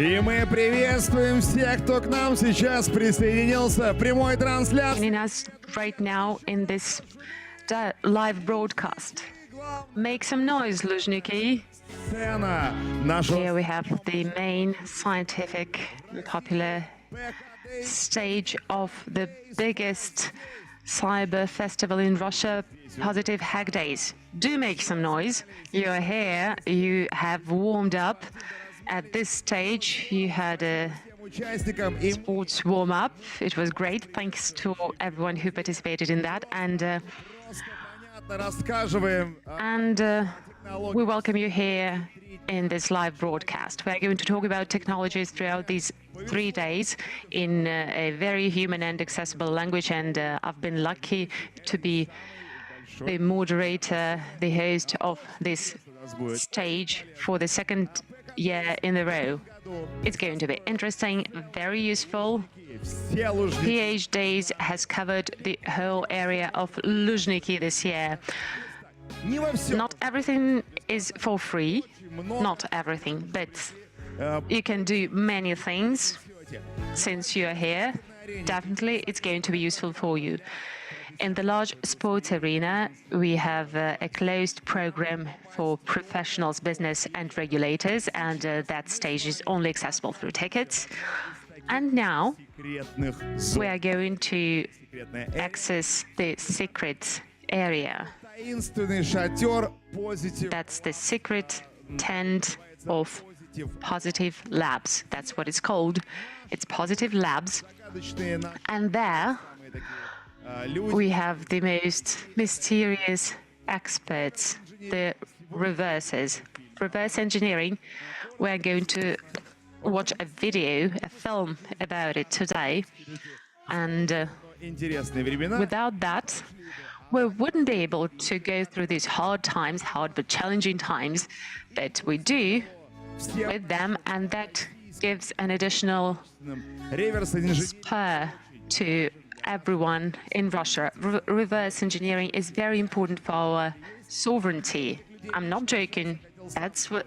И мы приветствуем всех, кто к нам сейчас присоединился. Прямой трансляции. Joining us right now in this live broadcast. Make some noise, Luzhniki. Сцена нашего Here we have the main scientific and popular stage of the biggest cyber festival in Russia, Positive Hack Days. Do make some noise. You're here, you have warmed up. At this stage, you had a участникам и sports warm-up. It was great. Thanks to everyone who participated in that. понятно рассказываем We welcome you here in this live broadcast. We are going to talk about technologies throughout these 3 days in a very human and accessible language. And I've been lucky to be the moderator, the host of this stage for the second year in a row. It's going to be interesting, very useful. все лужники. PH Days has covered the whole area of Luzhniki this year. Не во всем. Not everything is for free, not everything, but you can do many things since you're here. Definitely, it's going to be useful for you. In the large sports arena, we have a closed program for professionals, business and regulators, and that stage is only accessible through tickets. And now Секретных we are going to секретная access the secret area. таинственный шатер Positive. That's the secret tent of Positive Labs. That's what it's called. It's Positive Labs. Загадочные наши And there люди. we have the most mysterious experts, the reverse engineering. We're going to watch a video, a film about it today. And Интересные времена. without that, we wouldn't be able to go through these hard but challenging times that we do with them, and that gives an additional Реверс инженерии. spur to everyone in Russia. Reverse engineering is very important for our sovereignty. I'm not joking. That's what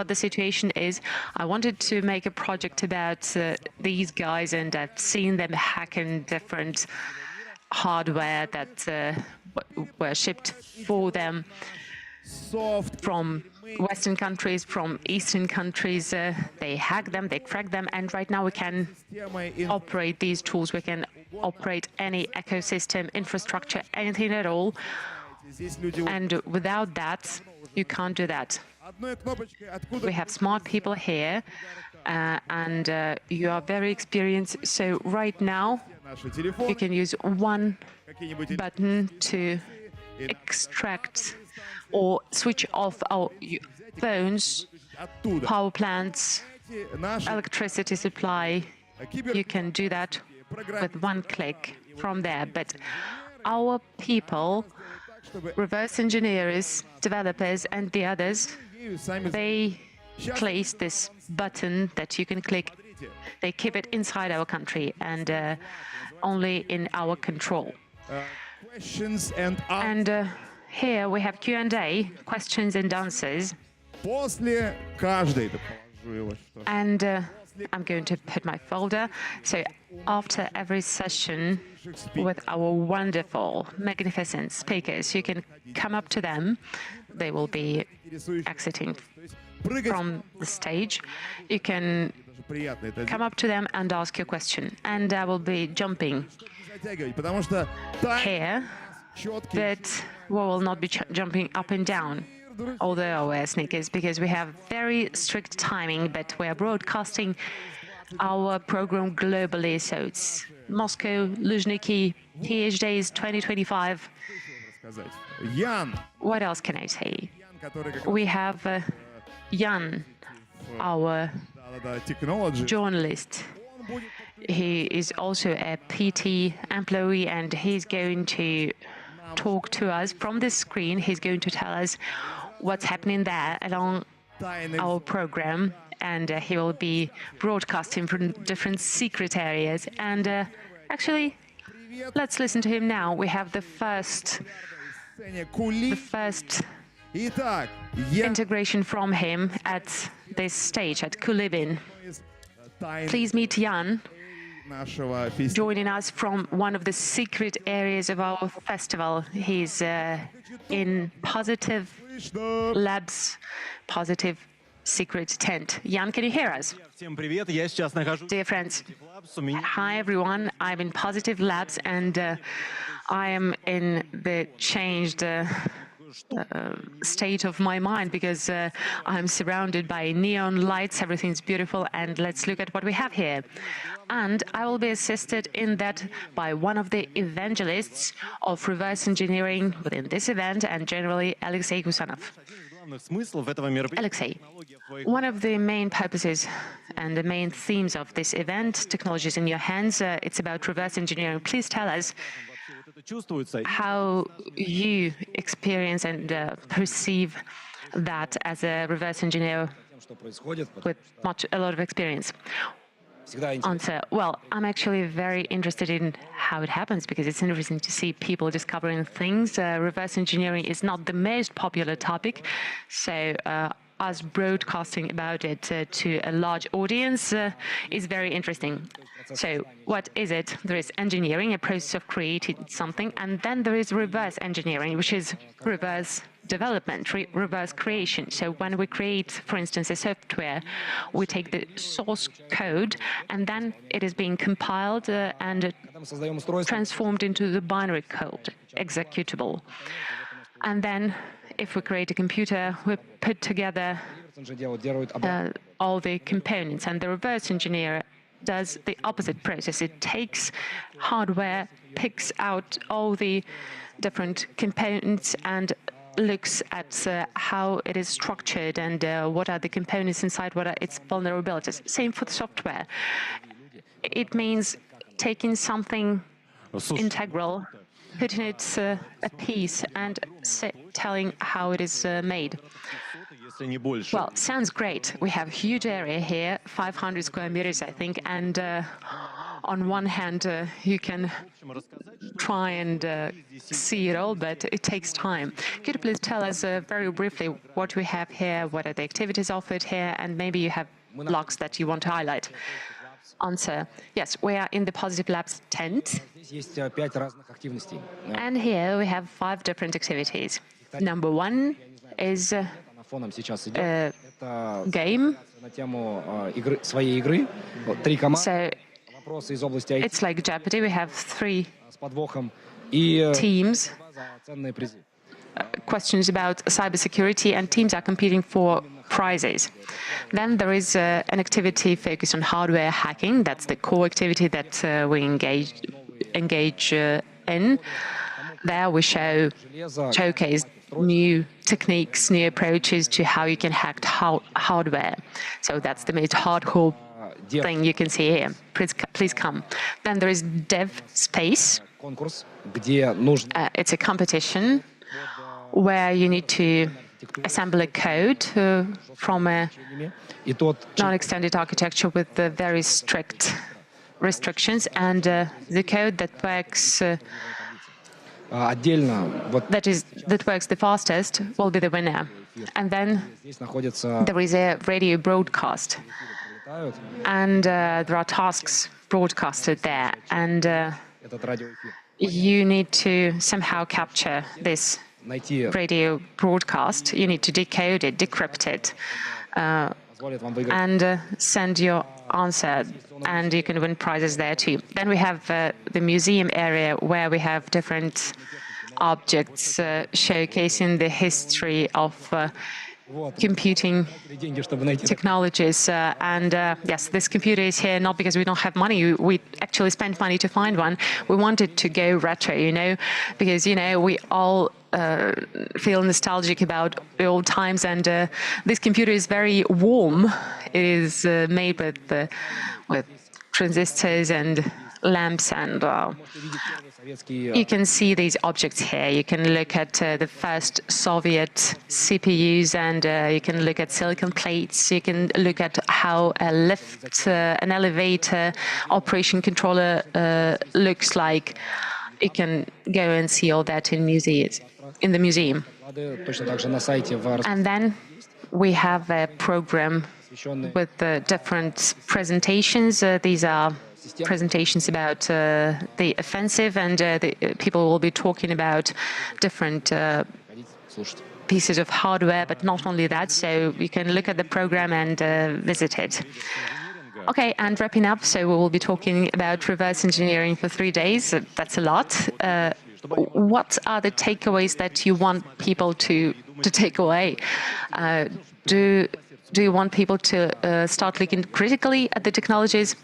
the situation is. I wanted to make a project about these guys, and I've seen them hacking different hardware that were shipped for them Soft. from Western countries, from Eastern countries. They hack them, they crack them, and right now we can Темой operate these tools. We can operate any ecosystem, infrastructure, anything at all. здесь люди. And without that, you can't do that. Одной кнопочкой откуда We have smart people here, and you are very experienced. So right now, наши you телефоны, can use one какие-нибудь button to extract or switch off our phones, оттуда. power plants, Наши electricity supply. You can do that with one click from there. But our people, reverse engineers, developers, and the others, сами they place this button that you can click. They keep it inside our country and only in our control. questions and answers. And here we have Q&A, questions and answers. После каждой, да положу его, что And I'm going to put my folder. So after every session with our wonderful, magnificent speakers, you can come up to them. They will be интересующих. exiting То есть прыгать from the stage. You can даже приятно это come up to them and ask your question. And I will be jumping затягивать, потому что тайм here, четкий. but we will not be jumping up and down. Although I wear sneakers, because we have very strict timing, but we are broadcasting our program globally. So it's Moscow, Luzhniki, PH Days 2025. Сказать. Ян, What else can I say? который как We have Jan, our да, technology. journalist. Он будет He is also a PT employee, and he's going to talk to us from the screen. He's going to tell us what's happening there along тайны. our program, and he will be broadcasting from different secret areas. And actually, let's listen to him now. We have the first Сцене кулис. Итак, я integration from him at this stage, at Kulibin. из тайн Please meet Jan, нашего фестиваля. joining us from one of the secret areas of our festival. He's in Positive Что? Labs, Positive Secret Tent. Jan, can you hear us? Всем привет, я сейчас нахожусь Dear friends, в Labs. У меня hi everyone. I'm in Positive Labs and I am in the changed state of my mind because I'm surrounded by neon lights, everything's beautiful, and let's look at what we have here. And I will be assisted in that by one of the evangelists of reverse engineering within this event and generally Alexei Gusanov. главных смыслов этого мероприятия. Alexei, one of the main purposes and the main themes of this event, Technologies in Your Hands, it's about reverse engineering. Please tell us Вот это чувствуется. how you experience and perceive that as a reverse engineer Что происходит, with a lot of experience. всегда интересно. Answer: well, I'm actually very interested in how it happens because it's interesting to see people discovering things. Reverse engineering is not the most popular topic, so us broadcasting about it to a large audience is very interesting. So what is it? There is engineering, a process of creating something, and then there is reverse engineering, which is reverse development, reverse creation. So when we create, for instance, a software, we take the source code, and then it is being compiled and Когда мы создаем устройство, transformed into the binary code, executable. And then if we create a computer, we put together же делают обратно. all the components, and the reverse engineer does the opposite process. It takes hardware, picks out all the different components and looks at how it is structured and what are the components inside, what are its vulnerabilities. Same for the software. It means taking something integral, putting it a piece and telling how it is made. Если не больше. Well, sounds great. We have a huge area here, 500 square meters, I think, and on one hand, you can try and see it all, but it takes time. Could you please tell us very briefly what we have here, what are the activities offered here, and maybe you have blocks that you want to highlight? Answer: yes, we are in the Positive Labs tent, Здесь есть 5 разных активностей. and here we have 5 different activities. Number 1 is Она фоном сейчас идет. Это game. на тему своей игры. 3 команды, So вопросы из области IT it's like Jeopardy. We have 3 с подвохом и teams, за ценные призы. questions about cybersecurity, and teams are competing for prizes. Then there is an activity focused on hardware hacking. That's the core activity that we engage in. There we showcase new techniques, new approaches to how you can hack hardware. So that's the most hardcore thing you can see here. Please come. Then there is Dev Space. Конкурс, где нужно It's a competition where you need to assemble a code from a и тот non-extended architecture with very strict restrictions, and the code that works отдельно вот that works the fastest will be the winner. And then здесь находится there is a radio broadcast, летают and there are tasks broadcasted there, and этот радиоэфир. you need to somehow capture this Найти radio broadcast. You need to decode it, decrypt it, позволит вам выиграть. and send your answer, and you can win prizes there too. Then we have the museum area where we have different objects showcasing the history of computing Деньги, чтобы найти. technologies. And yes, this computer is here not because we don't have money. We actually spent money to find one. We wanted to go retro, because, we all feel nostalgic about the old times. And this computer is very warm. It is made with transistors and lamps, and Советские you can see these objects here. You can look at the first Soviet CPUs, and you can look at silicon plates. You can look at how a lift, an elevator operation controller looks like. You can go and see all that in the museum. Точно так же на сайте And then we have a program посвященный with different presentations. These are presentations about the offensive, and people will be talking about different слушать. pieces of hardware, but not only that. So you can look at the program and visit it. Okay, and wrapping up, so we will be talking about reverse engineering for 3 days. That's a lot. What are the takeaways that you want people to take away? Do you want people to start looking critically at the technologies?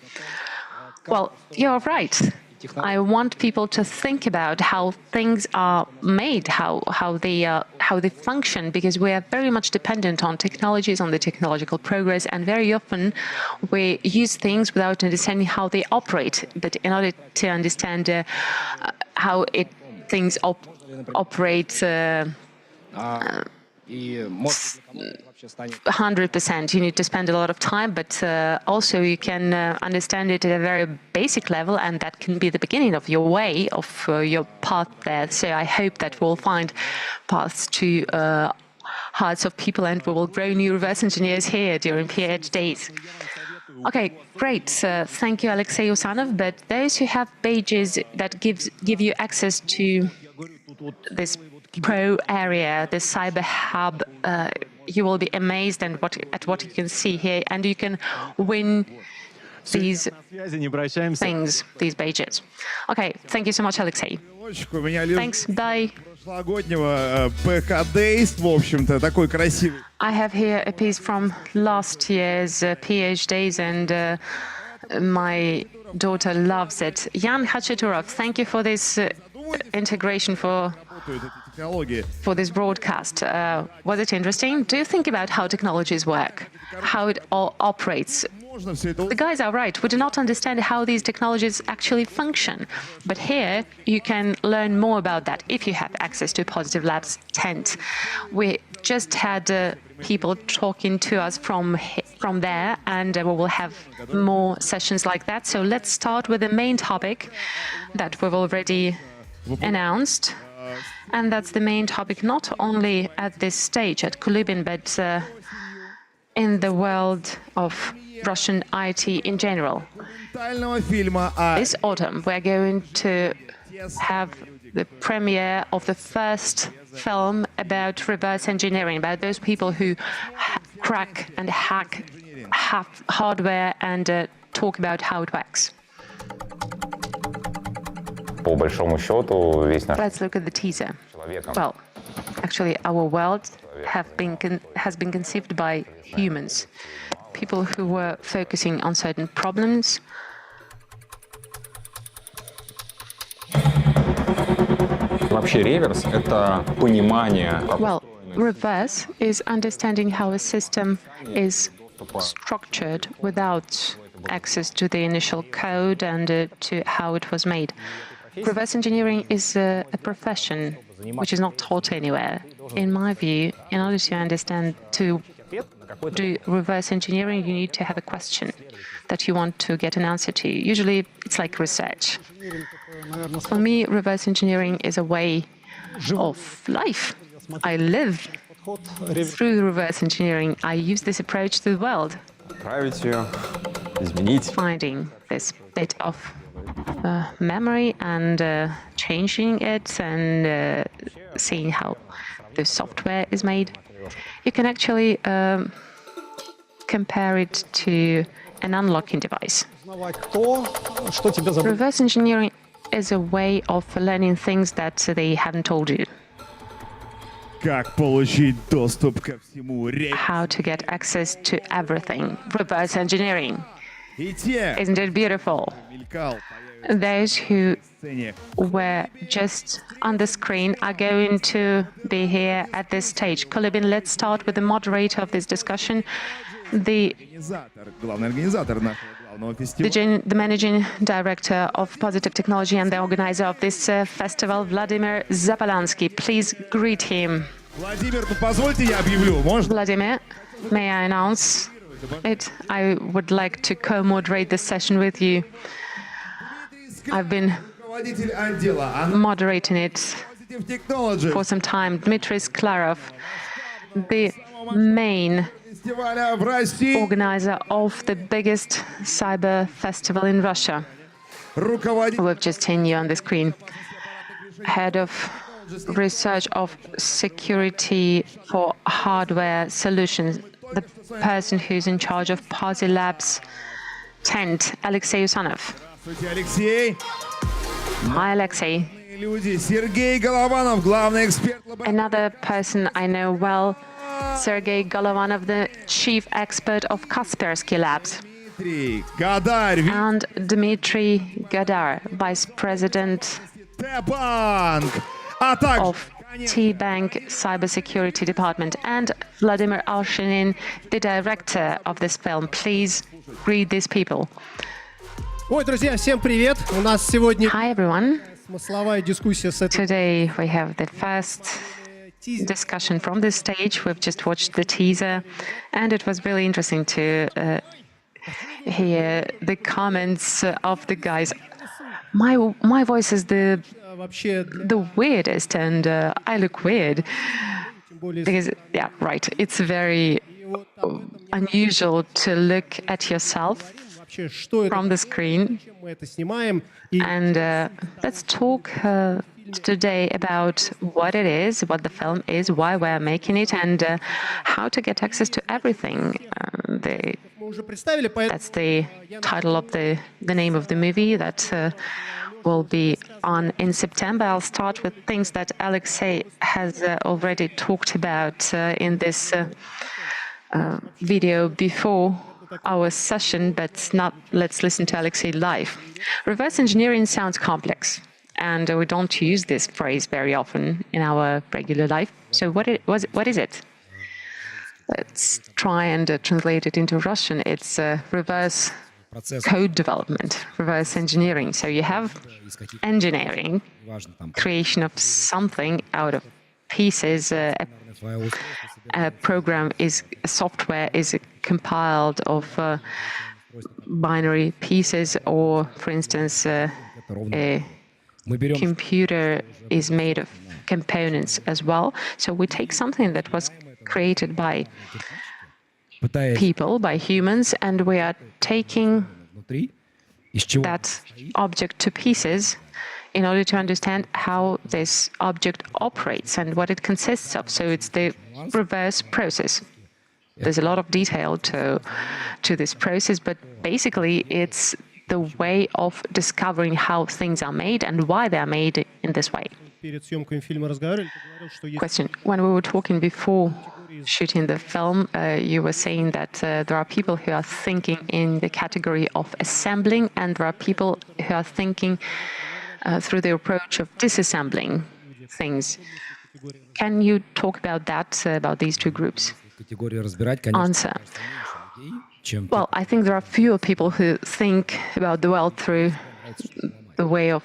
Well, you're right. I want people to think about how things are made, how they function, because we are very much dependent on technologies, on the technological progress, and very often we use things without understanding how they operate. But in order to understand how things operate. И может быть, кому-то вообще станет 100%. You need to spend a lot of time, but also you can understand it at a very basic level, and that can be the beginning of your way, of your path there. So I hope that we'll find paths to hearts of people, and we will grow new reverse engineers here during PH days. Okay, great. Thank you, Alexey Usanov. But those who have pages that give you access to this pro area, the cyber hub, you will be amazed at what you can see here, and you can win these Связи не обращаемся. things, these pages. Okay, thank you so much, Alexey. У меня лежит Thanks, bye. прошлогоднего PK Days, в общем-то, такой красивый. I have here a piece from last year's PH days, and my daughter loves it. Jan Hachaturov, thank you for this integration for this broadcast. Was it interesting? Do you think about how technologies work, how it all operates? Можно все это The guys are right. We do not understand how these technologies actually function. But here you can learn more about that if you have access to Positive Labs tent. We just had people talking to us from there, and we will have more sessions like that. So let's start with the main topic that we've already announced. And that's the main topic, not only at this stage at Kulybin, but in the world of Russian IT in general. документального фильма о This autumn, we're going to have the premiere of the first film about reverse engineering, about those people who crack and hack hardware and talk about how it works. По большому счету, весь наш Let's look at the teaser. человеком Well, actually, our world has been conceived by humans, people who were focusing on certain problems. вообще реверс — это понимание, как Well, reverse is understanding how a system is structured without access to the initial code and to how it was made. Reverse engineering is a profession which is not taught anywhere. In my view, in order to understand, to do reverse engineering, you need to have a question that you want to get an answer to. Usually, it's like research. For me, reverse engineering is a way of life. I live through reverse engineering. I use this approach to the world, править ее, изменить. finding this bit of memory and changing it and seeing how the software is made. You can actually compare it to an unlocking device. Reverse engineering is a way of learning things that they haven't told you. как получить доступ ко всему. How to get access to everything. Reverse engineering. И те, Isn't it beautiful? мелькал, Those who в сцене. were just on the screen are going to be here at this stage. Kulybin, let's start with the moderator of this discussion, the Главный организатор нашего главного фестиваля. the managing director of Positive Technology and the organizer of this festival, Vladimir Zapolansky. Please greet him. Владимир, ну позвольте я объявлю. Можно? Vladimir, may I announce it? I would like to co-moderate this session with you. I've been Руководитель отдела moderating it Technology. for some time, Dmitry Sklarov, the main Фестиваля в России. organizer of the biggest cyber festival in Russia. Руководитель We've just seen you on the screen. Head of research of security for hardware solutions, the person who's in charge of PopSci Labs tent, Alexey Usanov. Здравствуйте, Алексей. Hi, Alexey. Люди. Сергей Голованов, главный эксперт лаборатории. Another person I know well, Sergei Golovanov, the chief expert of Kaspersky Labs, Дмитрий Гадарь, and Dmitry Gadar, vice president Т-банк, а также of T-Bank Cybersecurity Department, and Vladimir Alshinin, the director of this film. Please greet these people. Ой, друзья, всем привет! У нас сегодня Hi, everyone. смысловая дискуссия с этой Today we have the first discussion from this stage. We've just watched the teaser, and it was really interesting to hear the comments of the guys. My voice is the вообще weirdest, and I look weird тем более because, yeah, right. It's very unusual to look at yourself вообще что это, from the screen. чем мы это снимаем и And let's talk today about what it is, what the film is, why we're making it, and how to get access to everything. мы уже представили, поэтому That's the title of the name of the movie that will be on in September. I'll start with things that Alexey has already talked about in this video before our session, but not. Let's listen to Alexey live. Reverse engineering sounds complex, and we don't use this phrase very often in our regular life. So what is it? Let's try and translate it into Russian. It's reverse code development, reverse engineering. So you have engineering, creation of something out of pieces. A program is a software is compiled of binary pieces, or, for instance, a computer is made of components as well. So we take something that was created by people, by humans, and we are taking that object to pieces in order to understand how this object operates and what it consists of. So it's the reverse process. There's a lot of detail to this process, but basically it's the way of discovering how things are made and why they are made in this way. перед съемкой фильма разговаривали, ты говорил, что есть Question. When we were talking before shooting the film, you were saying that there are people who are thinking in the category of assembling, and there are people who are thinking through the approach of disassembling things. Can you talk about that, about these two groups? Answer. Well, I think there are fewer people who think about the world through the way of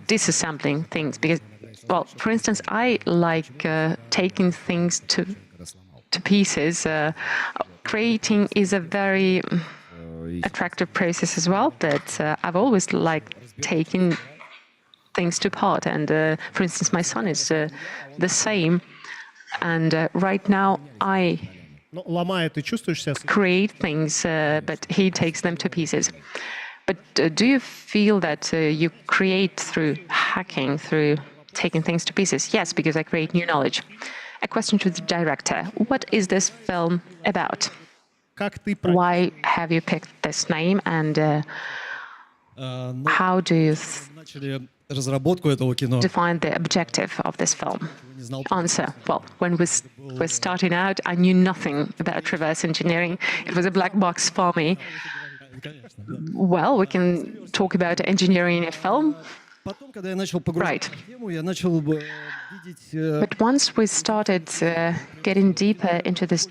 disassembling things, because, well, for instance, I like taking things to pieces. Creating is a very attractive process as well, but I've always liked taking things to part. And for instance, my son is the same. And right now I но ломая, ты чувствуешь себя create things, but he takes them to pieces. But do you feel that you create through hacking, through taking things to pieces? Yes, because I create new knowledge. A question to the director. What is this film about? как ты Why have you picked this name, and how do you начали разработку этого кино. define the objective of this film? Answer. Well, when we were starting out, I knew nothing about reverse engineering. It was a black box for me. Well, we can talk about engineering in a film. Потом, когда я начал погружаться в тему, я начал видеть But once we started getting deeper into this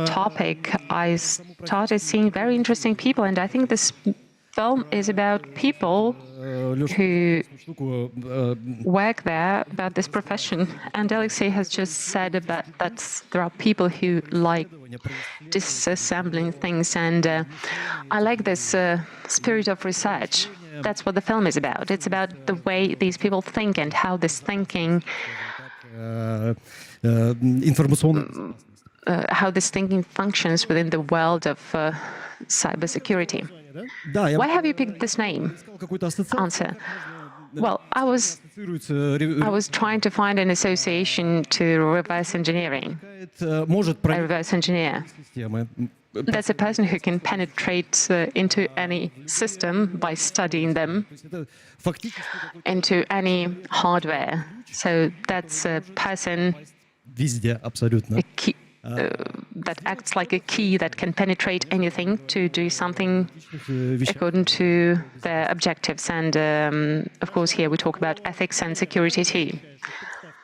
topic, I started seeing very interesting people, and I think this film is about people who work there, about this profession. And Alexei has just said about that there are people who like disassembling things. And I like this spirit of research. That's what the film is about. It's about the way these people think and how this thinking информационной how this thinking functions within the world of cybersecurity. Да, я Why have you picked this name? искал какую-то ассоциацию. Answer. Well, I was trying to find an association to reverse engineering. Может A проникнуть reverse engineer. в системы. That's a person who can penetrate into any system by studying them, Это фактически into any hardware. So that's a person, везде абсолютно. a key, that acts like a key that can penetrate anything to do something Вещах. according to their objectives. And of course, here we talk about ethics and security too.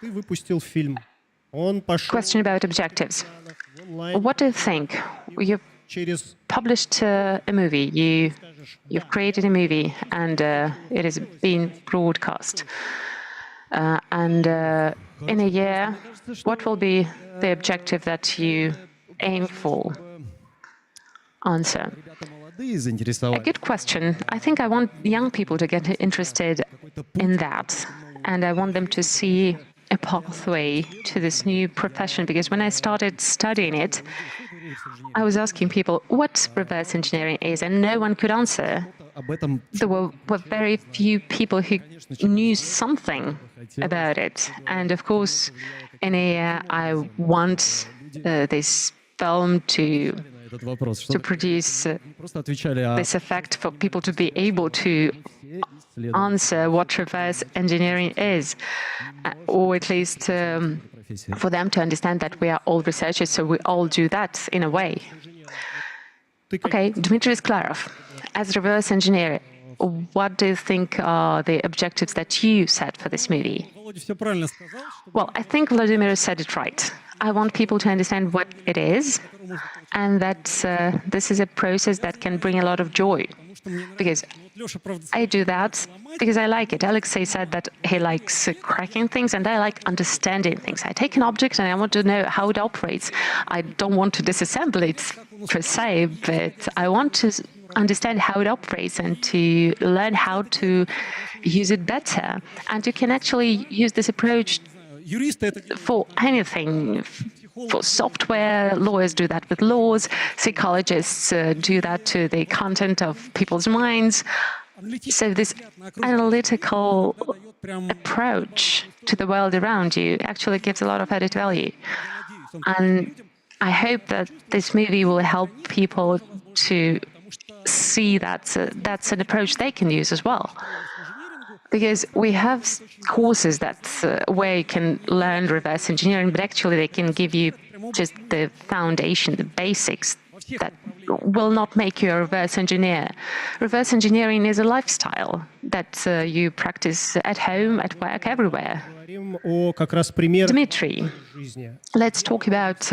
Ты выпустил фильм. Он пошел Question about objectives. онлайн What do you think? You've через published a movie. You've created a movie, and it has been broadcast. And in a year, what will be the objective that you aim for? Answer. ребята молодые A заинтересовались. good question. I think I want young people to get interested in that, and I want them to see a pathway to this new profession, because when I started studying it, I was asking people what reverse engineering is, and no one could answer. Об этом There were very few people who knew something about it. And of course, in a year, I want this film to на этот вопрос. Что produce просто отвечали о this effect for people to be able to answer what reverse engineering is, or at least профессии. for them to understand that we are all researchers, so we all do that in a way. Okay, Dmitry Sklarov, as reverse engineer, what do you think are the objectives that you set for this movie? Володя все правильно сказал, что Well, I think Vladimir said it right. I want people to understand what it is, and that this is a process that can bring a lot of joy. Because Леша, правда, I do that because I like it. Alexei said that he likes cracking things, and I like understanding things. I take an object and I want to know how it operates. I don't want to disassemble it per se, but I want to understand how it operates and to learn how to use it better. And you can actually use this approach юристы это for anything. For software, lawyers do that with laws, psychologists do that to the content of people's minds. So this analytical approach to the world around you actually gives a lot of added value. And I hope that this movie will help people to see that that's an approach they can use as well. Because we have courses that where you can learn reverse engineering, but actually they can give you just the foundation, the basics that will not make you a reverse engineer. Reverse engineering is a lifestyle that you practice at home, at work, everywhere. говорим о как раз примерах Dmitry, жизни. let's talk about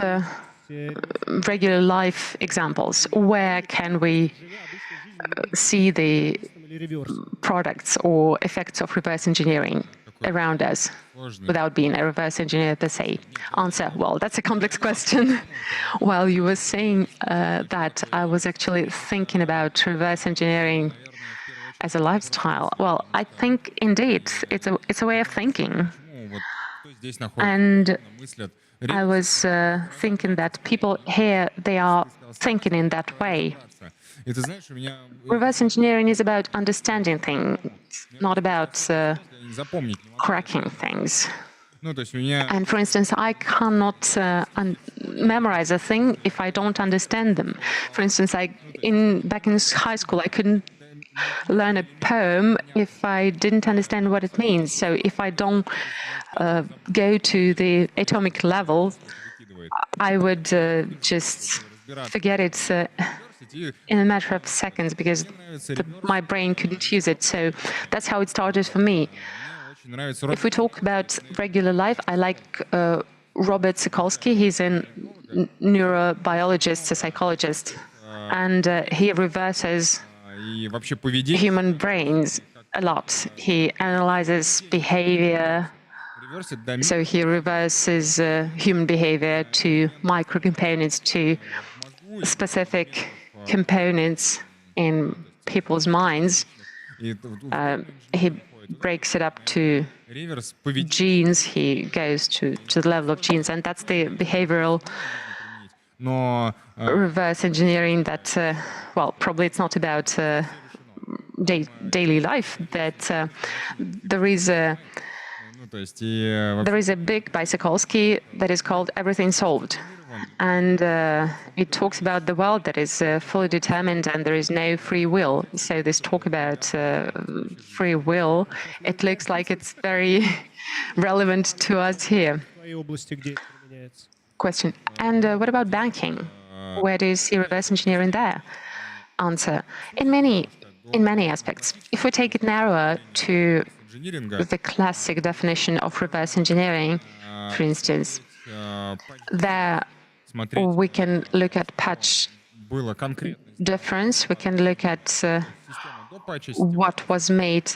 regular life examples. Where can we see the products or effects of reverse engineering around us without being a reverse engineer per se? Answer, well, that's a complex question. While you were saying that, I was actually thinking about reverse engineering as a lifestyle. Well, I think indeed it's a way of thinking. And I was thinking that people here, they are thinking in that way. Reverse engineering is about understanding things, not about cracking things. And for instance, I cannot memorize a thing if I don't understand them. For instance, back in high school, I couldn't learn a poem if I didn't understand what it means. So if I don't go to the atomic level, I would just forget it in a matter of seconds because my brain couldn't use it. So that's how it started for me. If we talk about regular life, I like Robert Sokolsky. He's a neurobiologist, a psychologist, and he reverses и вообще поведение. human brains a lot. He analyzes behavior, Реверсит до so he reverses human behavior to microcomponents, to specific components in people's minds. И He breaks it up to реверс поведения genes, he goes to the level of genes, and that's the behavioral но reverse engineering that, well, probably it's not about daily life, but there is a ну, то есть и there is a big by Sokolsky that is called Everything Solved. And it talks about the world that is fully determined and there is no free will. So this talk about free will, it looks like it's very relevant to us here. В твоей области, где это применяется? Question. And what about banking? Where do you see reverse engineering there? Answer. In many aspects. If we take it narrower to инжиниринга the classic definition of reverse engineering, for instance, there смотреть we can look at patch было конкретно. difference, we can look at Система до патча, what was made,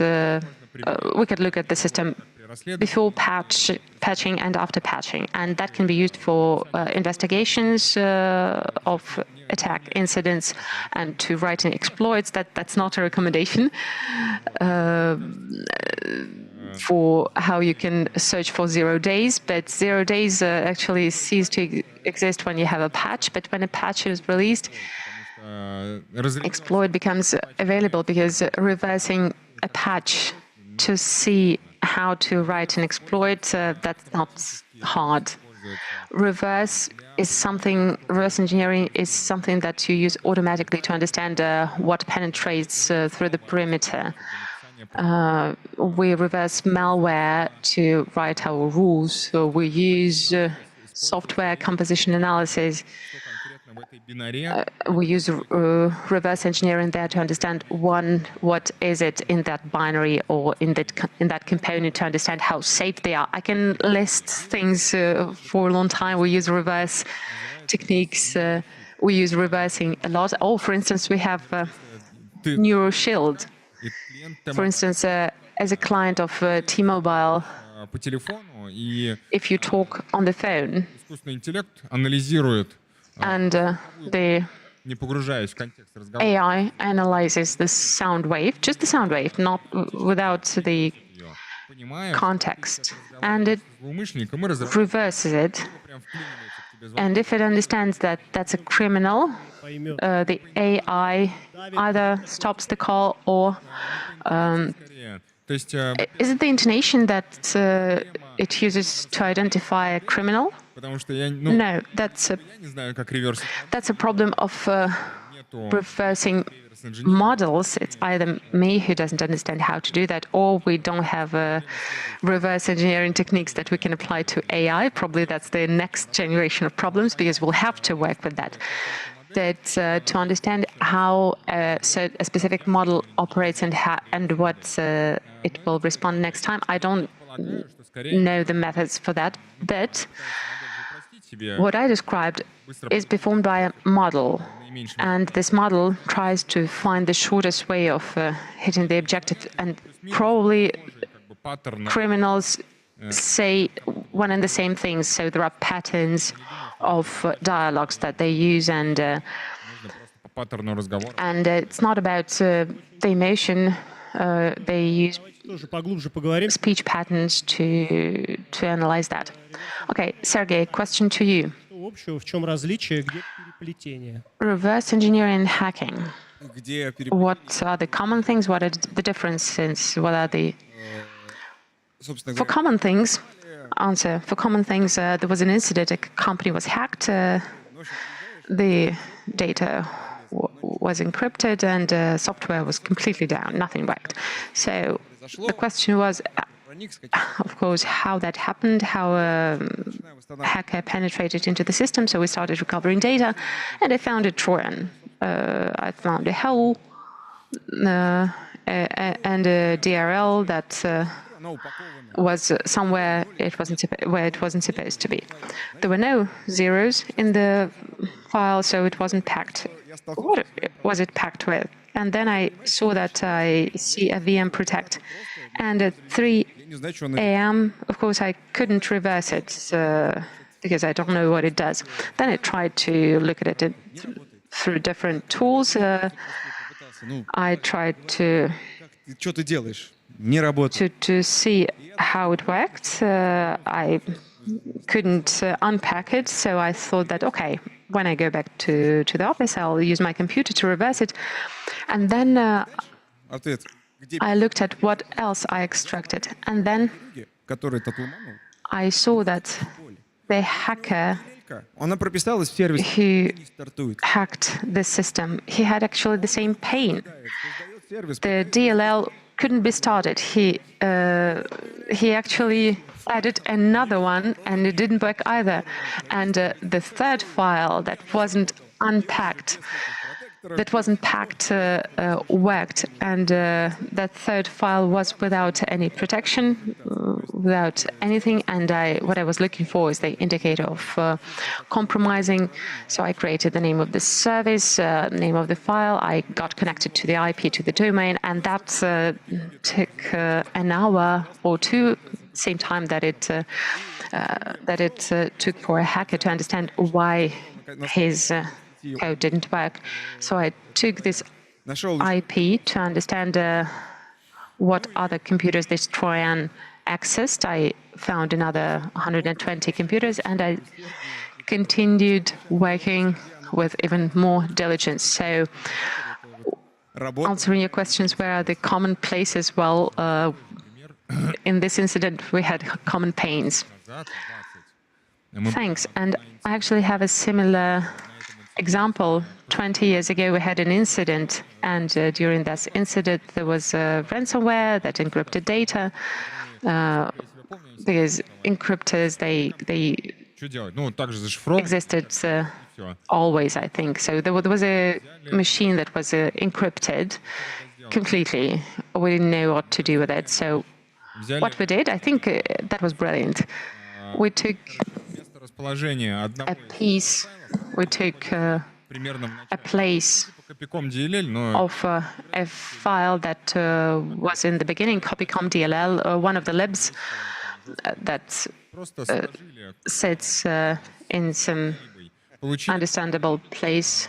we can look at the system при расследовании before patching and after patching, and that can be used for investigations of attack incidents and to writing exploits. That's not a recommendation for how you can search for 0 days, but 0 days actually cease to exist when you have a patch, but when a patch is released, разрез exploit becomes available because reversing a patch to see how to write an exploit, that's not hard. Reverse engineering is something that you use automatically to understand what penetrates through the perimeter. We reverse malware to write our rules. So we use software composition analysis. конкретно в этой бинаре We use reverse engineering there to understand what is it in that binary or in that component to understand how safe they are. I can list things for a long time. We use reverse techniques. We use reversing a lot. Oh, for instance, we have NeuroShield. и клиент For instance, as a client of T-Mobile, по телефону, и if you talk on the phone искусственный интеллект анализирует, and the не погружаясь в контекст разговора, AI analyzes the sound wave, just the sound wave, not without the понимая, context, and it злоумышленника мы разрываем, reverses it. прям вклинивается к тебе And if it understands that that's a criminal, Поймет. the AI either stops the call or скорее. То есть is it the intonation that it uses to identify a criminal? потому что я No, that's не знаю, как реверс a problem of нету reversing реверс инженеринга. models. It's either me who doesn't understand how to do that, or we don't have reverse engineering techniques that we can apply to AI. Probably that's the next generation of problems because we'll have to work with that. That to understand how a specific model operates and what it will respond next time, I don't Полагаю, что скорее know the methods for that. But простить себе what I described is performed by a model. наименьшим. And this model tries to find the shortest way of hitting the objective. And probably Как бы паттерн criminals say one and the same things. So there are patterns of dialogues that they use, and нужно просто по паттерну разговора. it's not about the emotion. They use Тоже поглубже поговорим. speech patterns to analyze that. Okay, Sergey, question to you. Что общего, в чем различие, где переплетение? Reverse engineering and hacking. Где What are the common things? What are the differences? What are the собственно for говоря, common things? Answer. For common things, there was an incident. A company was hacked. The data was encrypted, and software was completely down. Nothing worked. So the question was, проник с of course, how that happened, how a hacker penetrated into the system. So we started recovering data, and I found a Trojan. I found a hole and a DRL that она упакована. was somewhere where it wasn't supposed to be. There were no zeros in the file, so it wasn't packed what was it packed with? And then I saw that I see a VM protect. And at 3 a.m., of course, I couldn't reverse it because I don't know what it does. Then I tried to look at it through different tools. I tried to Что ты делаешь? Не работает. to see how it worked. I couldn't unpack it, so I thought that, okay, when I go back to the office, I'll use my computer to reverse it. And then Ответ. Где I looked at what else I extracted. And then люди, которые отломанул? I saw that the hacker Она прописалась в сервис, who не стартует. hacked the system, he had actually the same pain. Создает сервис, The DLL couldn't be started. He actually added another one, and it didn't work either. And the third file that wasn't unpacked, worked. And that third file was without any protection, without anything. And what I was looking for is the indicator of compromising. So I created the name of the service, name of the file. I got connected to the IP, to the domain, and that took an hour or two, same time that it took for a hacker to understand why his code didn't work. So I took this нашел IP to understand what other computers this Trojan accessed. I found another 120 computers, and I continued working with even more diligence. So работу. answering your questions, where are the common places? Well, in this incident, we had common pains. Thanks. And I actually have a similar example. 20 years ago, we had an incident, and during this incident, there was ransomware that encrypted data, because encryptors, they Что делать? Ну, также зашифровывать. existed always, I think. So there was a machine that was encrypted completely. We didn't know what to do with it. So what we did, I think that was brilliant. We took Место расположения одного a piece, we took примерно в a начале place по копиком DLL, но of a file that was in the beginning, copycom DLL, one of the libs that просто сложили sits in some получили understandable place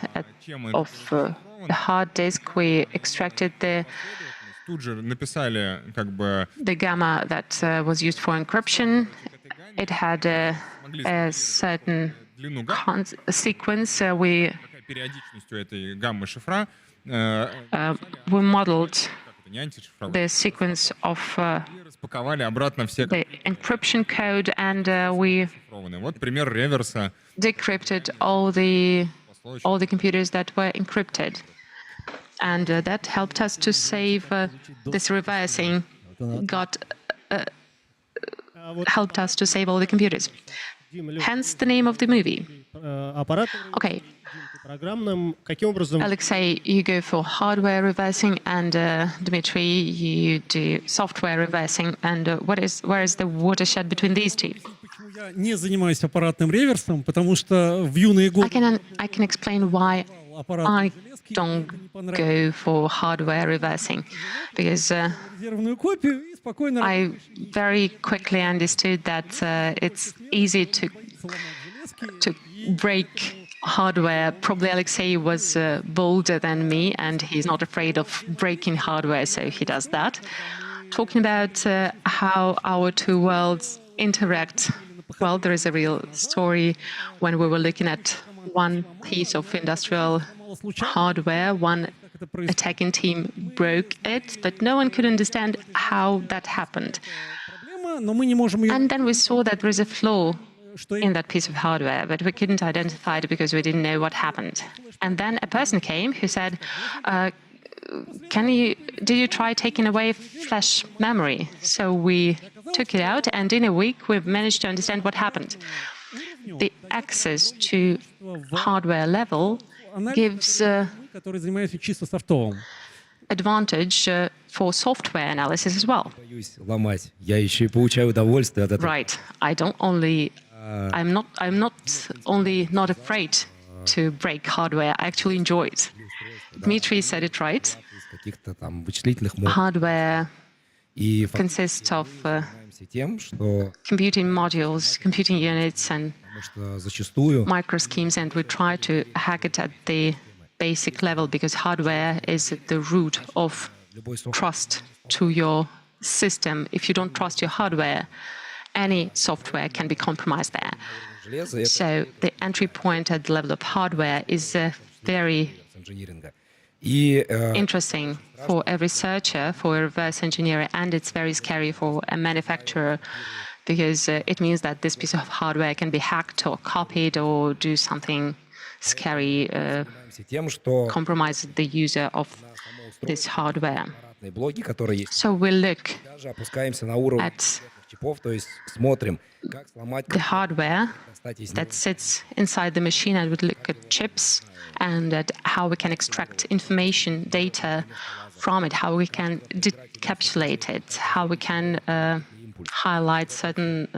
of the hard disk. We extracted тут же написали как бы the gamma that was used for encryption. It had a certain длину гаммы, sequence. We периодичностью этой гаммы шифра. we modeled Это не антишифровать. the sequence of И распаковали обратно все the encryption code, and we шифрованные. Вот пример реверса. decrypted all the computers that were encrypted, and that helped us to save this reversing. Helped us to save all the computers. Hence the name of the movie. Okay, программным, каким образом Alexei, you go for hardware reversing, and Dmitry, you do software reversing. And where is the watershed between these two? почему я не занимаюсь аппаратным реверсом, потому что в юные годы I can explain why I don't go for hardware reversing, because резервную копию и спокойно I very quickly understood that it's easy to break hardware. Probably Alexei was bolder than me, and he's not afraid of breaking hardware, so he does that. Talking about how our two worlds interact, well, there is a real story when we were looking at one piece of industrial hardware. One attacking team broke it, but no one could understand how that happened. проблема, но мы не можем ее And then we saw that there is a flaw in that piece of hardware, but we couldn't identify it because we didn't know what happened. And then a person came who said, did you try taking away flash memory? So we took it out, and in a week we've managed to understand what happened. The access to hardware level gives которые занимаются чисто софтовым. advantage for software analysis as well. Боюсь ломать. Я еще и получаю удовольствие от этого. Right. I'm not only not afraid to break hardware. I actually enjoy it. Dmitry said it right. Из каких-то там вычислительных модулей. Hardware И consists of занимаемся тем, что computing modules, computing units, and потому что зачастую microschemes, and we try to hack it at the basic level because hardware is at the root of любой софт trust to your system. If you don't trust your hardware, any software can be compromised there. железа — это So the entry point at the level of hardware is very инжиниринга. И interesting for a researcher, for a reverse engineer, and it's very scary for a manufacturer because it means that this piece of hardware can be hacked or copied or do something scary, занимаемся тем, что compromise the user of this hardware. аппаратные блоки, которые есть, So we look даже опускаемся на уровень at чипов, то есть смотрим, как сломать, the hardware достать из that sits inside the machine, and would look at chips and at how we can extract information, data from it, how we can decapsulate it, how we can highlight certain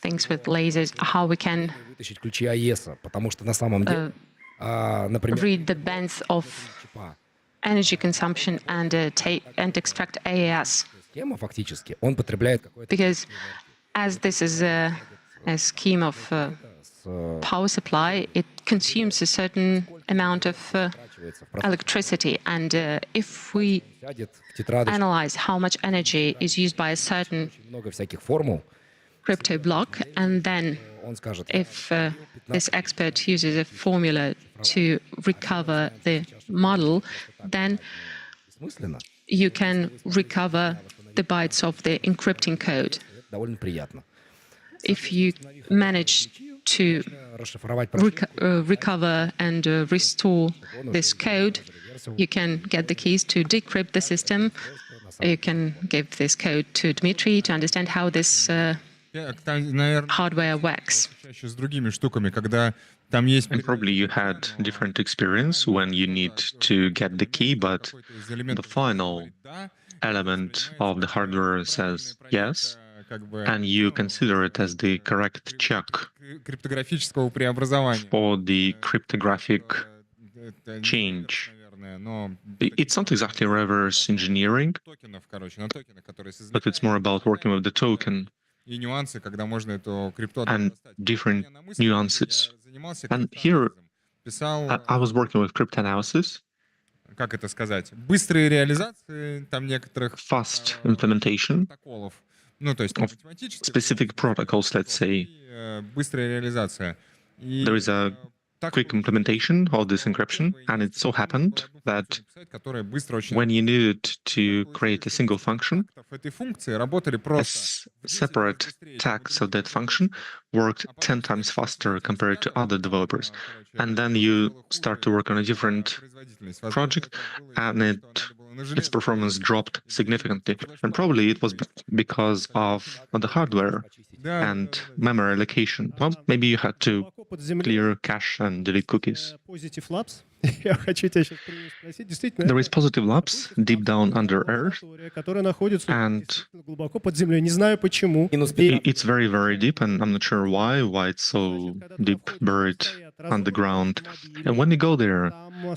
things with lasers, how we can вытащить ключи АЭС, потому что на самом деле, например, read the bands of чипа energy consumption and extract AAS. схема фактически, он потребляет какое-то Because as this is a scheme of power supply, it consumes a certain amount of electricity. And if we сядет в тетрадочку analyze how much energy is used by a certain много всяких формул, crypto block, and then он скажет, if this expert uses a formula to recover the model, then бессмысленно, you can recover the bytes of the encrypting code. довольно приятно. If you manage to Расшифровать recover and restore this code, you can get the keys to decrypt the system. You can give this code to Dmitry to understand how this Наверное, hardware works. чаще с другими штуками, когда там есть And probably you had different experience when you need to get the key, but the final element of the hardware says yes, and you consider it as the correct check криптографического преобразования. for the cryptographic Это change. наверное, но It's not exactly reverse engineering, токенов, короче, на токены, которые but it's more about working with the token и нюансы, когда можно эту крипту and different nuances. занимался And here писал, I was working with cryptanalysis, как это сказать, быстрые реализации там некоторых fast implementation протоколов. Ну, то есть of математически specific protocols, let's say. быстрая реализация. И There is a quick implementation of this encryption, and it so happened that которые быстро очень when you needed to create a single function, этой функции работали a просто separate tags of that function worked 10 times faster compared to other developers. And then you start to work on a different project, and its performance dropped significantly. And probably it was because of the hardware and memory allocation. Well, maybe you had to Глубоко под землей, clear cache and delete cookies. Positive Labs. Я хочу тебя сейчас спросить. Действительно, There is Positive Labs deep down under Earth, лаборатория, которая находится and действительно глубоко под землей. Не знаю почему. минус it's very, very deep, and I'm not sure why it's so deep buried underground. And when you go there,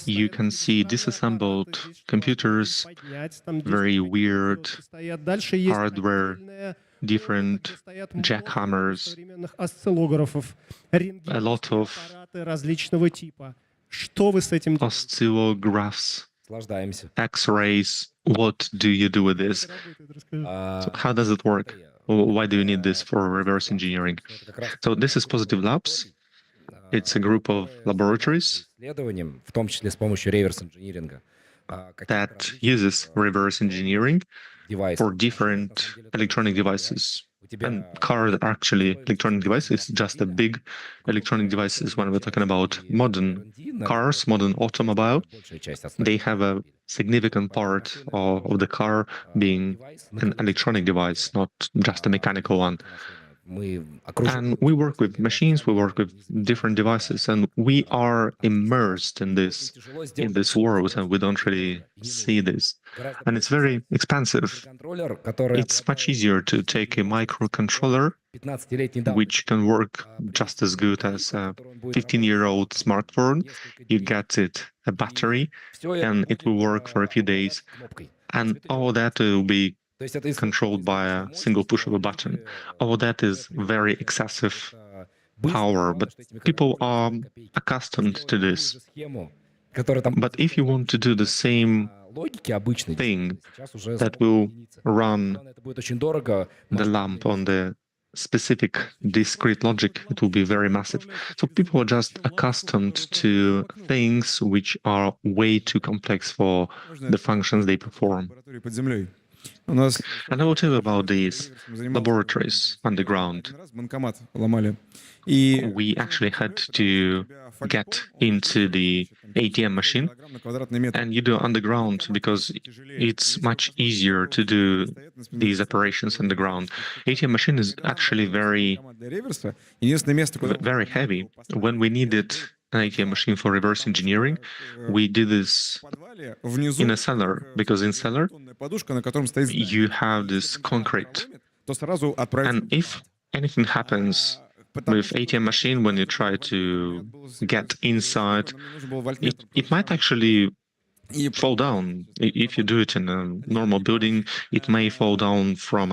you can see disassembled computers, very weird hardware, different jackhammers, осциллографов, a lot of аппараты различного типа. Что вы с этим oscillographs, наслаждаемся. X-rays. What do you do with this? So how does it work? Why do you need this for reverse engineering? So this is Positive Labs. It's a group of laboratories Исследованием, в том числе с помощью реверс-инжиниринга, that uses reverse engineering девайс. for different electronic devices. And cars are actually electronic devices, just a big electronic devices when we're talking about modern cars, modern automobile. Большая часть They have a significant part of the car being an electronic device, not just a mechanical one. мы окружены And we work with machines, we work with different devices, and we are immersed in this world, and we don't really see this. And it's very expensive. контроллер, который It's much easier to take a microcontroller which can work just as good as a 15-year-old smartphone. You get it a battery, and it will work for a few days. And all that will be controlled by a single push of a button. All that is very excessive power, but people are accustomed to this. But if you want to do the same thing that will run the lamp on the specific discrete logic, it will be very massive. So people are just accustomed to things which are way too complex for the functions they perform. And I will tell you about these laboratories underground. We actually had to get into the ATM machine, and you do underground because it's much easier to do these operations underground. ATM machine is actually very heavy. When we needed an ATM machine for reverse engineering, we did this in a cellar, because in cellar you have this concrete, and if anything happens with ATM machine when you try to get inside, it might actually fall down. If you do it in a normal building, it may fall down from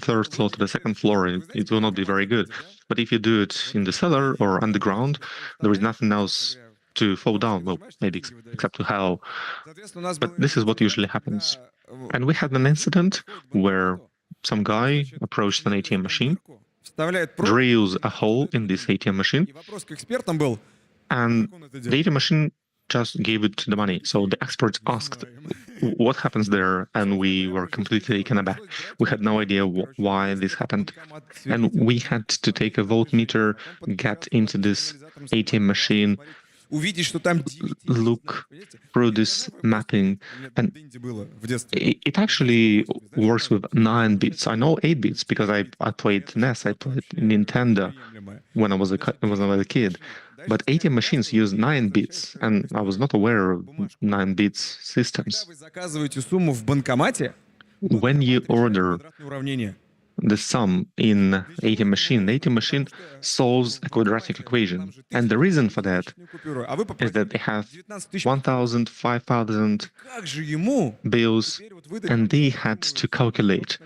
third floor to the second floor. It will not be very good. But if you do it in the cellar or underground, there is nothing else to fall down. Well, maybe except to hell. But this is what usually happens. And we had an incident where some guy approached an ATM machine, drills a hole in this ATM machine, and the ATM machine just gave it the money. So the experts asked what happens there, and we were completely taken aback. We had no idea why this happened. And we had to take a voltmeter, get into this ATM machine, look through this mapping, and it actually works with 9 bits. I know 8 bits because I played NES, I played Nintendo when I was a kid. But ATM machines use 9 bits, and I was not aware of 9 bits systems. When you order the sum in ATM machine, the ATM machine solves a quadratic equation. And the reason for that is that they have 1,000, 5,000 bills, and they had to calculate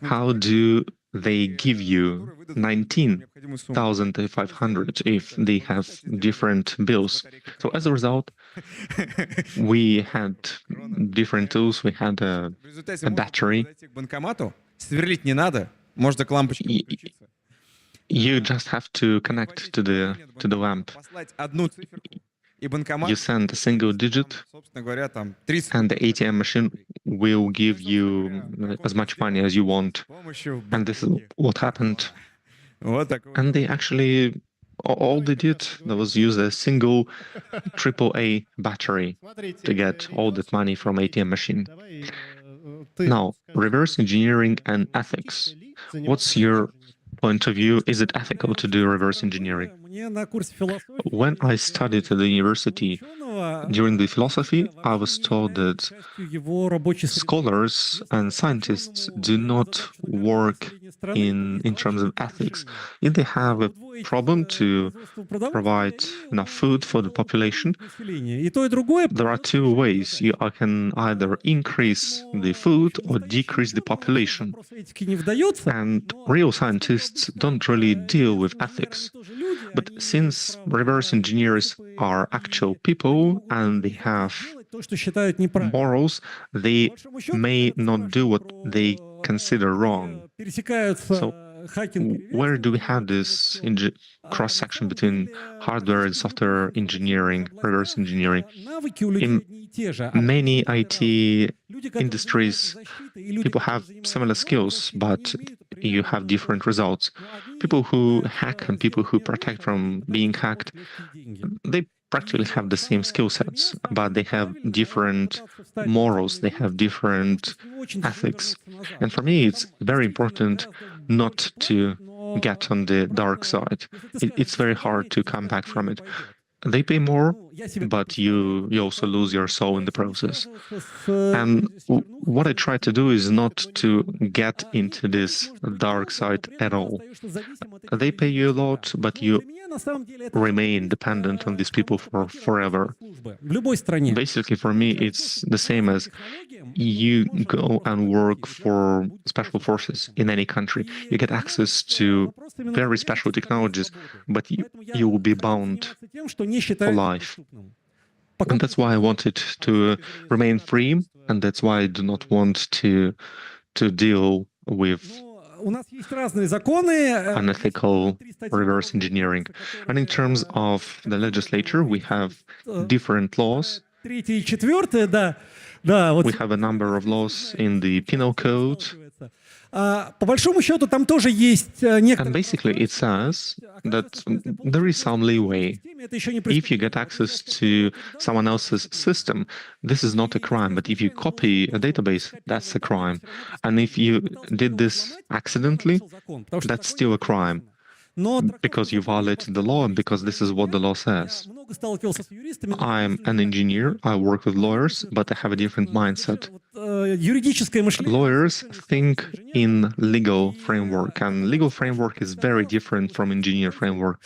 how do they give you 19,500 if they have different bills. So as a result, we had different tools. We had a battery. You just have to connect to the lamp. You send a single digit, and the ATM machine will give you as much money as you want. And this is what happened. And they actually, all they did was use a single AAA battery to get all that money from ATM machine. Now, reverse engineering and ethics. What's your point of view? Is it ethical to do reverse engineering? When I studied at the university, during the philosophy, I was told that scholars and scientists do not work in terms of ethics. If they have a problem to provide enough food for the population, there are 2 ways. You can either increase the food or decrease the population. And real scientists don't really deal with ethics. But since reverse engineers are actual people and they have morals, they may not do what they consider wrong. So where do we have this cross-section between hardware and software engineering, reverse engineering? In many IT industries, people have similar skills, but you have different results. People who hack and people who protect from being hacked, they practically have the same skill sets, but they have different morals, they have different ethics. And for me, it's very important not to get on the dark side. It's very hard to come back from it. They pay more, but you also lose your soul in the process. And what I try to do is not to get into this dark side at all. They pay you a lot, but you remain dependent on these people for forever. Basically, for me, it's the same as you go and work for special forces in any country. You get access to very special technologies, but you will be bound for life. And that's why I wanted to remain free, and that's why I do not want to deal with unethical reverse engineering. And in terms of the legislature, we have different laws. We have a number of laws in the penal code. And basically it says that there is some leeway. If you get access to someone else's system, this is not a crime, but if you copy a database, that's a crime. And if you did this accidentally, that's still a crime, because you violated the law and because this is what the law says. I'm an engineer, I work with lawyers, but I have a different mindset. Lawyers think in legal framework, and legal framework is very different from engineer framework.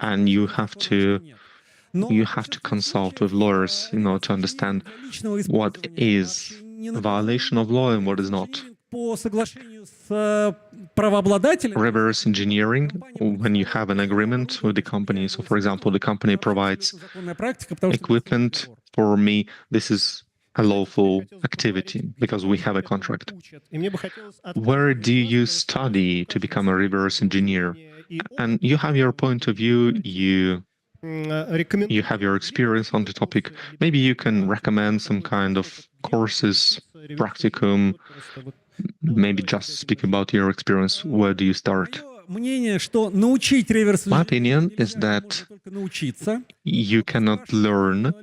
And you have to consult with lawyers, to understand what is a violation of law and what is not. Reverse engineering, when you have an agreement with the company, so for example, the company provides equipment for me, this is a lawful activity because we have a contract. Where do you study to become a reverse engineer? And you have your point of view, you have your experience on the topic. Maybe you can recommend some kind of courses, practicum, maybe just speak about your experience. Where do you start? My opinion is that you cannot learn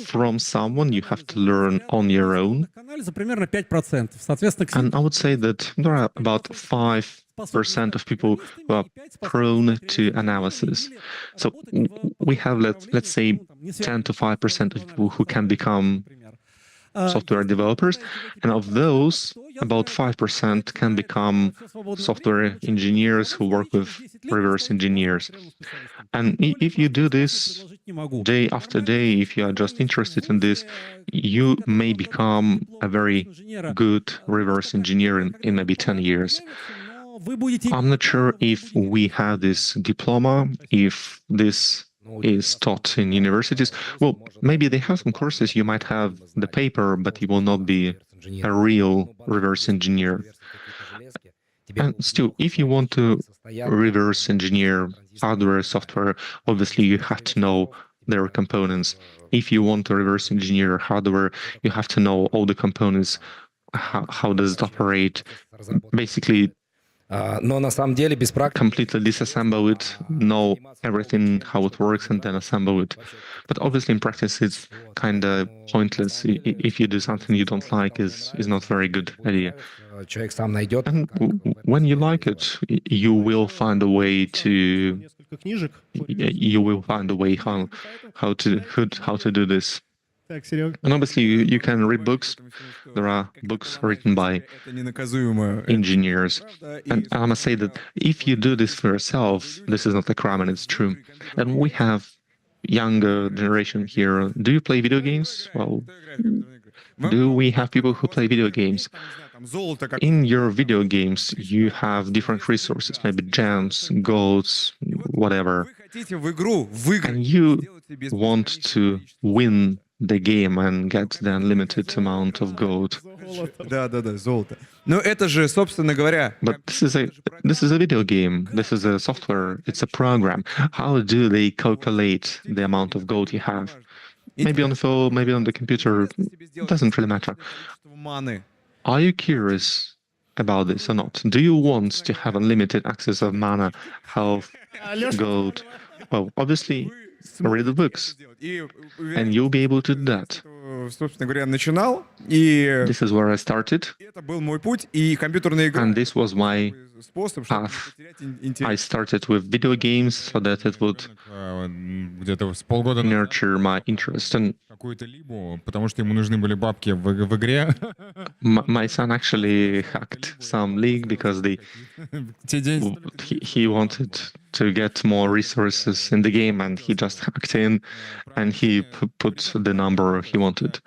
from someone, you have to learn on your own. And I would say that there are about 5% of people who are prone to analysis. So we have, let's say, 10 to 5% of people who can become software developers, and of those, about 5% can become software engineers who work with reverse engineers. And if you do this day after day, if you are just interested in this, you may become a very good reverse engineer in maybe 10 years. I'm not sure if we have this diploma, if this is taught in universities. Well, maybe they have some courses, you might have the paper, but you will not be a real reverse engineer. And still, if you want to reverse engineer hardware, software, obviously you have to know their components. If you want to reverse engineer hardware, you have to know all the components, how does it operate, basically completely disassemble it, know everything, how it works, and then assemble it. But obviously in practice it's kind of pointless. If you do something you don't like, is not very good idea. And when you like it, you will find a way to how to do this. And obviously you can read books. There are books written by engineers. And I must say that if you do this for yourself, this is not a crime, and it's true. And we have younger generation here. Do you play video games? Well, do we have people who play video games? In your video games, you have different resources, maybe gems, golds, whatever. And you want to win the game and get the unlimited amount of gold. But this is a video game. This is a software. It's a program. How do they calculate the amount of gold you have? Maybe on the phone, maybe on the computer. It doesn't really matter. Are you curious about this or not? Do you want to have unlimited access of mana, health, gold? Well, obviously, read the books, and you'll be able to do that. Собственно говоря, начинал, и This is where I started, это был мой путь, и компьютерная игра and this was my способ, чтобы не path. потерять I интерес. started with video games so that it would Где-то с полгода назад nurture my interest. And какую-то либу, потому что ему нужны были бабки в игре. my son actually hacked some league because Те деньги. he wanted to get more resources in the game, and he just hacked in and he put the number he wanted.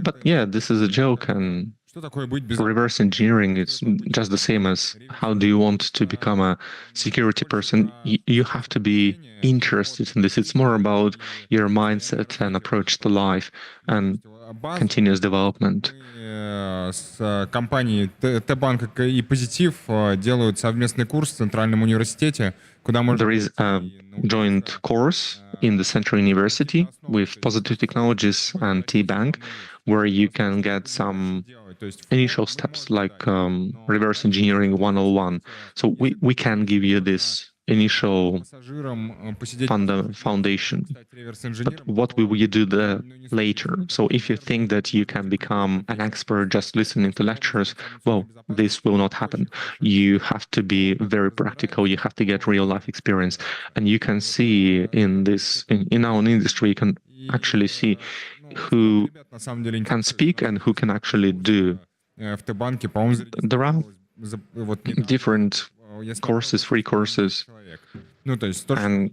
But yeah, this is a joke, and Что такое быть без... reverse engineering is just the same as how do you want to become a security person. You have to be interested in this. It's more about your mindset and approach to life and continuous development. С компанией Т-банк и Позитив делают совместный курс в Центральном университете, куда можно... There is a joint course in the Central University with Positive Technologies and T-Bank, where you can get some initial steps like reverse engineering 101. So we can give you this initial foundation. But what will you do later? So if you think that you can become an expert just listening to lectures, well, this will not happen. You have to be very practical. You have to get real life experience. And you can see in our industry, you can actually see who can speak and who can actually do. There are different courses, free courses. Ну, то есть And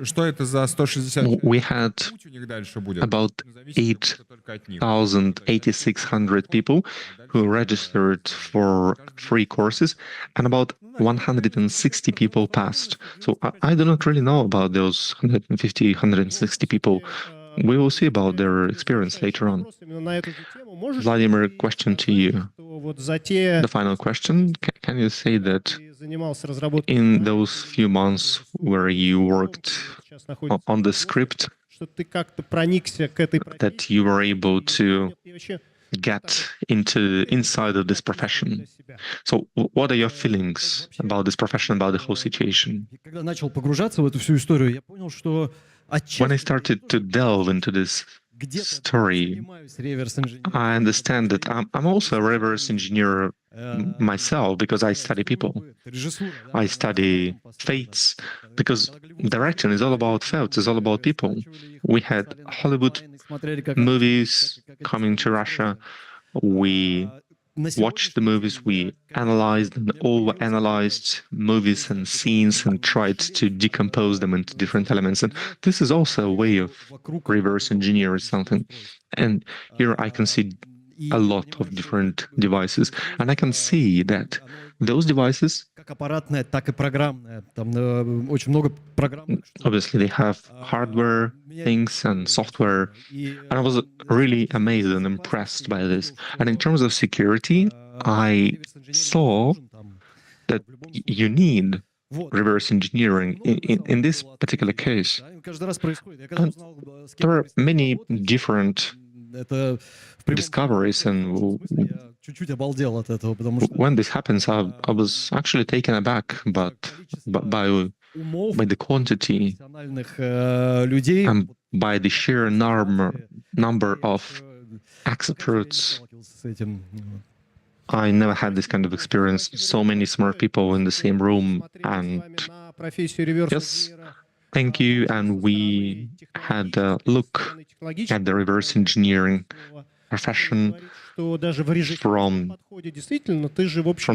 что это за 160? we had Путь у них дальше будет. about Зависит только от них. 8,600 people who registered for free courses, and about 160 people passed. So I do not really know about those 150, 160 people. We will see about their experience later on. Vladimir, question to you. The final question, can you say that in those few months where you worked on the script, that you were able to get inside of this profession? So what are your feelings about this profession, about the whole situation? Когда начал погружаться в эту всю историю, я понял, что When I started to delve into this story, I understand that I'm also a reverse engineer myself because I study people. I study fates because direction is all about fates, it's all about people. We had Hollywood movies coming to Russia. We watched the movies, we analyzed and over-analyzed movies and scenes and tried to decompose them into different elements. And this is also a way of reverse engineering something. And here I can see a lot of different devices. And I can see that those devices, obviously they have hardware things and software. And I was really amazed and impressed by this. And in terms of security, I saw that you need reverse engineering in this particular case. And there are many different discoveries, and when this happens, I was actually taken aback by the quantity and by the sheer number of experts. I never had this kind of experience. So many smart people in the same room, and yes, thank you. And we had a look at the reverse engineering profession from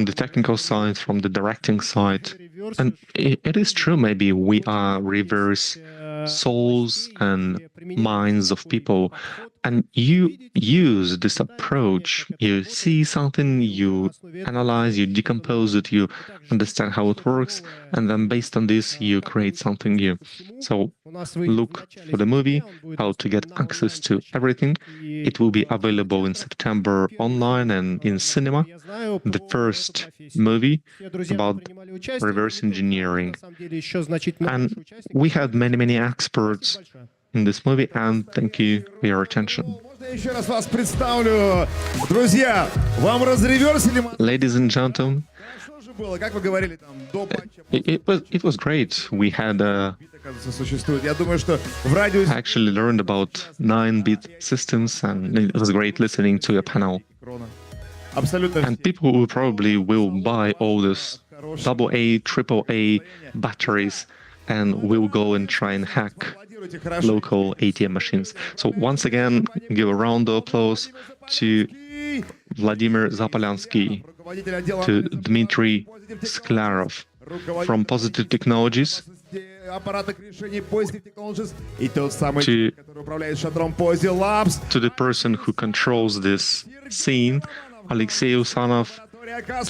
the technical side, from the directing side. And it is true, maybe we are reverse souls and minds of people. And you use this approach. You see something, you analyze, you decompose it, you understand how it works, and then based on this, you create something new. So look for the movie, how to get access to everything. It will be available in September online and in cinema. The first movie about reverse engineering. And we had many experts in this movie, and thank you for your attention. Еще раз вас представлю. Друзья, вам разреверсили... Ladies and gentlemen, Что же было? Как вы говорили там до матча? it was great. We had a оказывается, существует. Я думаю, что в радиусе... I actually learned about 9-bit systems, and it was great listening to your panel. Абсолютно And people who probably will buy all this AA, AAA batteries and will go and try and hack аплодируйте хорошо. local ATM machines. So once again, give a round of applause to Vladimir Zapolyansky, Руководитель отдела to Dmitry Sklarov from Positive Technologies, аппаратных решений Positive Technologies и тот самый, To- который управляет шатром Positive Labs. to the person who controls this scene, Alexei Usanov,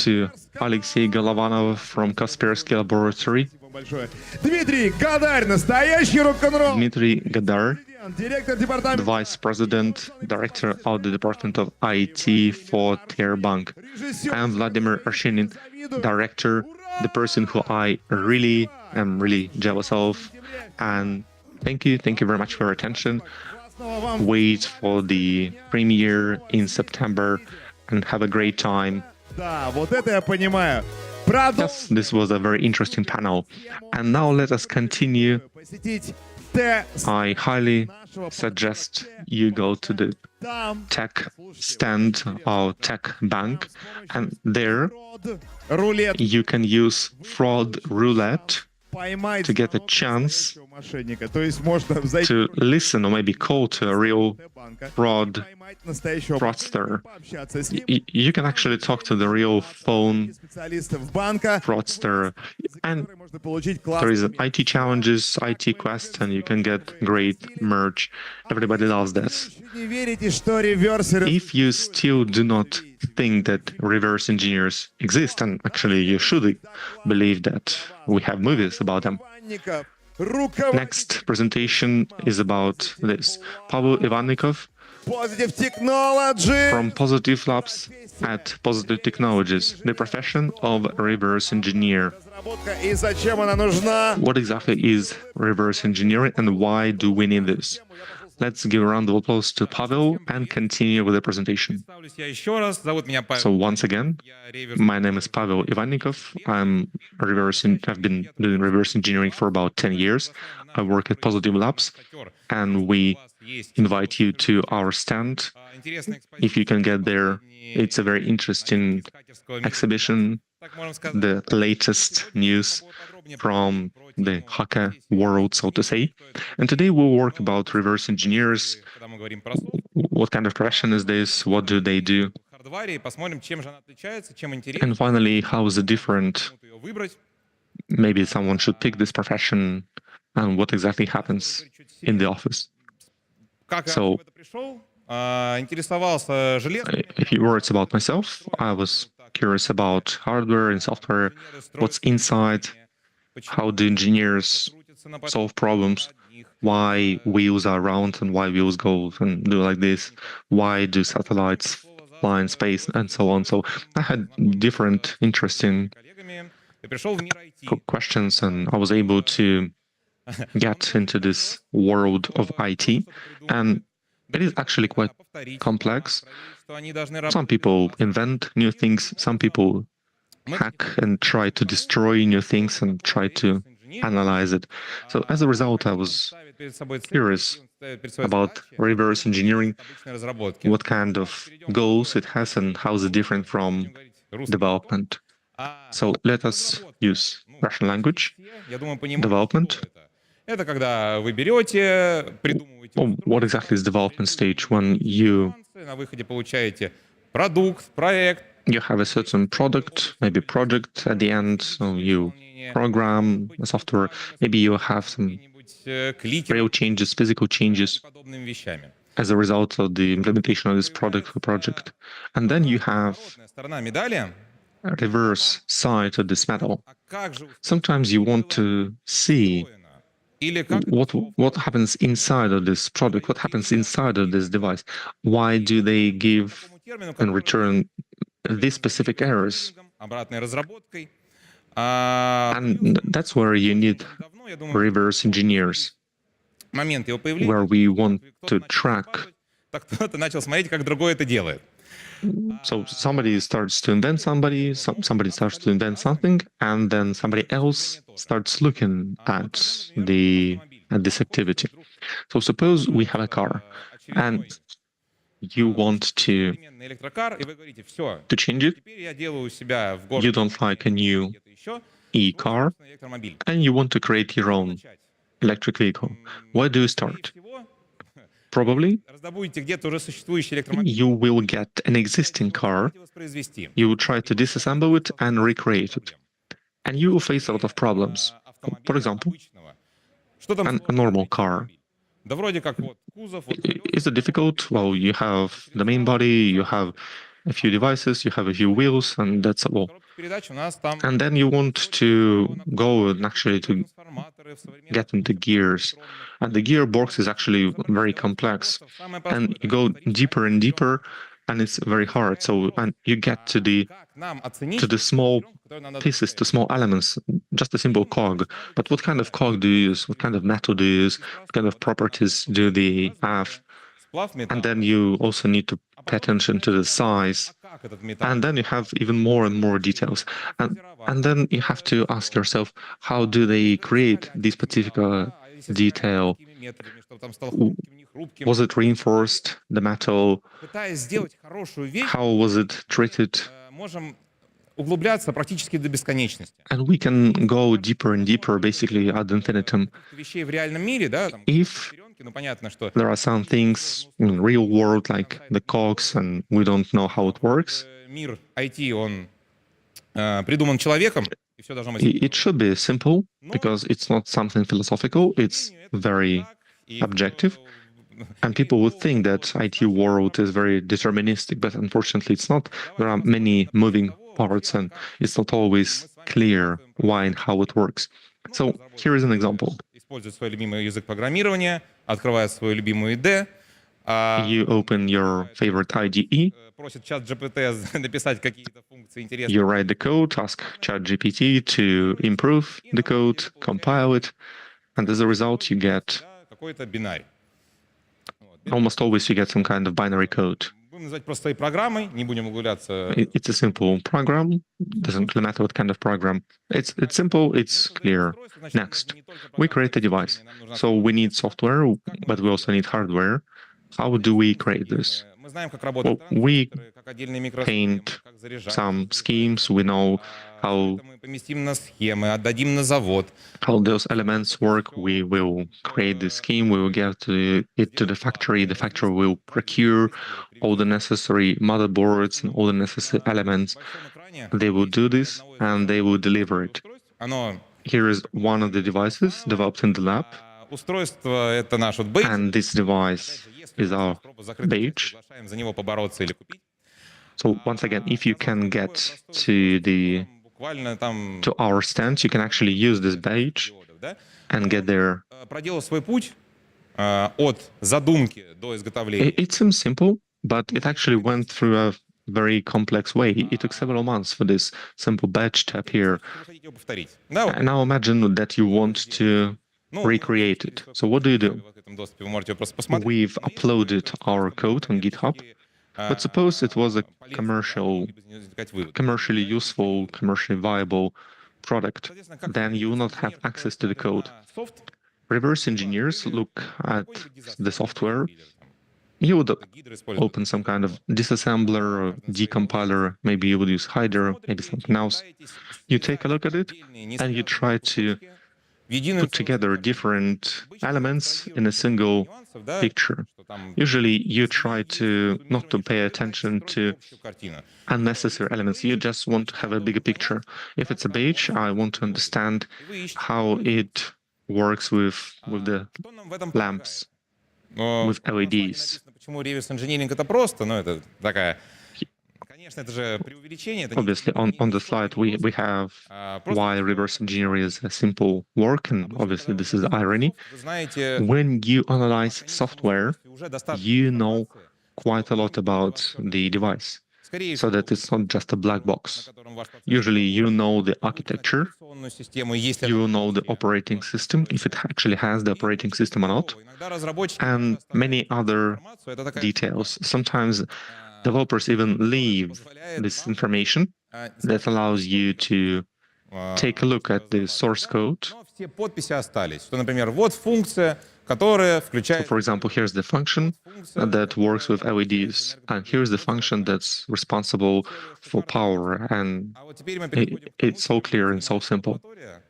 to Alexei Golovanov from Kaspersky Laboratory, Спасибо большое. Дмитрий Гадарь, настоящий рок-н-ролл. Dmitry Gadar, Директор департамента. Vice President, Director of the Department of IT for Terbank. I am Vladimir Arshinin, Director, the person who I really am jealous of. And thank you very much for your attention. Wait for the premiere in September and have a great time. Да, вот это я понимаю. Yes, this was a very interesting panel. And now let us continue. Посетить Т. I highly suggest you go to the Там tech stand of Tech Bank, and there рулет. you can use fraud roulette Поймать to get a chance мошенника. То есть можно зайти to listen or maybe call to a real в банка, fraud поймать настоящего fraudster. пообщаться с ним. You can actually talk to the real phone Специалистов банка, fraudster, and который можно получить there is классный IT challenges, IT quest, and you can get great merch. Everybody loves that. Не верите, что реверсеры If you still do not think that reverse engineers exist, and actually you should believe that we have movies about them. банников, руководитель Next presentation is about this. Pavel Ivannikov Positive Technology. from Positive Labs at Positive Technologies, the profession of reverse engineer. Разработка и зачем она нужна? What exactly is reverse engineering and why do we need this? Let's give a round of applause to Pavel and continue with the presentation. Представлюсь я еще раз. Зовут меня Павел. So once again, Я реверс. my name is Pavel Ivannikov. I've been doing reverse engineering for about 10 years. I work at Positive Labs, and we invite you to our stand. Интересная If you can get there, it's a very interesting exhibition, так можно сказать. the latest news from the hacker world, so to say. And today we'll work about reverse engineers. Когда мы говорим про софт, What kind of profession is this? What do they do? хардваре, и посмотрим, чем же она отличается, чем интересна, And finally, how is it different? ее выбрать. Maybe someone should pick this profession and what exactly happens in the office. Как я So- в это пришел? Интересовался железом. A few words about myself. I was curious about hardware and software, what's inside, how do engineers solve problems, why wheels are round and why wheels go and do like this, why do satellites fly in space, and so on. So I had different interesting коллегами. И пришел в мир IT. questions, and I was able to get into this world of IT. And it is actually quite complex. Что они должны Some работать. people invent new things, some people hack and try to destroy new things and try to analyze it. So as a result, I was Ставит перед собой цель, curious ставит перед собой about задачи reverse engineering, обычной разработки. what kind of goals it has and how is it different from development. So let us use Russian language. Я думаю, понимаете, Development. что это. Это когда вы берете, придумываете Well, what exactly is development stage? When you на выходе получаете продукт, проект, have a certain product, maybe project at the end, so you program a software, maybe you have some какие-нибудь клики real changes, physical и changes подобными вещами. as a result of the implementation of this product or project. And then you have Оборотная сторона медали. a reverse side of this medal. А как же Sometimes you want to see устроено? Или как what happens inside of this product, what happens inside of this device. Why do they give такому термину, and который return these specific errors? обратной разработкой. And that's where you need Давно, я думаю, reverse engineers, момент его появления. where we want to кто-то начал track показывать, так кто-то начал смотреть, как другой это делает. So somebody starts to invent somebody starts to invent something, and then somebody else starts looking at this activity. So suppose we have a car, and you want to change it. You don't like a new e-car, and you want to create your own electric vehicle. Where do you start? Probably you will get an existing car, you will try to disassemble it and recreate it. And you will face a lot of problems. For example, a normal car. Is it difficult? Well, you have the main body, you have a few devices, you have a few wheels, and that's all. And then you want to go and actually to get into gears. And the gearbox is actually very complex. And you go deeper and deeper, and it's very hard. So, and you get to the small pieces, to small elements, just a simple cog. But what kind of cog do you use? What kind of metal do you use? What kind of properties do they have? And then you also need to pay attention to the size. And then you have even more and more details. And then you have to ask yourself, how do they create this particular detail? Was it reinforced, the metal? How was it treated? And we can go deeper and deeper, basically ad infinitum. If there are some things in real world, like the cogs, and we don't know how it works, it should be simple, because it's not something philosophical, it's very objective. And people would think that IT world is very deterministic, but unfortunately it's not. There are many moving parts, and it's not always clear why and how it works. So here is an example. You open your favorite IDE, you write the code, ask ChatGPT to improve the code, compile it, and as a result you get, almost always you get some kind of binary code. It's a simple program, doesn't really matter what kind of program. It's simple, it's clear. Next, we create a device. So we need software, but we also need hardware. How do we create this? Well, we paint some schemes, we know how those elements work. We will create the scheme, we will get it to the factory will procure all the necessary motherboards and all the necessary elements. They will do this and they will deliver it. Here is one of the devices developed in the lab. And this device is our badge. So once again, if you can get to our stand, you can actually use this badge and get there. It seems simple, but it actually went through a very complex way. It took several months for this simple badge to appear. And now imagine that you want to recreate it. So what do? We've uploaded our code on GitHub, but suppose it was a commercially useful, commercially viable product, then you will not have access to the code. Reverse engineers look at the software. You would open some kind of disassembler or decompiler, maybe you would use Hider, maybe something else. You take a look at it and you try to put together different elements in a single picture. Usually you try to not to pay attention to unnecessary elements. You just want to have a bigger picture. If it's a badge, I want to understand how it works with the lamps, with LEDs. Obviously, on the slide, we have why reverse engineering is a simple work, and obviously this is irony. When you analyze software, you know quite a lot about the device, so that it's not just a black box. Usually you know the architecture, you know the operating system, if it actually has the operating system or not, and many other details. Sometimes developers even leave this information that allows you to take a look at the source code. Все подписи остались. Что, например, вот функция, которая So, включает... for example, here's the function that works with LEDs, and here's the function that's responsible for power, and А вот теперь мы переходим к it's so clear and so simple. лаборатории.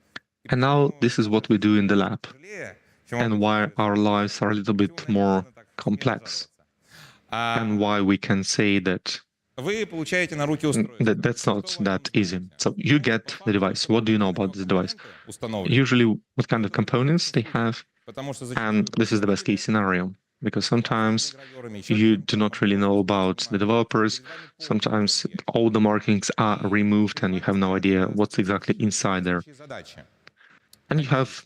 And now this is what we do in the lab, Тяжелее, чем and why our lives are a little bit more complex, and why we can say that вы получаете на руки устройство. that's not that easy. So you get the device. What do you know about this device? Установлено. Usually, what kind of components they have, Потому что and this is the best case scenario. Because sometimes you do not really know about the developers. Sometimes all the markings are removed and you have no idea what's exactly inside there. задачи. And you have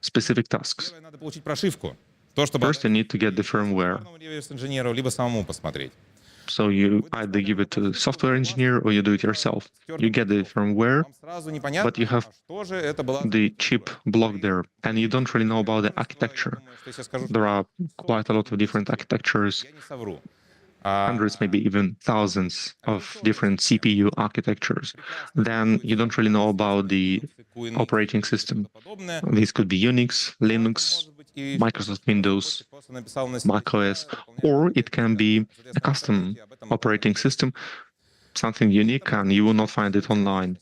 specific tasks. Первое, надо получить прошивку. То, чтобы First, you need to get the firmware. реверс-инженеру, либо самому посмотреть. So you either give it to the software engineer or you do it yourself. You get the firmware, Вам сразу непонятно, but you have что же это была... the chip block there, and you don't really know about the architecture. Думаю, что если я скажу, There are quite a lot of different architectures, я не совру. hundreds, maybe even thousands of different CPU architectures. Then you don't really know about the operating system. Подобное. These could be Unix, Linux, Microsoft Windows, Просто написал на macOS, or it can be a custom operating system, something unique, and you will not find it online.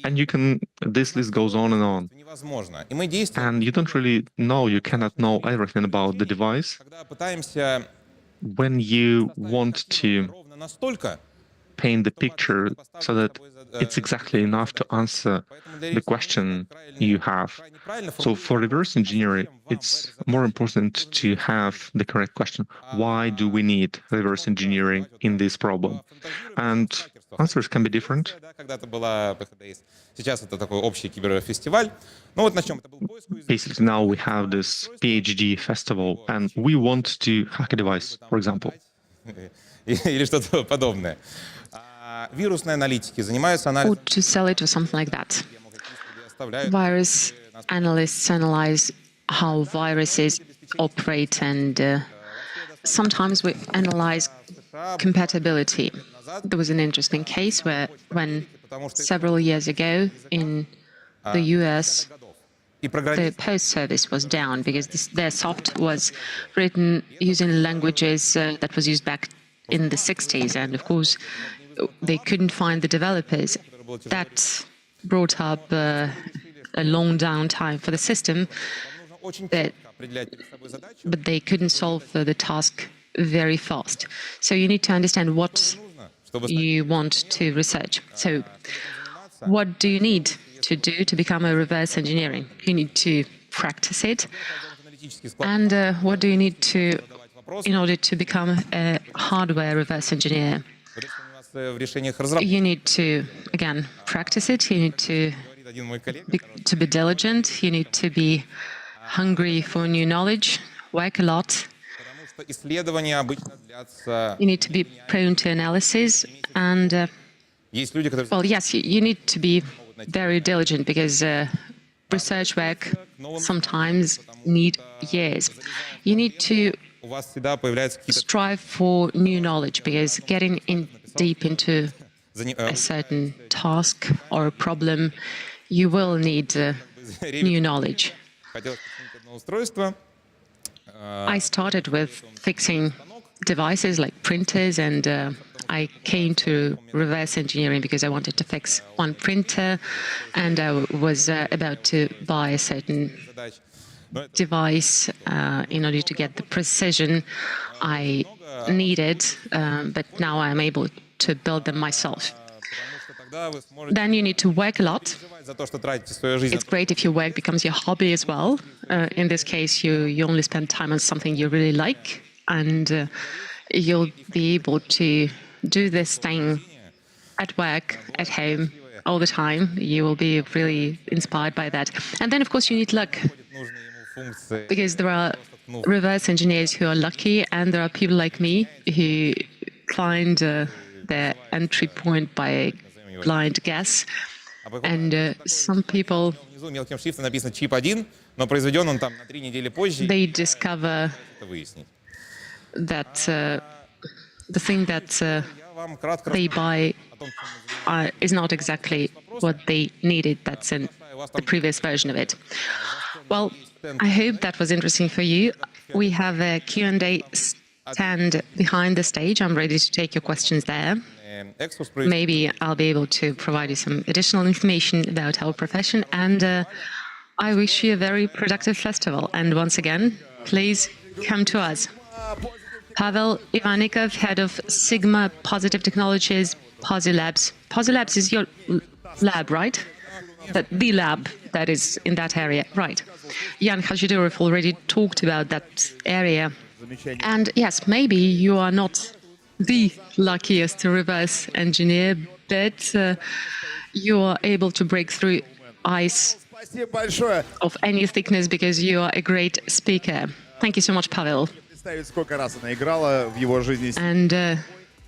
And you can, this list goes on and on. невозможно. И мы действуем, And you don't really know, you cannot know everything about the device. когда pытаемся When you want to ровно настолько, paint the picture so that it's exactly enough to answer the question you have. So for reverse engineering, it's more important to have the correct question. Why do we need reverse engineering in this problem? And answers can be different. да, когда-то была PHDS. Сейчас это такой общий киберфестиваль. Ну вот начнем. Это был поиск уязвимостей. Basically, now we have this PhD festival, and we want to hack a device, for example. Или что-то подобное. Вирусные аналитики занимаются Or анализом. to sell it or something like that. Оставляют Virus analysts analyze how viruses operate, and sometimes we analyze compatibility. There was an interesting case when several years ago in the US, и the программисты post service was down because their soft was written using languages that was used back in the 60s, and of course they couldn't find the developers. That brought up a long downtime for the system, очень that, четко определять перед собой задачу. but they couldn't solve the task very fast. So you need to understand what Чтобы you want to research. So what do you need to do to become a reverse engineering? You need to practice it. аналитический склад And what do you need to in order to become a hardware reverse engineer? в решениях разработки. You need to, again, practice it. You need to Говорит один мой коллега, be diligent. You need to be hungry for new knowledge, work a lot. потому что исследования обычно длятся... You need to be prone to analysis. And, Есть люди, которые... well, yes, you need to be very diligent because research work sometimes need years. You need to У вас всегда появляются какие-то... strive for new knowledge because getting in deep into зани- a certain task or a problem, you will need new knowledge. Хотелось починить одно устройство. I started with fixing devices like printers, and I came to reverse engineering because I wanted to fix one printer, and I was about to buy a certain Задач. Но это device in order to get the precision I needed, but now I'm able to build them myself. потому что тогда вы сможете Then you need to work a lot. переживать за то, что тратите свою жизнь. It's great if your work becomes your hobby as well. In this case, you only spend time on something you really like, and you'll be able to do this thing at work, at home, all the time. You will be really inspired by that. And then, of course, you need luck, Нужные ему функции. because there are reverse engineers who are lucky, and there are people like me who find their entry point by a blind guess. And some people, Внизу мелким шрифтом написано чип 1, но произведен он там на 3 недели позже. they discover Это выяснить. that the thing that Я вам кратко they расскажу buy о том, чем мы занимаемся. is not exactly what they needed that's in the previous version of it. Well, I hope that was interesting for you. We have a Q&A stand behind the stage. I'm ready to take your questions there. Экскурс провести. Maybe I'll be able to provide you some additional information about our profession. And I wish you a very productive festival. And once again, please come to us. Pavel Ivanikov, head of Sigma Positive Technologies, PopSci Labs. PopSci Labs is your lab, right? The lab that is in that area, right? Jan Khachidorov already talked about that area. And yes, maybe you are not the luckiest reverse engineer, but you are able to break through ice Спасибо большое. of any thickness because you are a great speaker. Thank you so much, Pavel. Представить, сколько раз она играла в его жизни. And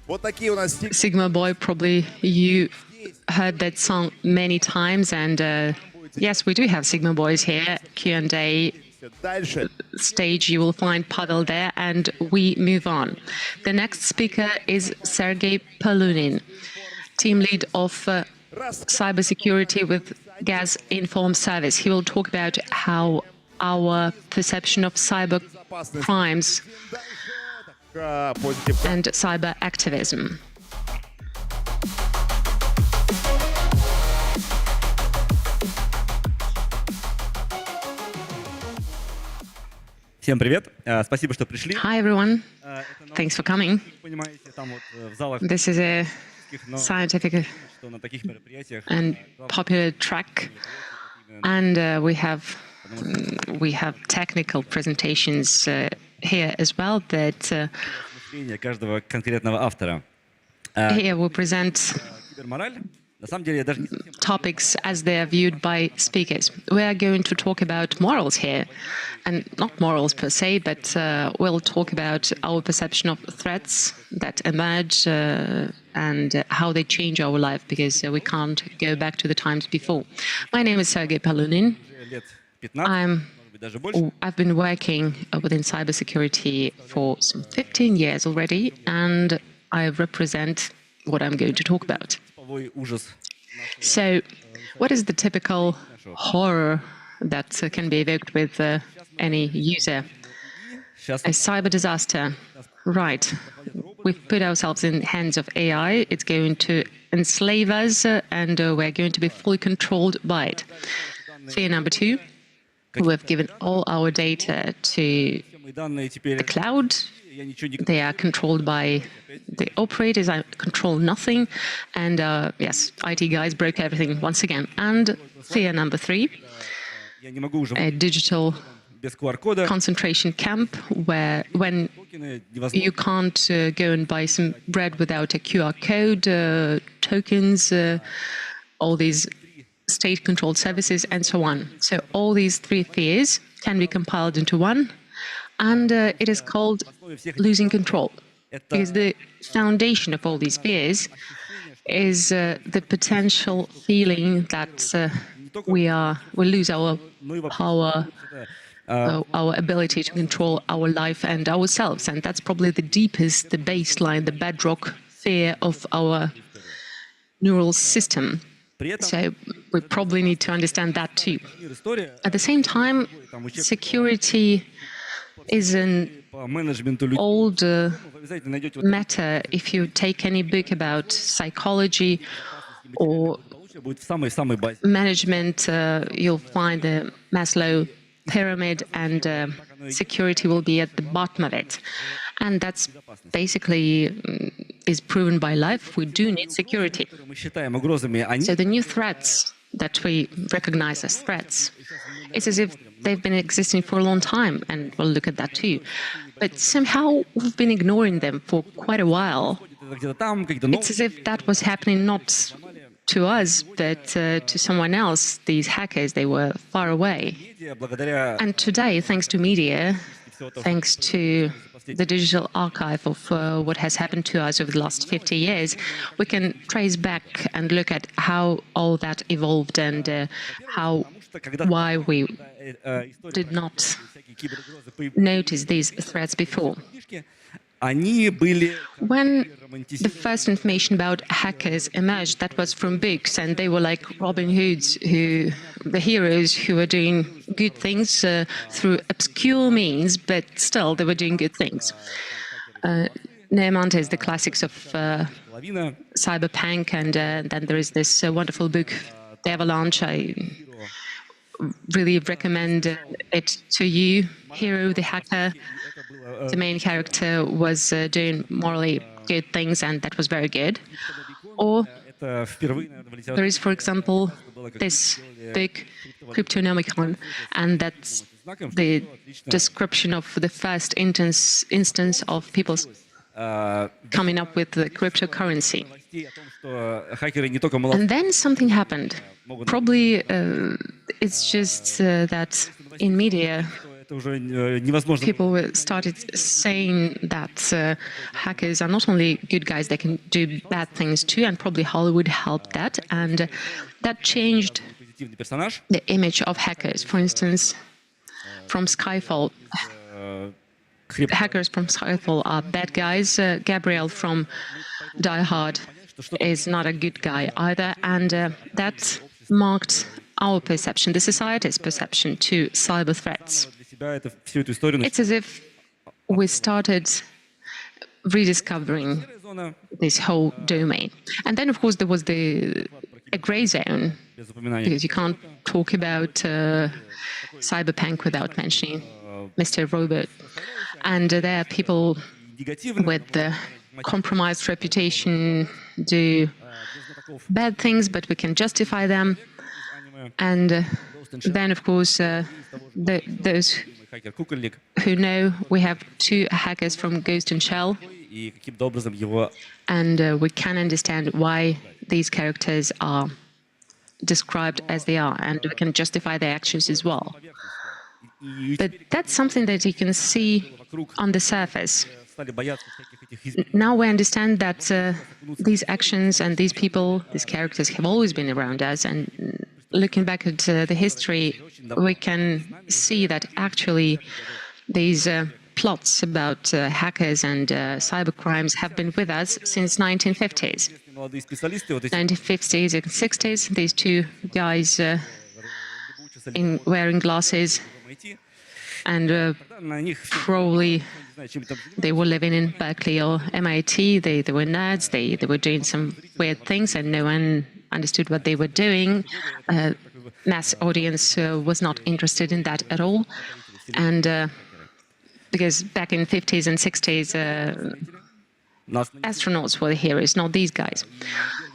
Вот такие у нас Sigma Boy, probably you heard that song many times. And yes, we do have Sigma Boys here. Q&A дальше. stage, you will find Pavel there, and we move on. The next speaker is Sergey Polunin, team lead of cybersecurity with Gas Inform Service. He will talk about how our perception of cyber crimes Позитив. and cyber activism. Всем привет. Спасибо, что пришли. Hi, everyone. Thanks for coming. Понимаете, там вот в залах This is a но scientific что на таких мероприятиях and popular track, and we have technical presentations here as well. That мышление каждого конкретного автора. here we present Кибермораль. На самом деле я даже не совсем topics as they are viewed by speakers. We are going to talk about morals here, and not morals per se, but we'll talk about our perception of threats that emerge and how they change our life, because we can't go back to the times before. My name is Sergey Polunin. лет 15, может быть, даже больше. I've been working within cybersecurity for some 15 years already, and I represent what I'm going to talk about. Типовой ужас. So, what is the typical horror that can be evoked with any user? Сейчас A cyber disaster. Right. We've put ourselves in the hands of AI. It's going to enslave us, and we're going to be fully controlled by it. Fear number two, we've given all our data to все мои данные теперь the cloud. я ничего не They are controlled by the operators. I control nothing. And yes, IT guys broke everything once again. And fear number three, я не могу уже a digital без QR-кода. concentration camp where when Токены you невозможно. can't go and buy some bread without a QR code, tokens, all these state-controlled services, and so on. So all these three fears can be compiled into one, and it is called losing control. Because the foundation of all these fears is the potential feeling that we lose our power, our ability to control our life and ourselves. And that's probably the deepest, the baseline, the bedrock fear of our neural system. При этом So we probably need to understand that too. история At the same time, security is an по менеджменту людей. old Вы обязательно найдете вот matter. If you take any book about psychology or получение будет в самой базе. management, you'll find the Maslow pyramid, and security will be at the bottom of it. And that's basically is proven by life. We do need security. Мы считаем угрозами, они So the new threats that we recognize as threats, it's as if they've been existing for a long time, and we'll look at that too. But somehow we've been ignoring them for quite a while. где-то там, какие-то новые. It's as if that was happening not to us, but to someone else. These hackers, they were far away. Медиа, благодаря And today, thanks to media, thanks to the digital archive of what has happened to us over the last 50 years, we can trace back and look at how all that evolved and why we did not всякие киберугрозы notice these threats before. они были When the first information about hackers emerged, that was from books, and they were like Robin Hoods, the heroes who were doing good things through obscure means, but still they were doing good things. Neomante is the classics of половина. cyberpunk, and then there is this wonderful book, The Avalanche. I really recommend it to you. Hero, the hacker, the main character was doing morally good things, and that was very good. Or Это впервые, наверное, в there литературе is, for example, this book, Cryptonomicon, and that's the description of the first instance of people coming up with the cryptocurrency. новостей о том, что хакеры не только молодцы, And then something happened. Probably it's just that in media, это уже невозможно. people started saying that hackers are not only good guys, they can do bad things too, and probably Hollywood helped that. And that changed Позитивный персонаж. the image of hackers. For instance, from Skyfall, hackers from Skyfall are bad guys. Gabriel from Die Hard is not a good guy either. And that marked our perception, the society's perception to cyber threats. Для себя это всю эту историю It's as if we started rediscovering зона this whole domain. And then, of course, there was a gray zone, без упоминания. because you can't talk about cyberpunk without mentioning Mr. Robot. And there are people Негативно. with the compromised reputation do bad things, but we can justify them. And then, of course, those Хакер Кукольник. who know, we have two hackers from Ghost and Shell, И каким-то образом его and we can understand why these characters are described as they are, and we can justify their actions as well. But that's something that you can see on the surface. стали бояться всяких этих Now we understand that these actions and these people, these characters have always been around us, and looking back at the history, we can see that actually these plots about hackers and cybercrimes have been with us since 1950s. молодые специалисты, вот эти 1950s and 60s, these two guys in wearing glasses, MIT, and на них все, probably не знаю, чем там they were living in Berkeley or MIT. They were nerds. They were doing some weird things, and no one understood what they were doing. Mass audience was not interested in that at all, and because back in 50s and 60s, нас astronauts were the heroes, not these guys.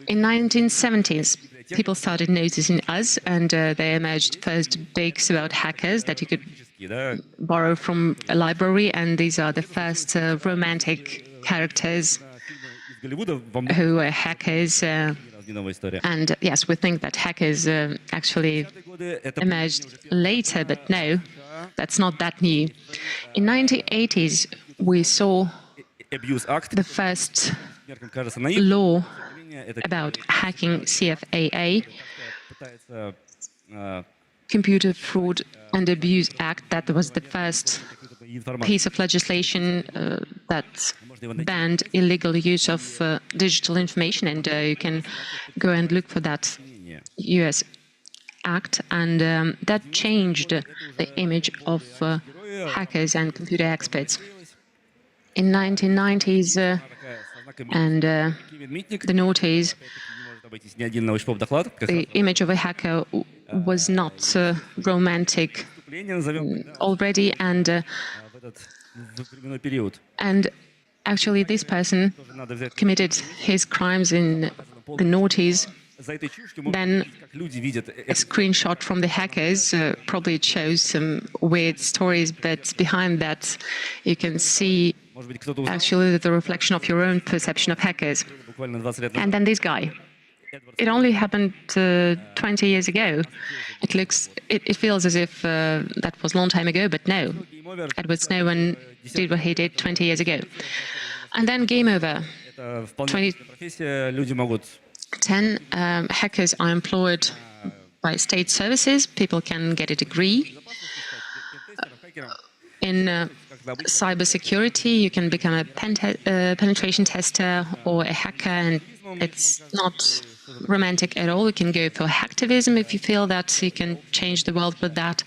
In 1970s, people started noticing us, and they emerged first books about hackers that you could да, borrow from a library, and these are the first romantic characters из Голливуда во многих who were hackers. разные новая история. And yes, we think that hackers actually Годы это emerged later, but no, that's not that new. In 1980s, we saw Abuse Act, the first меркам кажется наивным, law это about hacking, CFAA, пытается Computer Fraud and Abuse Act. That was the first информацию. piece of legislation that banned illegal use of digital information, and you can go and look for that US Act, and that changed the image of hackers and computer experts. In 1990s and the noughties, Не может обойтись ни один научный доклад, как the image of a hacker was not romantic выступление назовем already, and в этот временной период. actually this person Тоже надо взять committed his crimes in the noughties. за этой чушью, можно Then видеть, как люди видят a screenshot from the hackers probably it shows some weird stories, but behind that you can see может быть, кто-то узнал actually the reflection of your own perception of hackers. буквально 20 лет And назад. then this guy. It only happened 20 years ago. It feels as if that was a long time ago, but no. Edward Snowden did what he did 20 years ago. And then game over. Это вполне профессия, люди могут 10 hackers are employed by state services. People can get a degree in cybersecurity. You can become a penetration tester or a hacker, and it's not romantic at all. You can go for hacktivism if you feel that you can change the world with that,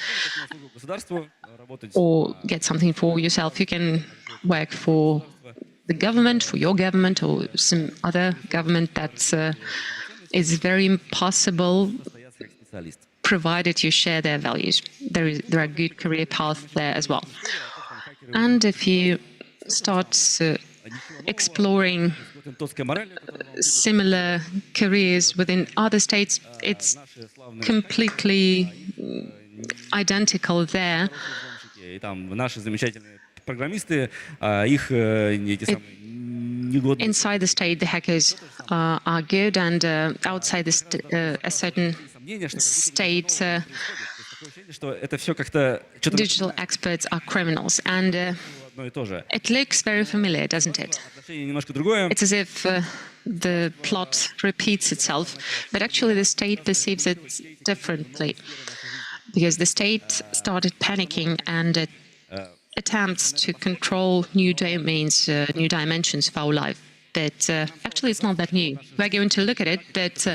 or get something for yourself. You can work for the government, for your government, or some other government. That is very impossible, provided you share their values. There are good career paths there as well. And if you start exploring similar careers within other states, it's completely identical there. Inside the state, the hackers are good, and outside a certain state, digital experts are criminals. And it looks very familiar, doesn't it? It's as if the plot repeats itself, but actually the state perceives it differently, because the state started panicking and attempts to control new domains, new dimensions of our life. But actually, it's not that new. We're going to look at it, but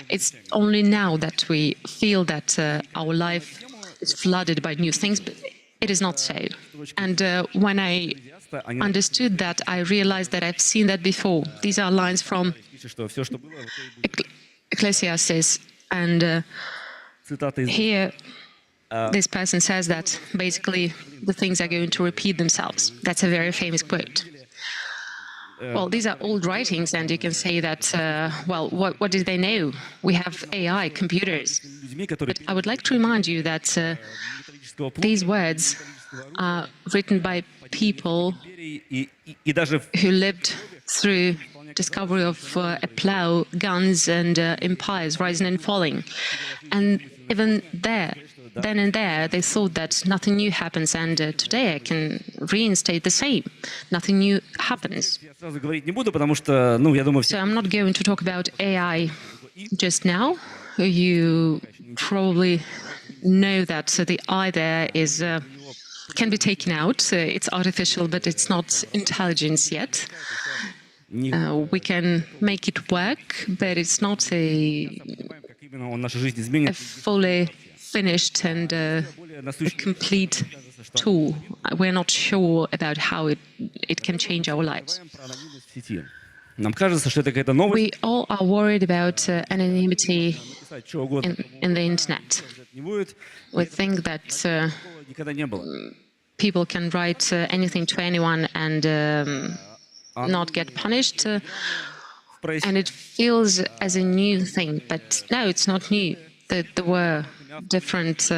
it's only now that we feel that our life is flooded by new things, but it is not so. And when I understood that, I realized that I've seen that before. These are lines from Ecclesiastes, and here this person says that basically the things are going to repeat themselves. That's a very famous quote. Well, these are old writings, and you can say that, well, what do they know? We have AI, computers. But I would like to remind you that these words are written by people who lived through discovery of a plow, guns, and empires rising and falling. And even then and there, they thought that nothing new happens, and today I can reinstate the same. Nothing new happens. So I'm not going to talk about AI just now. You probably know that the I there is can be taken out. It's artificial, but it's not intelligence yet. We can make it work, but it's not a fully finished and a complete tool. We're not sure about how it can change our lives. We all are worried about anonymity in the internet. We think that people can write anything to anyone and not get punished, and it feels as a new thing. But no, it's not new. There were different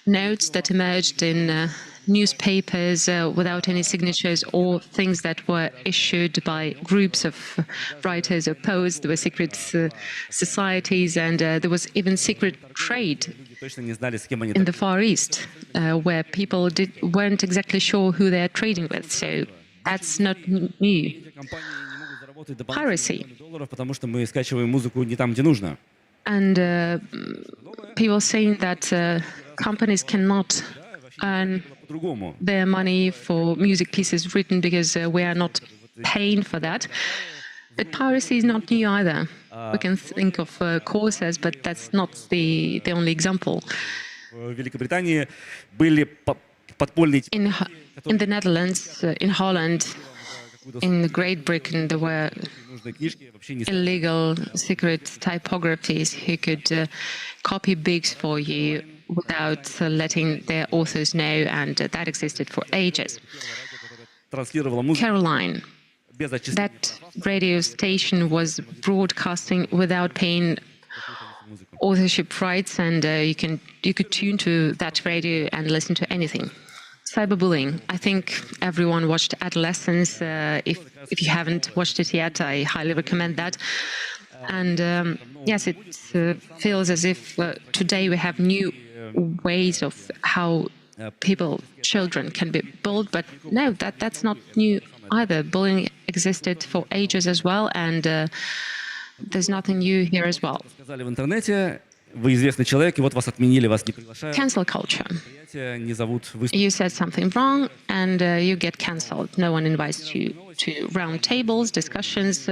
notes that emerged in newspapers without any signatures, or things that were issued by groups of writers or poets. There were secret societies, and there was even secret trade in the Far East, where people weren't exactly sure who they're trading with. So that's not new. Piracy. And people saying that companies cannot earn their money for music pieces written because we are not paying for that. But piracy is not new either. We can think of courses, but that's not the only example. In the Netherlands, in Holland, in Great Britain, there were illegal secret typographies who could copy books for you without letting their authors know, and that existed for ages. Caroline, that radio station was broadcasting without paying authorship rights, and you could tune to that radio and listen to anything. Cyberbullying. I think everyone watched Adolescence. If you haven't watched it yet, I highly recommend that. And yes, it feels as if today we have new ways of how children can be bullied, but no, that's not new either. Bullying existed for ages as well, and there's nothing new here as well. вы известный человек, и вот вас отменили, вас не приглашают, Cancel culture. мероприятия, не зовут выступить. You said something wrong and you get cancelled. No one invites you to round tables, discussions.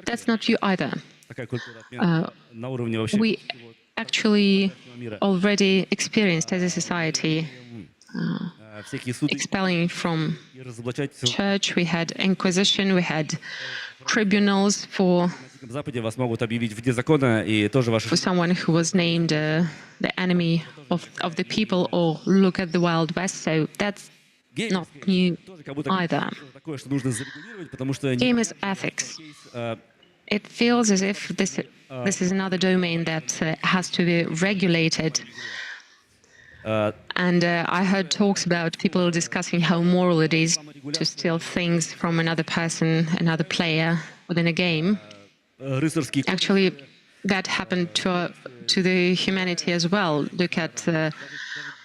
That's not you either. Такая культура отмены на уровне вообще We всего actually мира. already experienced as a society Всякие суды expelling from и разоблачать всё. church. We had inquisition, we had tribunals for На Диком Западе вас могут объявить вне закона, и тоже ваши someone who was named the enemy of the people, or look at the Wild West. So that's not new тоже как будто either. такое, что нужно зарегулировать, потому что Game is ethics. It feels as if this is another domain that has to be regulated. And I heard talks about people discussing how moral it is to steal things from another person, another player within a game. рыцарские Actually, that happened to the humanity as well. Look at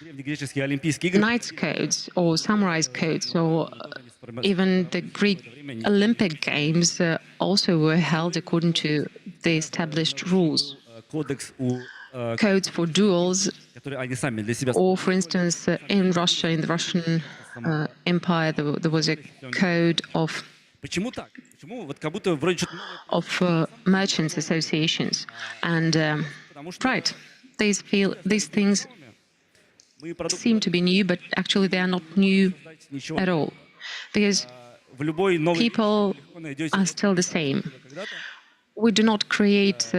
древнегреческие Олимпийские игры. knights' codes or samurai's codes, or even the Greek Olympic Games also were held according to the established rules. Кодекс у Codes for duels, которые они сами для себя. or for instance, in Russia, in the Russian Empire, there was a code of Почему так? Почему вот как будто вроде что-то новое? of merchants associations, and right, these things Мы продукты seem to be new, but actually they are not new ничего. at all, because В любой новой people легко найдете are still the same. когда-то. We do not create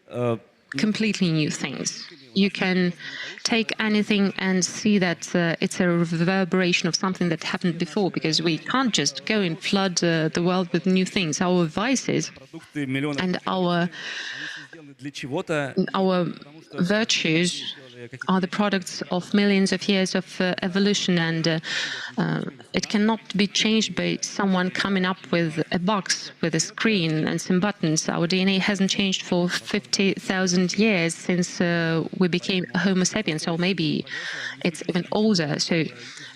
Э, completely new things. You can take anything and see that it's a reverberation of something that happened before, because we can't just go and flood the world with new things. Our vices продукты миллионов and our сделаны для чего-то. virtues are the products of millions of years of evolution, and it cannot be changed by someone coming up with a box with a screen and some buttons. Our DNA hasn't changed for 50,000 years since we became Homo sapiens, or maybe it's even older. So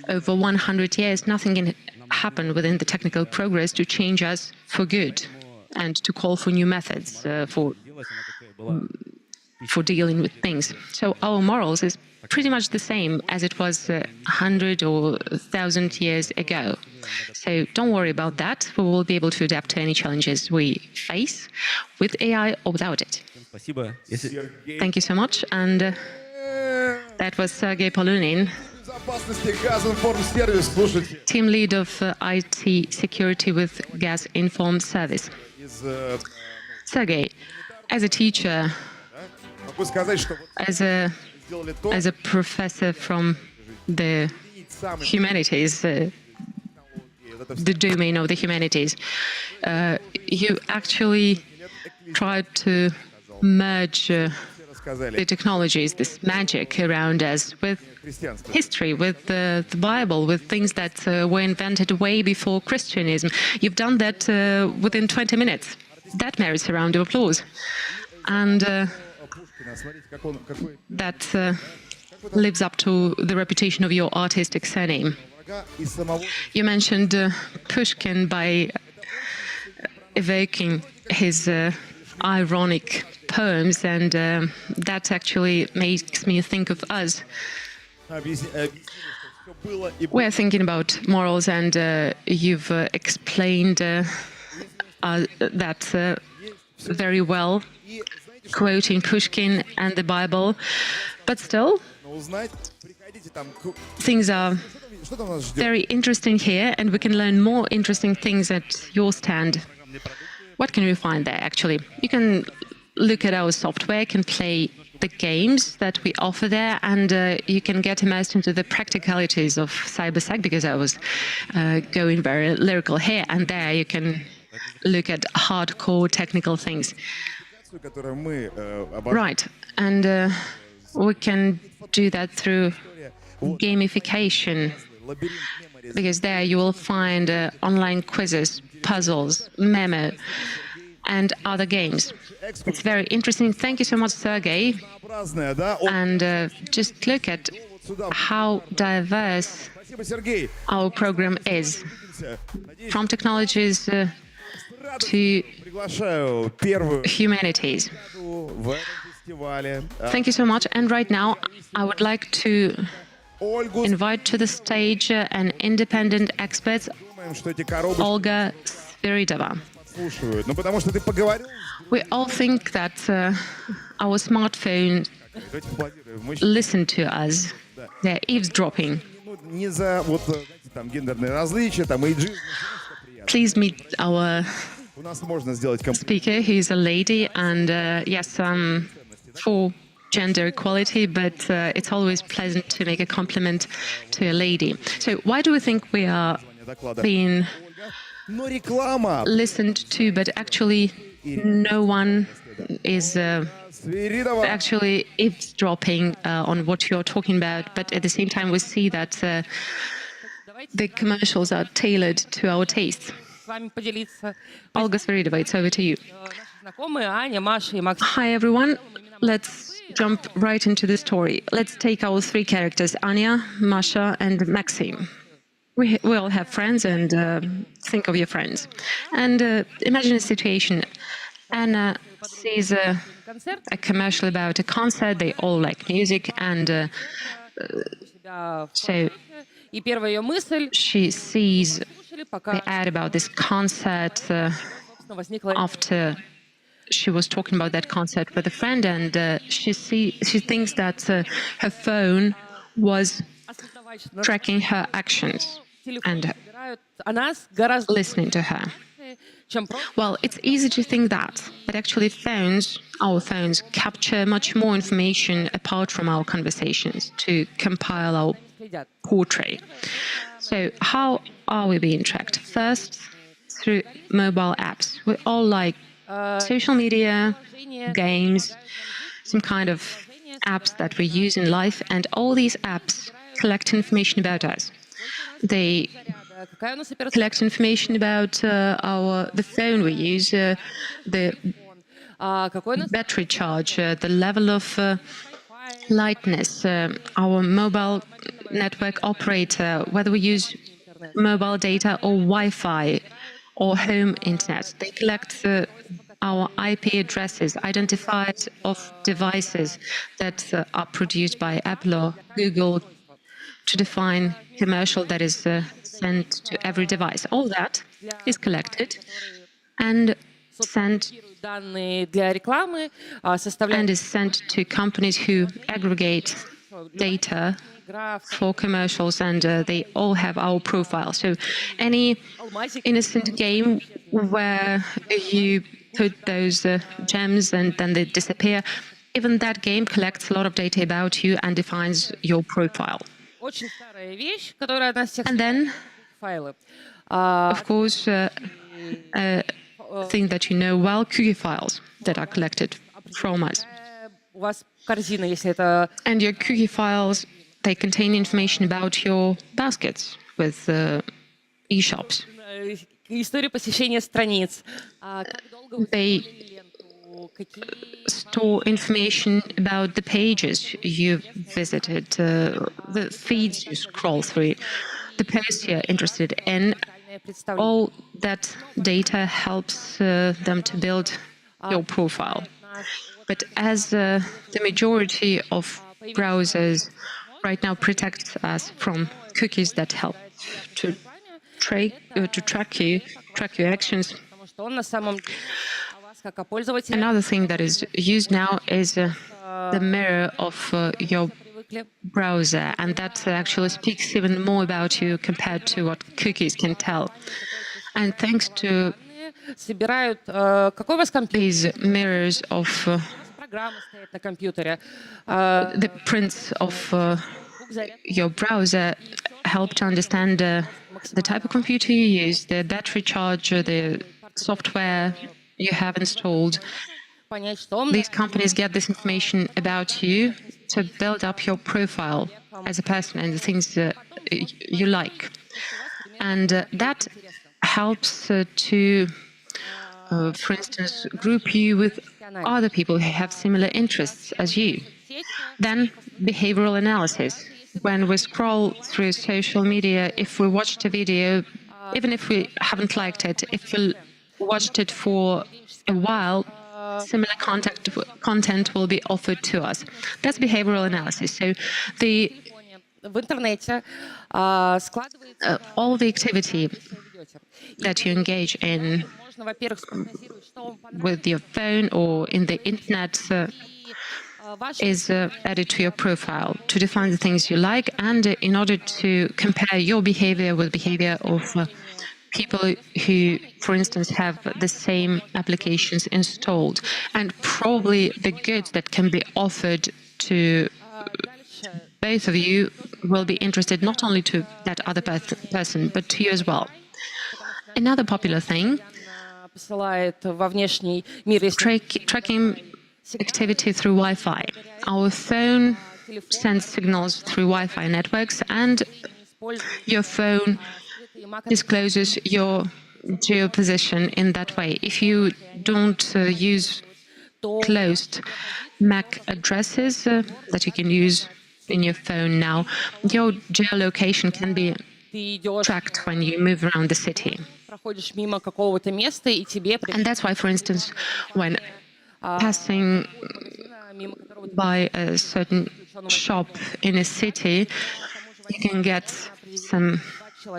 over 100 years, nothing can happen within the technical progress to change us for good and to call for new methods for dealing with things. So our morals is pretty much the same as it was 100 or 1,000 years ago. So don't worry about that. We will be able to adapt to any challenges we face with AI or without it. Спасибо. Если Thank you so much. And that was Sergey Polunin, Безопасности Газинформсервис. Слушайте, team lead of IT security with Gas Inform Service. из, Sergey, as a teacher, могу сказать, что вот as a сделали то, as a professor from the самый humanities, вот это the domain of the humanities, you actually tried to merge все the рассказали. technologies, this magic around us, with Христианство. history, with the Bible, with things that were invented way before Christianism. You've done that within 20 minutes. That merits a round of applause. And Пушкина, смотрите, какой that lives up to the reputation of your artistic surname. врага из самого You mentioned Pushkin by evoking his ironic poems, and that actually makes me think of us. объяснили, что все было и We're thinking about morals, and you've explained that very well, quoting Pushkin and the Bible. But still, нужно узнать. Приходите там. things are Что там нас ждет? very interesting here, and we can learn more interesting things at your stand. What can we find there, actually? You can look at our software, can play the games that we offer there, and you can get immersed into the practicalities of cybersec, because I was going very lyrical here, and there you can look at hardcore technical things. Которую мы обожаем. Right, and we can do that through gamification, Лабиринт Memories. because there you will find online quizzes, puzzles, memo, and other games. It's very interesting. Thank you so much, Sergey. Разнообразная, да? О, And just look at сюда. how diverse Спасибо, Сергей. our program is, Надеюсь, from technologies с радостью to приглашаю первую humanities. в этом Thank you so much. And right now, I would like to invite to the stage an independent expert, Olga Spiridova. We all think that our smartphone listen to us. They're eavesdropping. Please meet our speaker, who is a lady, and yes, for gender equality, but it's always pleasant to make a compliment to a lady. So why do we think we are being listened to, but actually no one is actually eavesdropping on what you're talking about, but at the same time we see that the commercials are tailored to our tastes. Olga Spiridova, it's over to you. Hi everyone, let's jump right into the story. Let's take our three characters, Anya, Masha and Maxim. We all have friends, and think of your friends. And imagine a situation. Anna sees a commercial about a concert. They all like music, and so she sees the ad about this concert after she was talking about that concert with a friend, and she thinks that her phone was tracking her actions and listening to her. Well, it's easy to think that, but actually our phones capture much more information apart from our conversations to compile our portrait. So how are we being tracked? First, through mobile apps. We all like social media, games, some kind of apps that we use in life, and all these apps collect information about us. They collect information about the phone we use, the battery charge, the level of lightness, our mobile network operator, whether we use mobile data or Wi-Fi or home internet. They collect our IP addresses, identifiers of devices that are produced by Apple or Google to define commercial that is sent to every device. All that is collected and sent to companies who aggregate data for commercials, and they all have our profile. So any innocent game where you put those gems and then they disappear, even that game collects a lot of data about you and defines your profile. And then, of course, a thing that you know well, cookie files that are collected from us. And your cookie files, they contain information about your baskets with e-shops. They store information about the pages you visited, the feeds you scroll through, the posts you're interested in. All that data helps them to build your profile. But as the majority of browsers right now protect us from cookies that help to track your actions, another thing that is used now is the mirror of your browser, and that actually speaks even more about you compared to what cookies can tell. And thanks to these mirrors of the prints of your browser help to understand the type of computer you use, the battery charge, the software you have installed. These companies get this information about you to build up your profile as a person and the things you like. And that helps to, for instance, group you with other people who have similar interests as you. Then behavioral analysis. When we scroll through social media, if we watched a video, even if we haven't liked it, if we watched it for a while, similar content will be offered to us. That's behavioral analysis. So в интернете all the activity that you engage in можно, во-первых, спрогнозировать, что вам with your phone or in the internet is added to your profile to define the things you like, and in order to compare your behavior with behavior of people who, for instance, have the same applications installed, and probably the goods that can be offered to both of you will be interested not only to that other person, but to you as well. Another popular thing, посылает во внешний мир, tracking activity through Wi-Fi. Our phone sends signals through Wi-Fi networks, and your phone discloses your geoposition in that way. If you don't use closed MAC addresses that you can use in your phone now, your geolocation can be tracked when you move around the city. проходишь мимо какого-то места, и тебе And that's why, for instance, when passing by a certain shop in a city, you can get some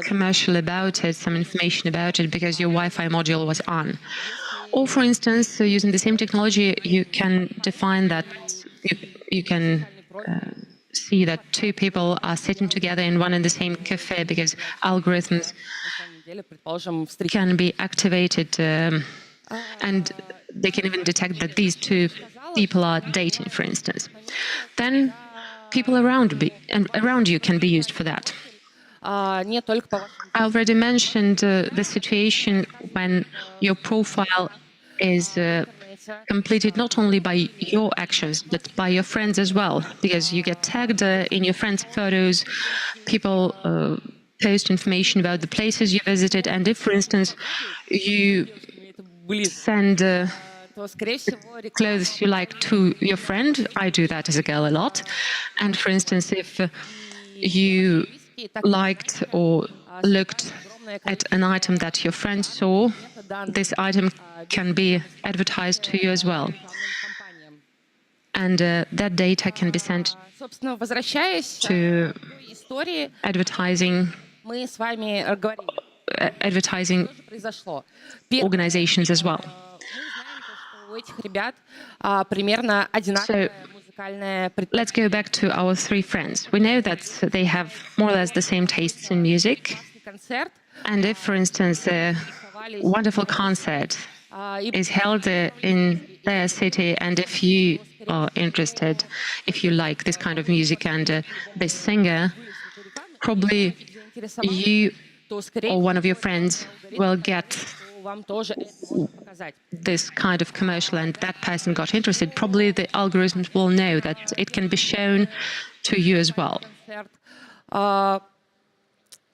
commercial about it, some information about it, because your Wi-Fi module was on. Or, for instance, using the same technology, you can define that you can see that two people are sitting together in one and the same cafe, because algorithms can be activated and they can even detect that these two people are dating, for instance. Then people around you can be used for that. I already mentioned the situation when your profile is completed not only by your actions, but by your friends as well, because you get tagged in your friends' photos, people post information about the places you visited, and if, for instance, you send clothes you like to your friend, I do that as a girl a lot, and, for instance, if you liked or looked at an item that your friend saw, this item can be advertised to you as well. And that data can be sent to advertising organizations as well. So let's go back to our three friends. We know that they have more or less the same tastes in music. And if, for instance, a wonderful concert is held in their city, and if you are interested, if you like this kind of music and this singer, probably you or one of your friends will get this kind of commercial, and that person got interested. Probably the algorithms will know that it can be shown to you as well.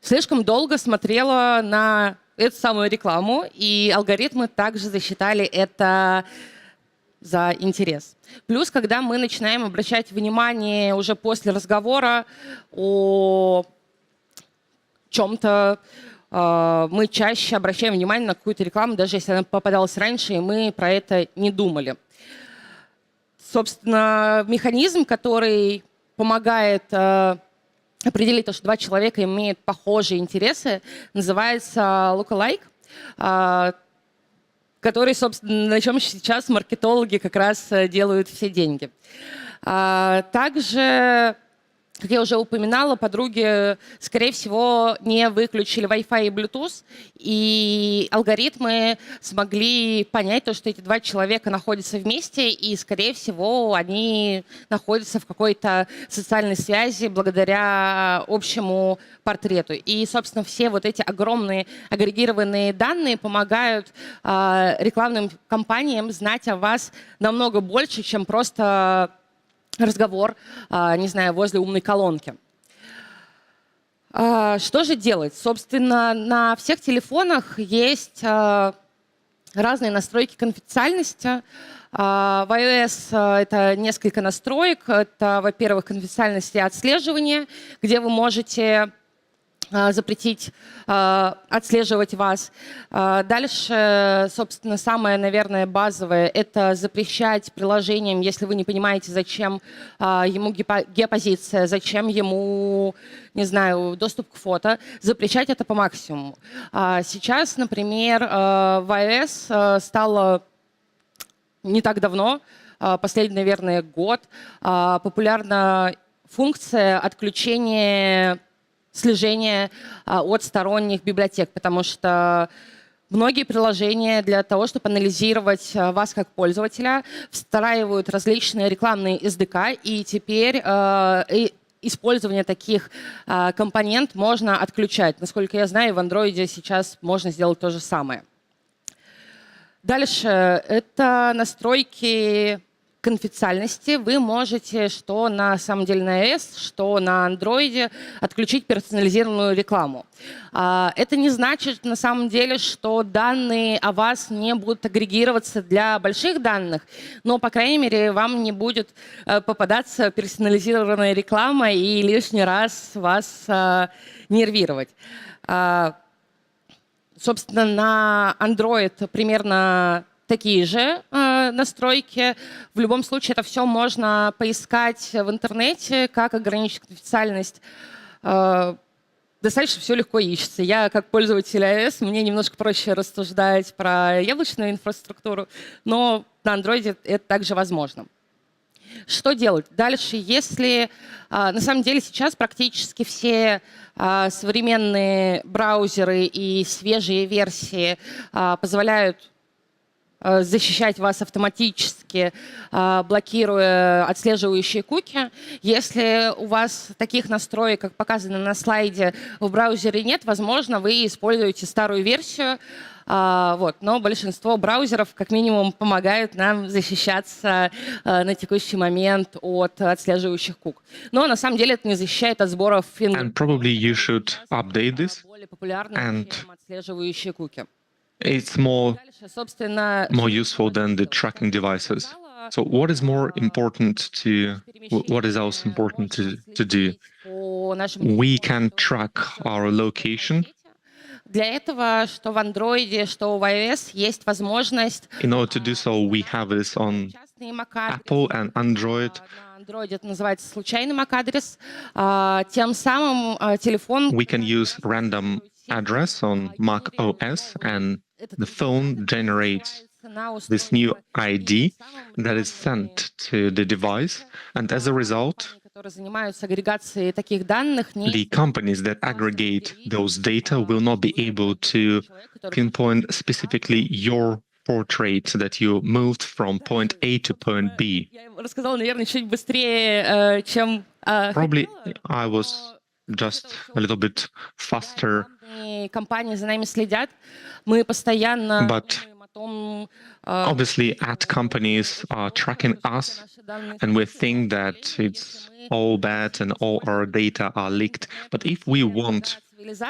Слишком долго смотрела на эту самую рекламу, и алгоритмы также засчитали это за интерес. Плюс, когда мы начинаем обращать внимание уже после разговора о чем-то, мы чаще обращаем внимание на какую-то рекламу, даже если она попадалась раньше, и мы про это не думали. Собственно, механизм, который помогает определить то, что два человека имеют похожие интересы, называется lookalike, который, собственно, на чем сейчас маркетологи как раз делают все деньги. Также, как я уже упоминала, подруги, скорее всего, не выключили Wi-Fi и Bluetooth, и алгоритмы смогли понять то, что эти два человека находятся вместе, и, скорее всего, они находятся в какой-то социальной связи благодаря общему портрету. И, собственно, все вот эти огромные агрегированные данные помогают рекламным компаниям знать о вас намного больше, чем просто разговор, не знаю, возле умной колонки. Что же делать? Собственно, на всех телефонах есть разные настройки конфиденциальности. В iOS это несколько настроек. Это, во-первых, конфиденциальность и отслеживание, где вы можете запретить отслеживать вас. Дальше, собственно, самое, наверное, базовое — это запрещать приложениям, если вы не понимаете, зачем ему геопозиция, зачем ему, не знаю, доступ к фото, запрещать это по максимуму. Сейчас, например, в iOS стало не так давно, последний, наверное, год, популярна функция отключения слежения от сторонних библиотек, потому что многие приложения для того, чтобы анализировать вас как пользователя, встраивают различные рекламные SDK, и теперь использование таких компонент можно отключать. Насколько я знаю, в Android сейчас можно сделать то же самое. Дальше это настройки конфиденциальности. Вы можете, что на самом деле на iOS, что на Android, отключить персонализированную рекламу. Это не значит на самом деле, что данные о вас не будут агрегироваться для больших данных, но, по крайней мере, вам не будет попадаться персонализированная реклама и лишний раз вас нервировать. Собственно, на Android примерно такие же настройки. В любом случае, это все можно поискать в интернете, как ограничить конфиденциальность. Достаточно все легко ищется. Я, как пользователь iOS, мне немножко проще рассуждать про яблочную инфраструктуру, но на Android это также возможно. Что делать? Дальше, если на самом деле сейчас практически все современные браузеры и свежие версии позволяют защищать вас автоматически, блокируя отслеживающие куки. Если у вас таких настроек, как показано на слайде, в браузере нет, возможно, вы используете старую версию. Но большинство браузеров как минимум помогают нам защищаться на текущий момент от отслеживающих кук. Но на самом деле это не защищает от сборов And probably you should update this. более популярные, чем отслеживающие куки. It's more useful than the tracking devices. So what is more important what is else important to do? We can track our location. Для этого, что в Android, что в iOS, есть возможность... In order to do so, we have this on Apple and Android. На Android это называется случайный MAC-адрес. Тем самым телефон... We can use random address on Mac OS, and the phone generates this new ID that is sent to the device, and as a result, the companies that aggregate those data will not be able to pinpoint specifically your portrait that you moved from point A to point B. Probably I was just a little bit faster. But obviously, ad companies are tracking us, and we think that it's all bad and all our data are leaked. But if we want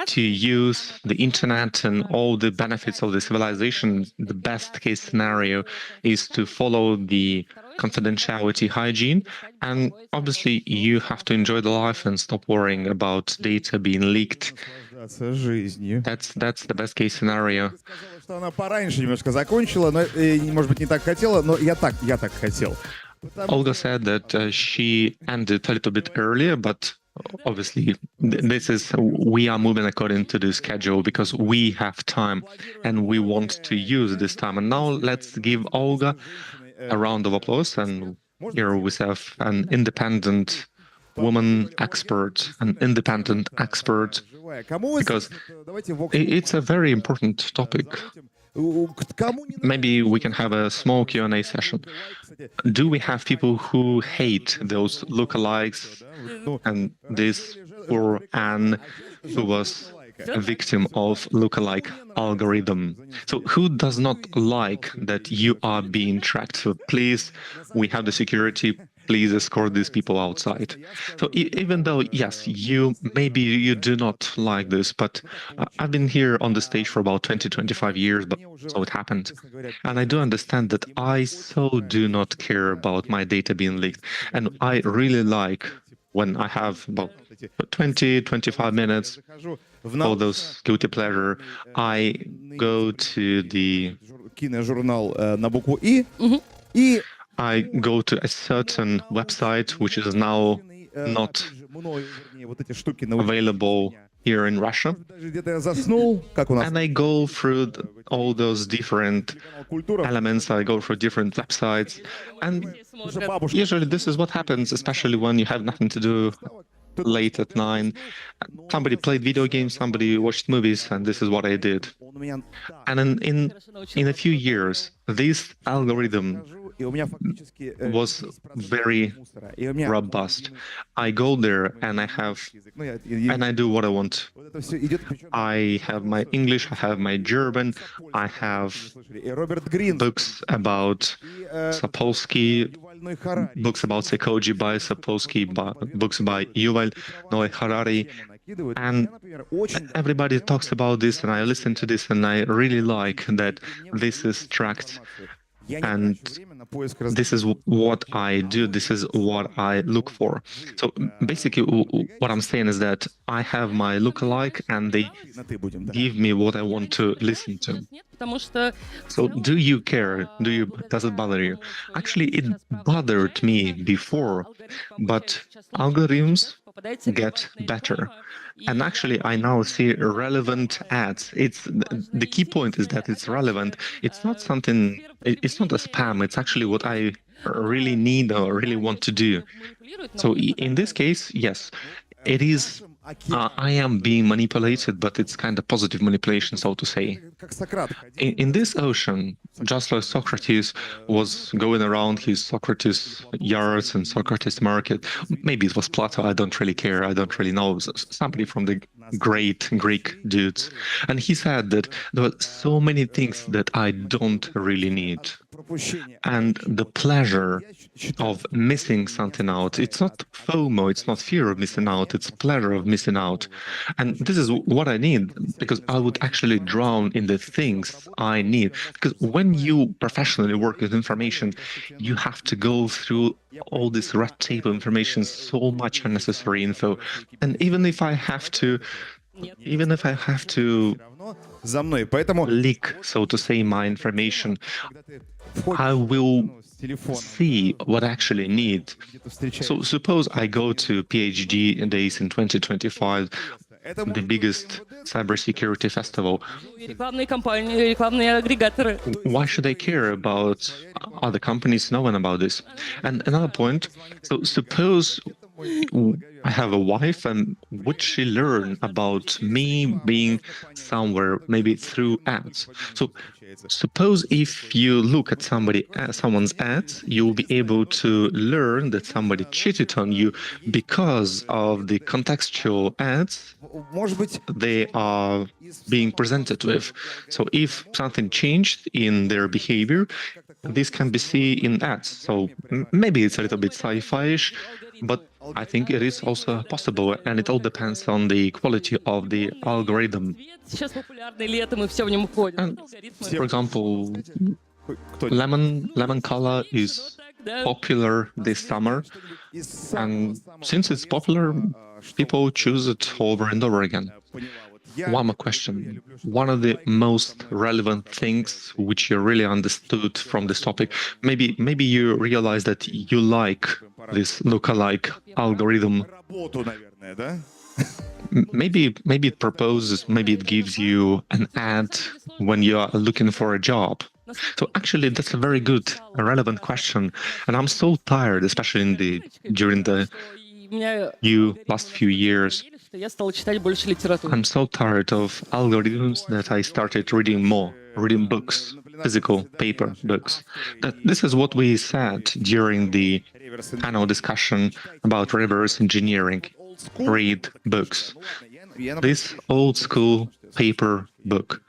to use the internet and all the benefits of the civilization, the best case scenario is to follow the confidentiality hygiene. And obviously, you have to enjoy the life and stop worrying about data being leaked. That's the best case scenario. Что она пораньше немножко закончила, но, может быть, не так хотела, но я так хотел. Olga said that she ended a little bit earlier, but obviously we are moving according to the schedule because we have time and we want to use this time. And now let's give Olga a round of applause. And here we have an independent woman expert, because it's a very important topic. Maybe we can have a small Q&A session. Do we have people who hate those lookalikes? And this poor Anne, who was a victim of lookalike algorithm. So who does not like that you are being tracked? So please, we have the security. Please escort these people outside. So even though, yes, maybe you do not like this, but I've been here on the stage for about 20-25 years, but so it happened. And I do understand that I so do not care about my data being leaked. And I really like when I have about 20-25 minutes all those guilty pleasure, I go to Киножурнал на букву И. И I go to a certain website which is now not вот эти штуки available here in Russia, Даже где-то я заснул, как у нас. and I go through all those different elements. I go through different websites, and usually this is what happens, especially when you have nothing to do late at night. Somebody played video games, somebody watched movies, and this is what I did. And in a few years, this algorithm was very robust. I go there and I do what I want. I have my English, I have my German, I have books about Sapolsky, books about psychology by Sapolsky, books by Yuval Noah Harari, and everybody talks about this, and I listen to this, and I really like that this is tracked, and this is what I do, this is what I look for. So basically what I'm saying is that I have my lookalike and they give me what I want to listen to. So do you care? Does it bother you? Actually, it bothered me before, but algorithms get better. And actually, I now see relevant ads. The key point is that it's relevant. It's not something, it's not a spam. It's actually what I really need or really want to do. So in this case, yes, it is. I am being manipulated, but it's kind of positive manipulation, so to say. In this ocean, just like Socrates was going around his Socrates yards and Socrates market, maybe it was Plato, I don't really care, I don't really know, somebody from the great Greek dudes. And he said that there were so many things that I don't really need. And the pleasure of missing something out, it's not FOMO, it's not fear of missing out, it's pleasure of missing out. And this is what I need, because I would actually drown in the things I need. Because when you professionally work with information, you have to go through all this red tape of information, so much unnecessary info. And even if I have to leak, so to say, my information, I will see what I actually need. So suppose I go to PhD days in 2025, the biggest cybersecurity festival. Why should I care about other companies knowing about this? And another point, so suppose I have a wife, and would she learn about me being somewhere, maybe through ads? So suppose if you look at someone's ads, you'll be able to learn that somebody cheated on you because of the contextual ads they are being presented with. So if something changed in their behavior, this can be seen in ads. So maybe it's a little bit sci-fi-ish, but I think it is also possible, and it all depends on the quality of the algorithm. And, for example, lemon color is popular this summer, and since it's popular, people choose it over and over again. One more question. One of the most relevant things which you really understood from this topic, maybe you realize that you like this lookalike algorithm. Maybe it proposes, maybe it gives you an ad when you are looking for a job. So actually, that's a very good, relevant question. And I'm so tired, especially during the last few years. I'm so tired of algorithms that I started reading books, physical paper books. This is what we said during the panel discussion about reverse engineering. Read books. This old school paper book.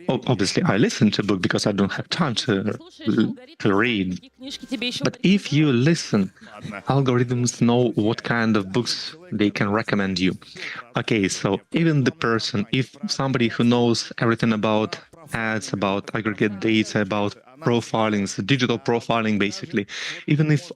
Obviously, I listen to book because I don't have time to read. But if you listen, algorithms know what kind of books they can recommend you. Okay, so even the person, if somebody who knows everything about ads, about aggregate data, about profiling, so digital profiling basically, even if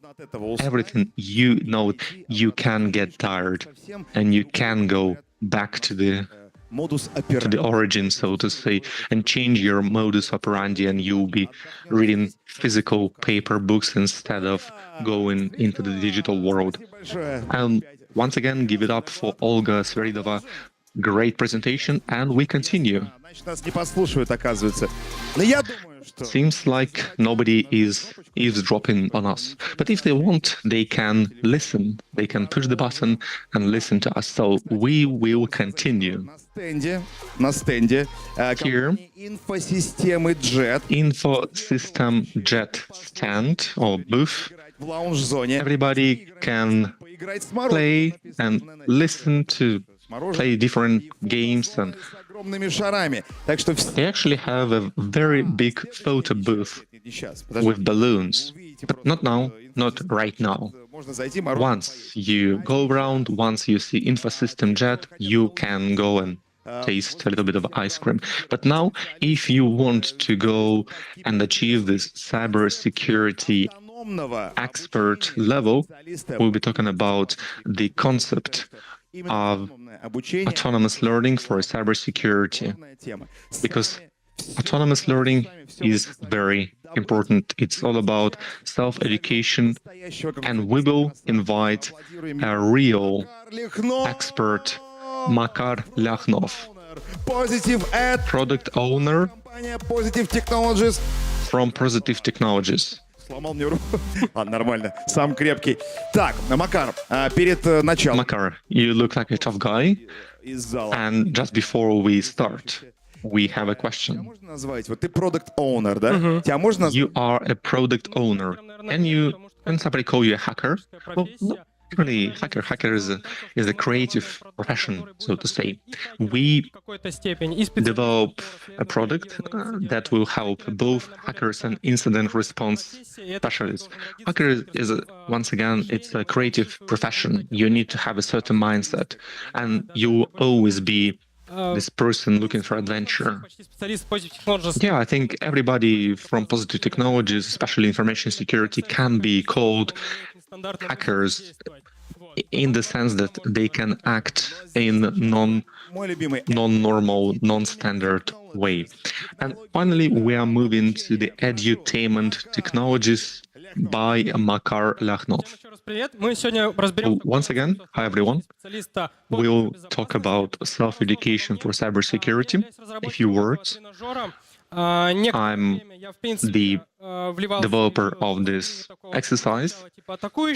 everything you know, you can get tired and you can go back to the to the origin, so to say, and change your modus operandi, and you'll be reading physical paper books instead of going into the digital world. And once again, give it up for Olga Sveridova. Great presentation, and we continue. Seems like nobody is eavesdropping on us. But if they want, they can listen. They can push the button and listen to us. So we will continue. Here, Infosystem Jet stand or booth. Everybody can play and listen to play different games, and they actually have a very big photo booth with balloons, but not now, not right now. Once you go around, once you see Infosystem Jet, you can go and taste a little bit of ice cream. But now, if you want to go and achieve this cybersecurity expert level, we'll be talking about the concept of autonomous learning for cybersecurity, because autonomous learning is very important. It's all about self-education, and we will invite a real expert, Makar Lyakhnov, product owner from Positive Technologies. Сломал мне руку. Ладно, нормально. Сам крепкий. Так, Макар, перед началом... Makar, you look like a tough guy. And just before we start, we have a question. Можно назвать? Вот ты product owner, да? Тебя можно назвать? You are a product owner. Can somebody call you a hacker? Well, no. Really, hacker is a creative profession, so to say. We develop a product that will help both hackers and incident response specialists. Hacker is once again, it's a creative profession. You need to have a certain mindset, and you will always be this person looking for adventure. Yeah, I think everybody from Positive Technologies, especially information security, can be called hackers in the sense that they can act in non-normal, non-standard way. And finally, we are moving to the edutainment technologies by Makar Lyakhnov. So once again, hi everyone. We'll talk about self-education for cybersecurity. A few words. I'm the developer of this exercise.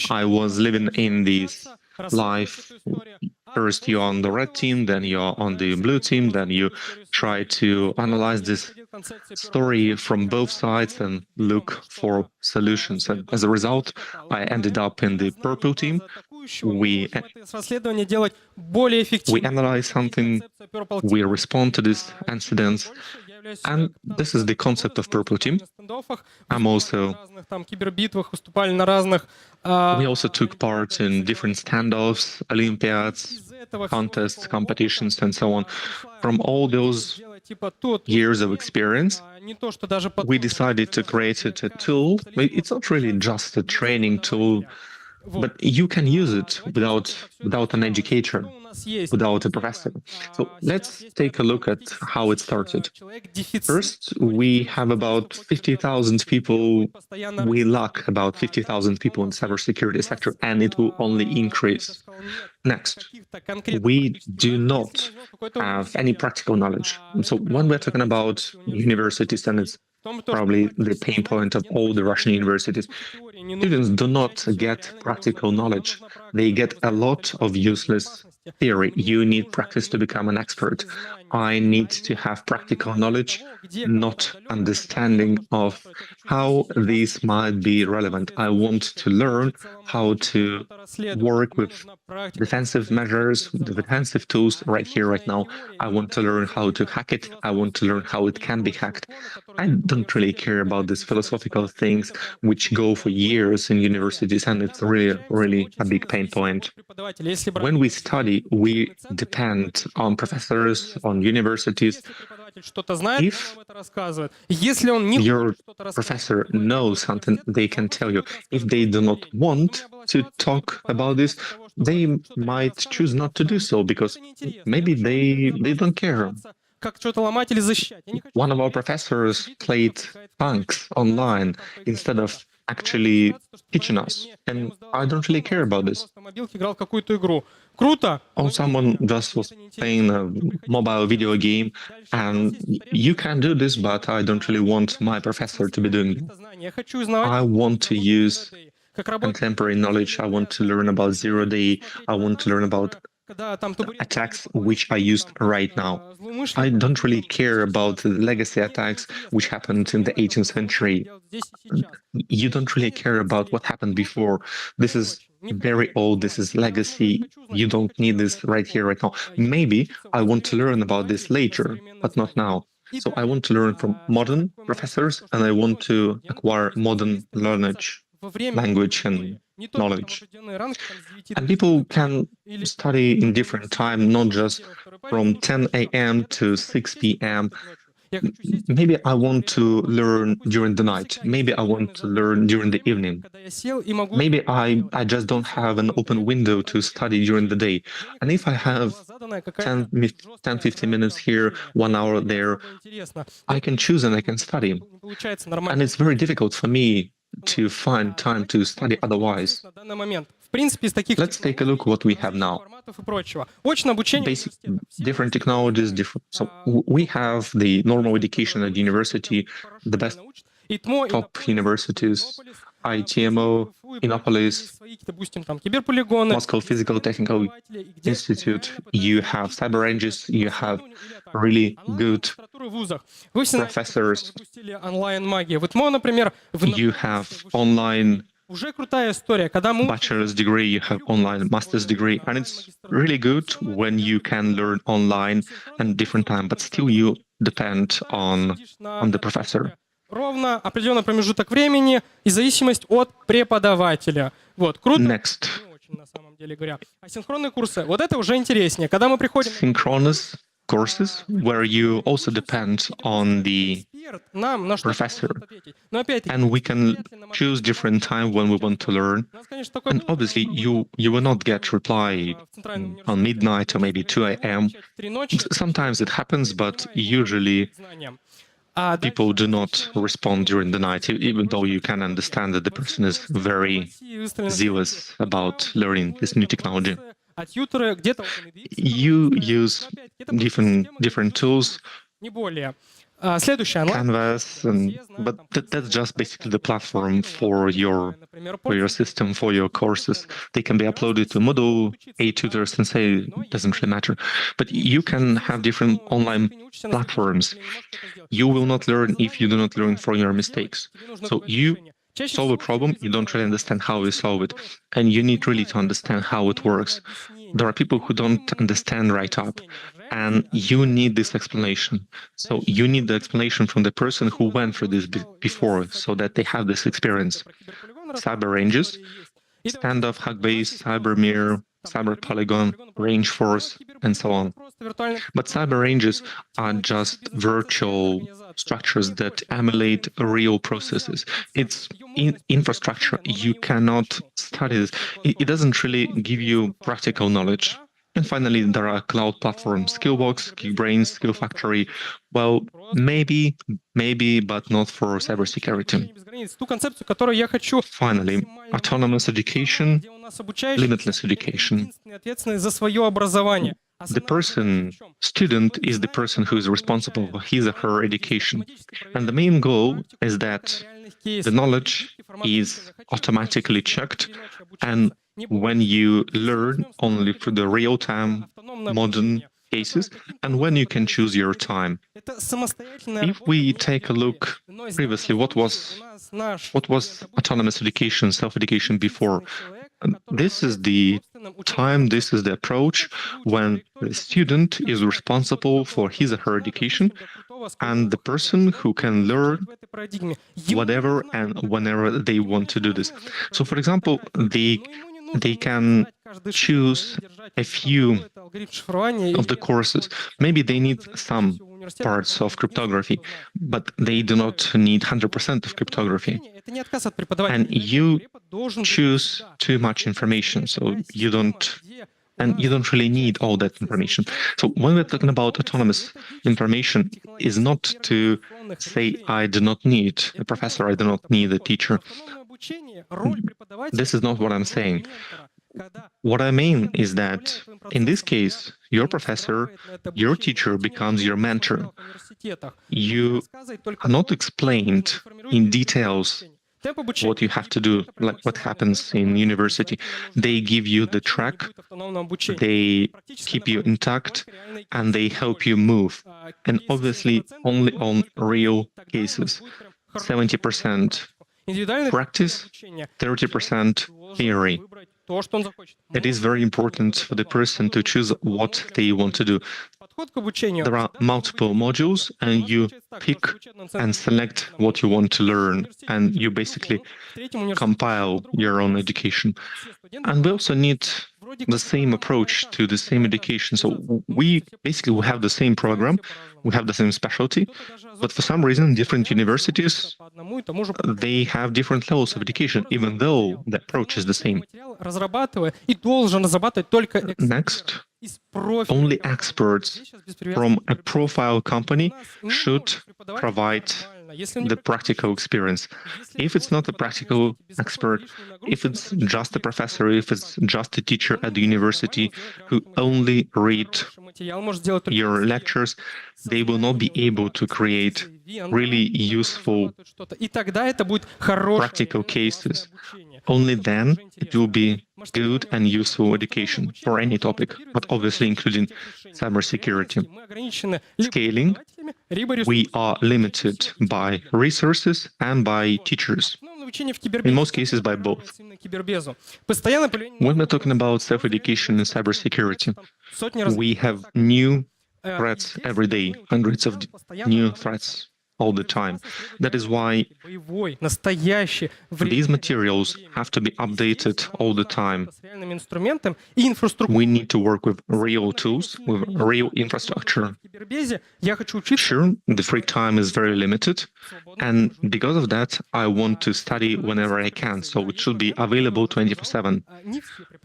I was living in this life. First you're on the red team, then you're on the blue team, then you try to analyze this story from both sides and look for solutions. And as a result, I ended up in the purple team. We analyze something, we respond to these incidents, and this is the concept of purple team. We also took part in different standoffs, Olympiads, contests, competitions, and so on. From all those years of experience, we decided to create a tool. It's not really just a training tool, but you can use it without an educator, without a professor. So let's take a look at how it started. First, we have about 50,000 people. We lack about 50,000 people in the cybersecurity sector, and it will only increase. Next, we do not have any practical knowledge. So when we're talking about universities, and it's probably the pain point of all the Russian universities, students do not get practical knowledge. They get a lot of useless theory. You need practice to become an expert. I need to have practical knowledge, not understanding of how these might be relevant. I want to learn how to work with defensive measures, the defensive tools right here, right now. I want to learn how to hack it. I want to learn how it can be hacked. I don't really care about these philosophical things which go for years in universities, and it's really a big pain point. When we study, we depend on professors, on universities. If your professor knows something, they can tell you. If they do not want to talk about this, they might choose not to do so because maybe they don't care. Как что-то ломать или защищать. Я не хочу One of our professors played punks online instead of actually teaching us, and I don't really care about this. просто мобилке играл в какую-то игру. Круто! Or someone just was playing a mobile video game, and you can do this, but I don't really want my professor to be doing it. Это знание. Я хочу узнавать, I want to use как работает contemporary knowledge. I want to learn about zero day. I want to learn about когда там табурет attacks which are used right now. I don't really care about the legacy attacks which happened in the 18th century. здесь и сейчас. You don't really care about what happened before. This is very old. This is legacy. You don't need this right here, right now. Maybe I want to learn about this later, but not now. So I want to learn from modern professors, and I want to acquire modern knowledge, Во время language, and не только там knowledge. определенные ранги, там, с 9 And до people can 10 или study in different time, not just первый, второй from парень. 10 a.m. to 6 p.m. Я хочу сесть, Maybe I want to learn during the night. Maybe I want to learn during the evening. когда я сел и могу Maybe I just don't have an open window to study during the day. And if I have была заданная какая-то 10-15 minutes here, 1 hour there, интересно. I can choose and I can study. Не получается And нормально. it's very difficult for me to find time to study otherwise. На данный момент. В принципе, из таких Let's take a look what we have now. форматов и прочего. Очное обучение Basic, different technologies, different. So we have the normal education at university, the best top universities, ITMO, Innopolis, свои какие-то, допустим, там киберполигоны, Moscow Physical Technical Institute. You have cyber ranges. You have really good магистратуры в вузах. Вы все знаете, professors. запустили онлайн-магию. Вот МО, например, You have online уже крутая история, когда мы bachelor's degree, you have online master's degree, and it's really good when you can learn online and different time, but still you depend on the professor. ровно определенный промежуток времени и зависимость от преподавателя. Вот, круто. Next, Не очень, на самом деле говоря. Асинхронные курсы. Вот это уже интереснее. Когда мы приходим... synchronous courses where you also depend on the эксперт нам на что professor, ответить. Но опять-таки, and we can choose different time when we want to learn. у нас, конечно, такое And obviously, you will not get reply в Центральном on midnight or maybe 2 a.m. университете в 3 ночи Sometimes it happens, but usually знаниям. А дальше people do not respond during the night, even though you can understand that the person is very zealous about learning this new technology. а тьюторы где-то около медиации, You use different tools, не более. Следующее. онлайн. Canvas, but that's just basically the platform for your Например, system, for your courses. They can be uploaded to Moodle, A-Tutor, Sensei, doesn't really matter. But you can have different online platforms. You will not learn if you do not learn from your mistakes. So you solve a problem, you don't really understand how you solve it, and you need really to understand how it works. There are people who don't understand right up, and you need this explanation. So you need the explanation from the person who went through this before, so that they have this experience. Cyber ranges, standoff, Hugbase, CyberMirror, Cyber Polygon, Range Force, and so on. But cyber ranges are just virtual structures that emulate real processes. It's infrastructure. You cannot study this. It doesn't really give you practical knowledge. And finally, there are cloud platforms, Skillbox, Geekbrains, Skill Factory. Well, maybe, but not for cybersecurity. ту концепцию, которую я хочу. Finally, autonomous education, Где у нас обучающий limitless education. единственный ответственный за свое образование. The person, student, is the person who is responsible for his or her education. And the main goal is that the knowledge is automatically checked, and when you learn only through the real-time modern cases, and when you can choose your time. If we take a look previously, what was autonomous education, self-education before? This is the time, this is the approach when the student is responsible for his or her education, and the person who can learn whatever and whenever they want to do this. So, for example, they can choose a few of the courses. Maybe they need some parts of cryptography, but they do not need 100% of cryptography. And you choose too much information, so you don't really need all that information. So when we're talking about autonomous information, is not to say I do not need a professor, I do not need a teacher. This is not what I'm saying. What I mean is that in this case, your professor, your teacher becomes your mentor. You are not explained in details what you have to do, like what happens in university. They give you the track, they keep you intact, and they help you move. And obviously only on real cases. 70% practice, 30% theory. It is very important for the person to choose what they want to do. There are multiple modules, and you pick and select what you want to learn, and you basically compile your own education. And we also need the same approach to the same education. So we have the same program, we have the same specialty, but for some reason, different universities, they have different levels of education, even though the approach is the same. Next, only experts from a profile company should provide the practical experience. If it's not a practical expert, if it's just a professor, if it's just a teacher at the university who only read your lectures, they will not be able to create really useful practical cases. Only then it will be good and useful education for any topic, but obviously including cybersecurity. Scaling, we are limited by resources and by teachers. In most cases, by both. When we're talking about self-education and cybersecurity, we have new threats every day, hundreds of new threats all the time. That is why these materials have to be updated all the time. We need to work with real tools, with real infrastructure. Sure, the free time is very limited, and because of that, I want to study whenever I can, so it should be available 24/7.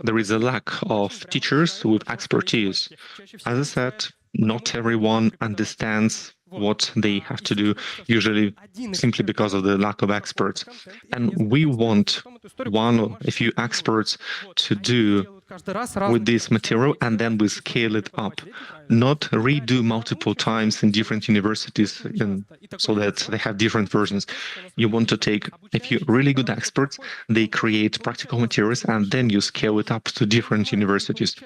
There is a lack of teachers with expertise. As I said, not everyone understands what they have to do, usually simply because of the lack of experts. And we want one or a few experts to do with this material, and then we scale it up, not redo multiple times in different universities so that they have different versions. You want to take a few really good experts, they create practical materials, and then you scale it up to different universities.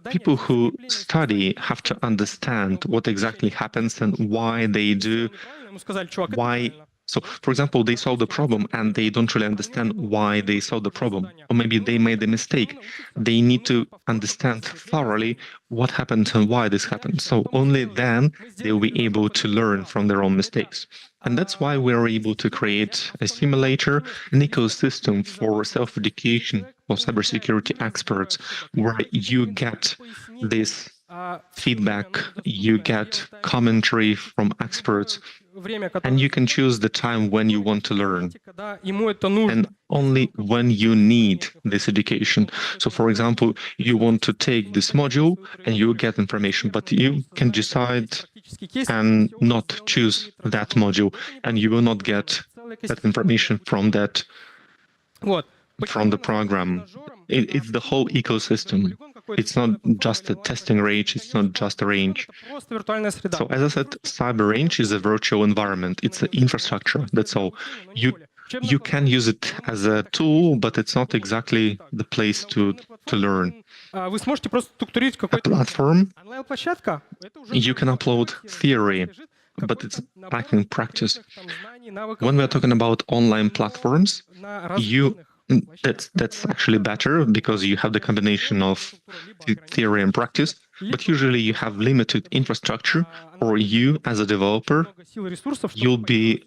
People who study have to understand what exactly happens and why they do, why. So, for example, they solve the problem and they don't really understand why they solved the problem. Or maybe they made a mistake. They need to understand thoroughly what happened and why this happened. So only then they'll be able to learn from their own mistakes. And that's why we're able to create a simulator, an ecosystem for self-education for cybersecurity experts, where you get this feedback, you get commentary from experts, and you can choose the time when you want to learn, and only when you need this education. So, for example, you want to take this module and you get information, but you can decide and not choose that module, and you will not get that information from the program. It's the whole ecosystem. It's not just a testing range, it's not just a range. So as I said, cyber range is a virtual environment. It's an infrastructure, that's all. You can use it as a tool, but it's not exactly the place to learn. A platform, you can upload theory, but it's lacking practice. When we're talking about online platforms, that's actually better because you have the combination of theory and practice, but usually you have limited infrastructure, or you as a developer, you'll be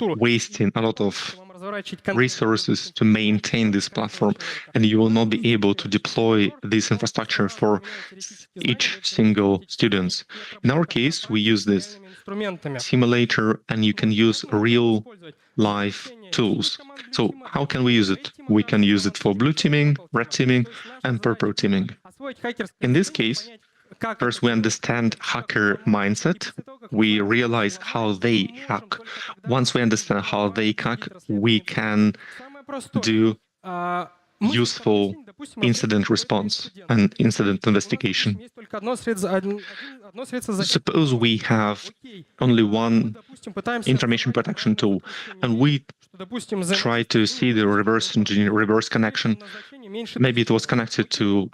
wasting a lot of resources to maintain this platform, and you will not be able to deploy this infrastructure for each single student. In our case, we use this simulator, and you can use real life tools. So how can we use it? We can use it for blue teaming, red teaming, and purple teaming. In this case, first we understand hacker mindset. We realize how they hack. Once we understand how they hack, we can do useful incident response and incident investigation. Suppose we have only one information protection tool, and we try to see the reverse connection. Maybe it was connected to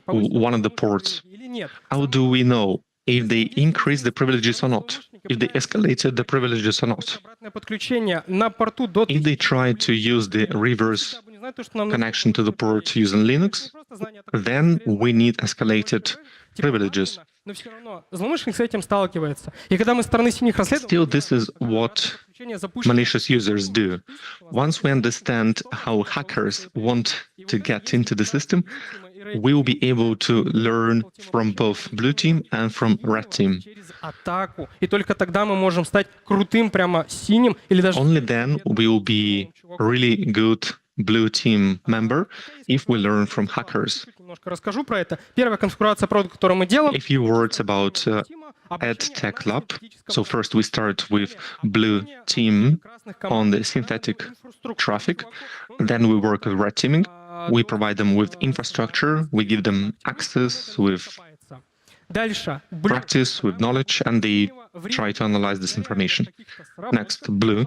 one of the ports. How do we know if they increased the privileges or not? If they escalated the privileges or not? If they try to use the reverse connection to the port using Linux, then we need escalated privileges. Still, this is what malicious users do. Once we understand how hackers want to get into the system, we will be able to learn from both blue team and from red team. Only then we will be really good blue team member if we learn from hackers. A few words about EdTech Lab. So first we start with blue team on the synthetic traffic. Then we work with red teaming. We provide them with infrastructure. We give them access with practice, with knowledge, and they try to analyze this information. Next, blue.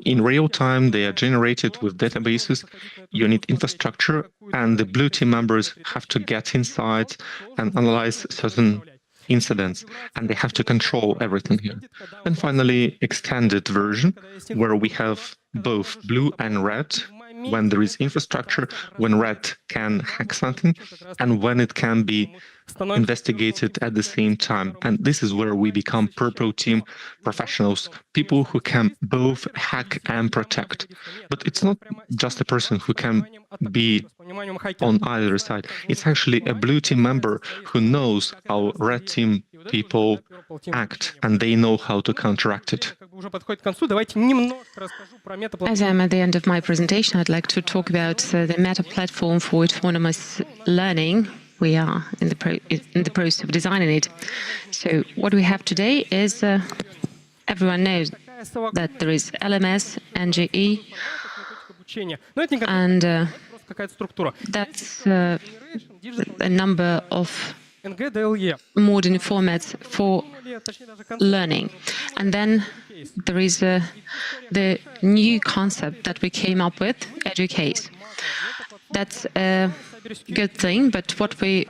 In real time, they are generated with databases. You need infrastructure, and the blue team members have to get inside and analyze certain incidents, and they have to control everything here. And finally, extended version, where we have both blue and red, when there is infrastructure, when red can hack something, and when it can be investigated at the same time. And this is where we become purple team professionals, people who can both hack and protect. But it's not just a person who can be on either side. It's actually a blue team member who knows how red team people act, and they know how to counteract it. As I'm at the end of my presentation, I'd like to talk about the meta platform for autonomous learning. We are in the process of designing it. So what we have today is, everyone knows that there is LMS, NGE, and that's a number of modern formats for learning. And then there is the new concept that we came up with, EduCase. That's a good thing, but what we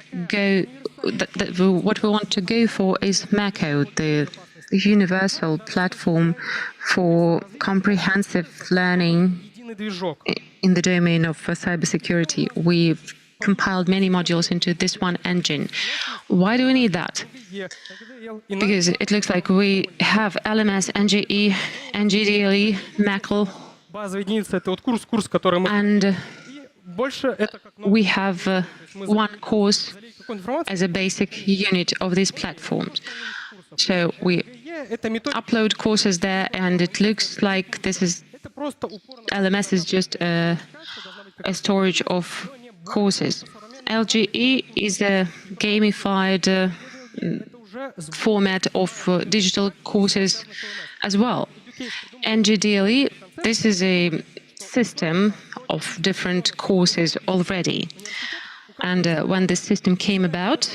want to go for is MACO, the universal platform for comprehensive learning in the domain of cybersecurity. We've compiled many modules into this one engine. Why do we need that? Because it looks like we have LMS, NGE, NGDLE, MACL, and we have one course as a basic unit of these platforms. So we upload courses there, and it looks like this is LMS is just a storage of courses. LGE is a gamified format of digital courses as well. NGDLE, this is a system of different courses already. And when this system came about,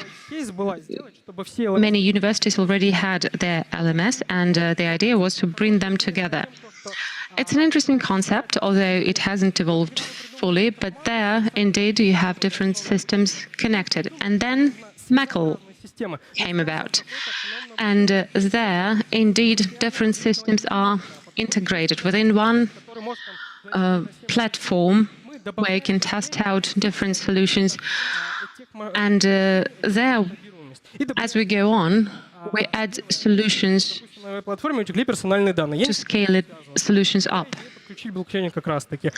many universities already had their LMS, and the idea was to bring them together. It's an interesting concept, although it hasn't evolved fully, but there, indeed, you have different systems connected. And then MACL came about. And there, indeed, different systems are integrated within one platform where you can test out different solutions. And there, as we go on, we add solutions На платформе утекли персональные данные. to scale it, solutions up. Подключить блокчейн как раз-таки.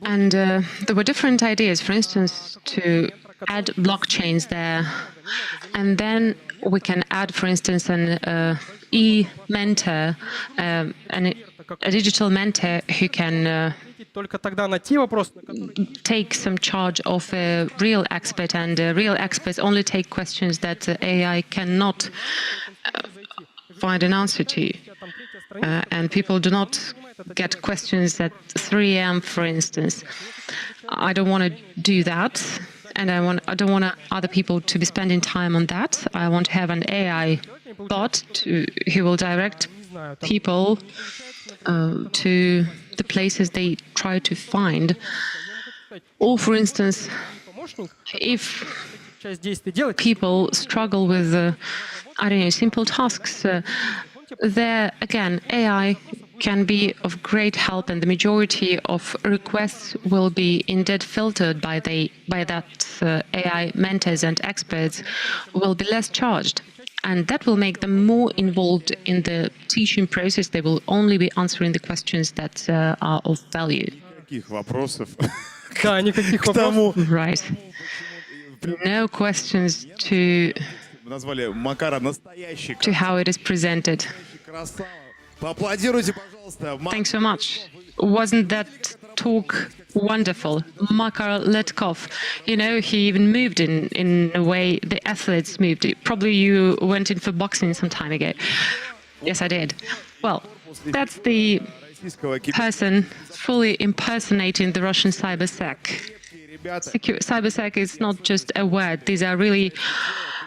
And there were different ideas, for instance, to add blockchains there. And then we can add, for instance, an e-mentor, a digital mentor who can Только тогда на те вопросы, take some charge of a real expert, and real experts only take questions that AI cannot find an answer to. And people do not get questions at 3 a.m., for instance. I don't want to do that, and I don't want other people to be spending time on that. I want to have an AI bot who will direct people to the places they try to find. Or, for instance, if people struggle with, I don't know, simple tasks, there, again, AI can be of great help, and the majority of requests will be indeed filtered by that AI mentors and experts will be less charged. And that will make them more involved in the teaching process. They will only be answering the questions that are of value. Да, никаких вопросов. Right. No questions to how it is presented. Thanks so much. Wasn't that talk wonderful? Makar Letkov, you know, he even moved in a way the athletes moved. Probably you went in for boxing some time ago. Yes, I did. Well, that's the person fully impersonating the Russian cybersec. Cybersec is not just a word. These are really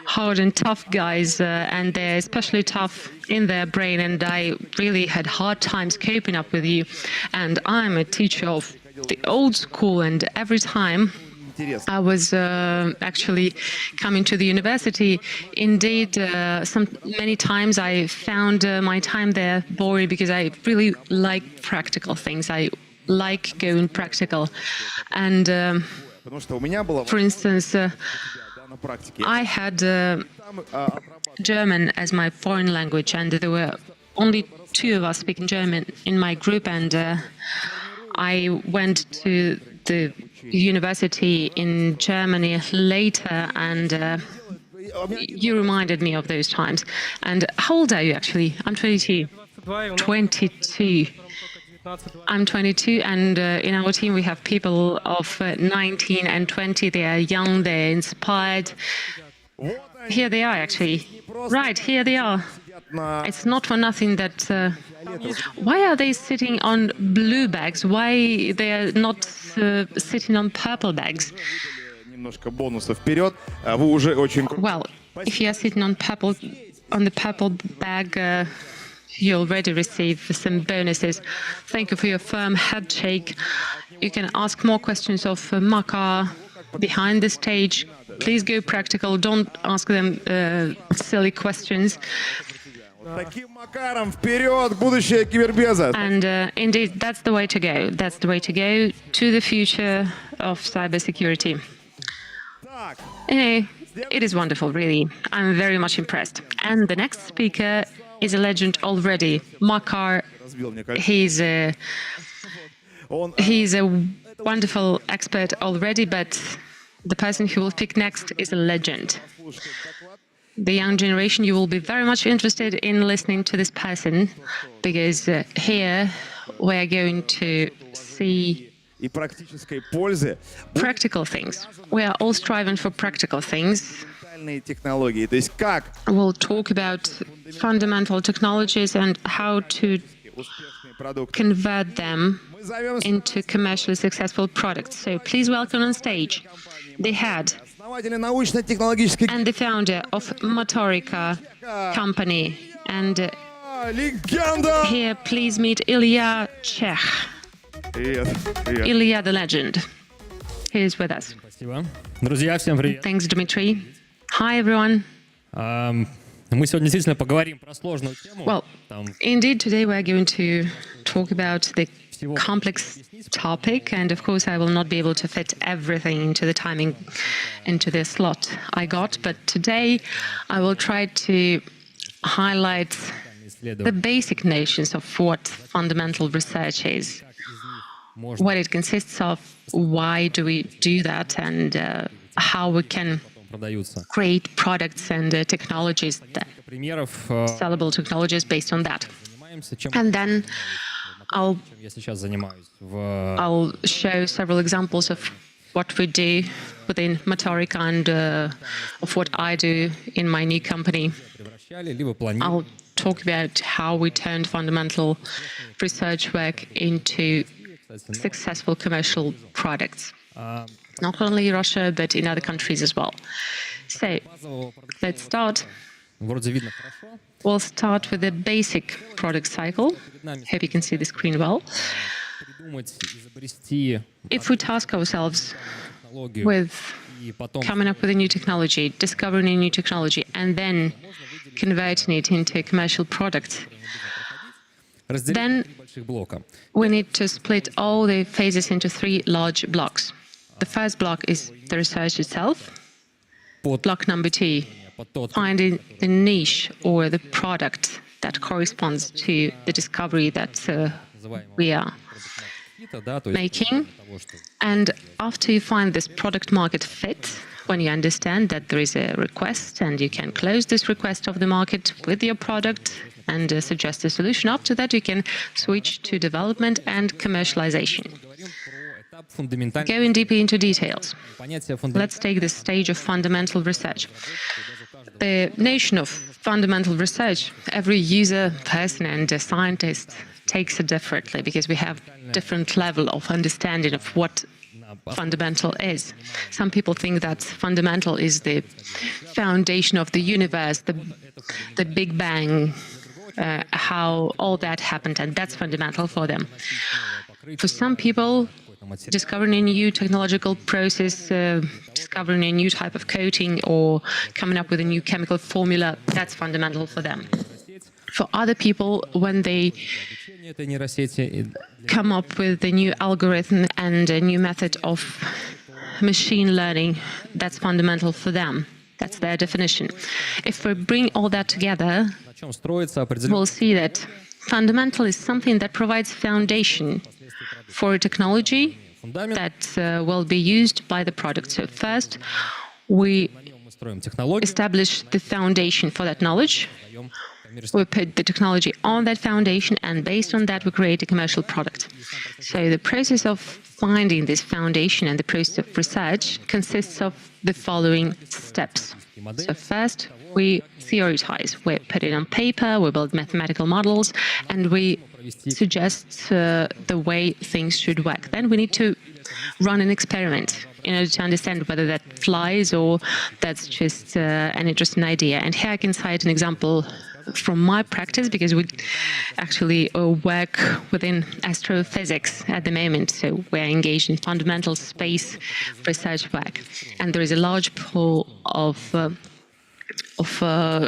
hard and tough guys, and they're especially tough in their brain, and I really had hard times coping up with you. And I'm a teacher of the old school, and every time I was actually coming to the university, indeed, many times I found my time there boring, because I really like practical things. I like going practical. And for instance, I had German as my foreign language, and there were only 2 of us speaking German in my group, and I went to the university in Germany later, and you reminded me of those times. And how old are you, actually? I'm 22. 22. I'm 22, and in our team we have people of 19 and 20. They are young, they're inspired. Here they are, actually. Right, here they are. It's not for nothing that... why are they sitting on blue bags? Why they are not sitting on purple bags? Well, if you are sitting on the purple bag, you already receive some bonuses. Thank you for your firm handshake. You can ask more questions of Makar behind the stage. Please go practical. Don't ask them silly questions. And indeed, that's the way to go. That's the way to go to the future of cybersecurity. You know, it is wonderful, really. I'm very much impressed. And the next speaker is a legend already. Makar, he's a wonderful expert already, but the person who will speak next is a legend. The young generation, you will be very much interested in listening to this person, because here we're going to see practical things. We are all striving for practical things. We'll talk about fundamental technologies and how to convert them into commercially successful products. So please welcome on stage the head and the founder of Motorica company. And here, please meet Ilya Chekh. Ilya the legend. He is with us. Thanks, Dmitry. Hi, everyone. Well, indeed, today we're going to talk about the complex topic, and of course I will not be able to fit everything into the timing, into the slot I got, but today I will try to highlights the basic notions of what fundamental research is, what it consists of, why do we do that, and how we can create products and technologies, sellable technologies based on that. And then I'll show several examples of what we do within Motorica and of what I do in my new company. I'll talk about how we turned fundamental research work into successful commercial products, not only in Russia, but in other countries as well. So let's start. We'll start with the basic product cycle. Hope you can see the screen well. If we task ourselves with coming up with a new technology, discovering a new technology, and then converting it into a commercial product, then we need to split all the phases into 3 large blocks. The first block is the research itself. Block number 2, finding the niche or the product that corresponds to the discovery that we are making. And after you find this product market fit, when you understand that there is a request and you can close this request of the market with your product and suggest a solution, after that you can switch to development and commercialization. Going deeper into details, let's take the stage of fundamental research. The notion of fundamental research, every user, person, and scientist takes it differently because we have different level of understanding of what fundamental is. Some people think that fundamental is the foundation of the universe, the Big Bang, how all that happened, and that's fundamental for them. For some people, discovering a new technological process, discovering a new type of coating, or coming up with a new chemical formula, that's fundamental for them. For other people, when they come up with a new algorithm and a new method of machine learning, that's fundamental for them. That's their definition. If we bring all that together, we'll see that fundamental is something that provides foundation for a technology that will be used by the product. So first, we establish the foundation for that knowledge. We put the technology on that foundation, and based on that, we create a commercial product. So the process of finding this foundation and the process of research consists of the following steps. So first, we theorize. We put it on paper, we build mathematical models, and we suggest the way things should work. Then we need to run an experiment in order to understand whether that flies or that's just an interesting idea. And here I can cite an example from my practice, because we actually work within astrophysics at the moment. So we're engaged in fundamental space research work. And there is a large pool of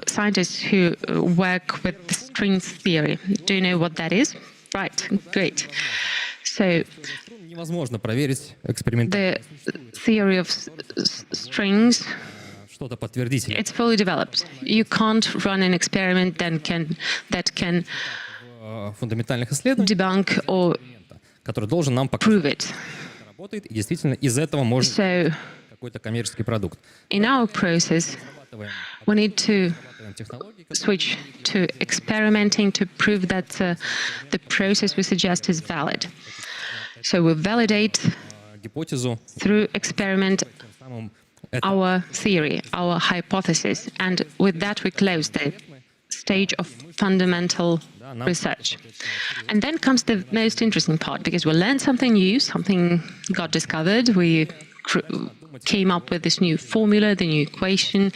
scientists who work with the strings theory. Do you know what that is? Right, great. So the theory of strings, it's fully developed. You can't run an experiment that can debunk or prove it. So in our process, we need to switch to experimenting to prove that the process we suggest is valid. So we validate through experiment our theory, our hypothesis, and with that we close the stage of fundamental research. And then comes the most interesting part, because we learned something new, something got discovered, we came up with this new formula, the new equation,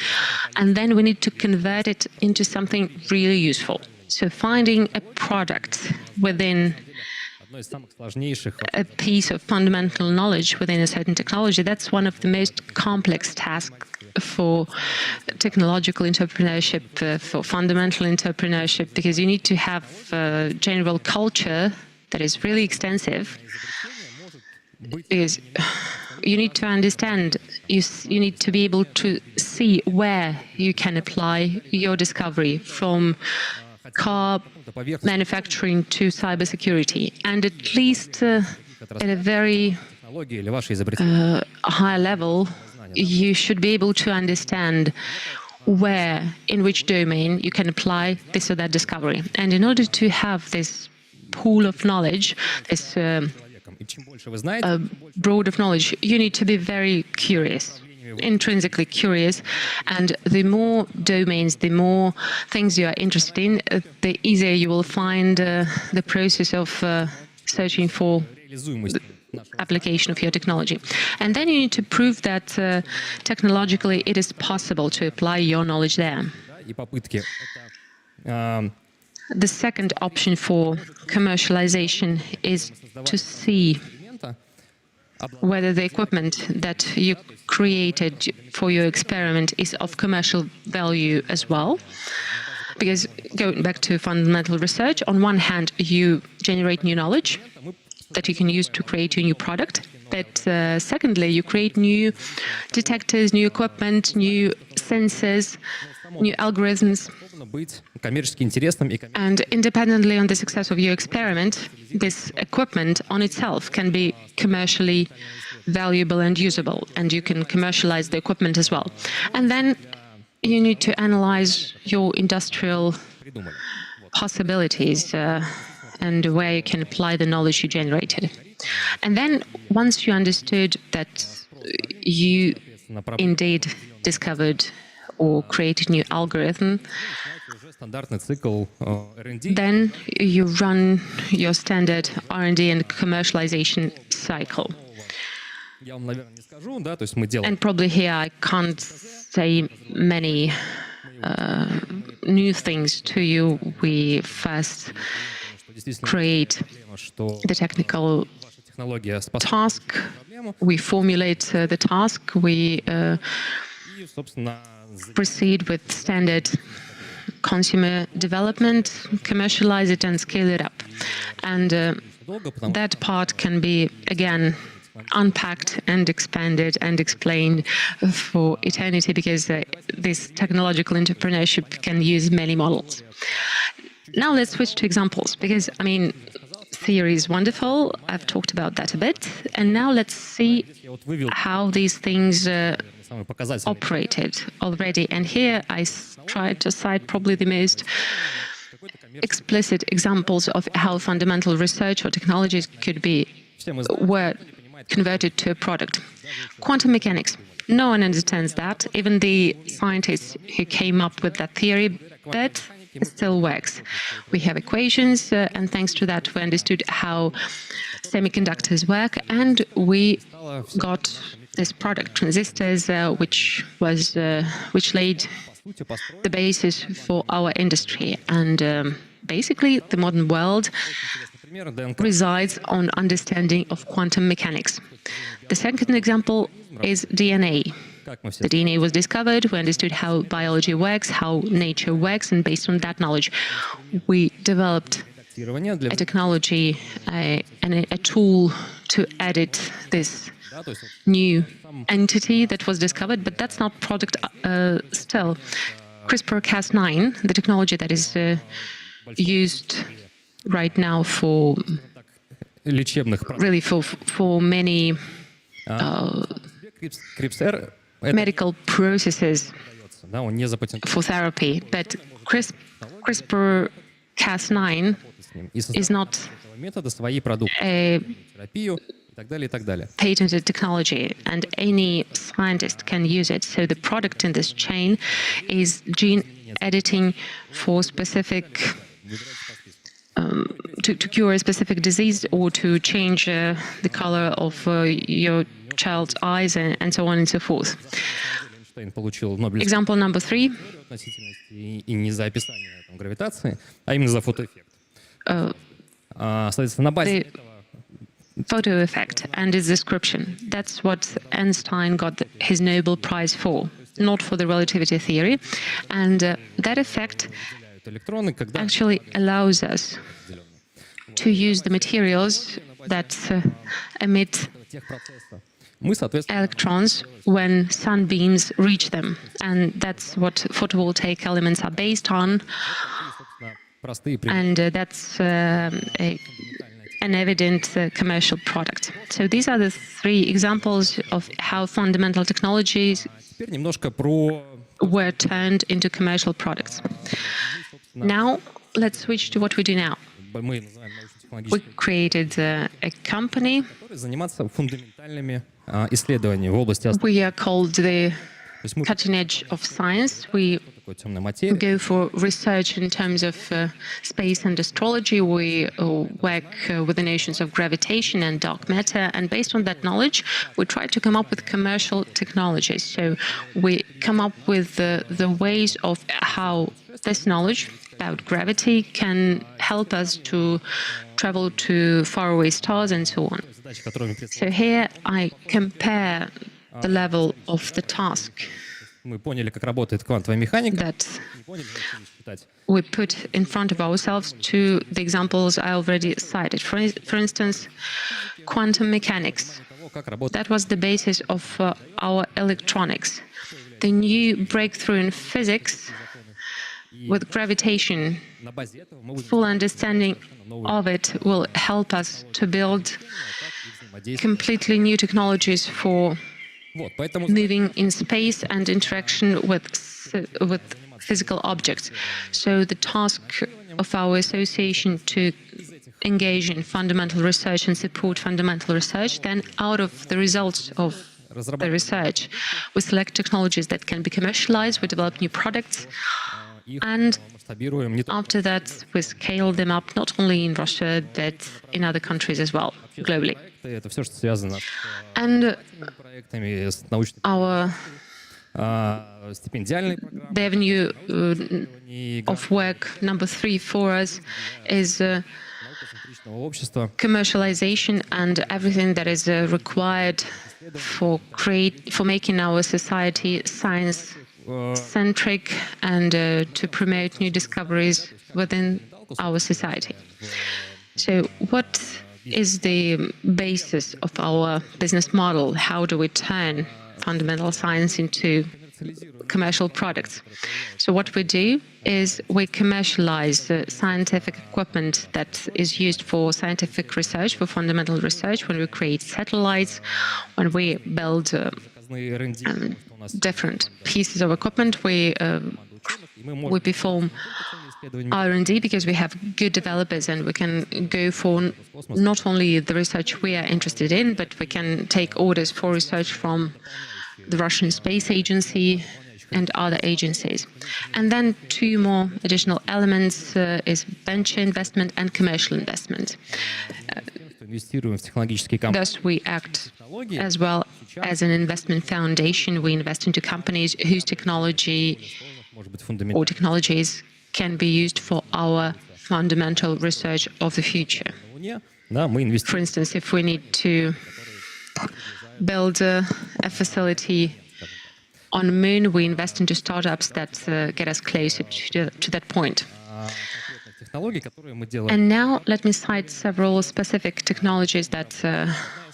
and then we need to convert it into something really useful. So finding a product within a piece of fundamental knowledge within a certain technology, that's one of the most complex tasks for technological entrepreneurship, for fundamental entrepreneurship, because you need to have a general culture that is really extensive, because you need to understand, you need to be able to see where you can apply your discovery, from car manufacturing to cybersecurity, and at least at a very high level, you should be able to understand where, in which domain you can apply this or that discovery. And in order to have this pool of knowledge, this broad of knowledge, you need to be very curious, intrinsically curious. And the more domains, the more things you are interested in, the easier you will find the process of searching for application of your technology. And then you need to prove that technologically it is possible to apply your knowledge there. The second option for commercialization is to see whether the equipment that you created for your experiment is of commercial value as well. Because going back to fundamental research, on one hand, you generate new knowledge that you can use to create your new product. But secondly, you create new detectors, new equipment, new sensors, new algorithms. And independently on the success of your experiment, this equipment on itself can be commercially valuable and usable, and you can commercialize the equipment as well. And then you need to analyze your industrial possibilities and where you can apply the knowledge you generated. And then once you understood that you indeed discovered or created a new algorithm, then you run your standard R&D and commercialization cycle. And probably here I can't say many new things to you. We first create the technical task, we formulate the task, we proceed with standard consumer development, commercialize it and scale it up. And that part can be, again, unpacked and expanded and explained for eternity, because this technological entrepreneurship can use many models. Now let's switch to examples, because, I mean, theory is wonderful. I've talked about that a bit. And now let's see how these things operated already. And here I tried to cite probably the most explicit examples of how fundamental research or technologies were converted to a product. Quantum mechanics. No one understands that. Even the scientists who came up with that theory, but it still works. We have equations, and thanks to that we understood how semiconductors work, and we got this product, transistors, which laid the basis for our industry. And basically, the modern world resides on understanding of quantum mechanics. The second example is DNA. The DNA was discovered, we understood how biology works, how nature works, and based on that knowledge, we developed a technology and a tool to edit this new entity that was discovered, but that's not product still. CRISPR-Cas9, the technology that is used right now for many medical processes for therapy, but CRISPR-Cas9 is not a patented technology, and any scientist can use it. So the product in this chain is gene editing for specific to cure a specific disease, or to change the color of your child's eyes, and so on and so forth. Example number 3. The photo effect and its description. That's what Einstein got his Nobel Prize for, not for the relativity theory. And that effect actually allows us to use the materials that emit Мы, соответственно, electrons when sunbeams reach them. And that's what photovoltaic elements are based on. простые примеры. And that's an evident commercial product. So these are the three examples of how fundamental technologies Теперь немножко про were turned into commercial products. Now, let's switch to what we do now. мы называем We научно-технологические, created a company. которые заниматься фундаментальными исследованиями в области We are called the То есть мы cutting edge of science. We такой темной материи. go for research in terms of space and astrology. We work with the notions of gravitation and dark matter. And based on that knowledge, we try to come up with commercial technologies. So we come up with the ways of how this knowledge about gravity can help us to travel to faraway stars and so on. Задачи, которыми So here I compare the level of the task мы поняли, как работает квантовая механика. that Не поняли, научились считать. we put in front of ourselves to the examples I already cited. For instance, quantum mechanics. Того, как работает That was the basis of our electronics. The new breakthrough in physics with gravitation, на базе этого мы будем full understanding of it will help us to build взаимодействовать. completely new technologies for Вот, поэтому moving in space and interaction with physical objects. So the task of our association to engage in fundamental research and support fundamental research, then out of the results of the research, we select technologies that can be commercialized, we develop new products, их and масштабируем не только after that we scale them up not only in Russia but in other countries as well, globally. проекты. Это все, что связано And с проектами, с научными our стипендиальной программой. the avenue и of work number 3 for us is наукоцентричного общества. commercialization and everything that is required for making our society science-centric and to promote new discoveries within our society. So what is the basis of our business model? How do we turn fundamental science into commercial products? So what we do is we commercialize scientific equipment that is used for scientific research, for fundamental research, when we create satellites, when we build Заказные R&D, потому что у нас different pieces of equipment, we perform исследования R&D because we have good developers and we can go for not only the research we are interested in, but we can take orders for research from the Russian Space Agency and other agencies. And then two more additional elements is venture investment and commercial investment. инвестируем в технологические компании. Thus, we act as well as an investment foundation. We invest into companies whose technology Может быть, or technologies can be used for our fundamental research of the future. фундаментальная. Да, мы For инвестируем. instance, if we need to build a facility on the moon, we invest into startups that get us closer to that point. Технологии, которые мы делаем. And now let me cite several specific technologies that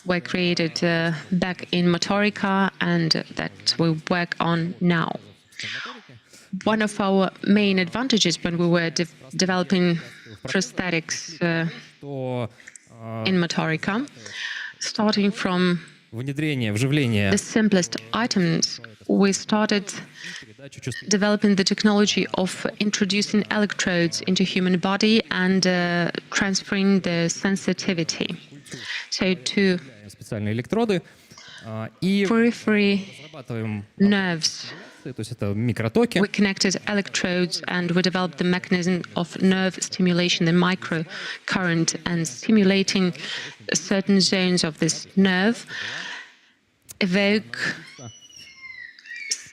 were created back in Motorica and that we work on now. One of our main advantages when we were developing prosthetics То in Motorica, starting from внедрение, вживление the simplest items, we started передачу чувств developing the technology of introducing electrodes into human body and transferring the sensitivity. So to специальные электроды и periphery разрабатываем, nerves, то есть это микротоки. we connected electrodes and we developed the mechanism of nerve stimulation, the microcurrent, and stimulating certain zones of this nerve evoke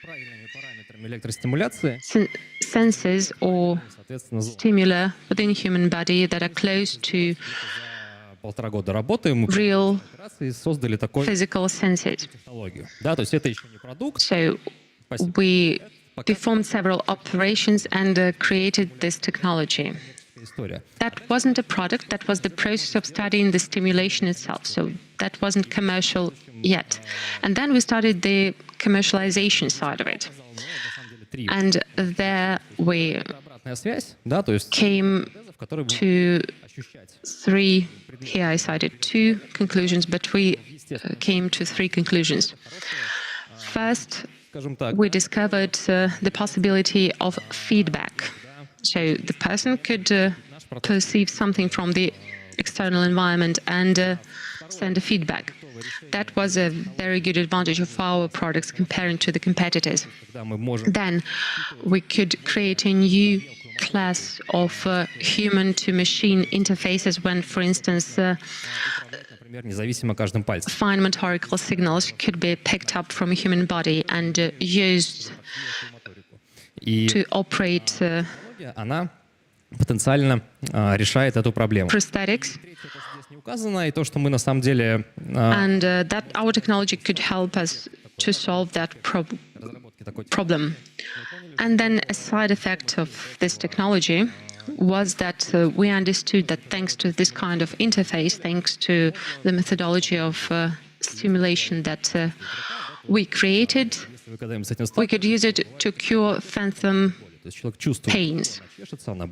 Правильными параметрами электростимуляции, senses or соответственно, за stimuli within human body that are close to полтора года работы мы real и создали такую physical senses. технологию. Да, то есть это еще не продукт. So we performed several operations and created this technology. that wasn't a product, that was the process of studying the stimulation itself. So that wasn't commercial yet. And then we started the commercialization side of it. And there we came to three, here I cited two conclusions, but we came to three conclusions. First, we discovered the possibility of feedback. So the person could perceive something from the external environment and send a feedback. That was a very good advantage of our products comparing to the competitors. Then we could create a new class of human-to-machine interfaces when, for instance, fine motorical signals could be picked up from a human body and used to operate prosthetics. And that our technology could help us to solve that problem. And then a side effect of this technology was that we understood that thanks to this kind of interface, thanks to the methodology of stimulation that we created, we could use it to cure phantom pains.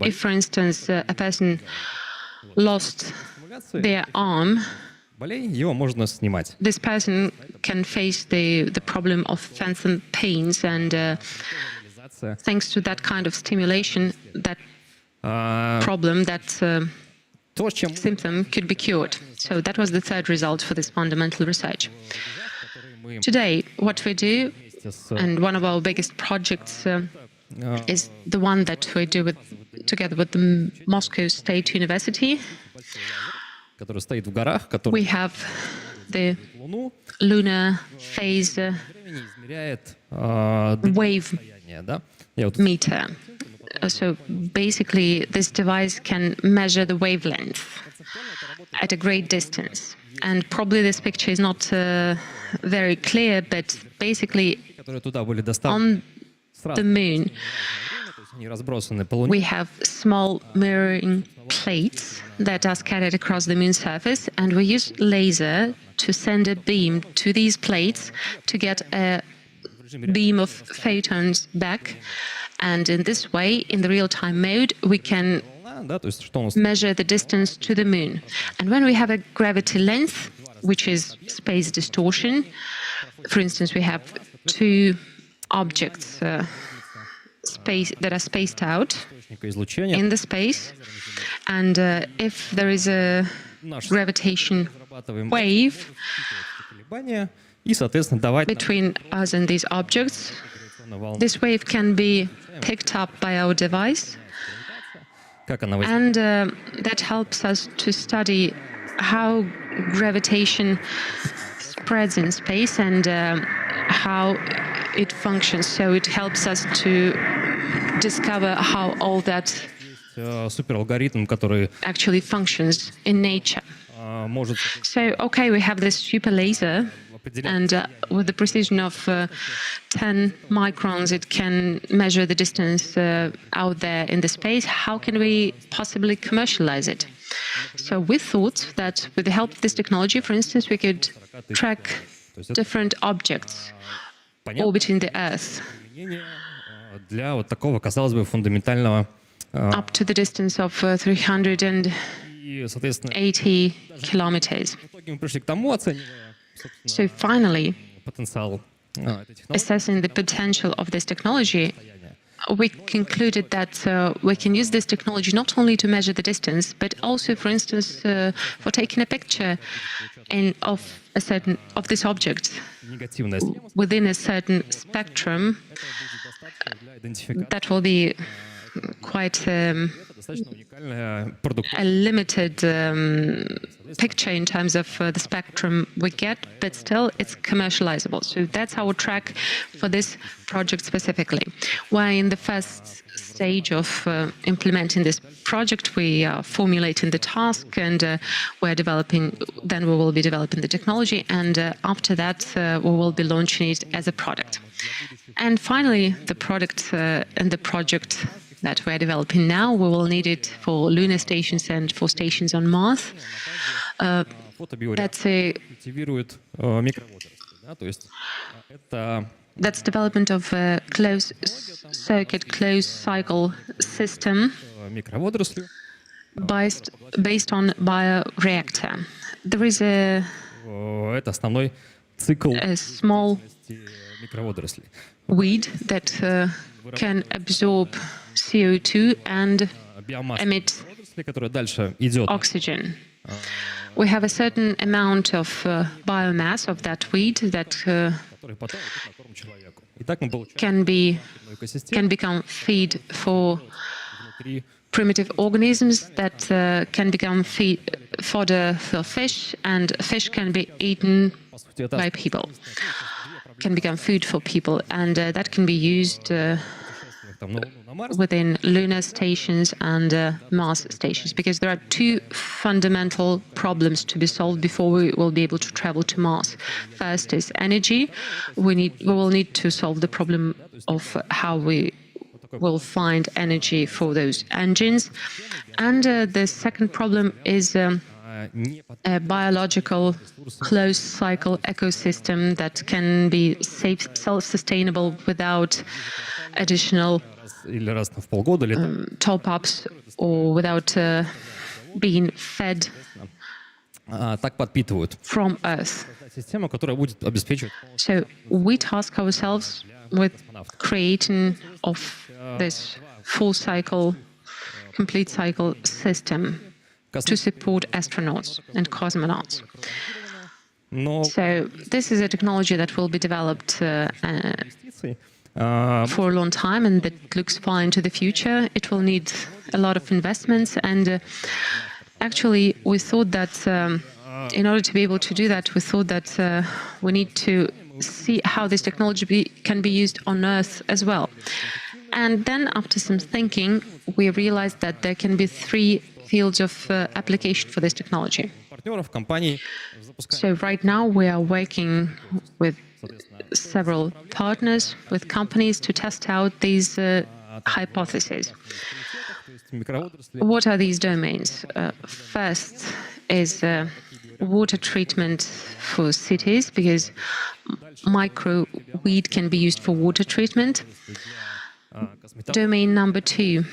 If, for instance, a person lost their arm, this person can face the problem of phantom pains, and thanks to that kind of stimulation, that problem, that symptom could be cured. So that was the third result for this fundamental research. Today, what we do, and one of our biggest projects is the one that we do together with the Moscow State University. We have the lunar phase wave meter. So basically, this device can measure the wavelength at a great distance. And probably this picture is not very clear, but basically on the moon, we have small mirroring plates that are scattered across the moon surface, and we use laser to send a beam to these plates to get a beam of photons back. And in this way, in the real-time mode, we can measure the distance to the moon. And when we have a gravity length, which is space distortion, for instance, we have two objects that are spaced out in the space, and if there is a gravitation wave between us and these objects, this wave can be picked up by our device, and that helps us to study how gravitation spreads in space and how it functions. So it helps us to discover how all that actually functions in nature. So, okay, we have this super laser, and with the precision of 10 microns, it can measure the distance out there in the space. How can we possibly commercialize it? So we thought that with the help of this technology, for instance, we could track different objects orbiting the Earth up to the distance of 380 kilometers. So finally, assessing the potential of this technology, we concluded that we can use this technology not only to measure the distance, but also, for instance, for taking a picture of this object within a certain spectrum that will be quite a limited picture in terms of the spectrum we get, but still it's commercializable. So that's our track for this project specifically. We're in the first stage of implementing this project. We are formulating the task, and we're developing. Then we will be developing the technology, and after that we will be launching it as a product. And finally, the product and the project that we're developing now. We will need it for lunar stations and for stations on Mars. That's a That's development of a closed-circuit, closed-cycle system based on bioreactor. There is a small weed that can absorb CO2 and emit oxygen. We have a certain amount of biomass of that weed that can become feed for primitive organisms, that can become fodder for fish, and fish can be eaten by people, can become food for people, and that can be used within lunar stations and Mars stations, because there are two fundamental problems to be solved before we will be able to travel to Mars. First is energy. We will need to solve the problem of how we will find energy for those engines. And the second problem is a biological closed-cycle ecosystem that can be self-sustainable without additional top-ups or without being fed from Earth. So we task ourselves with creating of this full-cycle, complete-cycle system to support astronauts and cosmonauts. So this is a technology that will be developed for a long time, and that looks far into the future. It will need a lot of investments, and actually we thought that in order to be able to do that, we thought that we need to see how this technology can be used on Earth as well. And then after some thinking, we realized that there can be three fields of application for this technology. So right now we are working with several partners, with companies, to test out these hypotheses. What are these domains? First is water treatment for cities, because microweed can be used for water treatment. Domain number two,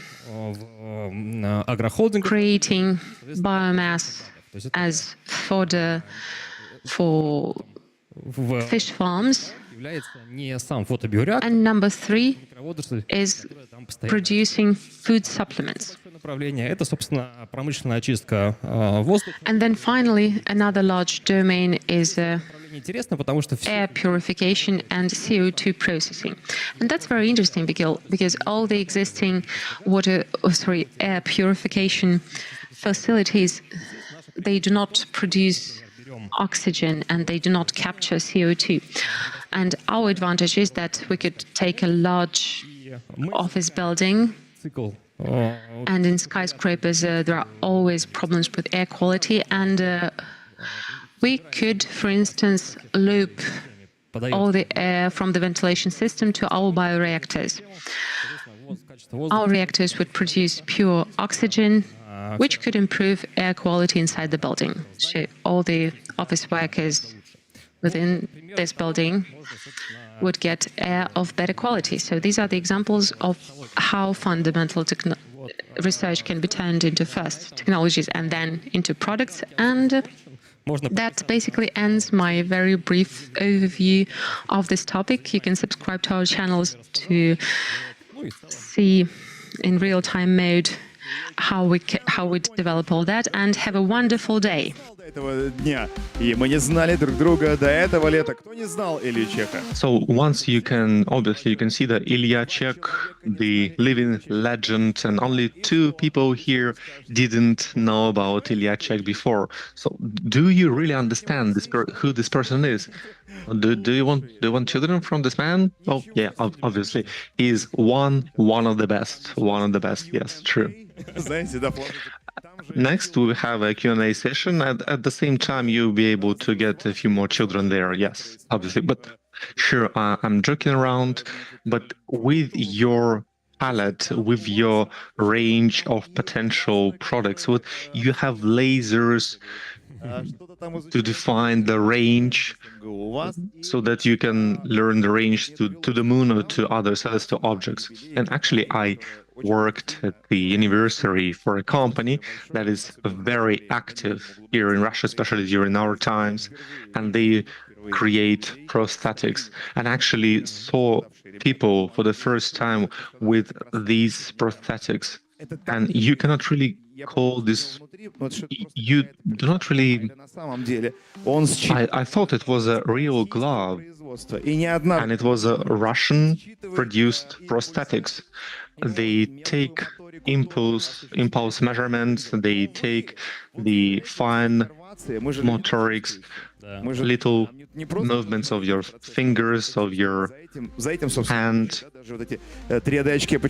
creating biomass as fodder for fish farms. And number three is producing food supplements. And then finally, another large domain is air purification and CO2 processing. And that's very interesting because all the existing air purification facilities, they do not produce oxygen and they do not capture CO2. And our advantage is that we could take a large office building, and in skyscrapers there are always problems with air quality, and we could, for instance, loop all the air from the ventilation system to our bioreactors. Our reactors would produce pure oxygen, which could improve air quality inside the building. So all the office workers within this building would get air of better quality. So these are the examples of how fundamental research can be turned into first technologies and then into products. And that basically ends my very brief overview of this topic. You can subscribe to our channels to see in real-time mode how we develop all that, and have a wonderful day. Этого дня. И мы не знали друг друга до этого лета. Кто не знал Илью Чеха? So once you can see that Ilya Chek, the living legend, and only two people here didn't know about Ilya Chek before. So do you really understand who this person is? Do you want children from this man? Oh yeah, obviously he's one of the best. Yes, true. Next, we have a Q&A session. At the same time, you'll be able to get a few more children there. Yes, obviously. But sure, I'm joking around. But with your palette, with your range of potential products. What you have lasers to define the range so that you can learn the range to the moon or to other celestial objects. And actually, I worked at the university for a company that is very active here in Russia, especially during our times, and they create prosthetics, and actually saw people for the first time with these prosthetics. And you cannot really call this, you do not really, I thought it was a real glove, and it was a Russian produced prosthetics. They take impulse measurements, they take the fine motorics, little movements of your fingers, of your hand,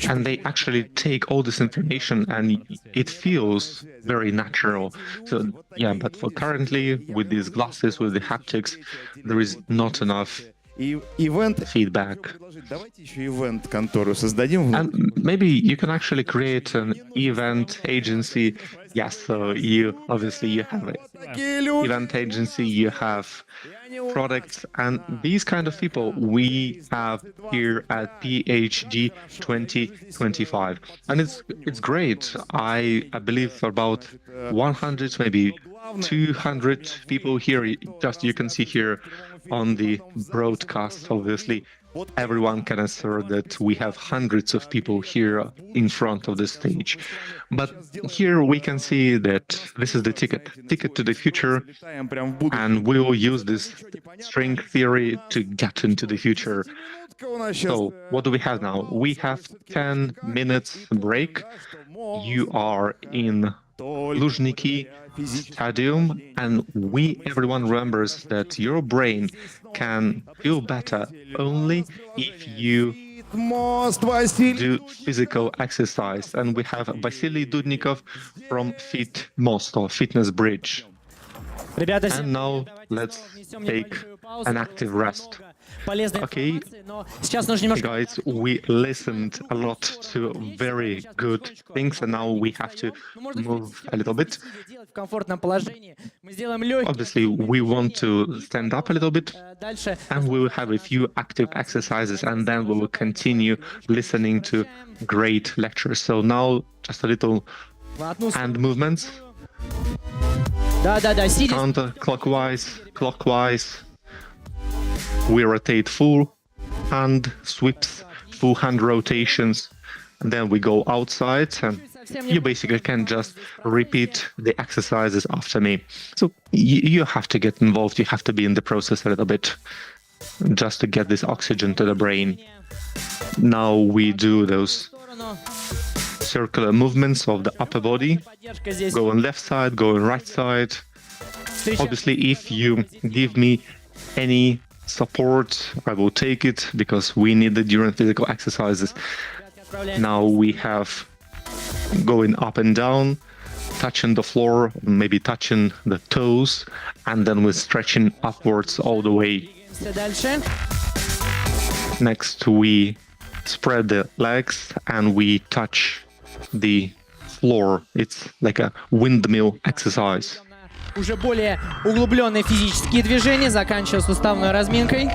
and they actually take all this information, and it feels very natural. So yeah, but for currently, with these glasses, with the haptics, there is not enough feedback. And maybe you can actually create an event agency. Yes, so you obviously you have an event agency, you have products, and these kind of people we have here at PhD 2025, and it's great. I believe about 100, maybe 200 people here. Just you can see here on the broadcast, obviously. Everyone can assert that we have hundreds of people here in front of the stage. But here we can see that this is the ticket to the future, and we will use this string theory to get into the future. So what do we have now? We have 10 minutes break. You are in Luzhniki Stadium, and everyone remembers that your brain can feel better only if you do physical exercise. And we have Vasily Dudnikov from Fit Most, or Fitness Bridge. And now let's take an active rest. Okay, guys, we listened a lot to very good things, and now we have to move a little bit. Obviously, we want to stand up a little bit, and we will have a few active exercises, and then we will continue listening to great lectures. So now, just a little hand movements. Counter-clockwise, clockwise. We rotate full hand sweeps, full hand rotations, and then we go outside, and you basically can just repeat the exercises after me. So you have to get involved, you have to be in the process a little bit, just to get this oxygen to the brain. Now we do those circular movements of the upper body, go on left side, go on right side. Obviously, if you give me any support, I will take it, because we need it during physical exercises. Now we have going up and down, touching the floor, maybe touching the toes, and then we're stretching upwards all the way. Next, we spread the legs and we touch the floor. It's like a windmill exercise. Уже более углубленные физические движения, заканчивая суставной разминкой.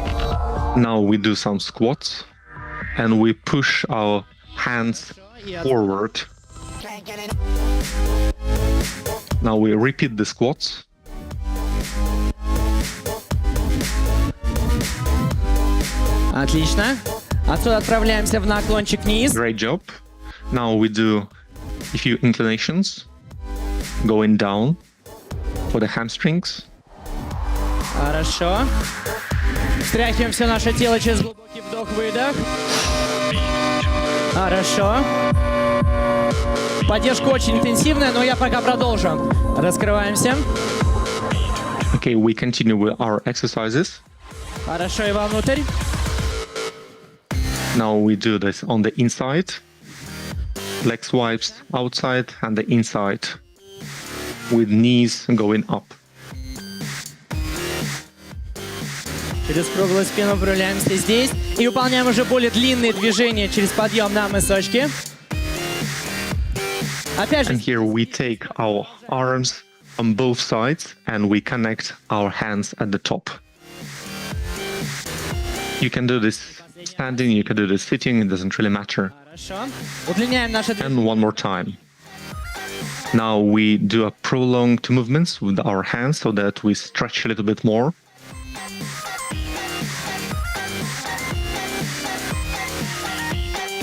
Now we do some squats, and we push our hands forward. Now we repeat the squats. Отлично. Отсюда отправляемся в наклончик вниз. Great job. Now we do a few inclinations, going down for the hamstrings. Хорошо. Встряхиваем все наше тело через глубокий вдох-выдох. Хорошо. Поддержка очень интенсивная, но я пока продолжу. Раскрываемся. Okay, we continue with our exercises. Хорошо, и вовнутрь. Now we do this on the inside. Leg swipes outside and the inside, with knees going up. Через круглую спину проявляемся здесь. И выполняем уже более длинные движения через подъем на мысочки. Опять же. And here we take our arms on both sides and we connect our hands at the top. You can do this standing, you can do this sitting, it doesn't really matter. Хорошо. Удлиняем наше движение. And one more time. Now we do a prolonged movements with our hands so that we stretch a little bit more.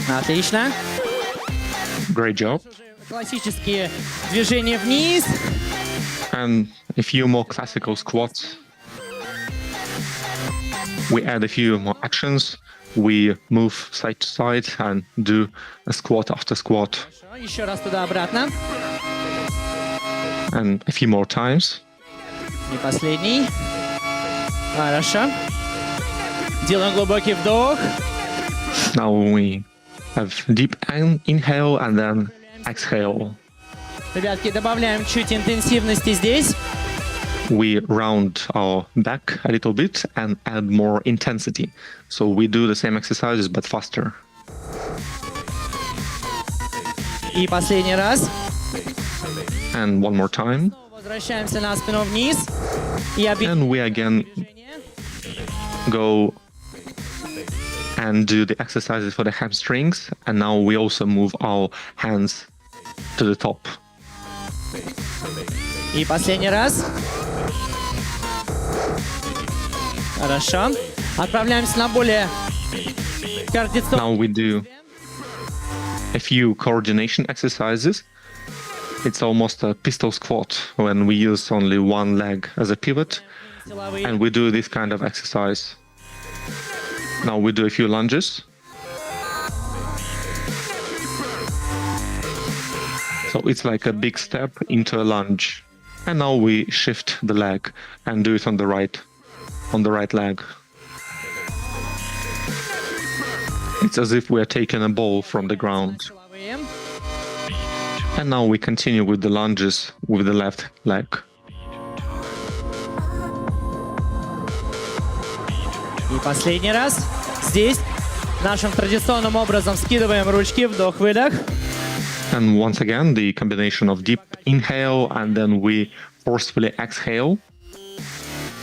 Отлично. Great job. Классические движения вниз. And a few more classical squats. We add a few more actions. We move side to side and do a squat after squat. Хорошо. Еще раз туда-обратно. And a few more times. И последний. Хорошо. Делаем глубокий вдох. Now we have deep inhale and then exhale. Ребятки, добавляем чуть интенсивности здесь. We round our back a little bit and add more intensity. So we do the same exercises but faster. И последний раз. And one more time. Возвращаемся на спину вниз. И And we again go and do the exercises for the hamstrings. And now we also move our hands to the top. И последний раз. Хорошо. Отправляемся на более координационные. Now we do a few coordination exercises. It's almost a pistol squat when we use only one leg as a pivot. And we do this kind of exercise. Now we do a few lunges. So it's like a big step into a lunge. And now we shift the leg and do it on the right leg. It's as if we are taking a ball from the ground. And now we continue with the lunges with the left leg. И последний раз. Здесь нашим традиционным образом скидываем ручки, вдох-выдох. And once again, the combination of deep inhale and then we forcefully exhale.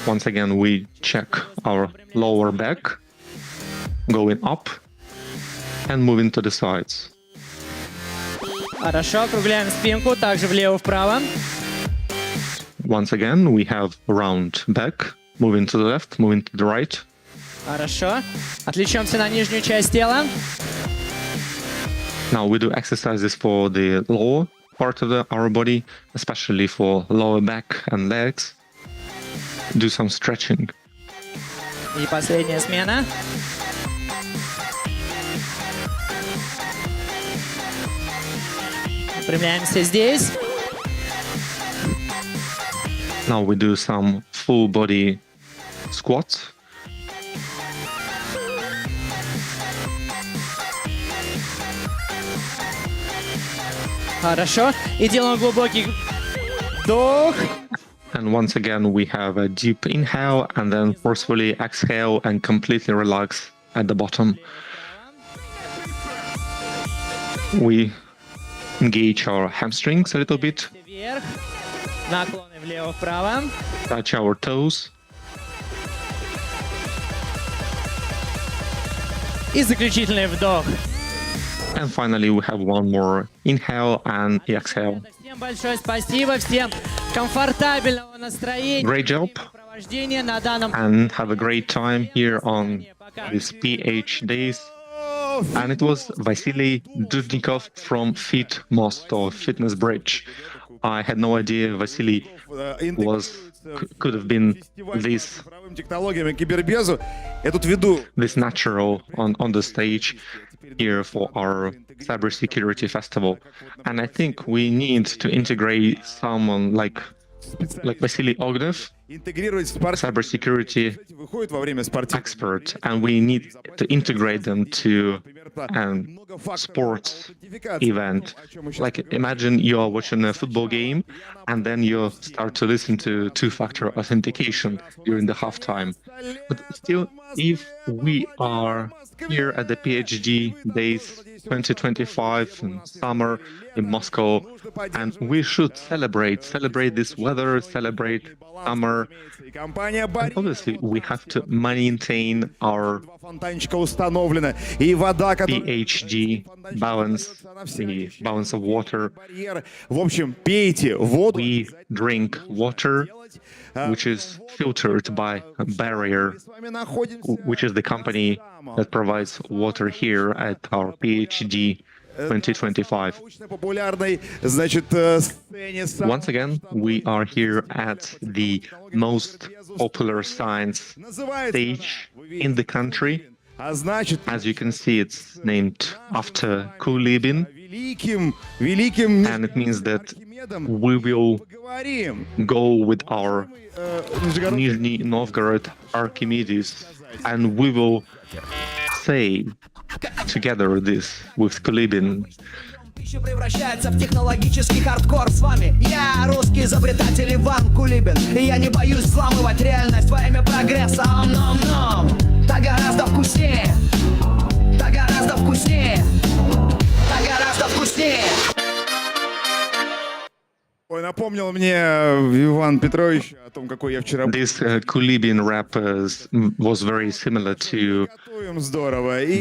Once again, we check our lower back, going up and moving to the sides. Хорошо, округляем спинку, также влево-вправо. Once again, we have round back, moving to the left, moving to the right. Хорошо. Отвлечемся на нижнюю часть тела. Now we do exercises for the lower part of our body, especially for lower back and legs. Do some stretching. И последняя смена. Выпрямляемся здесь. Now we do some full body squats. Хорошо. И делаем глубокий вдох. And once again, we have a deep inhale and then forcefully exhale and completely relax at the bottom. We engage our hamstrings a little bit, Вверх. Наклоны влево-вправо. touch our toes. И заключительный вдох. And finally, we have one more inhale and exhale. Всем большое спасибо, всем комфортабельного настроения. Great job. Провождения на данном. And have a great time here on these PH days. And it was Vasily Dudnikov from Fit Most or Fitness Bridge. I had no idea Vasily could have been this natural on the stage here for our cybersecurity festival. And I think we need to integrate someone like Vasily Ognev, cybersecurity expert, and we need to integrate them to sports event. Like imagine you are watching a football game and then you start to listen to two-factor authentication during the halftime. But still, if we are here at the PhD Days 2025 in summer in Moscow, and we should celebrate this weather, celebrate summer. And obviously, we have to maintain our PhD balance, the balance of water. We drink water, which is filtered by a barrier, which is the company that provides water here at our PhD 2025. Once again, we are here at the most popular science stage in the country. As you can see, it's named after Kulibin, and it means that we will go with our Nizhny Novgorod Archimedes, and we will say together this with Kulibin. Превращается в технологический хардкор с вами. Я русский изобретатель Иван Кулибин, и я не боюсь взламывать реальность во имя прогресса. Ом-ном-ном, так гораздо вкуснее, так гораздо вкуснее, так гораздо вкуснее. Ой, напомнил мне Иван Петрович о том, какой я вчера... This Kulibin rap was very similar to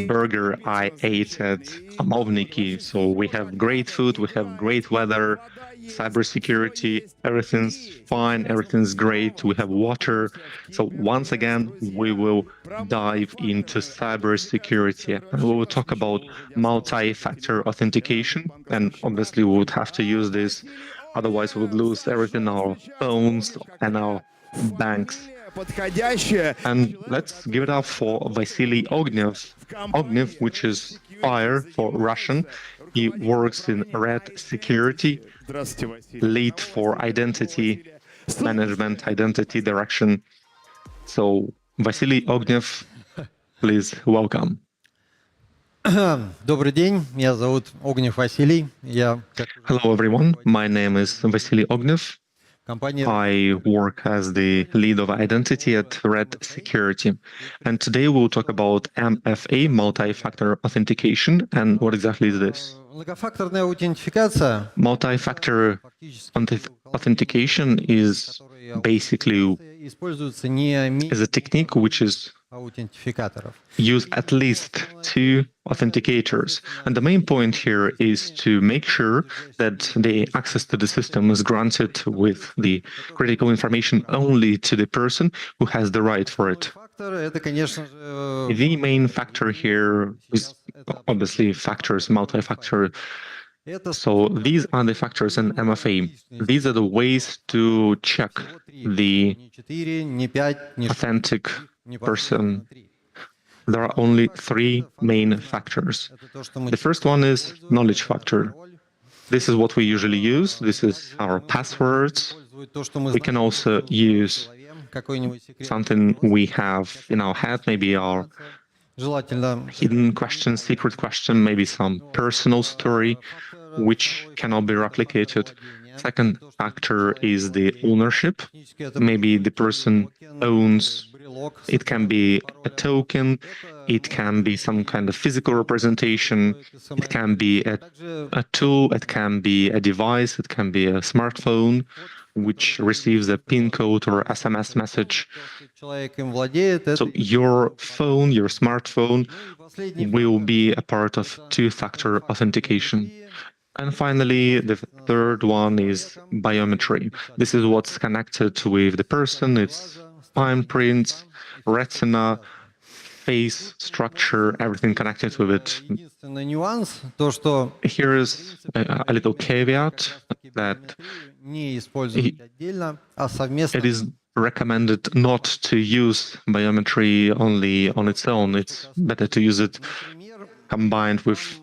burger I ate at Amovniki. So we have great food, we have great weather, cybersecurity, everything's fine, everything's great, we have water. So once again, we will dive into cybersecurity. And we will talk about multi-factor authentication, and obviously we would have to use this. Otherwise, we would lose everything, our phones and our banks. And let's give it up for Vasily Ognev. Ognev, which is fire for Russian. He works in Red Security, lead for identity management, identity direction. So, Vasily Ognev, please welcome. Добрый день, меня зовут Огнев Василий. Hello everyone, my name is Vasily Ognev. I work as the lead of identity at Red Security. And today we'll talk about MFA, multi-factor authentication, and what exactly is this? Многофакторная аутентификация. Multi-factor authentication is basically a technique which is use at least two authenticators. And the main point here is to make sure that the access to the system is granted with the critical information only to the person who has the right for it. The main factor here is obviously factors, multi-factor. So these are the factors in MFA. These are the ways to check the authentic person. There are only three main factors. The first one is knowledge factor. This is what we usually use. This is our passwords. We can also use something we have in our head, maybe our hidden question, secret question, maybe some personal story which cannot be replicated. Second factor is the ownership. Maybe the person owns. It can be a token, it can be some kind of physical representation, it can be a tool, it can be a device, it can be a smartphone which receives a PIN code or SMS message. So your phone, your smartphone, will be a part of two-factor authentication. And finally, the third one is biometry. This is what's connected with the person. It's fine prints, retina, face structure, everything connected with it. Here is a little caveat that it is recommended not to use biometry only on its own. It's better to use it combined with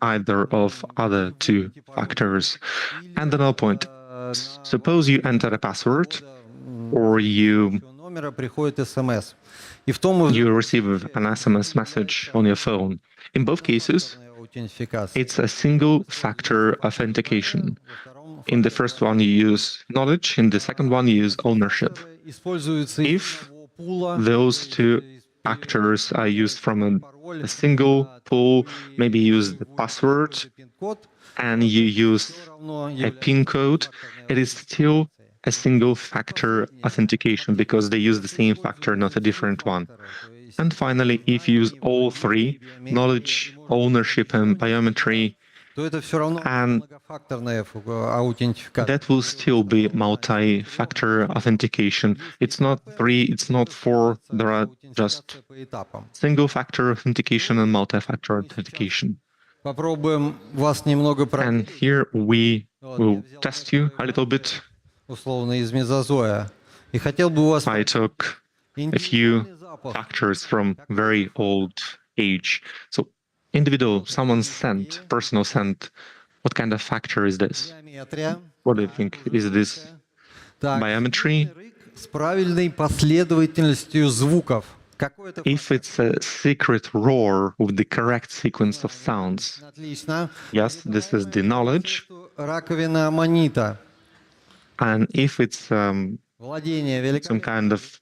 either of other two factors. And another point, suppose you enter a password or you receive an SMS message on your phone. In both cases, it's a single factor authentication. In the first one, you use knowledge. In the second one, you use ownership. If those two factors are used from a single pool, maybe use the password, and you use a PIN code, it is still a single factor authentication because they use the same factor, not a different one. And finally, if you use all three, knowledge, ownership, and biometry, and that will still be multi-factor authentication. It's not 3, it's not 4, there are just single-factor authentication and multi-factor authentication. And here we will test you a little bit. I took a few factors from very old age. So individual, someone sent, personal sent, what kind of factor is this? What do you think? Is this biometry? If it's a secret roar with the correct sequence of sounds, yes, this is the knowledge. And if it's some kind of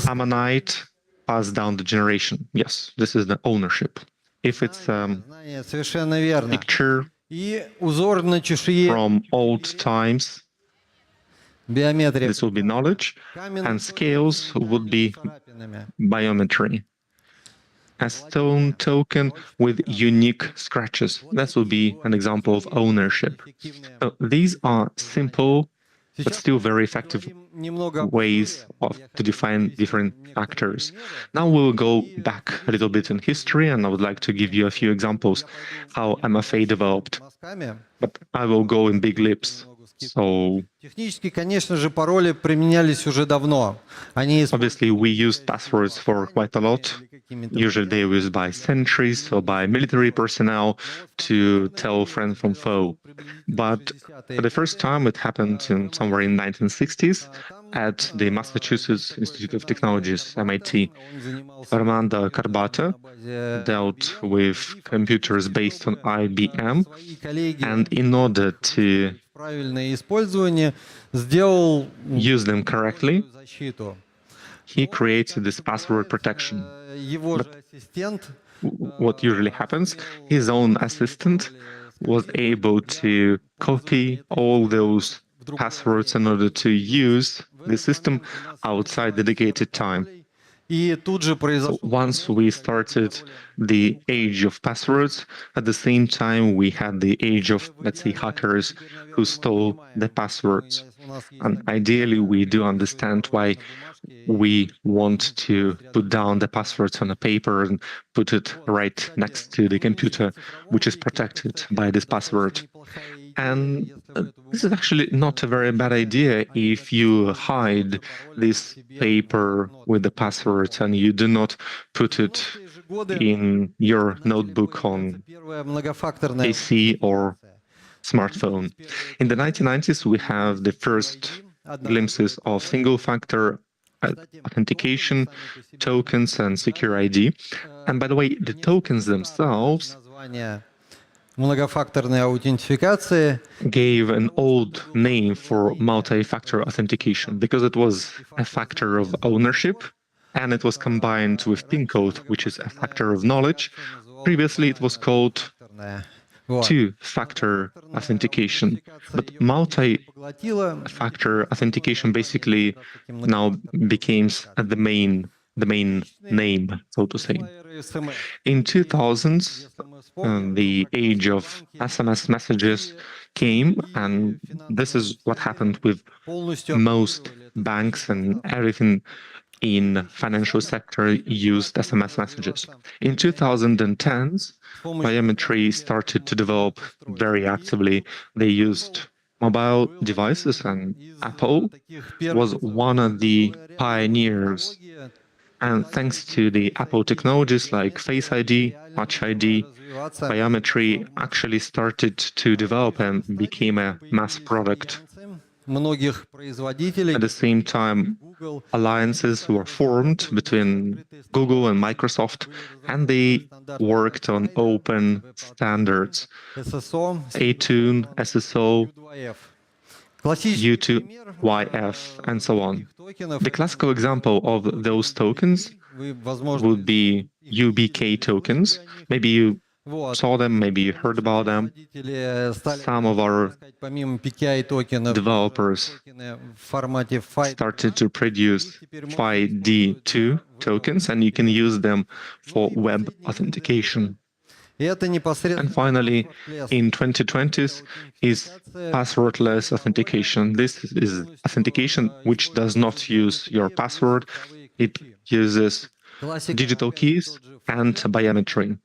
ammonite passed down the generation, yes, this is the ownership. If it's picture from old times, this will be knowledge, and scales would be biometry. A stone token with unique scratches, that will be an example of ownership. So these are simple but still very effective ways to define different factors. Now we'll go back a little bit in history, and I would like to give you a few examples how MFA developed. But I will go in big leaps. So obviously we used passwords for quite a lot. Usually they were used by sentries or by military personnel to tell friend from foe. But for the first time it happened somewhere in 1960s at the Massachusetts Institute of Technologies, MIT. Armando Carbata dealt with computers based on IBM, and in order to use them correctly, he created this password protection. But what usually happens, his own assistant was able to copy all those passwords in order to use the system outside dedicated time. So once we started the age of passwords, at the same time we had the age of, let's say, hackers who stole the passwords. And ideally we do understand why we want to put down the passwords on a paper and put it right next to the computer, which is protected by this password. And this is actually not a very bad idea if you hide this paper with the password and you do not put it in your notebook on PC or smartphone. In the 1990s, we have the first glimpses of single-factor authentication, tokens, and secure ID. And by the way, the tokens themselves gave an old name for multi-factor authentication because it was a factor of ownership and it was combined with PIN code, which is a factor of knowledge. Previously, it was called two-factor authentication, but multi-factor authentication basically now becomes the main name, so to say. In 2000s, the age of SMS messages came, and this is what happened with most banks and everything in financial sector used SMS messages. In 2010s, biometry started to develop very actively. They used mobile devices, and Apple was one of the pioneers. And thanks to the Apple technologies like Face ID, Touch ID, biometry actually started to develop and became a mass product. At the same time, alliances were formed between Google and Microsoft, and they worked on open standards, A2, SSO, U2YF, and so on. The classical example of those tokens would be UBK tokens. Maybe you saw them, maybe you heard about them. Some of our developers started to produce FID2 tokens, and you can use them for web authentication. And finally, in 2020s is passwordless authentication. This is authentication which does not use your password. It uses digital keys and biometry.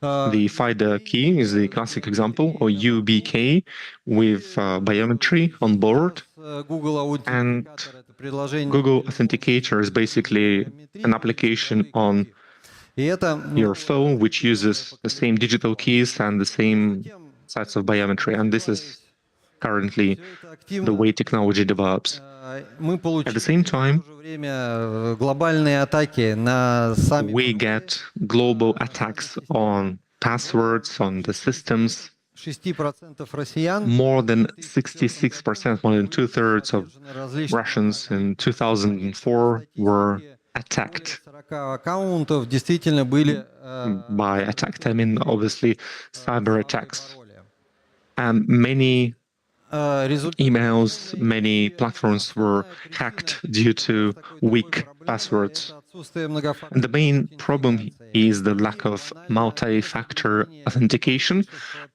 The FIDA key is the classic example, or UBK with biometry on board. And Google Authenticator is basically an application on your phone which uses the same digital keys and the same sets of biometry. And this is currently the way technology develops. At the same time, we get global attacks on passwords, on the systems. More than 66%, more than two-thirds of Russians in 2004 were attacked. By attacked, I mean obviously cyber attacks. And many emails, many platforms were hacked due to weak passwords. And the main problem is the lack of multi-factor authentication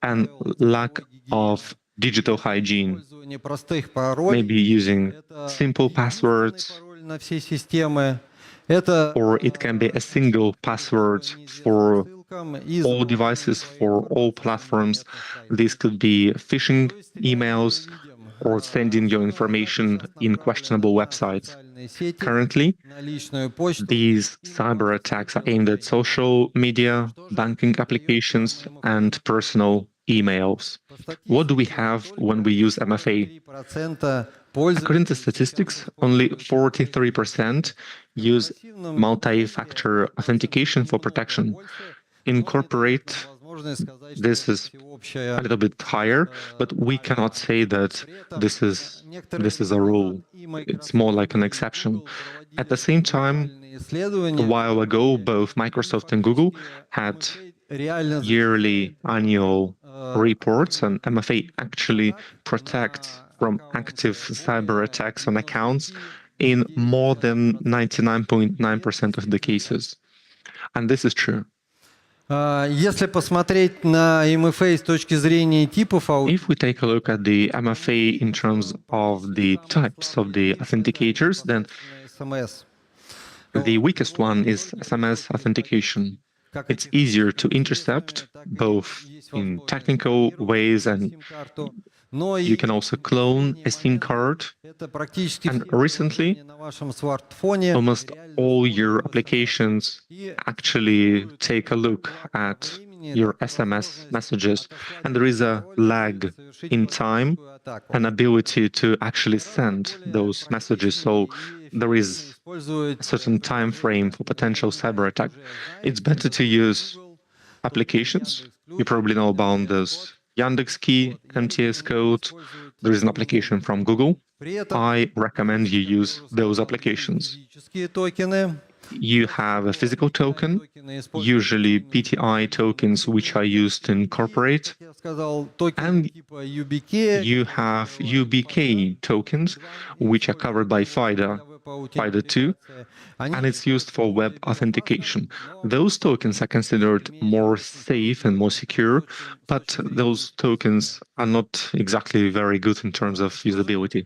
and lack of digital hygiene. Maybe using simple passwords, or it can be a single password for all devices, for all platforms. This could be phishing emails or sending your information in questionable websites. Currently, these cyber attacks are aimed at social media, banking applications, and personal emails. What do we have when we use MFA? According to statistics, only 43% use multi-factor authentication for protection. In corporate, this is a little bit higher, but we cannot say that this is a rule. It's more like an exception. At the same time, a while ago, both Microsoft and Google had yearly annual reports, and MFA actually protects from active cyber attacks on accounts in more than 99.9% of the cases. And this is true. Если посмотреть на MFA с точки зрения типов, If we take a look at the MFA in terms of the types of the authenticators, then the weakest one is SMS authentication. It's easier to intercept, both in technical ways, and you can also clone a SIM card. And recently, almost all your applications actually take a look at your SMS messages, and there is a lag in time and ability to actually send those messages. So there is a certain time frame for potential cyber attack. It's better to use applications. You probably know about this Yandex Key, MTS Code. There is an application from Google. I recommend you use those applications. You have a physical token, usually PTI tokens, which are used in corporate, and you have UBK tokens, which are covered by FIDA2, and it's used for web authentication. Those tokens are considered more safe and more secure, but those tokens are not exactly very good in terms of usability.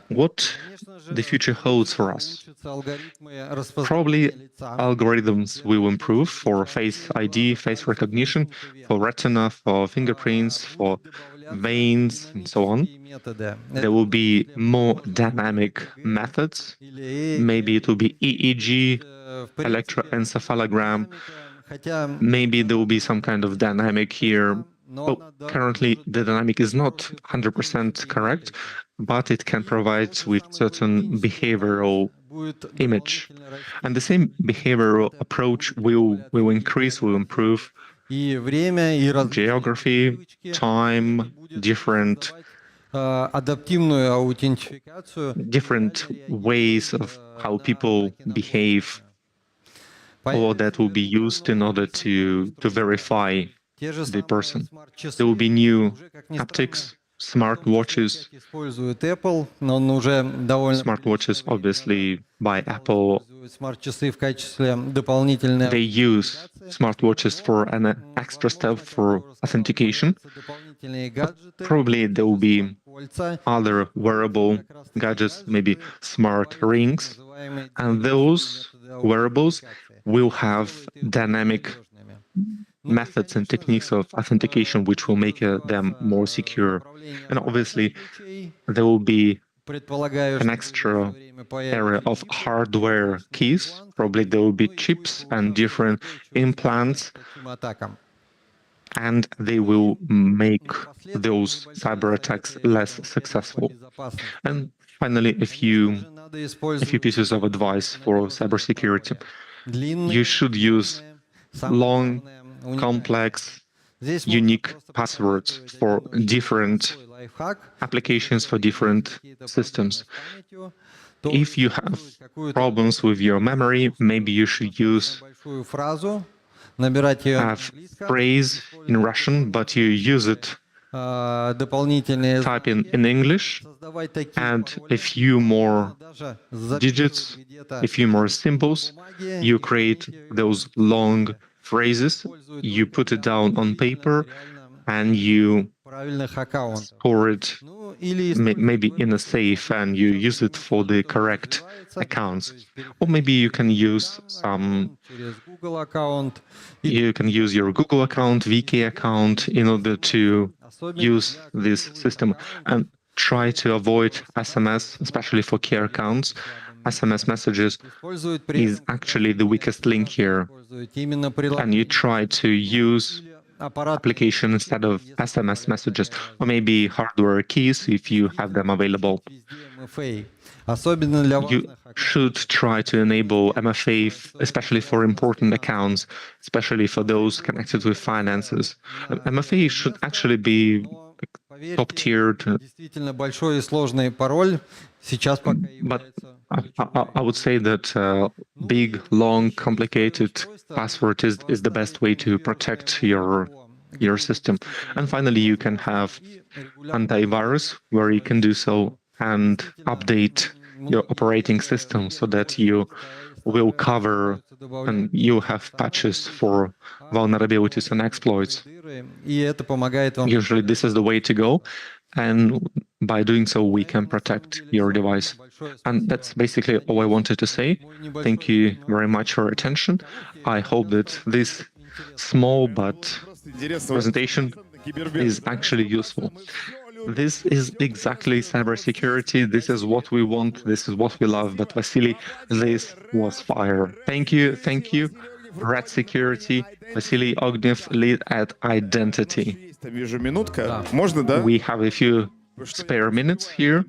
What the future holds for us? Probably algorithms will improve for Face ID, face recognition, for retina, for fingerprints, for veins, and so on. There will be more dynamic methods. Maybe it will be EEG, electroencephalogram. Maybe there will be some kind of dynamic here Well, currently, the dynamic is not 100% correct, but it can provide with certain behavioral image. And the same behavioral approach will increase, will improve geography, time, different ways of how people behave. All that will be used in order to verify the person. There will be new haptics, smartwatches. Smartwatches, obviously, by Apple. They use smartwatches for an extra step for authentication. But probably there will be other wearable gadgets, maybe smart rings, and those wearables will have dynamic methods and techniques of authentication which will make them more secure. And obviously, there will be an extra area of hardware keys. Probably there will be chips and different implants, and they will make those cyber attacks less successful. And finally, a few pieces of advice for cybersecurity. You should use long, complex, unique passwords for different applications, for different systems. If you have problems with your memory, maybe you should use a phrase in Russian, but you use it type in English, and a few more digits, a few more symbols. You create those long phrases, you put it down on paper, and you store it maybe in a safe, and you use it for the correct accounts. Or maybe you can use your Google account, VK account, in order to use this system, and try to avoid SMS, especially for key accounts. SMS messages is actually the weakest link here, and you try to use application instead of SMS messages, or maybe hardware keys if you have them available. You should try to enable MFA, especially for important accounts, especially for those connected with finances. MFA should actually be top-tiered. But I would say that big, long, complicated password is the best way to protect your system. And finally, you can have antivirus, where you can do so and update your operating system so that you will cover and you have patches for vulnerabilities and exploits. Usually this is the way to go, and by doing so we can protect your device. And that's basically all I wanted to say. Thank you very much for your attention. I hope that this small but presentation is actually useful. This is exactly cybersecurity. This is what we want. This is what we love. But Vasily, this was fire. Thank you. Thank you. Red Security, Vasily Ognev, lead at Identity. We have a few spare minutes here.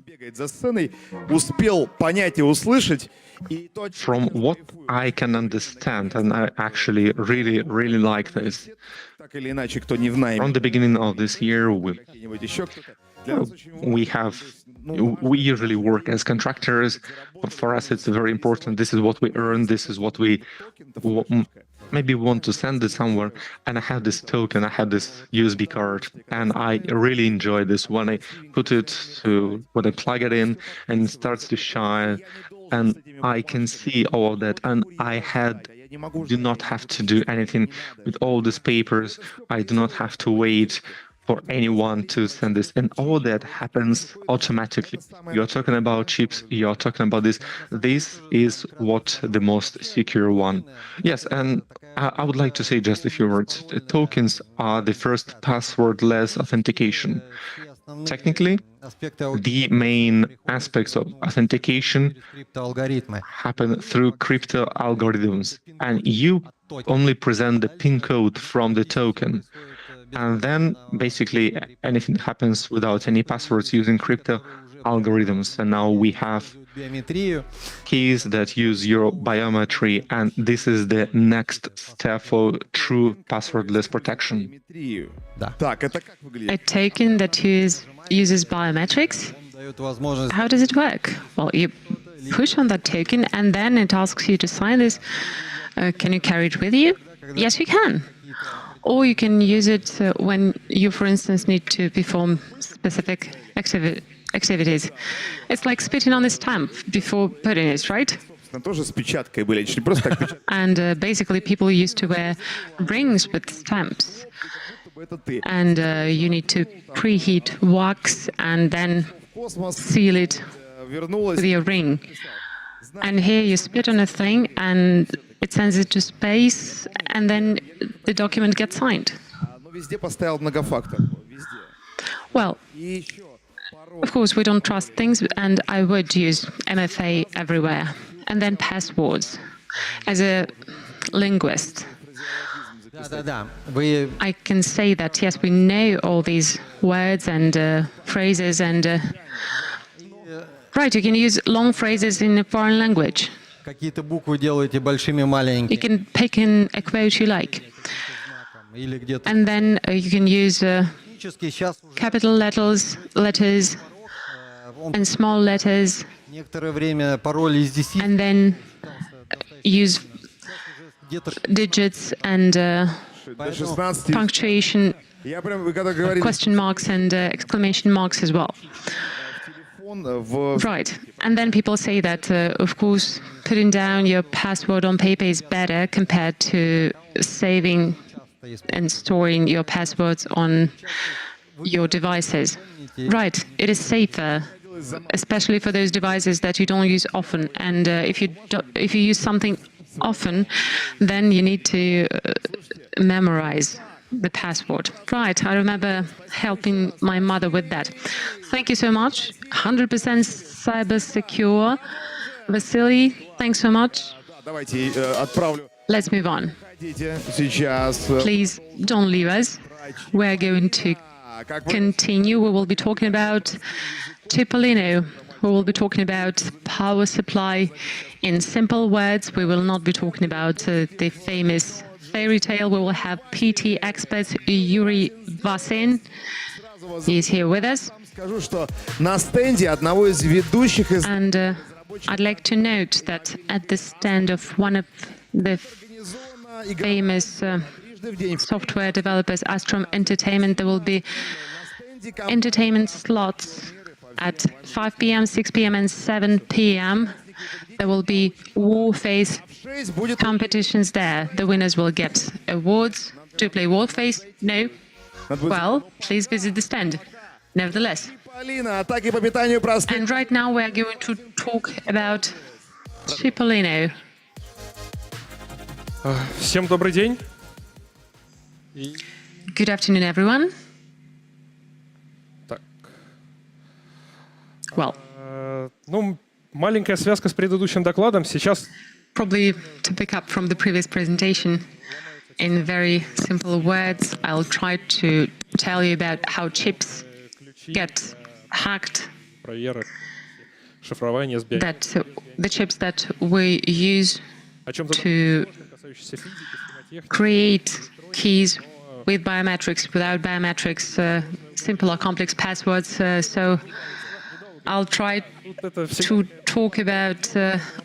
From what I can understand, and I actually really like this, from the beginning of this year, we usually work as contractors. For us, it's very important. This is what we earn. This is what we maybe want to send it somewhere. And I have this token. I have this USB card, and I really enjoy this when I put it when I plug it in, and it starts to shine, and I can see all of that. And I do not have to do anything with all these papers. I do not have to wait for anyone to send this, and all that happens automatically. You're talking about chips, you're talking about this. This is what the most secure one. Yes, and I would like to say just a few words. The tokens are the first passwordless authentication. Technically, the main aspects of authentication happen through crypto algorithms, and you only present the PIN code from the token. And then basically anything happens without any passwords using crypto algorithms. And now we have keys that use your biometry, and this is the next step for true passwordless protection. A token that uses biometrics? How does it work? Well, you push on that token and then it asks you to sign this. Can you carry it with you? Yes, you can. Or you can use it when you, for instance, need to perform specific activities. It's like spitting on the stamp before putting it, right? And basically, people used to wear rings with stamps. And you need to preheat wax and then seal it with your ring. And here you spit on a thing and it sends it to space, and then the document gets signed. Well, of course, we don't trust things, and I would use MFA everywhere. And then passwords. As a linguist, I can say that, yes, we know all these words and phrases, and right, you can use long phrases in a foreign language. You can pick in a quote you like. And then you can use capital letters, and small letters, and then use digits and punctuation, question marks and exclamation marks as well. Right. And then people say that, of course, putting down your password on paper is better compared to saving and storing your passwords on your devices. Right. It is safer, especially for those devices that you don't use often. And if you use something often, then you need to memorize the password. Right, I remember helping my mother with that. Thank you so much. 100% cyber secure. Vasily, thanks so much. Let's move on. Please don't leave us. We're going to continue. We will be talking about Cipollino. We will be talking about power supply in simple words. We will not be talking about the famous fairy tale. We will have PT expert Yuri Vasin. He's here with us. And I'd like to note that at the stand of one of the famous software developers, Astrom Entertainment, there will be entertainment slots at 5 p.m., 6 p.m. and 7 p.m. There will be Warface competitions there. The winners will get awards. Do you play Warface? No? Well, please visit the stand. Nevertheless. And right now we are going to talk about Cipollino. Всем добрый день. Good afternoon, everyone. Well, ну, маленькая связка с предыдущим докладом. Сейчас probably to pick up from the previous presentation, in very simple words, I'll try to tell you about how chips get hacked, that the chips that we use to create keys with biometrics, without biometrics, simple or complex passwords. So I'll try to talk about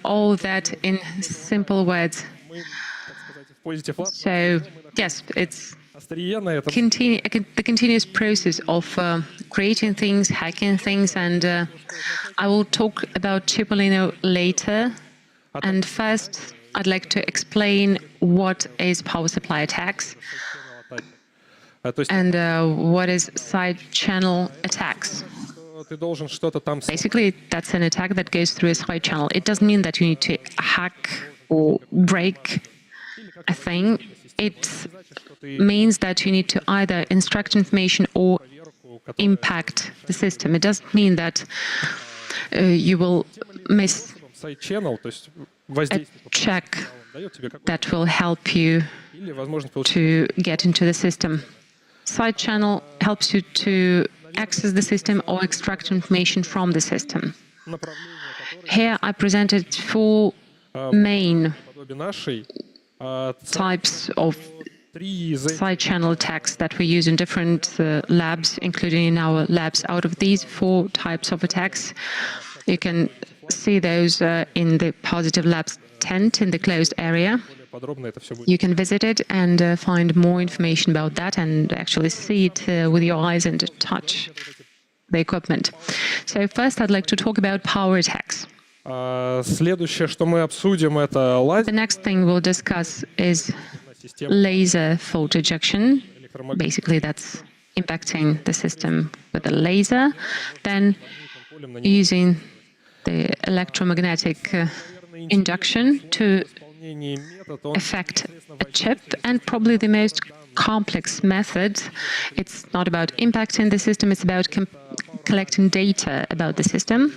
all that in simple words. So, yes, it's the continuous process of creating things, hacking things, and I will talk about Cipollino later. And first, I'd like to explain what is power supply attacks and what is side channel attacks. Basically, that's an attack that goes through a side channel. It doesn't mean that you need to hack or break a thing. It means that you need to either extract information or impact the system. It doesn't mean that you will miss a check that will help you to get into the system. Side channel helps you to access the system or extract information from the system. Here I presented 4 main types of side channel attacks that we use in different labs, including in our labs. Out of these 4 types of attacks, you can see those in the Positive Labs tent in the closed area. You can visit it and find more information about that and actually see it with your eyes and touch the equipment. So first I'd like to talk about power attacks. The next thing we'll discuss is laser fault ejection. Basically, that's impacting the system with a laser. Then using the electromagnetic induction to affect a chip, and probably the most complex method. It's not about impacting the system, it's about collecting data about the system.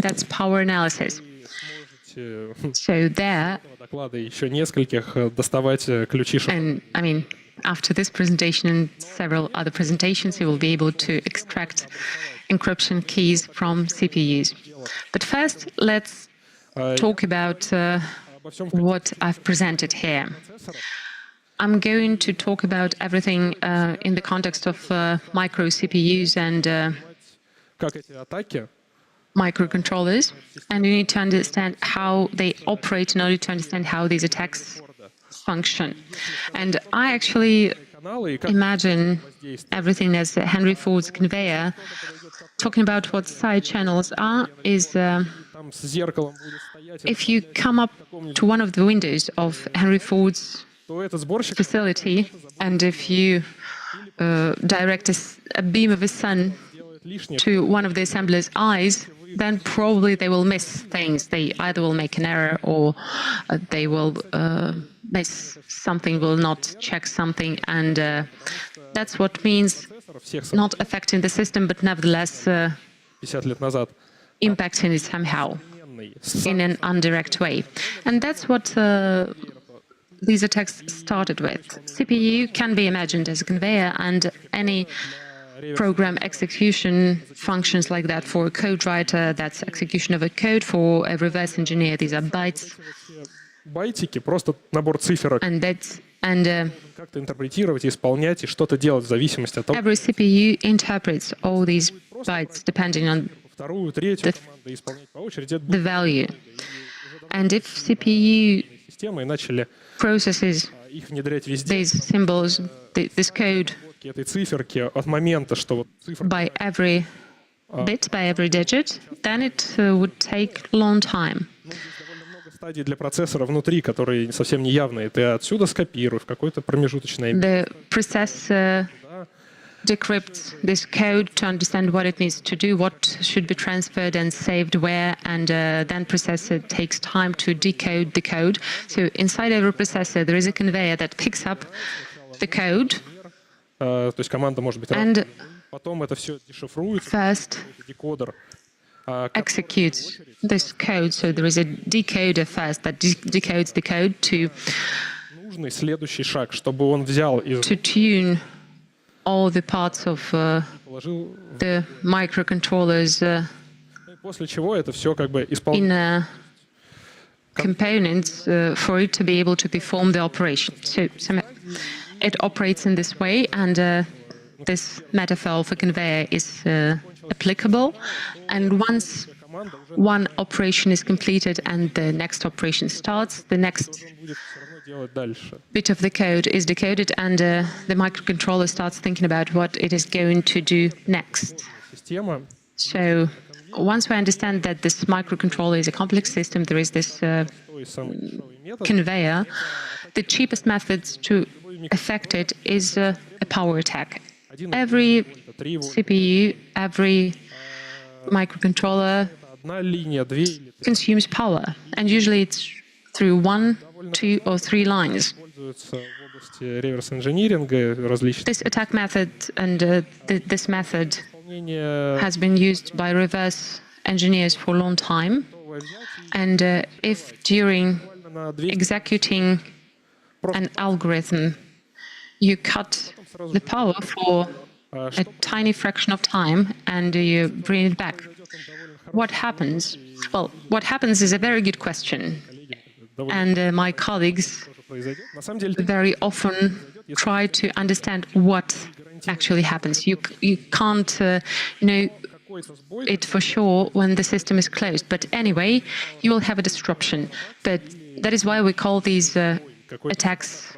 That's power analysis. So there, and I mean, after this presentation and several other presentations, you will be able to extract encryption keys from CPUs. But first, let's talk about what I've presented here. I'm going to talk about everything in the context of micro CPUs and microcontrollers, and you need to understand how they operate in order to understand how these attacks function. And I actually imagine everything as Henry Ford's conveyor. Talking about what side channels are is if you come up to one of the windows of Henry Ford's facility, and if you direct a beam of the sun to one of the assembler's eyes, then probably they will miss things. They either will make an error or they will miss something, will not check something, and that's what means not affecting the system, but nevertheless impacting it somehow in an indirect way. And that's what these attacks started with. CPU can be imagined as a conveyor, and any program execution functions like that. For a code writer, that's execution of a code. For a reverse engineer, these are bytes. And every CPU interprets all these bytes depending on the value. And if CPU processes these symbols, this code, by every bit, by every digit, then it would take a long time. Для процессора внутри, которые совсем неявные, ты отсюда скопируй в какое-то промежуточное. The processor decrypts this code to understand what it needs to do, what should be transferred and saved where, and then processor takes time to decode the code. So inside every processor there is a conveyor that picks up the code. То есть команда может быть and потом это все дешифруется, first декодер. Executes this code. So there is a decoder first that decodes the code to следующий шаг, чтобы он взял to tune all the parts of the microcontrollers после чего это все как бы in components for it to be able to perform the operation. So it operates in this way, and this metaphor for conveyor is applicable. And once one operation is completed and the next operation starts, the next bit of the code is decoded, and the microcontroller starts thinking about what it is going to do next. So once we understand that this microcontroller is a complex system, there is this conveyor, the cheapest methods to affect it is a power attack. Every CPU, every microcontroller consumes power, and usually it's through 1, 2, or 3 lines. This attack method and this method has been used by reverse engineers for a long time, and if during executing an algorithm you cut the power for a tiny fraction of time and you bring it back. What happens? Well, what happens is a very good question. And my colleagues very often try to understand what actually happens. You can't know it for sure when the system is closed. But anyway, you will have a disruption. But that is why we call these attacks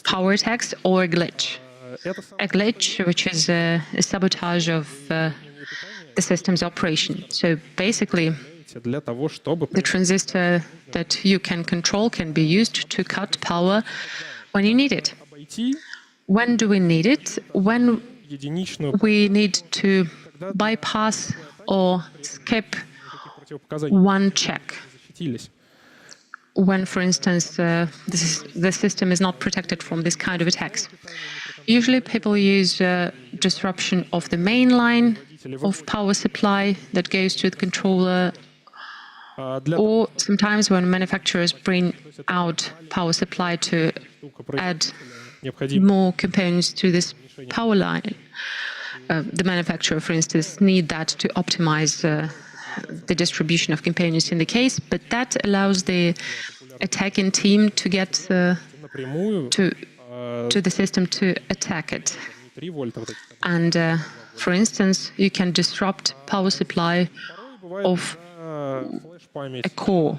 power attacks or a glitch. A glitch, which is a sabotage of the system's operation. So basically, the transistor that you can control can be used to cut power when you need it. When do we need it? When we need to bypass or skip one check. When, for instance, the system is not protected from this kind of attacks. Usually people use disruption of the main line of power supply that goes to the controller, or sometimes when manufacturers bring out power supply to add more components to this power line. The manufacturer, for instance, need that to optimize the distribution of components in the case, but that allows the attacking team to get to the system to attack it. And for instance, you can disrupt power supply of a core.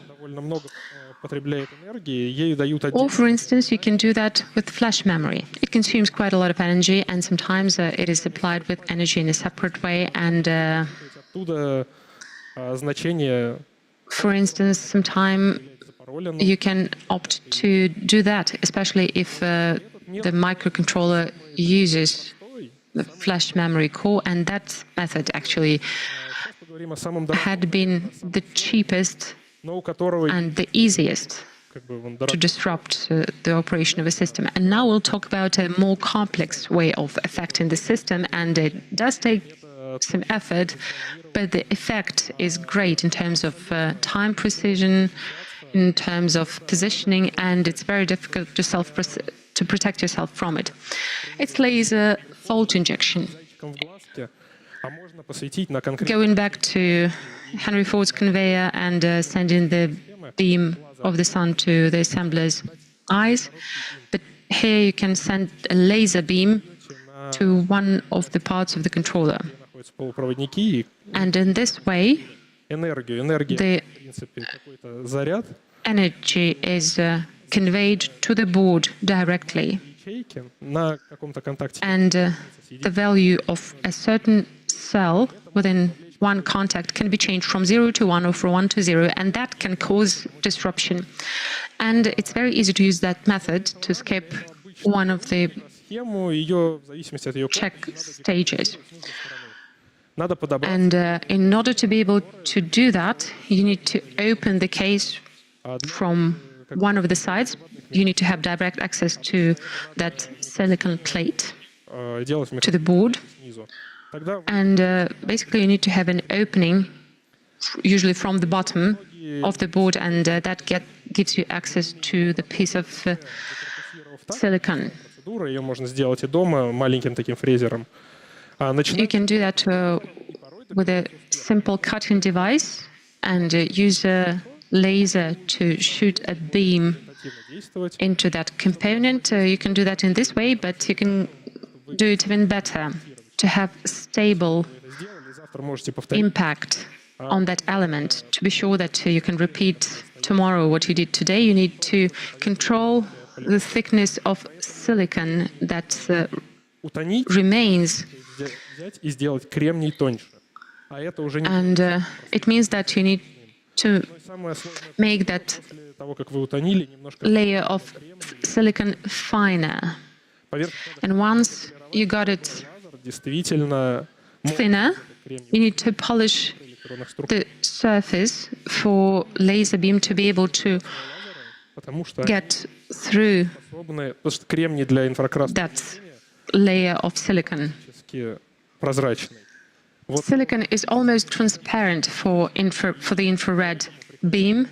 Or, for instance, you can do that with flash memory. It consumes quite a lot of energy, and sometimes it is supplied with energy in a separate way. And for instance, sometimes you can opt to do that, especially if the microcontroller uses the flash memory core, and that method actually had been the cheapest and the easiest to disrupt the operation of a system. And now we'll talk about a more complex way of affecting the system, and it does take some effort, but the effect is great in terms of time precision, in terms of positioning, and it's very difficult to protect yourself from it. It's laser fault injection. Going back to Henry Ford's conveyor and sending the beam of the sun to the assembler's eyes, but here you can send a laser beam to one of the parts of the controller. And in this way, the energy is conveyed to the board directly. And the value of a certain cell within one contact can be changed from 0 to 1 or from 1 to 0, and that can cause disruption. And it's very easy to use that method to skip one of the check stages. And in order to be able to do that, you need to open the case from one of the sides. You need to have direct access to that silicon plate, to the board. And basically you need to have an opening, usually from the bottom of the board, and that gives you access to the piece of silicon. You can do that with a simple cutting device and use a laser to shoot a beam into that component. You can do that in this way, but you can do it even better to have stable impact on that element. To be sure that you can repeat tomorrow what you did today, you need to control the thickness of silicon that remains. And it means that you need to make that layer of silicon finer. And once you got it thinner, you need to polish the surface for laser beam to be able to get through that layer of silicon. Silicon is almost transparent for the infrared beam,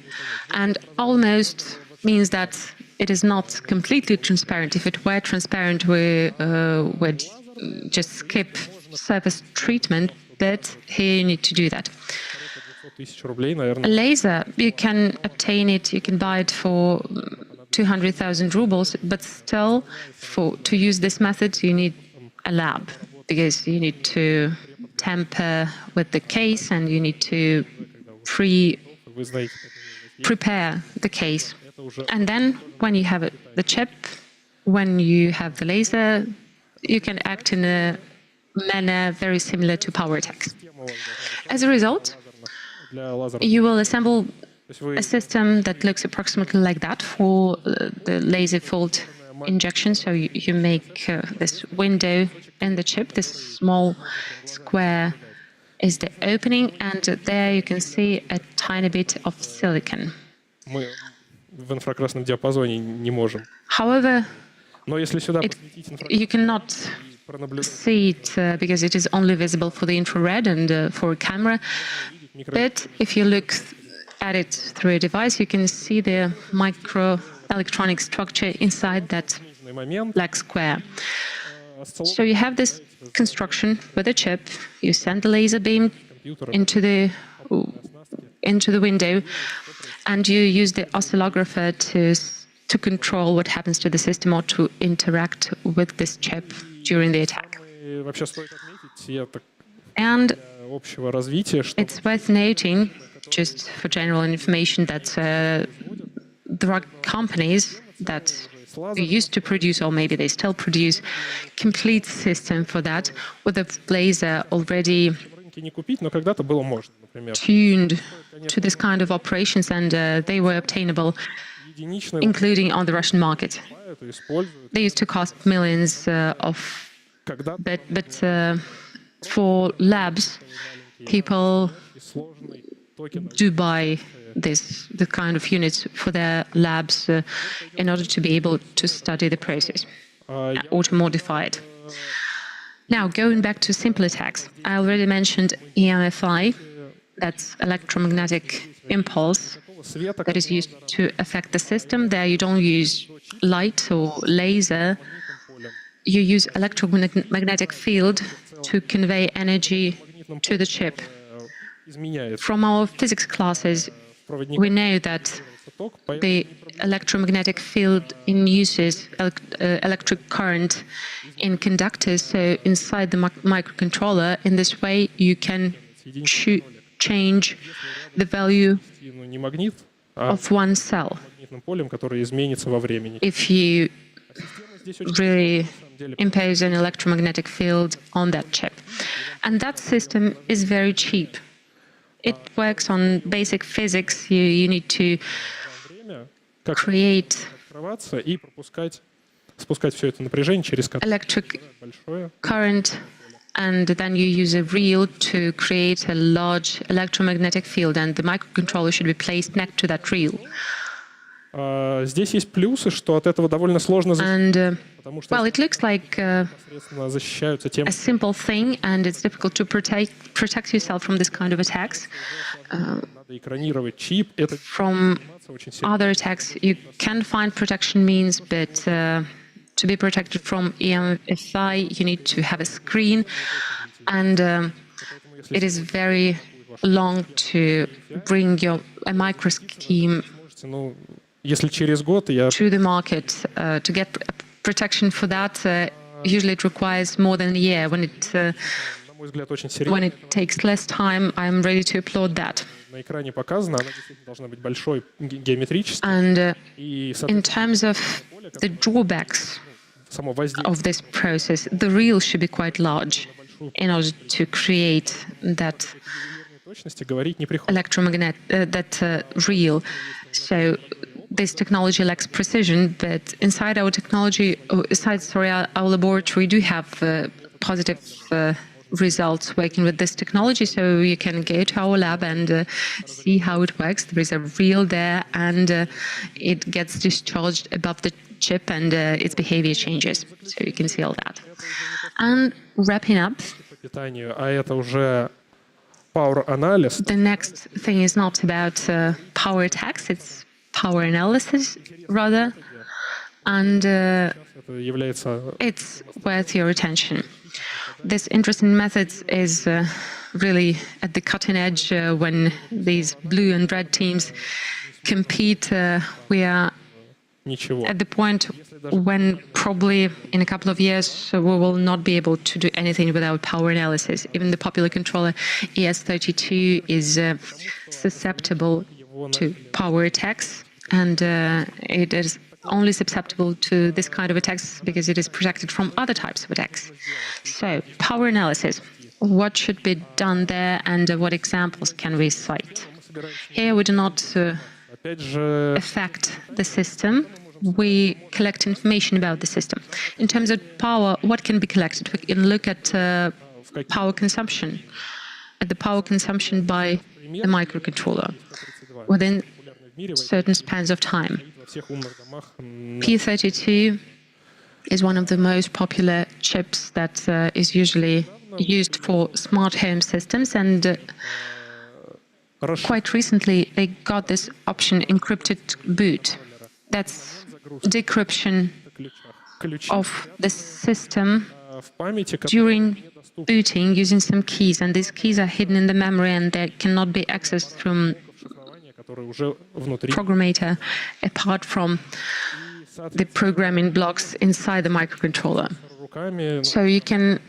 and almost means that it is not completely transparent. If it were transparent, we would just skip surface treatment, but here you need to do that. A laser, you can obtain it, you can buy it for 200,000 rubles, but still, to use this method, you need a lab, because you need to tamper with the case and you need to prepare the case. And then when you have the chip, when you have the laser, you can act in a manner very similar to power attacks. As a result, you will assemble a system that looks approximately like that for the laser field injection. So you make this window in the chip, this small square is the opening, and there you can see a tiny bit of silicon. However, you cannot see it because it is only visible for the infrared and for a camera. But if you look at it through a device, you can see the microelectronic structure inside that black square. So you have this construction with a chip, you send the laser beam into the window, and you use the oscillographer to control what happens to the system or to interact with this chip during the attack. And it's worth noting, just for general information, that there are companies that used to produce, or maybe they still produce, complete system for that, with a laser already tuned to this kind of operations, and they were obtainable, including on the Russian market. They used to cost millions but for labs, people do buy the kind of units for their labs in order to be able to study the process or to modify it. Now, going back to simple attacks, I already mentioned EMFI, that's electromagnetic impulse, that is used to affect the system. There you don't use light or laser, you use electromagnetic field to convey energy to the chip. From our physics classes, we know that the electromagnetic field induces electric current in conductors, so inside the microcontroller. In this way, you can change the value of one cell if you really impose an electromagnetic field on that chip. And that system is very cheap. It works on basic physics. You need to create electric current, and then you use a reel to create a large electromagnetic field, and the microcontroller should be placed next to that reel. Здесь есть плюсы, что от этого довольно сложно защититься. Well, it looks like a simple thing, and it's difficult to protect yourself from this kind of attacks. From other attacks, you can find protection means, but to be protected from EMFI, you need to have a screen, and it is very long to bring a microscheme to the market. To get protection for that, usually it requires more than a year. When it takes less time, I'm ready to applaud that. And in terms of the drawbacks of this process, the reel should be quite large in order to create that reel. So this technology lacks precision, but inside our our laboratory, we do have positive results working with this technology. So you can go to our lab and see how it works. There is a reel there, and it gets discharged above the chip, and its behavior changes. So you can see all that. And wrapping up, the next thing is not about power attacks, it's power analysis, rather. And it's worth your attention. This interesting methods is really at the cutting edge when these blue and red teams compete. We are at the point when probably in a couple of years we will not be able to do anything without power analysis. Even the popular controller ES32 is susceptible to power attacks, and it is only susceptible to this kind of attacks because it is protected from other types of attacks. So, power analysis. What should be done there, and what examples can we cite? Here we do not affect the system. We collect information about the system. In terms of power, what can be collected? We can look at power consumption, at the power consumption by the microcontroller within certain spans of time. P32 is one of the most popular chips that is usually used for smart home systems, and quite recently they got this option, encrypted boot. That's decryption of the system during booting using some keys, and these keys are hidden in the memory and they cannot be accessed from programmator apart from the programming blocks inside the microcontroller. So you can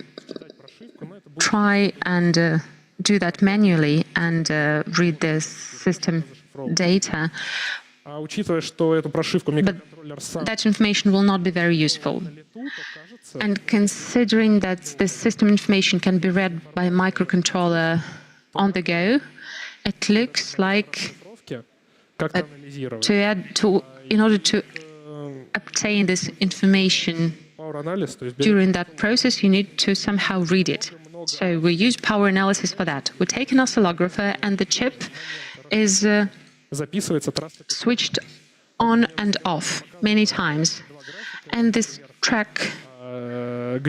try and do that manually and read the system data, but that information will not be very useful. And considering that the system information can be read by a microcontroller on the go, it looks like in order to obtain this information during that process, you need to somehow read it. So we use power analysis for that. We take an oscillographer and the chip is switched on and off many times. And this track is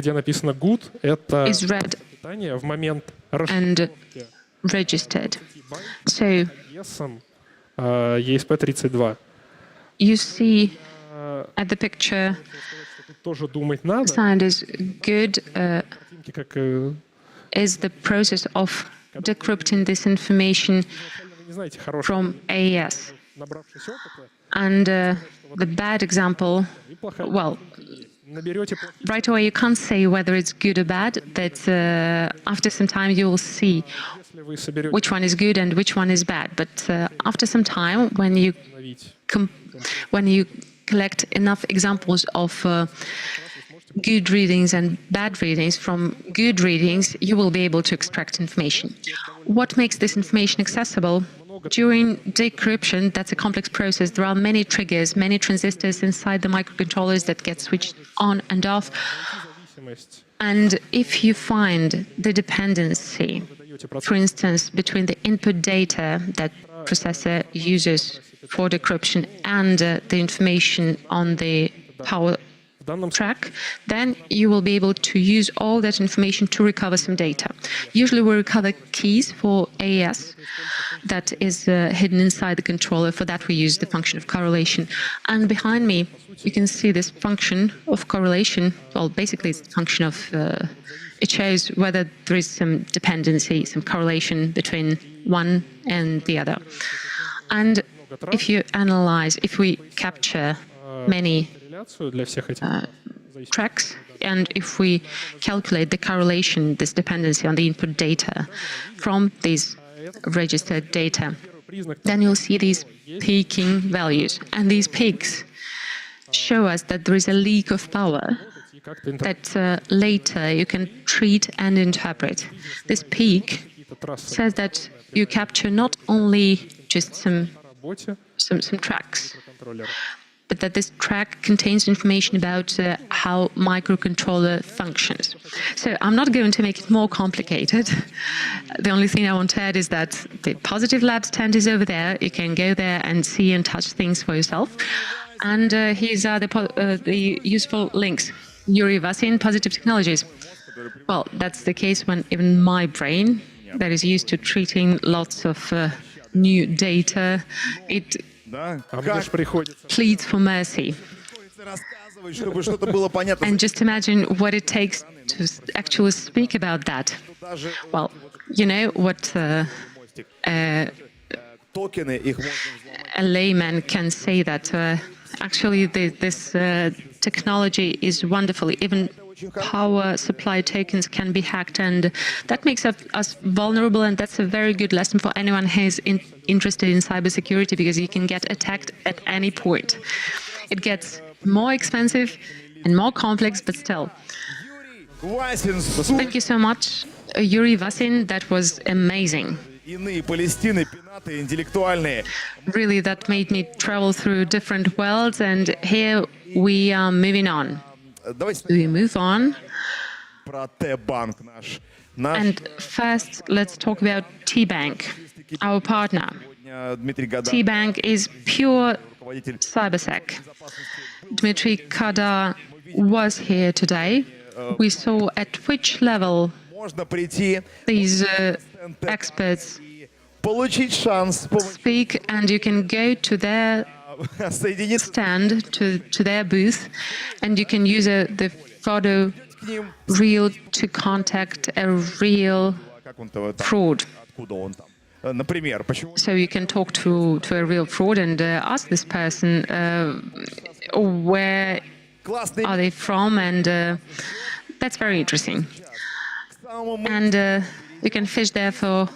read and registered. So you see at the picture, sound is good, is the process of decrypting this information from AES. And the bad example, well, right away you can't say whether it's good or bad, but after some time you will see which one is good and which one is bad. But after some time, when you collect enough examples of good readings and bad readings from good readings, you will be able to extract information. What makes this information accessible? During decryption, that's a complex process. There are many triggers, many transistors inside the microcontrollers that get switched on and off. And if you find the dependency, for instance, between the input data that processor uses for decryption and the information on the power track, then you will be able to use all that information to recover some data. Usually we recover keys for AES that is hidden inside the controller. For that we use the function of correlation. And behind me you can see this function of correlation. Well, basically it's a function of, it shows whether there is some dependency, some correlation between one and the other. And if you analyze, if we capture many tracks, and if we calculate the correlation, this dependency on the input data from these registered data, then you'll see these peaking values. And these peaks show us that there is a leak of power that later you can treat and interpret. This peak says that you capture not only just some tracks, but that this track contains information about how microcontroller functions. So I'm not going to make it more complicated. The only thing I want to add is that the Positive Lab stand is over there. You can go there and see and touch things for yourself. And here's the useful links. Yuri Vasin, Positive Technologies. Well, that's the case when even my brain, that is used to treating lots of new data, it pleads for mercy. And just imagine what it takes to actually speak about that. Well, you know what a layman can say that actually this technology is wonderful. Even power supply tokens can be hacked, and that makes us vulnerable, and that's a very good lesson for anyone who's interested in cybersecurity, because you can get attacked at any point. It gets more expensive and more complex, but still. Thank you so much, Yuri Vasin. That was amazing. Really, that made me travel through different worlds, and here we are moving on. We move on. And first, let's talk about T-Bank, our partner. T-Bank is pure cybersec. Dmitry Kada was here today. We saw at which level these experts speak, and you can go to their stand, to their booth, and you can use the photo reel to contact a real fraud. So you can talk to a real fraud and ask this person where are they from, and that's very interesting. And you can fish there for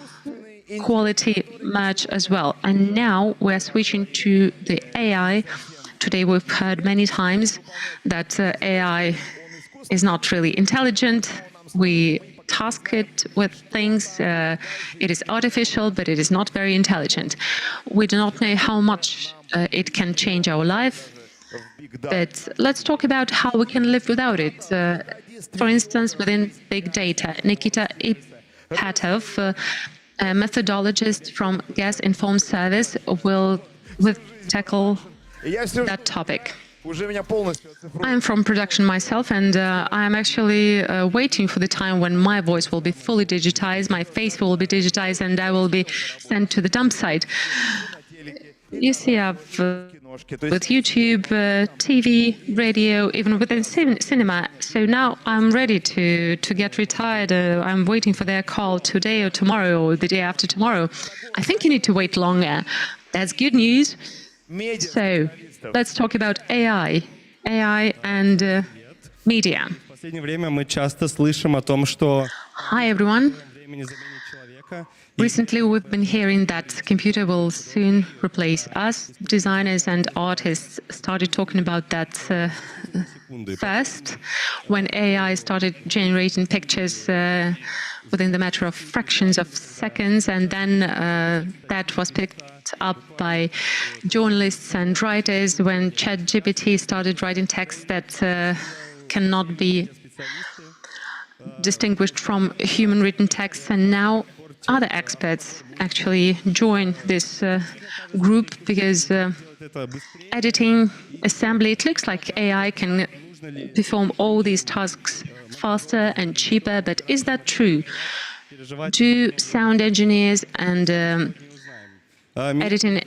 quality merch as well. And now we're switching to the AI. Today we've heard many times that AI is not really intelligent. We task it with things. It is artificial, but it is not very intelligent. We do not know how much it can change our life. But let's talk about how we can live without it. For instance, within big data, Nikita Ipatov, a methodologist from Gas Inform Service, will tackle that topic. I'm from production myself, and I'm actually waiting for the time when my voice will be fully digitized, my face will be digitized, and I will be sent to the dump site. You see, I've with YouTube, TV, radio, even within cinema. So now I'm ready to get retired. I'm waiting for their call today or tomorrow or the day after tomorrow. I think you need to wait longer. That's good news. So let's talk about AI and media. Hi, everyone. Recently, we've been hearing that computer will soon replace us. Designers and artists started talking about that first, when AI started generating pictures within the matter of fractions of seconds, and then that was picked up by journalists and writers when ChatGPT started writing text that cannot be distinguished from human written texts, and now other experts actually join this group because editing, assembly, it looks like AI can perform all these tasks faster and cheaper, but is that true? Do sound engineers and editing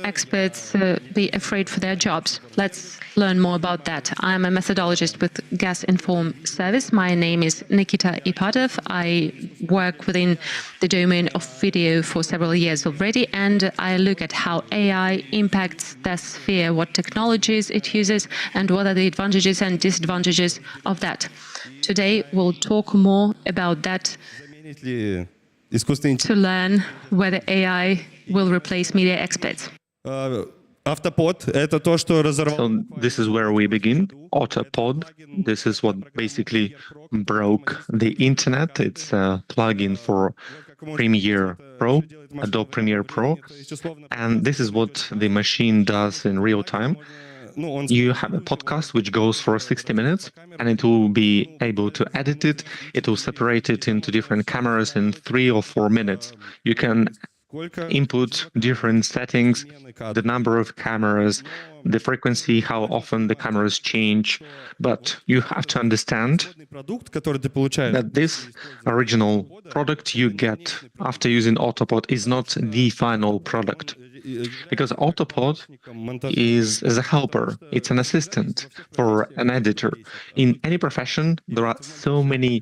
experts be afraid for their jobs? Let's learn more about that. I'm a methodologist with Gas Inform Service. My name is Nikita Ipatov. I work within the domain of video for several years already, and I look at how AI impacts the sphere, what technologies it uses, and what are the advantages and disadvantages of that. Today, we'll talk more about that to learn whether AI will replace media experts. So this is where we begin. Autopod. This is what basically broke the internet. It's a plugin for Premiere Pro, Adobe Premiere Pro. And this is what the machine does in real time. You have a podcast which goes for 60 minutes, and it will be able to edit it. It will separate it into different cameras in 3 or 4 minutes. You can input different settings, the number of cameras, the frequency, how often the cameras change. But you have to understand that this original product you get after using Autopod is not the final product. Because Autopod is as a helper, it's an assistant for an editor. In any profession, there are so many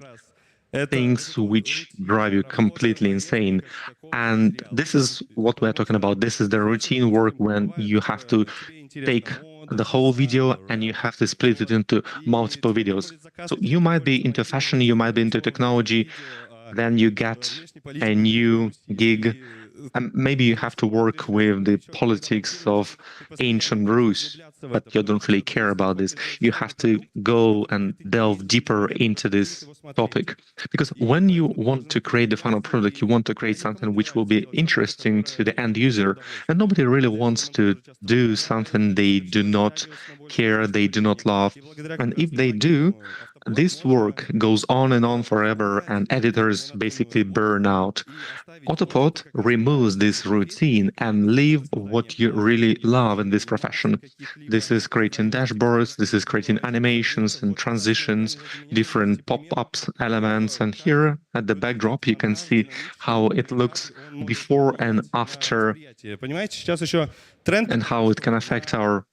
things which drive you completely insane. And this is what we're talking about. This is the routine work when you have to take the whole video and you have to split it into multiple videos. So you might be into fashion, you might be into technology, then you get a new gig. And maybe you have to work with the politics of ancient Rus, but you don't really care about this. You have to go and delve deeper into this topic. Because when you want to create the final product, you want to create something which will be interesting to the end user. And nobody really wants to do something they do not care, they do not love. And if they do, this work goes on and on forever, and editors basically burn out. Autopod removes this routine and leave what you really love in this profession. This is creating dashboards, this is creating animations and transitions, different pop-ups, elements, and here at the backdrop you can see how it looks before and after, and how it can affect our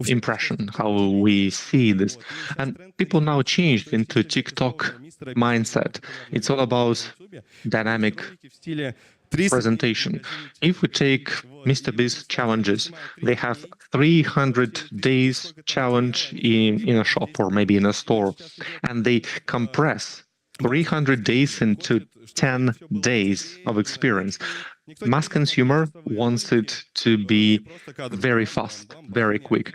impression, how we see this. And people now changed into TikTok mindset. It's all about dynamic presentation. If we take Mr. Beast challenges, they have 300 days challenge in a shop or maybe in a store, and they compress 300 days into 10 days of experience. Mass consumer wants it to be very fast, very quick.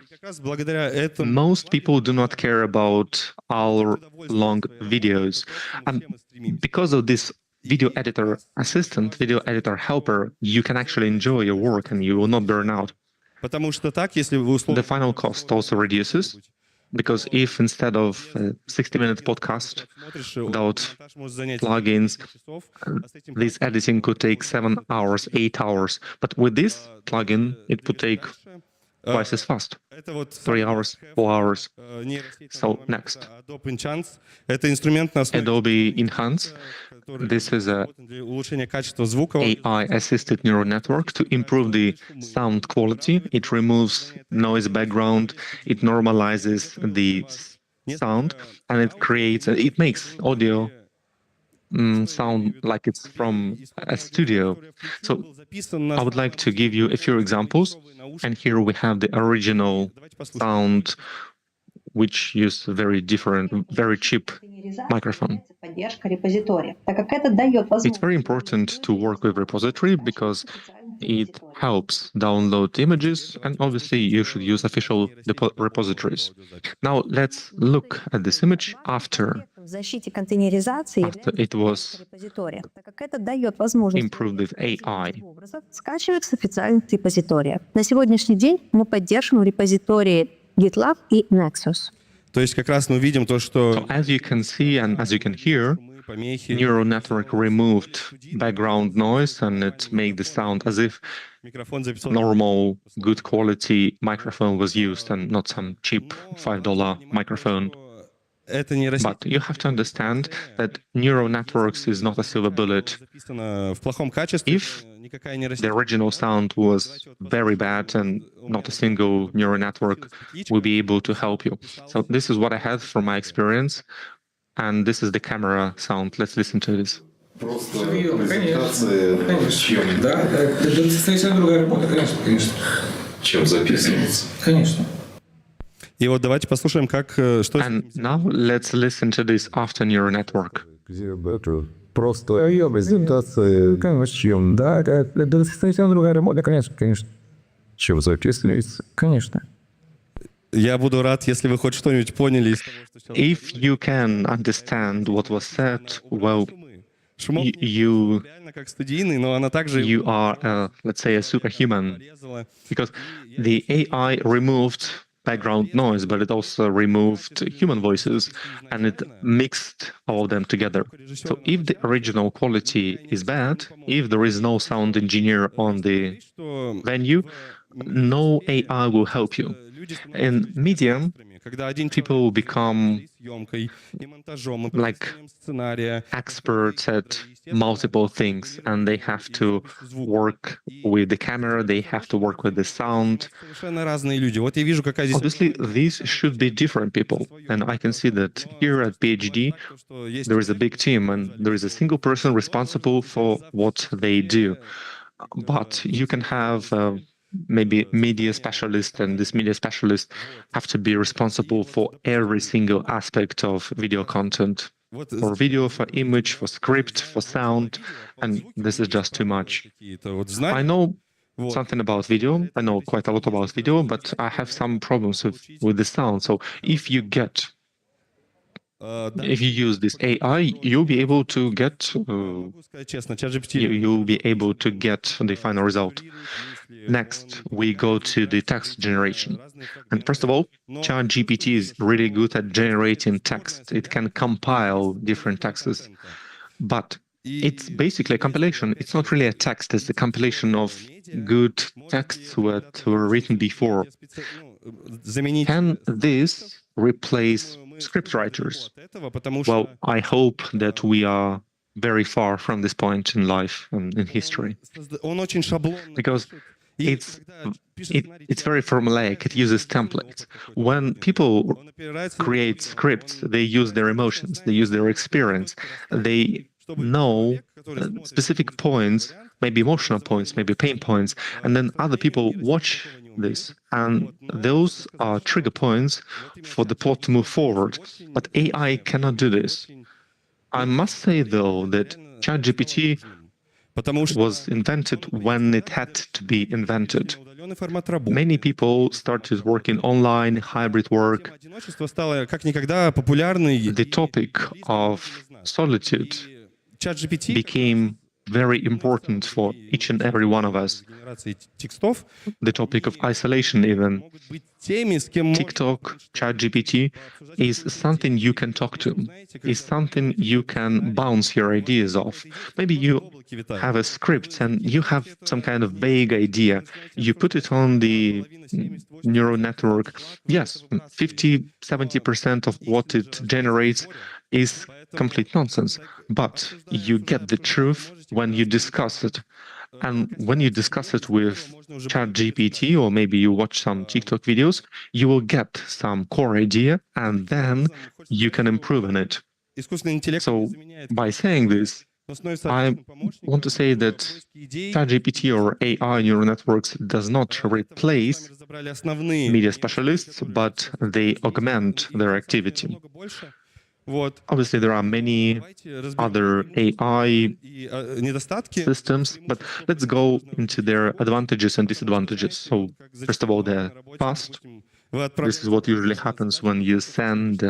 Most people do not care about hour-long videos. And because of this video editor assistant, video editor helper, you can actually enjoy your work and you will not burn out. The final cost also reduces, because if instead of a 60-minute podcast without plugins, this editing could take 7 hours, 8 hours. But with this plugin, it would take twice as fast, 3 hours, 4 hours. So next, Adobe Enhance. This is a AI-assisted neural network to improve the sound quality. It removes noise background, it normalizes the sound, and it makes audio sound like it's from a studio. So I would like to give you a few examples. And here we have the original sound, which used a very cheap microphone. It's very important to work with repository because it helps download images, and obviously you should use official repositories. Now let's look at this image after it was improved with AI. Скачивать с официальных репозиториев. На сегодняшний день мы поддерживаем репозитории GitLab и Nexus. То есть как раз мы видим то, что... So as you can see and as you can hear, neural network removed background noise and it made the sound as if normal, good quality microphone was used and not some cheap $5 microphone. But you have to understand that neural networks is not a silver bullet. If the original sound was very bad and not a single neural network will be able to help you. So this is what I had from my experience, and this is the camera sound. Let's listen to this. И вот давайте послушаем, как что. And now let's listen to this after neural network. Просто презентация, конечно, да, это совсем другая работа, конечно. Чем записывается? Конечно. Я буду рад, если вы хоть что-нибудь поняли. If you can understand what was said, well, you are, let's say, a superhuman, because the AI removed background noise, but it also removed human voices, and it mixed all of them together. So if the original quality is bad, if there is no sound engineer on the venue, no AI will help you. In Medium, people become like experts at multiple things, and they have to work with the camera, they have to work with the sound. Obviously, these should be different people, and I can see that here at PhD there is a big team and there is a single person responsible for what they do. But you can have maybe media specialist, and this media specialist have to be responsible for every single aspect of video content, for video, for image, for script, for sound, and this is just too much. I know something about video, I know quite a lot about video, but I have some problems with the sound. So if you use this AI, you'll be able to get you'll be able to get the final result. Next, we go to the text generation. And first of all, ChatGPT is really good at generating text. It can compile different texts, but it's basically a compilation. It's not really a text, it's a compilation of good texts that were written before. Can this replace scriptwriters? Well, I hope that we are very far from this point in life and in history, because it's very formulaic. It uses templates. When people create scripts, they use their emotions, they use their experience, they know specific points, maybe emotional points, maybe pain points, and then other people watch this, and those are trigger points for the plot to move forward. But AI cannot do this. I must say, though, that ChatGPT was invented when it had to be invented. Many people started working online, hybrid work. The topic of solitude became very important for each and every one of us. The topic of isolation even. TikTok, ChatGPT is something you can talk to, is something you can bounce your ideas off. Maybe you have a script and you have some kind of vague idea. You put it on the neural network. Yes, 50-70% of what it generates is complete nonsense, but you get the truth when you discuss it. And when you discuss it with ChatGPT, or maybe you watch some TikTok videos, you will get some core idea, and then you can improve on it. So by saying this, I want to say that ChatGPT or AI neural networks does not replace media specialists, but they augment their activity. Obviously, there are many other AI systems, but let's go into their advantages and disadvantages. So, first of all, they're fast. This is what usually happens when you send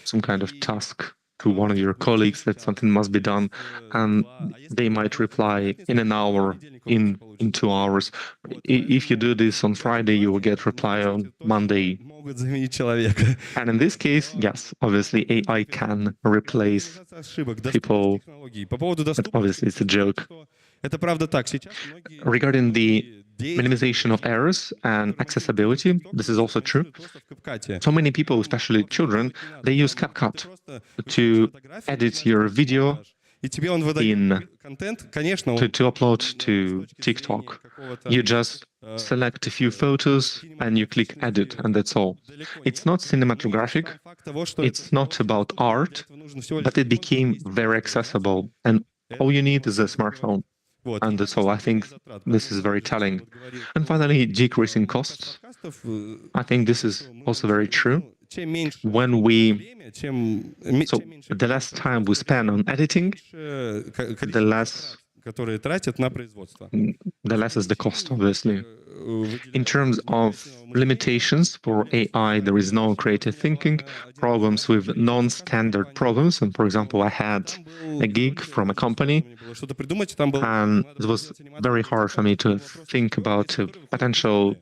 some kind of task to one of your colleagues that something must be done, and they might reply in an hour, in 2 hours. If you do this on Friday, you will get reply on Monday. And in this case, yes, obviously AI can replace people, but obviously it's a joke. Regarding the minimization of errors and accessibility, this is also true. So many people, especially children, they use CapCut to edit your video to upload to TikTok. You just select a few photos and you click edit, and that's all. It's not cinematographic, it's not about art, but it became very accessible, and all you need is a smartphone. And that's all. I think this is very telling. And finally, decreasing costs. I think this is also very true. When the less time we spend on editing, the less is the cost, obviously. In terms of limitations for AI, there is no creative thinking, problems with non-standard problems. And for example, I had a gig from a company, and it was very hard for me to think about a potential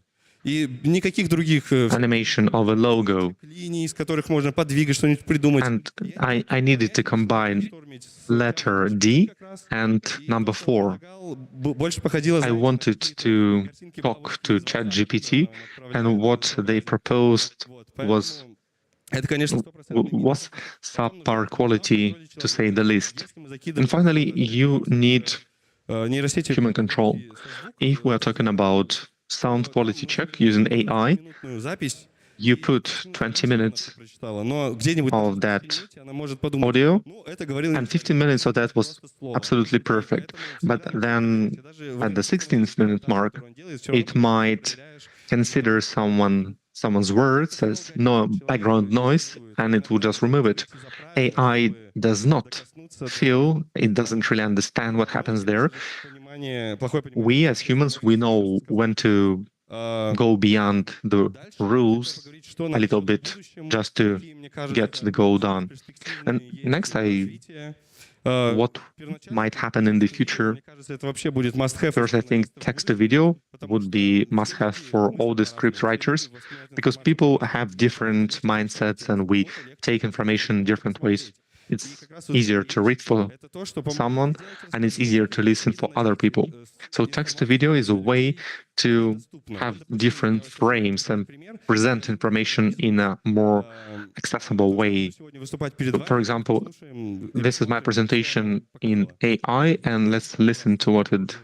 И никаких других animation of a logo. линий, из которых можно подвигать, что-нибудь придумать. And I needed to combine letter D and number 4. Больше походило, I wanted to talk to ChatGPT, and what they proposed was subpar quality, to say the least. And finally, you need human control. If we are talking about sound quality check using AI, you put 20 minutes of that audio, and 15 minutes of that was absolutely perfect. But then at the 16th minute mark, it might consider someone's words as no background noise, and it will just remove it. AI does not feel, it doesn't really understand what happens there. We as humans, we know when to go beyond the rules a little bit just to get the goal done. And next, what might happen in the future? First, I think text to video would be must-have for all the script writers, because people have different mindsets and we take information different ways. It's easier to read for someone, and it's easier to listen for other people. So text to video is a way to have different frames and present information in a more accessible way. For example, this is my presentation in AI, and let's listen to what it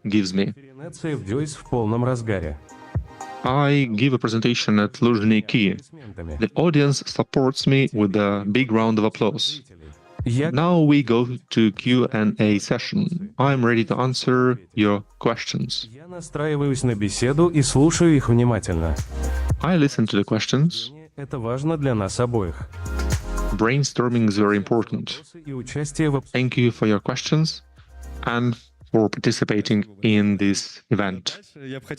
gives me. I give a presentation at Luzhniki. The audience supports me with a big round of applause. Now we go to Q&A session. I'm ready to answer your questions. I listen to the questions. Brainstorming is very important. Thank you for your questions and for participating in this event. Next,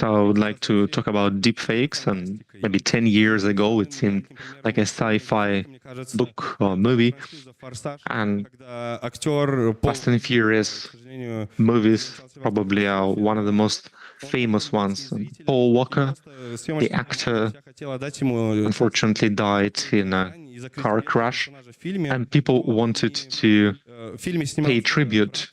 I would like to talk about deepfakes. And maybe 10 years ago, it seemed like a sci-fi book or movie. And Fast and Furious movies probably are one of the most famous ones. Paul Walker, the actor, unfortunately died in a car crash, and people wanted to pay tribute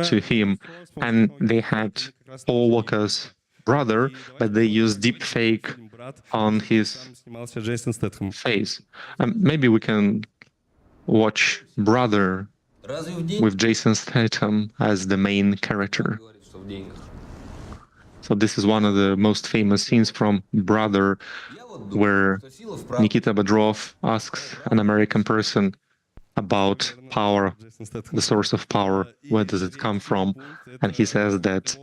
to him, and they had Paul Walker's brother, but they used deepfake on his face. Maybe we can watch Brother with Jason Statham as the main character. So this is one of the most famous scenes from Brother, where Nikita Bodrov asks an American person about power, the source of power, where does it come from? And he says that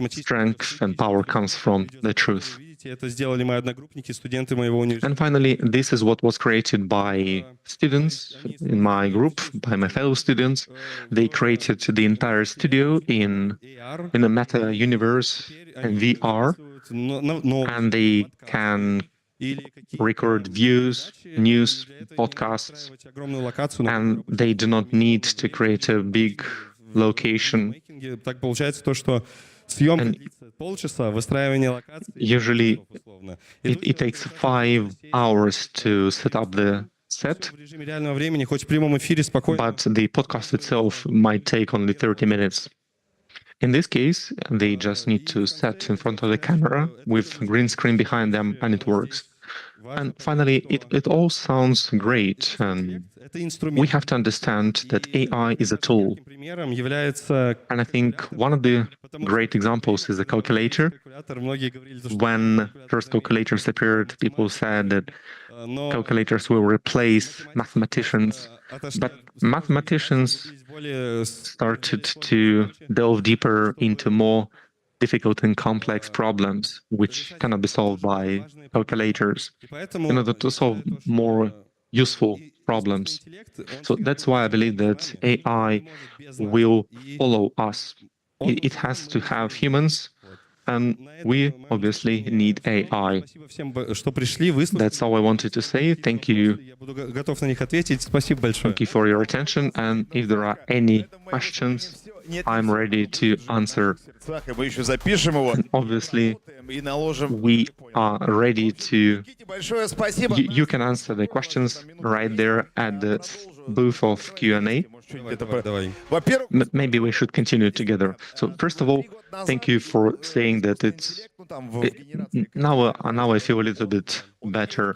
strength and power comes from the truth. And finally, this is what was created by students in my group, by my fellow students. They created the entire studio in a meta universe in VR, and they can record views, news, podcasts, and they do not need to create a big location. And usually it takes 5 hours to set up the set, but the podcast itself might take only 30 minutes. In this case, they just need to set in front of the camera with green screen behind them, and it works. And finally, it all sounds great, and we have to understand that AI is a tool. And I think one of the great examples is the calculator. When first calculators appeared, people said that calculators will replace mathematicians. But mathematicians started to delve deeper into more difficult and complex problems, which cannot be solved by calculators, in order to solve more useful problems. So that's why I believe that AI will follow us. It has to have humans and we obviously need AI. Спасибо всем, что пришли, выслушали. That's all I wanted to say. Thank you. Я буду готов на них ответить. Спасибо большое. Thank you for your attention, and if there are any questions, I'm ready to answer. Мы еще запишем его. Obviously, И наложим. we are ready to. Большое спасибо. You can answer the questions right there at the booth of Q&A. Давай. Во-первых, Maybe we should continue together. So first of all, thank you for saying that it's now I feel a little bit better.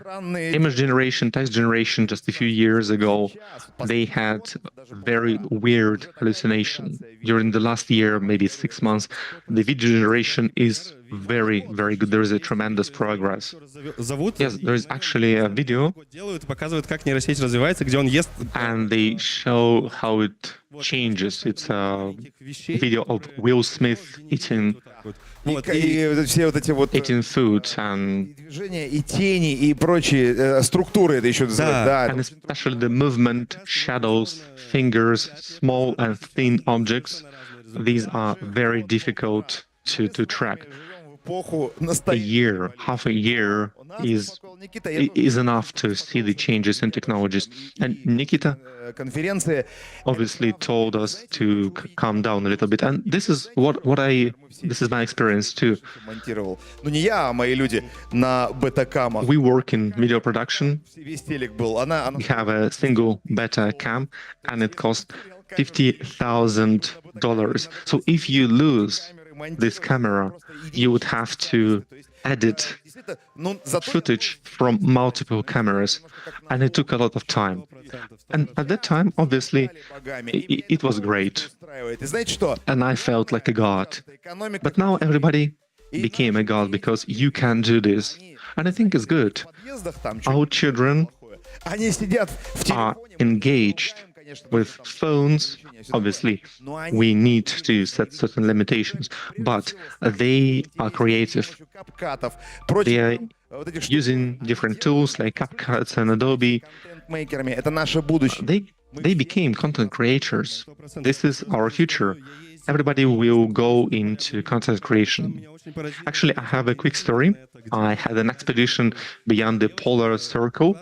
Image generation, text generation, just a few years ago, they had very weird hallucination. During the last year, maybe 6 months, the video generation is very, very good. There is a tremendous progress. Yes, there is actually a video, Делают, показывают, как нейросеть развивается, где он ест. and they show how it changes. It's a video of Will Smith eating и все вот эти вот eating food and движения, и тени, и прочие структуры, это еще называют. Да. and especially the movement, shadows, fingers, small and thin objects. These are very difficult to track. Half a year is enough to see the changes in technologies. And Nikita obviously told us to calm down a little bit. And this is this is my experience too. Ну не я, а мои люди на бета-камах. We work in video production. Весь телек был. Она We have a single beta cam, and it costs $50,000. So if you lose this camera, you would have to edit footage from multiple cameras, and it took a lot of time. And at that time, obviously, it was great, and I felt like a god. But now everybody became a god because you can do this, and I think it's good. Our children are engaged with phones. Obviously, we need to set certain limitations, but they are creative. They are using different tools like CapCut and Adobe. They became content creators. This is our future. Everybody will go into content creation. Actually, I have a quick story. I had an expedition beyond the polar circle,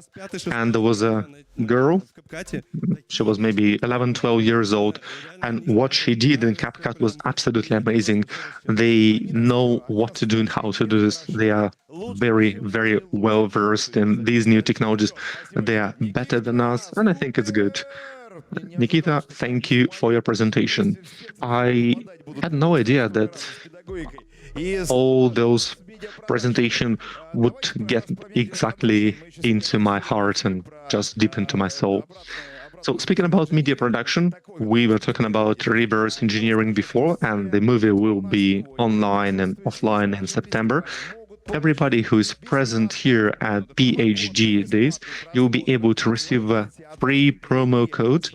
and there was a girl. She was maybe 11, 12 years old, and what she did in CapCut was absolutely amazing. They know what to do and how to do this. They are very, very well versed in these new technologies. They are better than us, and I think it's good. Nikita, thank you for your presentation. I had no idea that all those presentation would get exactly into my heart and just deep into my soul. So speaking about media production, we were talking about reverse engineering before, and the movie will be online and offline in September. Everybody who is present here at PhD Days, you'll be able to receive a free promo code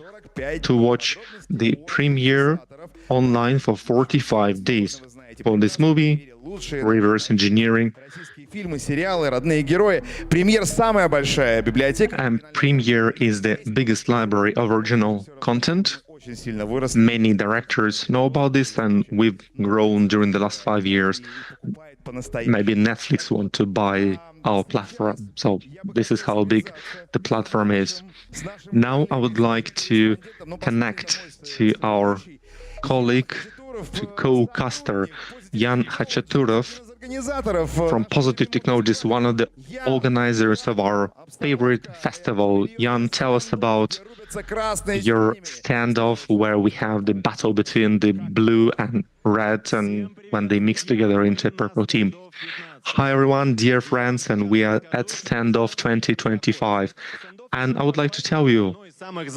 to watch the premiere online for 45 days for this movie, reverse engineering. Фильмы, сериалы, родные герои. Премьер самая большая библиотека. And Premiere is the biggest library of original content. Many directors know about this, and we've grown during the last 5 years. Maybe Netflix want to buy our platform. So this is how big the platform is. Now I would like to connect to our colleague, to co-caster, Jan Hachaturov from Positive Technologies, one of the organizers of our favorite festival. Jan, tell us about your standoff where we have the battle between the blue and red, and when they mix together into a purple team. Hi everyone, dear friends, and we are at Standoff 2025. And I would like to tell you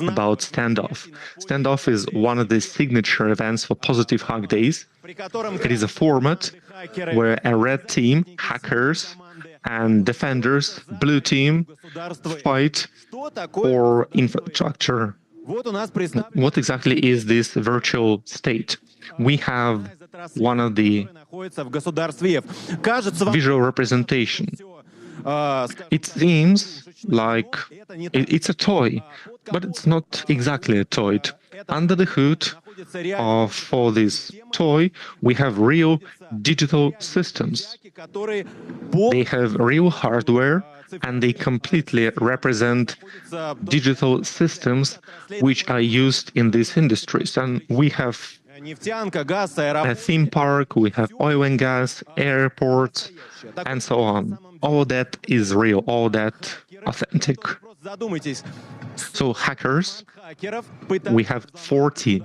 about Standoff. Standoff is one of the signature events for Positive Hack Days. It is a format where a red team, hackers, and defenders, blue team, fight for infrastructure. What exactly is this virtual state? We have one of the visual representation. It seems like it's a toy, but it's not exactly a toy. Under the hood, for this toy, we have real digital systems. They have real hardware, and they completely represent digital systems which are used in these industries. And we have a theme park, we have oil and gas, airports, and so on. All that is real, all that authentic. So hackers, we have 40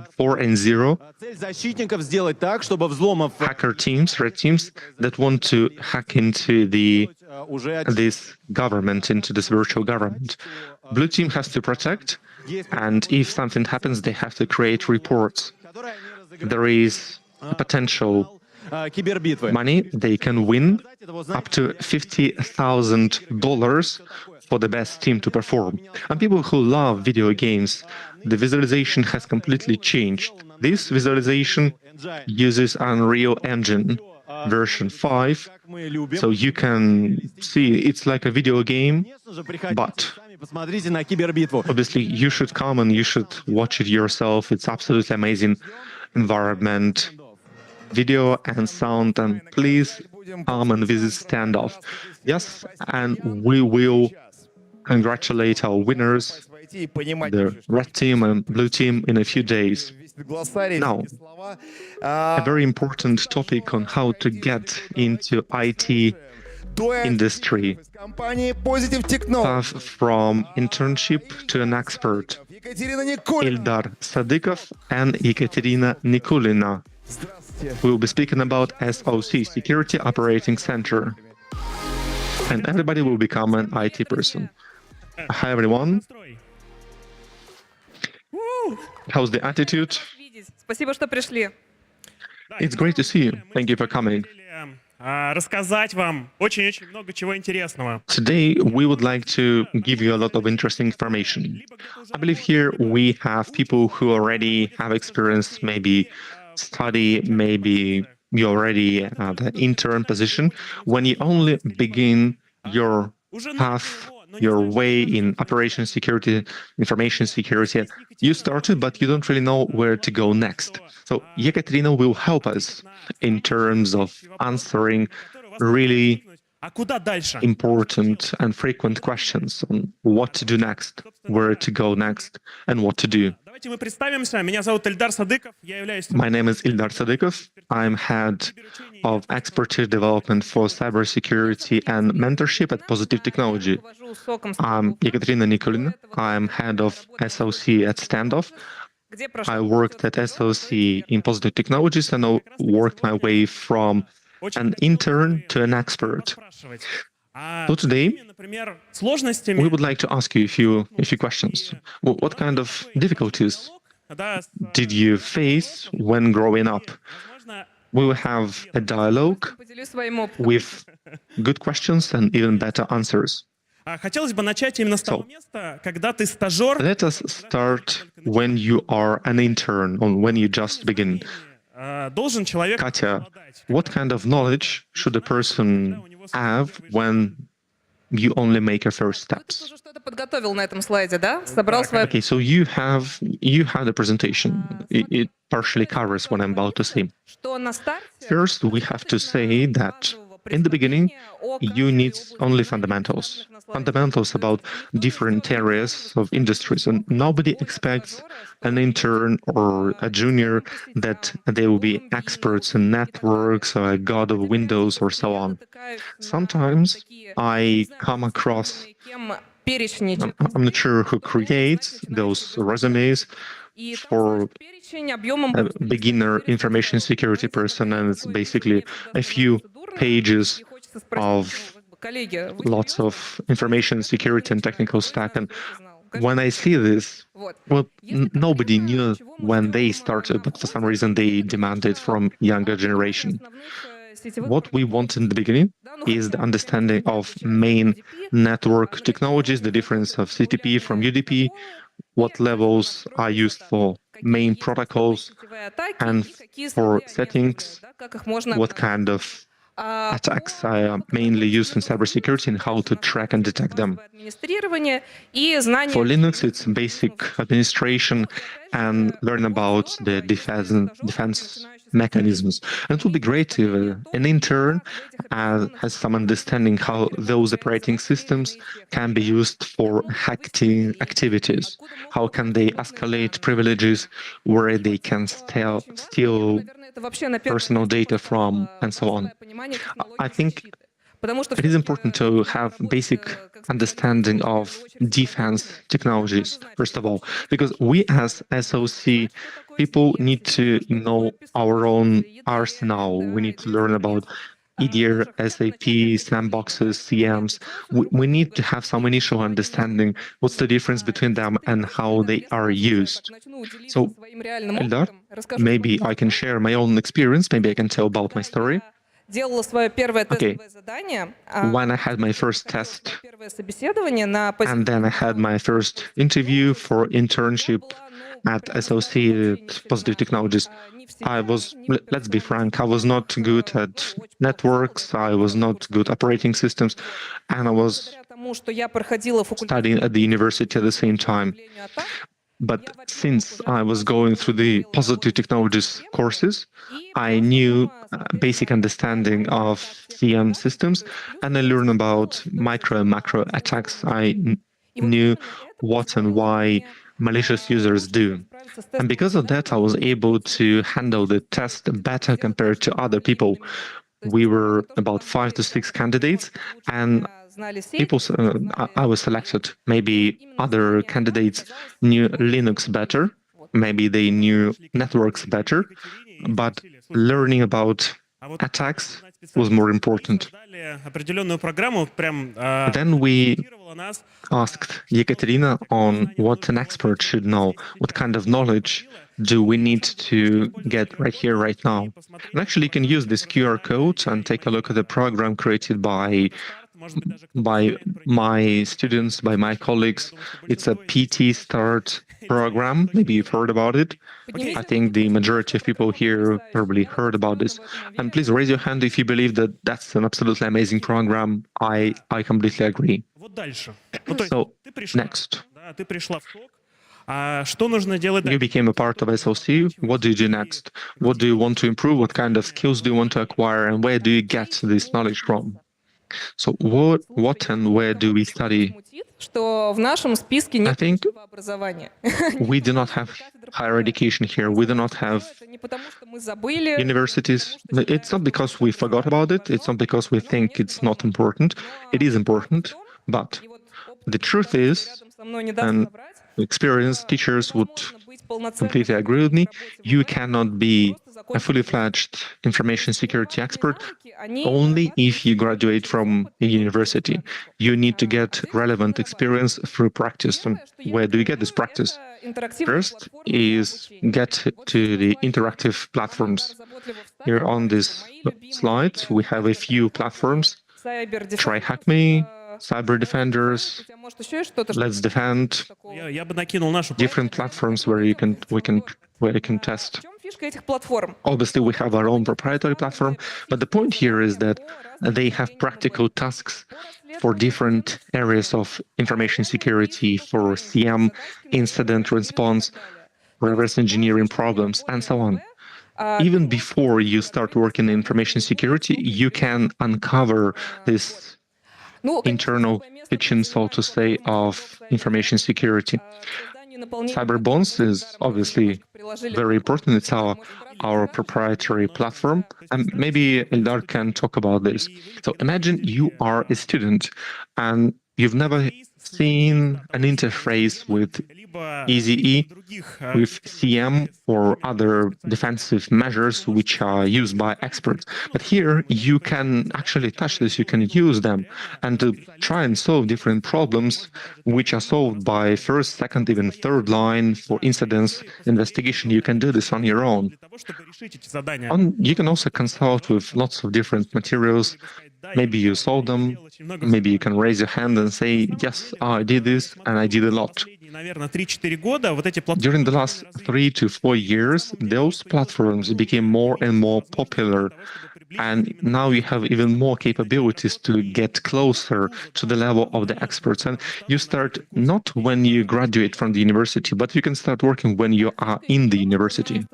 hacker teams, red teams, that want to hack into this government, into this virtual government. Blue team has to protect, and if something happens, they have to create reports. There is a potential money they can win, up to $50,000 for the best team to perform. And people who love video games, the visualization has completely changed. This visualization uses Unreal Engine version 5, so you can see it's like a video game, but obviously you should come and you should watch it yourself. It's absolutely amazing environment, video and sound, and please come and visit Standoff. Yes, and we will congratulate our winners, the red team and blue team, in a few days. Now, a very important topic on how to get into IT industry. Path from internship to an expert. Ildar Sadikov and Ekaterina Nikulina. We will be speaking about SOC, Security Operating Center. And everybody will become an IT person. Hi everyone. How's the attitude? It's great to see you. Thank you for coming. Today, we would like to give you a lot of interesting information. I believe here we have people who already have experience, maybe study, maybe you already at the intern position. When you only begin your path, your way in operation security, information security, you started, but you don't really know where to go next. So Ekaterina will help us in terms of answering really important and frequent questions on what to do next, where to go next, and what to do. My name is Ildar Sadikov. I'm head of expertise development for cybersecurity and mentorship at Positive Technology. I'm Ekaterina Nikulina. I'm head of SOC at Standoff. I worked at SOC in Positive Technologies and I worked my way from an intern to an expert. So today, we would like to ask you a few questions. What kind of difficulties did you face when growing up? We will have a dialogue with good questions and even better answers. So, let us start when you are an intern or when you just begin. Katya, what kind of knowledge should a person have when you only make your first steps? Okay, so you have the presentation. It partially covers what I'm about to say. First, we have to say that in the beginning, you need only fundamentals about different areas of industries, and nobody expects an intern or a junior that they will be experts in networks or a god of Windows or so on. Sometimes I come across, I'm not sure who creates those resumes for a beginner information security person, and it's basically a few pages of lots of information security and technical stack. And when I see this, well, nobody knew when they started, but for some reason they demand it from younger generation. What we want in the beginning is the understanding of main network technologies, the difference of CTP from UDP, what levels are used for main protocols, and for settings, what kind of attacks are mainly used in cybersecurity and how to track and detect them. For Linux, it's basic administration and learn about the defense mechanisms. And it would be great if an intern has some understanding how those operating systems can be used for hacking activities. How can they escalate privileges, where they can steal personal data from, and so on. I think it is important to have basic understanding of defense technologies, first of all, because we as SOC people need to know our own arsenal. We need to learn about EDR, SAP, sandboxes, CMs. We need to have some initial understanding what's the difference between them and how they are used. So, Eldar, maybe I can share my own experience, maybe I can tell about my story. Okay. When I had my first test, and then I had my first interview for internship at Associated Positive Technologies, I was, let's be frank, I was not good at networks, I was not good operating systems, and I was studying at the university at the same time. But since I was going through the positive technologies courses, I knew basic understanding of CM systems, and I learned about micro and macro attacks. I knew what and why malicious users do. And because of that, I was able to handle the test better compared to other people. We were about 5 to 6 candidates, and I was selected. Maybe other candidates knew Linux better, maybe they knew networks better, but learning about attacks was more important. Then we asked Yekaterina on what an expert should know, what kind of knowledge do we need to get right here, right now. And actually, you can use this QR code and take a look at the program created by my students, by my colleagues. It's a PT Start program. Maybe you've heard about it. I think the majority of people here probably heard about this. And please raise your hand if you believe that that's an absolutely amazing program. I completely agree. So, next. You became a part of SOC. What do you do next? What do you want to improve? What kind of skills do you want to acquire? And where do you get this knowledge from? So what and where do we study? I think we do not have higher education here. We do not have universities. It's not because we forgot about it. It's not because we think it's not important. It is important. But the truth is, and experienced teachers would completely agree with me, you cannot be a fully fledged information security expert only if you graduate from a university. You need to get relevant experience through practice. And where do you get this practice? First is get to the interactive platforms. Here on this slide, we have a few platforms. Try Hack Me, Cyber Defenders, Let's Defend, different platforms where you can test. Obviously, we have our own proprietary platform, but the point here is that they have practical tasks for different areas of information security, for CM, incident response, reverse engineering problems, and so on. Even before you start working in information security, you can uncover this internal kitchen, so to say, of information security. Cyber Bonds is obviously very important. It's our proprietary platform. And maybe Eldar can talk about this. So imagine you are a student and you've never seen an interface with EZE, with CM or other defensive measures which are used by experts. But here you can actually touch this, you can use them and to try and solve different problems which are solved by first, second, even third line for incidents investigation. You can do this on your own. You can also consult with lots of different materials. Maybe you solve them, maybe you can raise your hand and say, yes, I did this and I did a lot. During the last 3 to 4 years, those platforms became more and more popular. And now you have even more capabilities to get closer to the level of the experts. And you start not when you graduate from the university, but you can start working when you are in the university.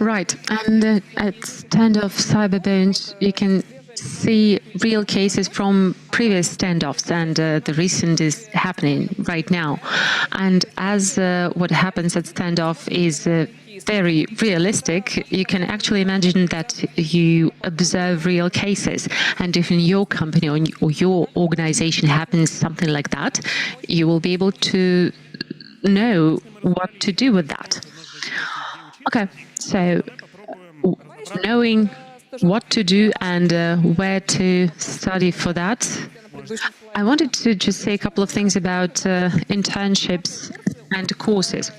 Right, and at standoff Cyberbones, you can see real cases from previous standoffs, and the recent is happening right now. And as what happens at standoff is very realistic, you can actually imagine that you observe real cases, and if in your company or your organization happens something like that, you will be able to know what to do with that. Okay, so knowing what to do and where to study for that, I wanted to just say a couple of things about internships and courses.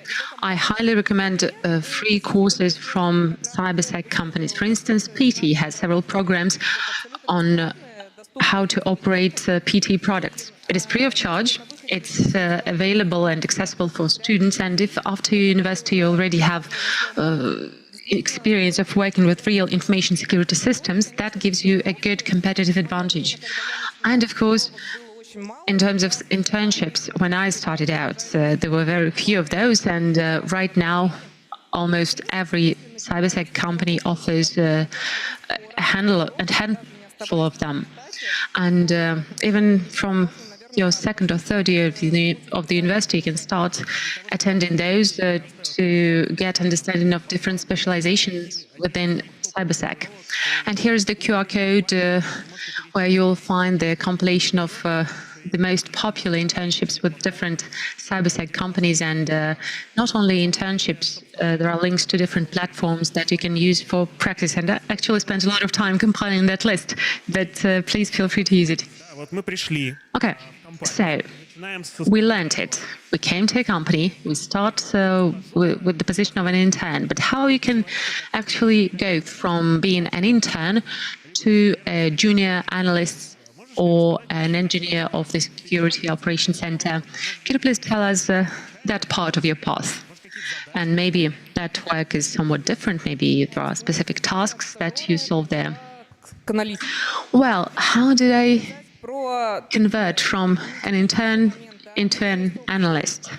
I highly recommend free courses from cybersec companies. For instance, PT has several programs on how to operate PT products. It is free of charge. It's available and accessible for students. And if after university you already have experience of working with real information security systems, that gives you a good competitive advantage. And of course, in terms of internships, when I started out, there were very few of those, and right now, almost every cybersec company offers a handful of them. And even from your second or third year of the university, you can start attending those to get understanding of different specializations within cybersec. And here's the QR code where you'll find the compilation of the most popular internships with different cybersec companies, and not only internships, there are links to different platforms that you can use for practice. And I actually spent a lot of time compiling that list, but please feel free to use it. Okay, so we learned it. We came to a company, we start with the position of an intern, but how you can actually go from being an intern to a junior analyst or an engineer of the Security Operations Center. Can you please tell us that part of your path? And maybe that work is somewhat different. Maybe there are specific tasks that you solve there. Well, how did I convert from an intern into an analyst?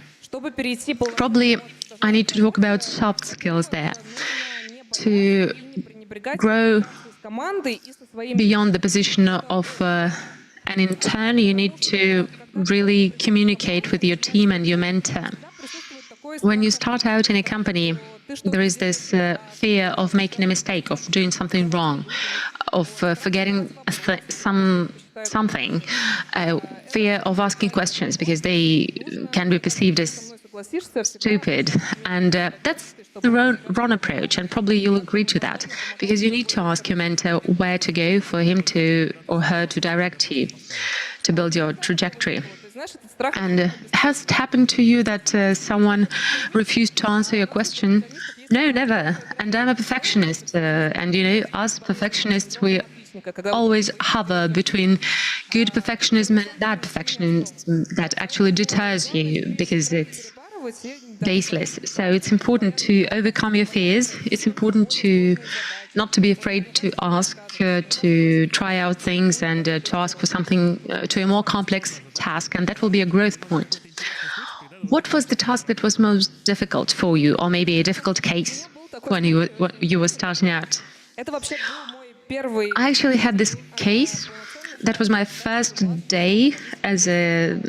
Probably I need to talk about soft skills there. To grow beyond the position of an intern, you need to really communicate with your team and your mentor. When you start out in a company, there is this fear of making a mistake, of doing something wrong, of forgetting something, fear of asking questions because they can be perceived as stupid. And that's the wrong approach, and probably you'll agree to that, because you need to ask your mentor where to go for him to or her to direct you to build your trajectory. And has it happened to you that someone refused to answer your question? No, never. And I'm a perfectionist, and you know, us perfectionists, we always hover between good perfectionism and bad perfectionism that actually deters you because it's baseless. So it's important to overcome your fears. It's important to not to be afraid to ask, to try out things, and to ask for something, to a more complex task, and that will be a growth point. What was the task that was most difficult for you, or maybe a difficult case when you were starting out? I actually had this case. That was my first day as a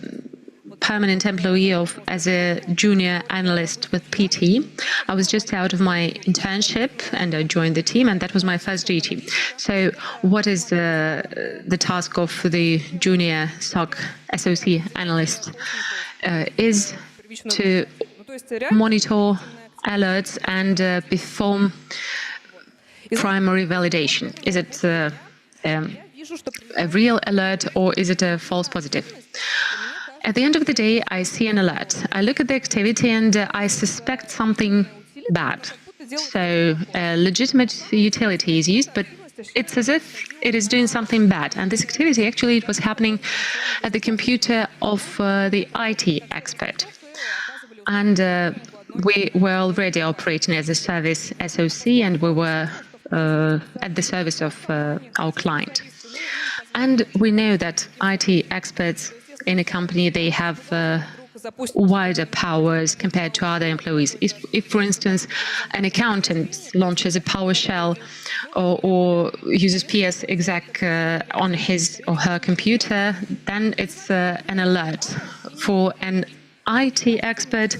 permanent employee as a junior analyst with PT. I was just out of my internship and I joined the team, and that was my first duty. So what is the task of the junior SOC analyst? Is to monitor alerts and perform primary validation. Is it a real alert or is it a false positive? At the end of the day, I see an alert. I look at the activity and I suspect something bad. So a legitimate utility is used, but it's as if it is doing something bad. And this activity, actually, it was happening at the computer of the IT expert. And we were already operating as a service SOC, and we were at the service of our client. And we know that IT experts in a company, they have wider powers compared to other employees. If, for instance, an accountant launches a PowerShell or uses PS exec on his or her computer, then it's an alert. For an IT expert,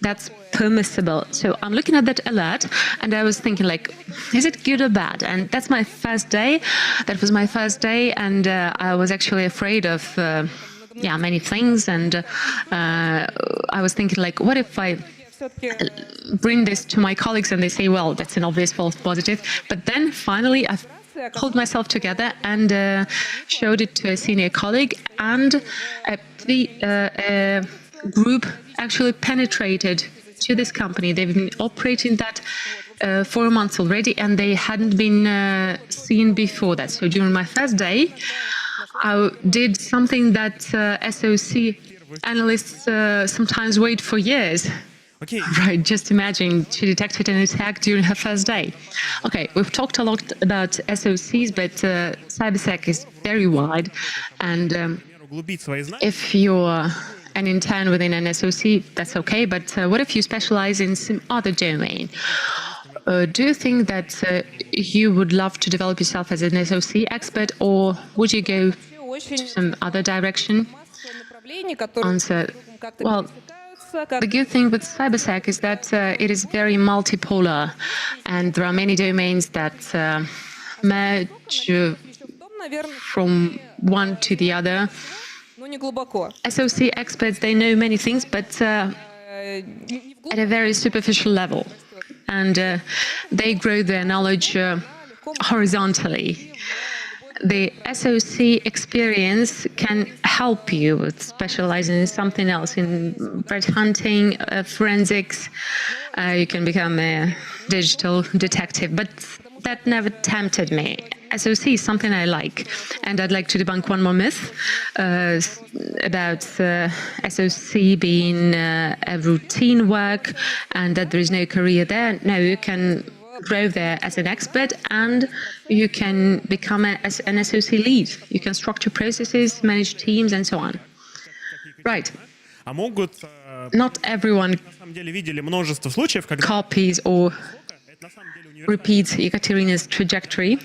that's permissible. So I'm looking at that alert and I was thinking, like, is it good or bad? And that's my first day. That was my first day, and I was actually afraid of many things. And I was thinking, like, what if I bring this to my colleagues and they say, well, that's an obvious false positive. But then finally I pulled myself together and showed it to a senior colleague, and the group actually penetrated to this company. They've been operating that for a month already, and they hadn't been seen before that. So during my first day, I did something that SOC analysts sometimes wait for years. Okay. Right, just imagine she detected an attack during her first day. Okay, we've talked a lot about SOCs, but cybersec is very wide. And if you're an intern within an SOC, that's okay. But what if you specialize in some other domain? Do you think that you would love to develop yourself as an SOC expert, or would you go to some other direction? Answer: well, the good thing with cybersec is that it is very multipolar, and there are many domains that merge from one to the other. SOC experts, they know many things, but at a very superficial level, and they grow their knowledge horizontally. The SOC experience can help you with specializing in something else, in threat hunting, forensics. You can become a digital detective, but that never tempted me. SOC is something I like, and I'd like to debunk one more myth about SOC being a routine work and that there is no career there. No, you can grow there as an expert, and you can become an SOC lead. You can structure processes, manage teams, and so on. Right. Not everyone copies or repeats Ekaterina's trajectory.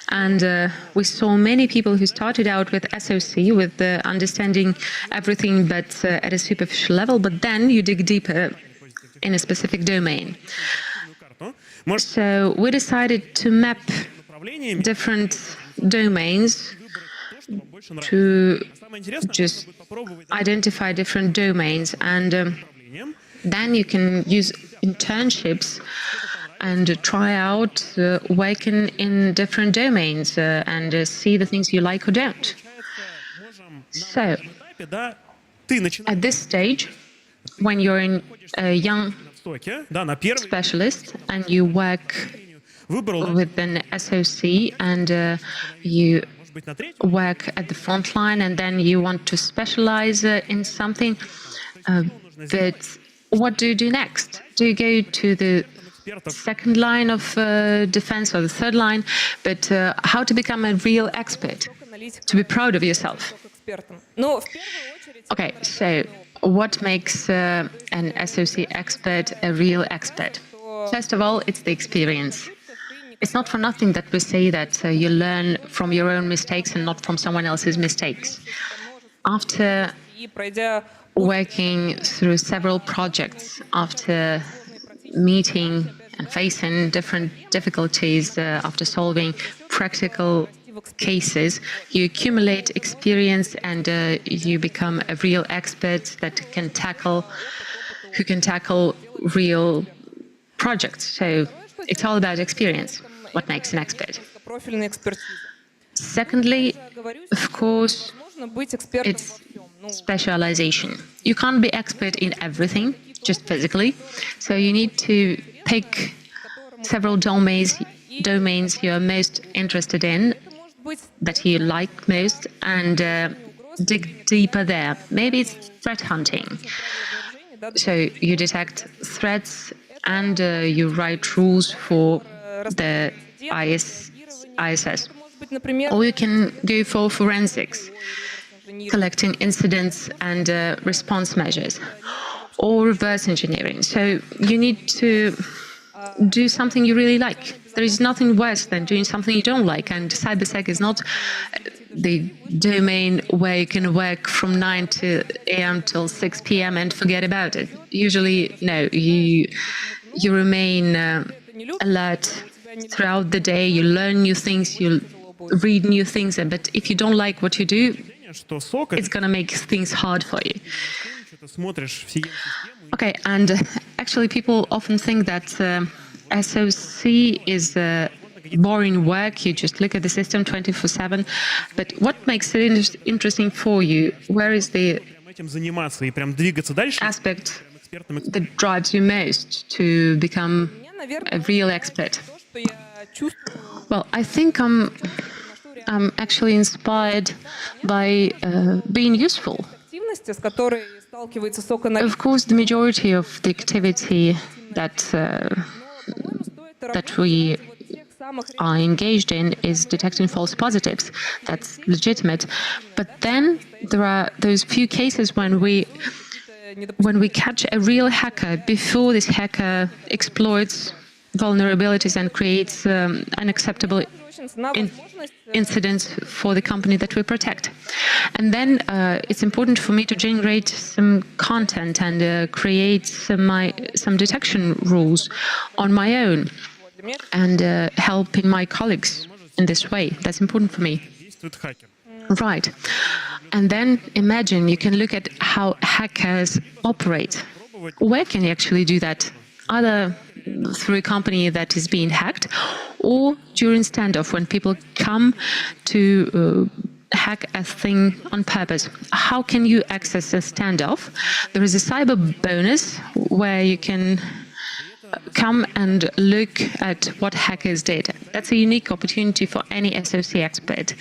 And we saw many people who started out with SOC, with understanding everything but at a superficial level, but then you dig deeper in a specific domain. So we decided to map different domains to just identify different domains, and then you can use internships and try out working in different domains and see the things you like or don't. So, at this stage, when you're in a young specialist and you work with an SOC and you work at the front line, and then you want to specialize in something, but what do you do next? Do you go to the second line of defense or the third line? But how to become a real expert, to be proud of yourself? Okay, so what makes an SOC expert a real expert? First of all, it's the experience. It's not for nothing that we say that you learn from your own mistakes and not from someone else's mistakes. After working through several projects, after meeting and facing different difficulties, after solving practical cases, you accumulate experience and you become a real expert who can tackle real projects. So it's all about experience, what makes an expert. Secondly, of course, it's specialization. You can't be expert in everything, just physically. So you need to pick several domains you are most interested in, that you like most, and dig deeper there. Maybe it's threat hunting. So you detect threats and you write rules for the ISS. Or you can go for forensics, collecting incidents and response measures, or reverse engineering. So you need to do something you really like. There is nothing worse than doing something you don't like, and cybersec is not the domain where you can work from 9 a.m. till 6 p.m. and forget about it. Usually, no, you remain alert throughout the day, you learn new things, you read new things, but if you don't like what you do, it's going to make things hard for you. Okay, and actually people often think that SOC is boring work, you just look at the system 24/7, but what makes it interesting for you? Where is the aspect that drives you most to become a real expert? Well, I think I'm actually inspired by being useful. Of course, the majority of the activity that we are engaged in is detecting false positives. That's legitimate. But then there are those few cases when we catch a real hacker before this hacker exploits vulnerabilities and creates unacceptable incidents for the company that we protect. And then it's important for me to generate some content and create some detection rules on my own and helping my colleagues in this way. That's important for me. Right. And then imagine you can look at how hackers operate. Where can you actually do that? Either through a company that is being hacked or during standoff when people come to hack a thing on purpose. How can you access a standoff? There is a cyber bonus where you can come and look at what hackers did. That's a unique opportunity for any SOC expert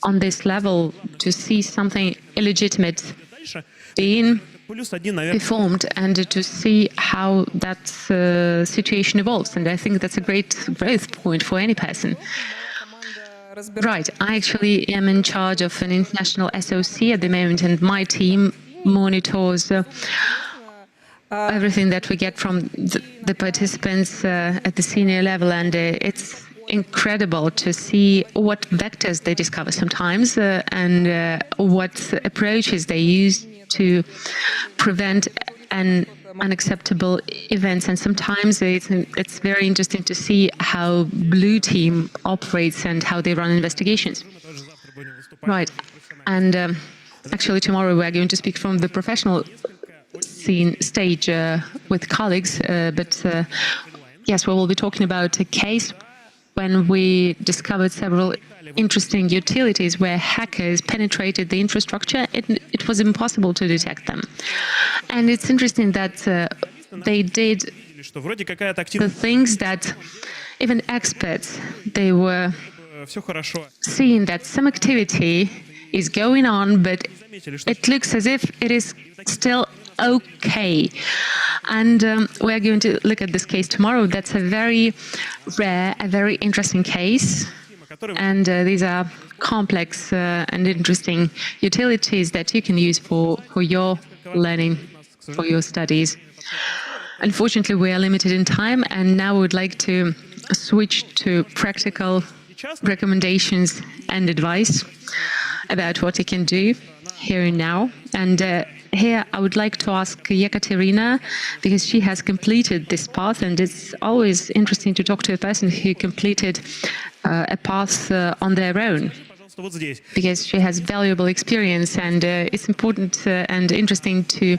on this level to see something illegitimate being performed and to see how that situation evolves. And I think that's a great growth point for any person. Right. I actually am in charge of an international SOC at the moment, and my team monitors everything that we get from the participants at the senior level, and it's incredible to see what vectors they discover sometimes and what approaches they use to prevent unacceptable events. And sometimes it's very interesting to see how Blue Team operates and how they run investigations. Right. And actually tomorrow we're going to speak from the professional stage with colleagues, but yes, we will be talking about a case when we discovered several interesting utilities where hackers penetrated the infrastructure. It was impossible to detect them. And it's interesting that they did the things that even experts, they were seeing that some activity is going on, but it looks as if it is still okay. And we're going to look at this case tomorrow. That's a very rare, a very interesting case. And these are complex and interesting utilities that you can use for your learning, for your studies. Unfortunately, we are limited in time, and now we would like to switch to practical recommendations and advice about what you can do here and now. And here I would like to ask Yekaterina, because she has completed this path, and it's always interesting to talk to a person who completed a path on their own, because she has valuable experience, and it's important and interesting to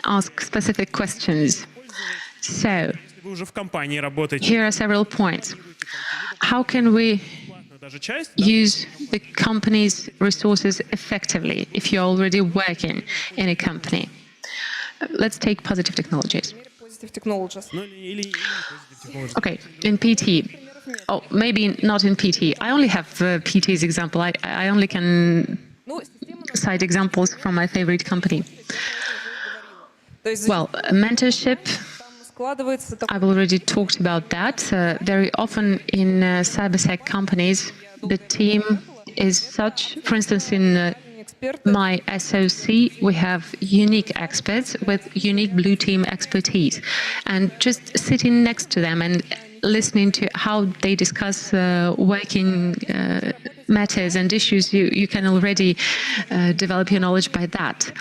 ask specific questions. So, here are several points. How can we use the company's resources effectively if you're already working in a company? Let's take positive technologies. Okay, in PT. Oh, maybe not in PT. I only have PT's example. I only can cite examples from my favorite company. Well, mentorship I've already talked about that. Very often in cybersec companies, the team is such, for instance, in my SOC, we have unique experts with unique blue team expertise. And just sitting next to them and listening to how they discuss working matters and issues, you can already develop your knowledge by that.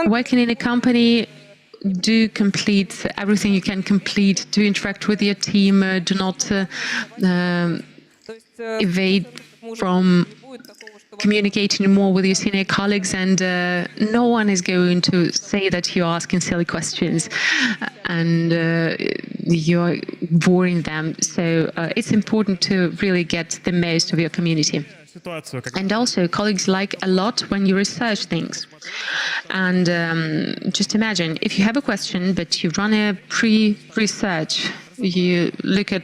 Working in a company, do complete everything you can complete, do interact with your team, do not evade from communicating more with your senior colleagues, and no one is going to say that you're asking silly questions and you're boring them. So it's important to really get the most of your community. And also, colleagues like a lot when you research things. And just imagine, if you have a question, but you run a pre-research, you look at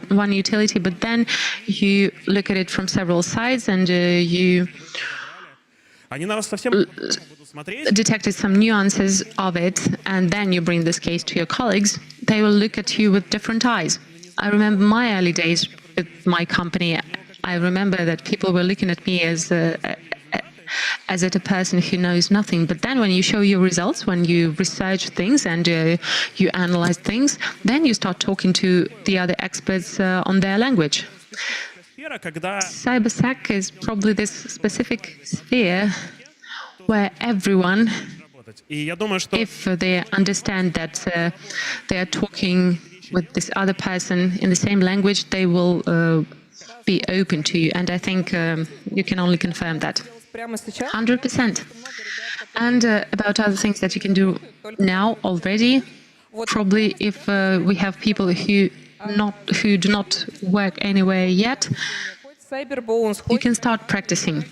one utility, but then you look at it from several sides and you detected some nuances of it, and then you bring this case to your colleagues, they will look at you with different eyes. I remember my early days with my company. I remember that people were looking at me as at a person who knows nothing. But then when you show your results, when you research things and you analyze things, then you start talking to the other experts on their language. Cybersec is probably this specific sphere where everyone, if they understand that they are talking with this other person in the same language, they will be open to you. And I think you can only confirm that. 100%. And about other things that you can do now already, probably if we have people who do not work anywhere yet, you can start practicing.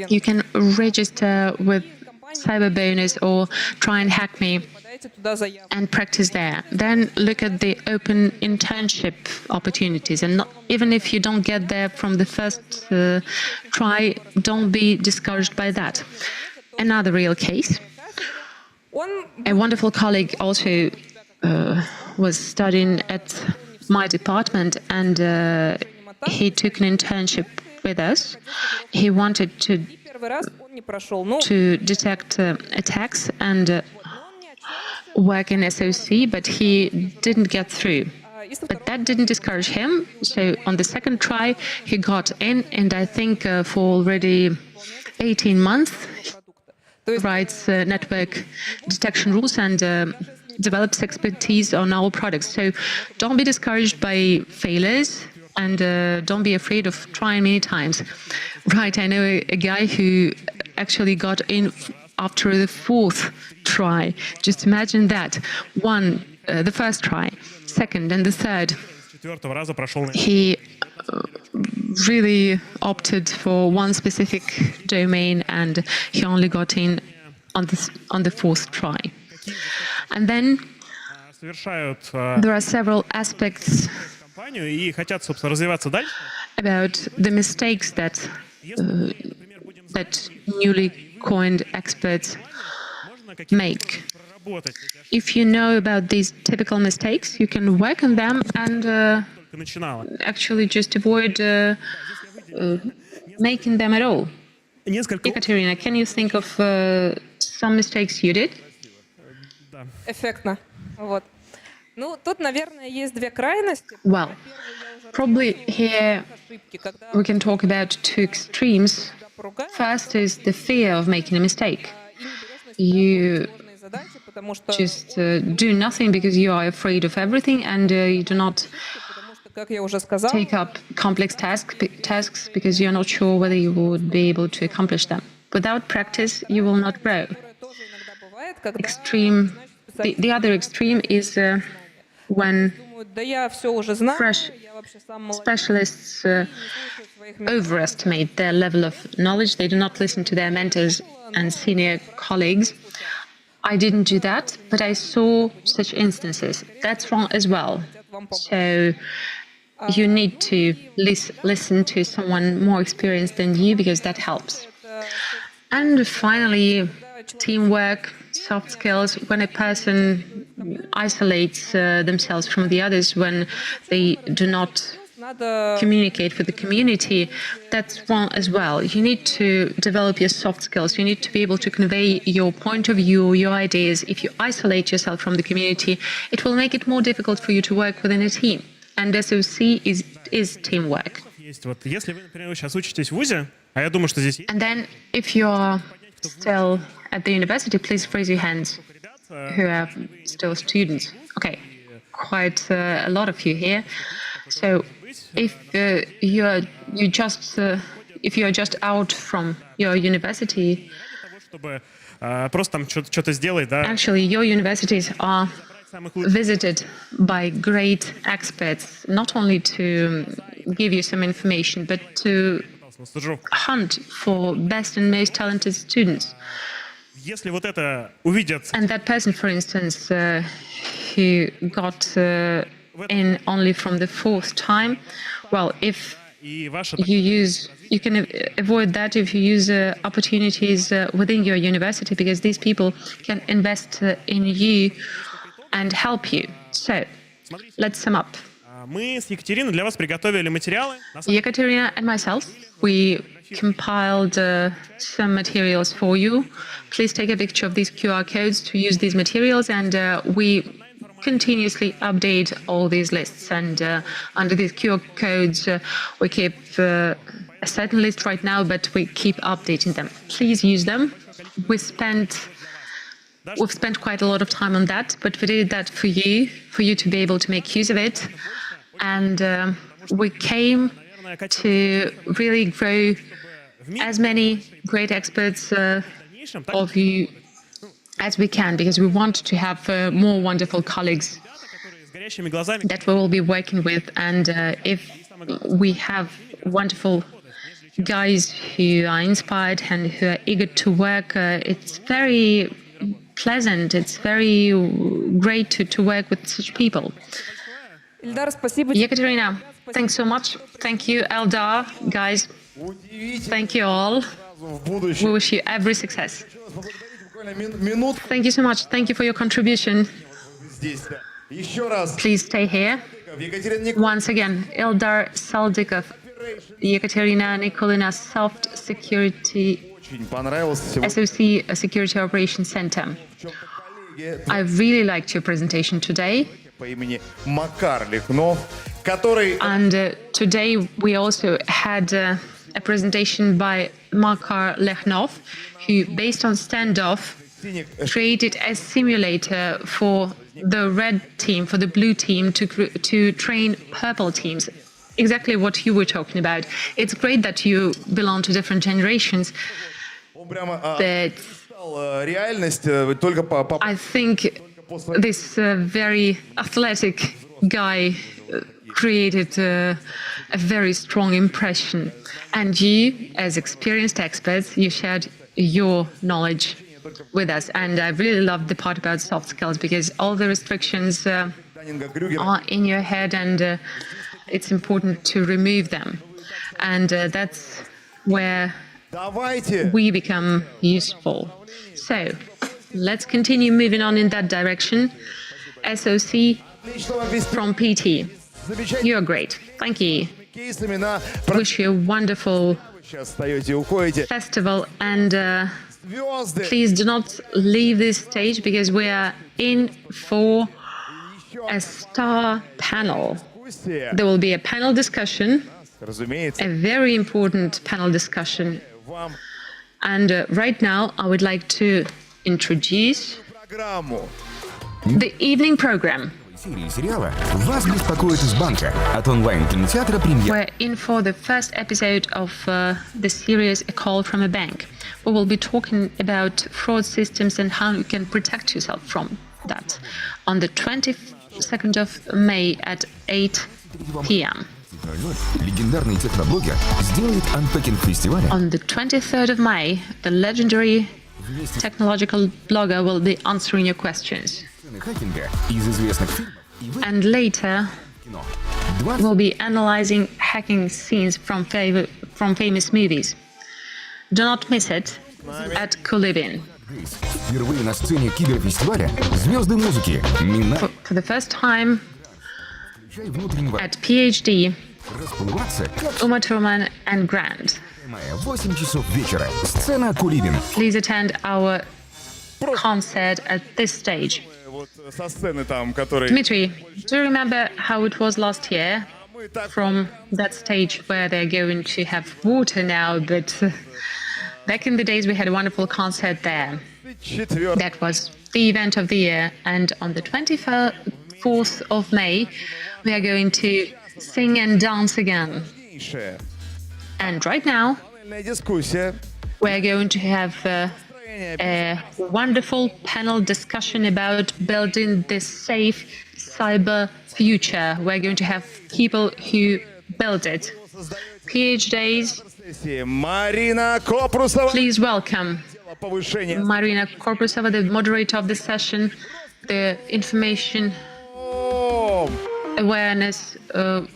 You can register with Cyberbonus or Try and Hack Me and practice there. Then look at the open internship opportunities, and even if you don't get there from the first try, don't be discouraged by that. Another real case. A wonderful colleague also was studying at my department, and he took an internship with us. He wanted to detect attacks and work in SOC, but he didn't get through. But that didn't discourage him. So on the second try, he got in, and I think for already 18 months, he writes network detection rules and develops expertise on our products. So don't be discouraged by failures, and don't be afraid of trying many times. Right, I know a guy who actually got in after the fourth try. Just imagine that. The first try, second, and the third. He really opted for one specific domain, and he only got in on the fourth try. And then there are several aspects about the mistakes that newly coined experts make. If you know about these typical mistakes, you can work on them and actually just avoid making them at all. Ekaterina, can you think of some mistakes you did? Эффектно. Вот. Ну, тут, наверное, есть две крайности. Well, probably here we can talk about two extremes. First is the fear of making a mistake. You just do nothing because you are afraid of everything, and you do not take up complex tasks because you're not sure whether you would be able to accomplish them. Without practice, you will not grow. The other extreme is when fresh specialists overestimate their level of knowledge. They do not listen to their mentors and senior colleagues. I didn't do that, but I saw such instances. That's wrong as well. So you need to listen to someone more experienced than you, because that helps. And finally, teamwork, soft skills, when a person isolates themselves from the others, when they do not communicate with the community, that's one as well. You need to develop your soft skills. You need to be able to convey your point of view, your ideas. If you isolate yourself from the community, it will make it more difficult for you to work within a team. And SOC is teamwork. And then if you're still at the university, please raise your hands who are still students. Okay, quite a lot of you here. So if you are just out from your university, actually your universities are visited by great experts, not only to give you some information, but to hunt for best and most talented students. And that person, for instance, who got in only from the fourth time, well, if you can avoid that if you use opportunities within your university, because these people can invest in you and help you. So, let's sum up. Ekaterina and myself, we compiled some materials for you. Please take a picture of these QR codes to use these materials, and we continuously update all these lists. And under these QR codes, we keep a certain list right now, but we keep updating them. Please use them. We've spent quite a lot of time on that, but we did that for you to be able to make use of it. And we came to really grow as many great experts of you as we can, because we want to have more wonderful colleagues that we will be working with. And if we have wonderful guys who are inspired and who are eager to work, it's very pleasant, it's very great to work with such people. Ekaterina, thanks so much. Thank you, Eldar, guys. Thank you all. We wish you every success. Thank you so much. Thank you for your contribution. Please stay here. Once again, Eldar Saldikov, Ekaterina Nikolina, Soft Security SOC Security Operations Center. I really liked your presentation today. And today we also had a presentation by Makar Lekhnov, who, based on standoff, created a simulator for the red team, for the blue team, to train purple teams. Exactly what you were talking about. It's great that you belong to different generations, but I think this very athletic guy created a very strong impression. And you, as experienced experts, you shared your knowledge with us. And I really loved the part about soft skills, because all the restrictions are in your head, and it's important to remove them. And that's where we become useful. So let's continue moving on in that direction. SOC from PT. You're great. Thank you. Wish you a wonderful festival, and please do not leave this stage, because we are in for a star panel. There will be a panel discussion, a very important panel discussion. And right now, I would like to introduce the evening program. We're in for the first episode of the series A Call from a Bank. We will be talking about fraud systems and how you can protect yourself from that on the 22nd of May at 8 p.m. On the 23rd of May, the legendary technological blogger will be answering your questions. And later, we'll be analyzing hacking scenes from famous movies. Do not miss it at Kulibin. Впервые на сцене киберфестиваля звезды музыки Мина. For the first time at PhD, Uma Thurman and Grant. 8 часов вечера. Сцена Кулибин. Please attend our concert at this stage. Со сцены там, который... Dmitry, do you remember how it was last year? From that stage where they're going to have water now, but back in the days we had a wonderful concert there. That was the event of the year, and on the 24th of May we are going to sing and dance again. And right now we're going to have a wonderful panel discussion about building this safe cyber future. We're going to have people who build it. PhDs, please welcome Marina Korpusova, the moderator of the session, the information awareness, the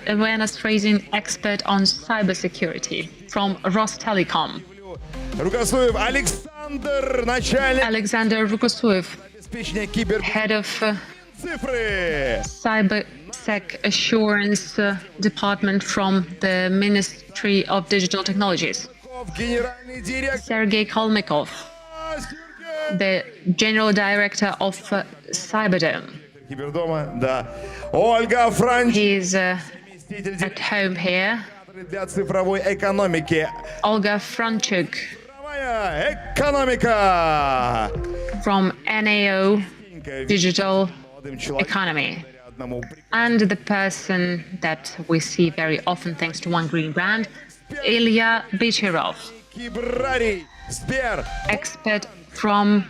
awareness raising expert on cybersecurity from Rostelecom. Alexander Rukosuev, head of CyberSec Assurance Department from the Ministry of Digital Technologies. Sergei Kalmykov, the General Director of Cyberdome. He's at home here. Olga Franchuk from NAO Digital Economy. And the person that we see very often thanks to One Green Brand, Ilya Bichirov, expert from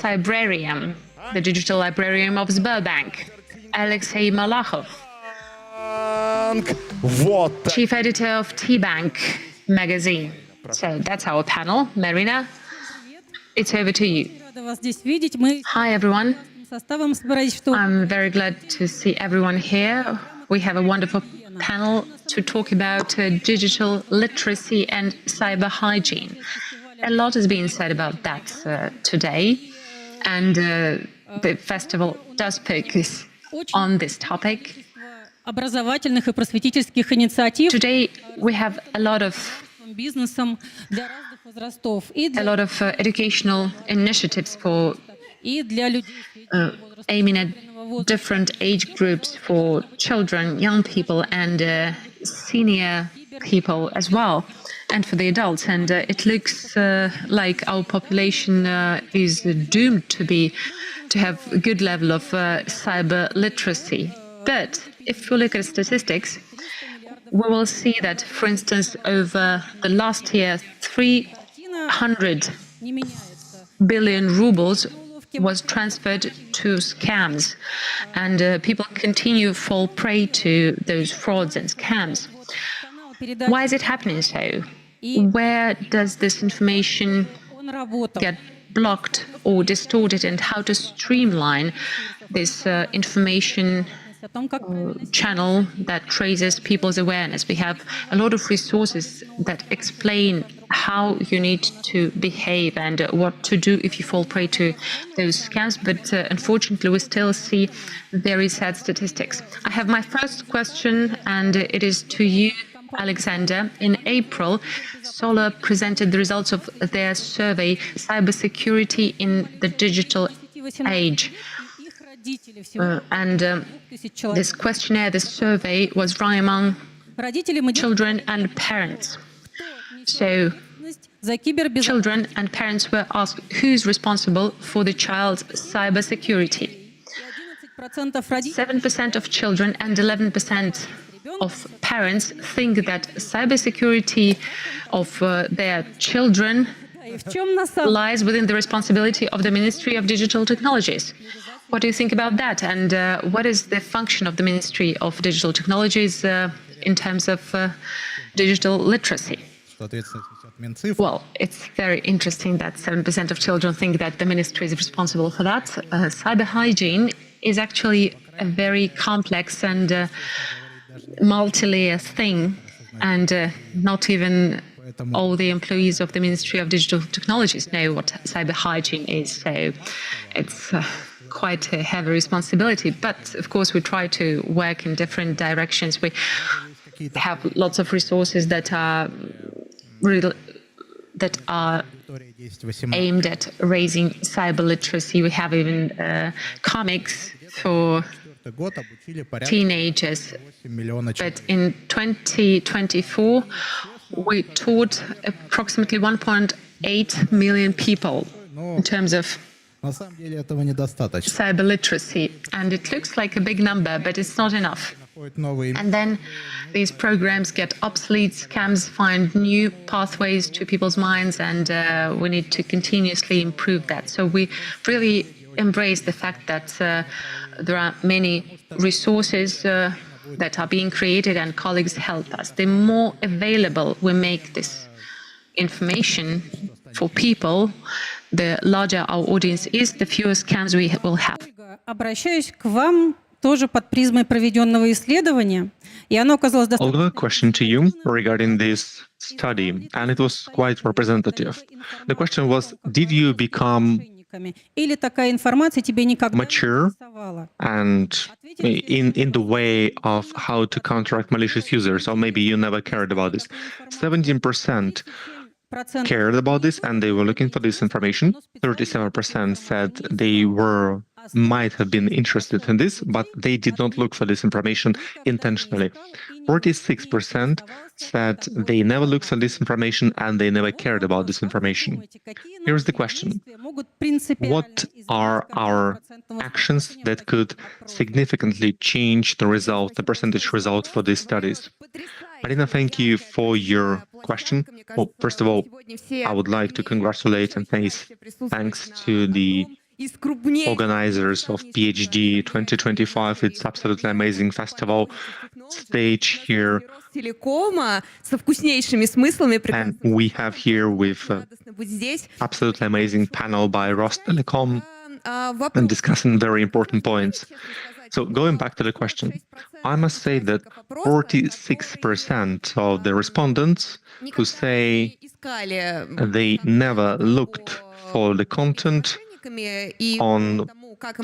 Cybrarium, the digital librarium of Sberbank. Alexei Malachov, chief editor of T-Bank magazine. So that's our panel. Marina, it's over to you. Hi, everyone. I'm very glad to see everyone here. We have a wonderful panel to talk about digital literacy and cyber hygiene. A lot has been said about that today, and the festival does focus on this topic. Today we have a lot of educational initiatives for aiming at different age groups, for children, young people, and senior people as well, and for the adults. And it looks like our population is doomed to have a good level of cyber literacy. But if we look at statistics, we will see that, for instance, over the last year, 300 billion rubles was transferred to scams, and people continue to fall prey to those frauds and scams. Why is it happening so? Where does this information get blocked or distorted, and how to streamline this information channel that raises people's awareness? We have a lot of resources that explain how you need to behave and what to do if you fall prey to those scams, but unfortunately we still see very sad statistics. I have my first question, and it is to you, Alexander. In April, Solar presented the results of their survey, Cybersecurity in the Digital Age. This questionnaire, this survey was run among children and parents. So children and parents were asked who's responsible for the child's cybersecurity. 7% of children and 11% of parents think that cybersecurity of their children lies within the responsibility of the Ministry of Digital Technologies. What do you think about that? And what is the function of the Ministry of Digital Technologies in terms of digital literacy? Well, it's very interesting that 7% of children think that the ministry is responsible for that. Cyber hygiene is actually a very complex and multi-layer thing, and not even all the employees of the Ministry of Digital Technologies know what cyber hygiene is. So it's quite a heavy responsibility. But of course, we try to work in different directions. We have lots of resources that are aimed at raising cyber literacy. We have even comics for teenagers. But in 2024, we taught approximately 1.8 million people in terms of cyber literacy. And it looks like a big number, but it's not enough. And then these programs get obsolete, scams find new pathways to people's minds, and we need to continuously improve that. So we really embrace the fact that there are many resources that are being created and colleagues help us. The more available we make this information for people, the larger our audience is, the fewer scams we will have. Обращаюсь к вам тоже под призмой проведенного исследования, и оно оказалось I'll go a question to you regarding this study, and it was quite representative. The question was, did you become или такая информация тебе никогда не mature интересовала? and in the way of how to counteract malicious users, or maybe you never cared about this? 17% cared about this and they were looking for this information. 37% said they might have been interested in this, but they did not look for this information intentionally. 46% said they never looked for this information and they never cared about this information. Here's the question. What are our actions that could significantly change the result, the percentage result for these studies? Marina, thank you for your question. Well, first of all, I would like to congratulate and thanks to the organizers of PhD 2025. It's absolutely amazing festival stage here. And we have here with absolutely amazing panel by Rostelecom and discussing very important points. So going back to the question, I must say that 46% of the respondents who say they never looked for the content on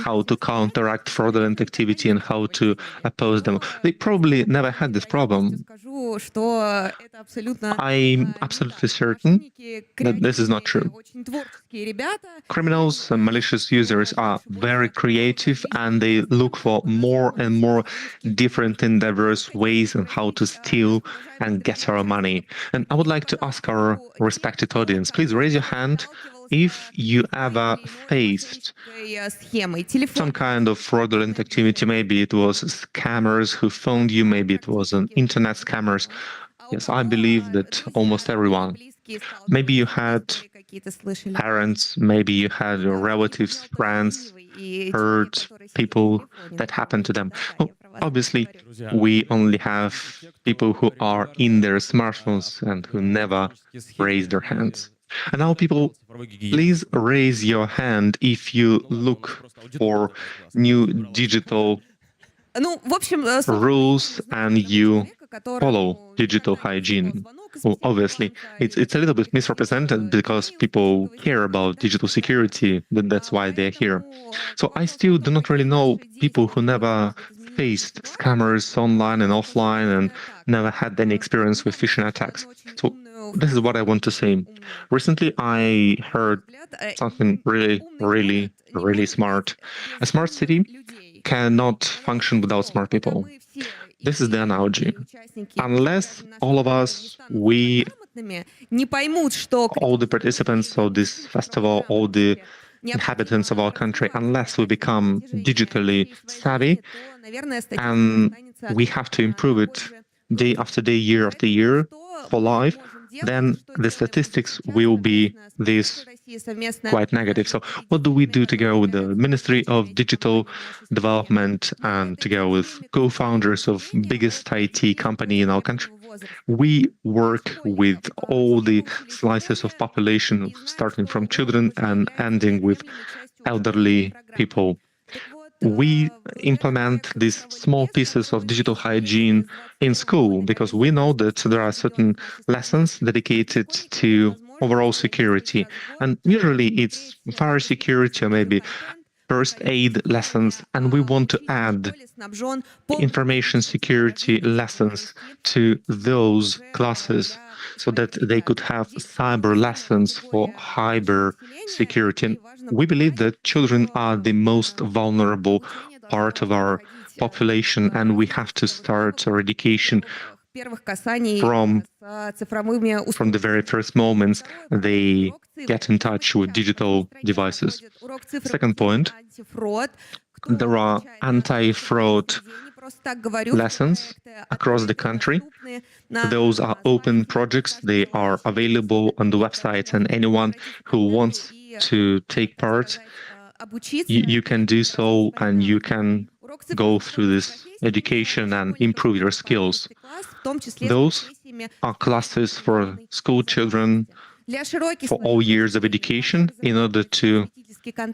how to counteract fraudulent activity and how to oppose them. They probably never had this problem. I'm absolutely certain that this is not true. Criminals and malicious users are very creative and they look for more and more different and diverse ways on how to steal and get our money. And I would like to ask our respected audience, please raise your hand if you ever faced some kind of fraudulent activity. Maybe it was scammers who phoned you, maybe it was an internet scammers. Yes, I believe that almost everyone. Maybe you had parents, maybe you had relatives, friends, heard people that happened to them. Well, obviously, we only have people who are in their smartphones and who never raise their hands. And now, people, please raise your hand if you look for new digital rules and you follow digital hygiene. Well, obviously, it's a little bit misrepresented because people care about digital security. That's why they're here. So I still do not really know people who never faced scammers online and offline and never had any experience with phishing attacks. So this is what I want to say. Recently, I heard something really smart. A smart city cannot function without smart people. This is the analogy. Unless all of us, all the participants of this festival, all the inhabitants of our country, unless we become digitally savvy, and we have to improve it day after day, year after year for life, then the statistics will be this quite negative. So what do we do together with the Ministry of Digital Development and together with co-founders of biggest IT company in our country? We work with all the slices of population, starting from children and ending with elderly people. we implement these small pieces of digital hygiene in school because we know that there are certain lessons dedicated to overall security. And usually it's fire security or maybe first aid lessons, and we want to add information security lessons to those classes so that they could have cyber lessons for cyber security. And we believe that children are the most vulnerable part of our population, and we have to start our education from the very first moments they get in touch with digital devices. Second point, there are anti-fraud lessons across the country. Those are open projects. They are available on the website, and anyone who wants to take part, you can do so, and you can go through this education and improve your skills. Those are classes for school children for all years of education in order to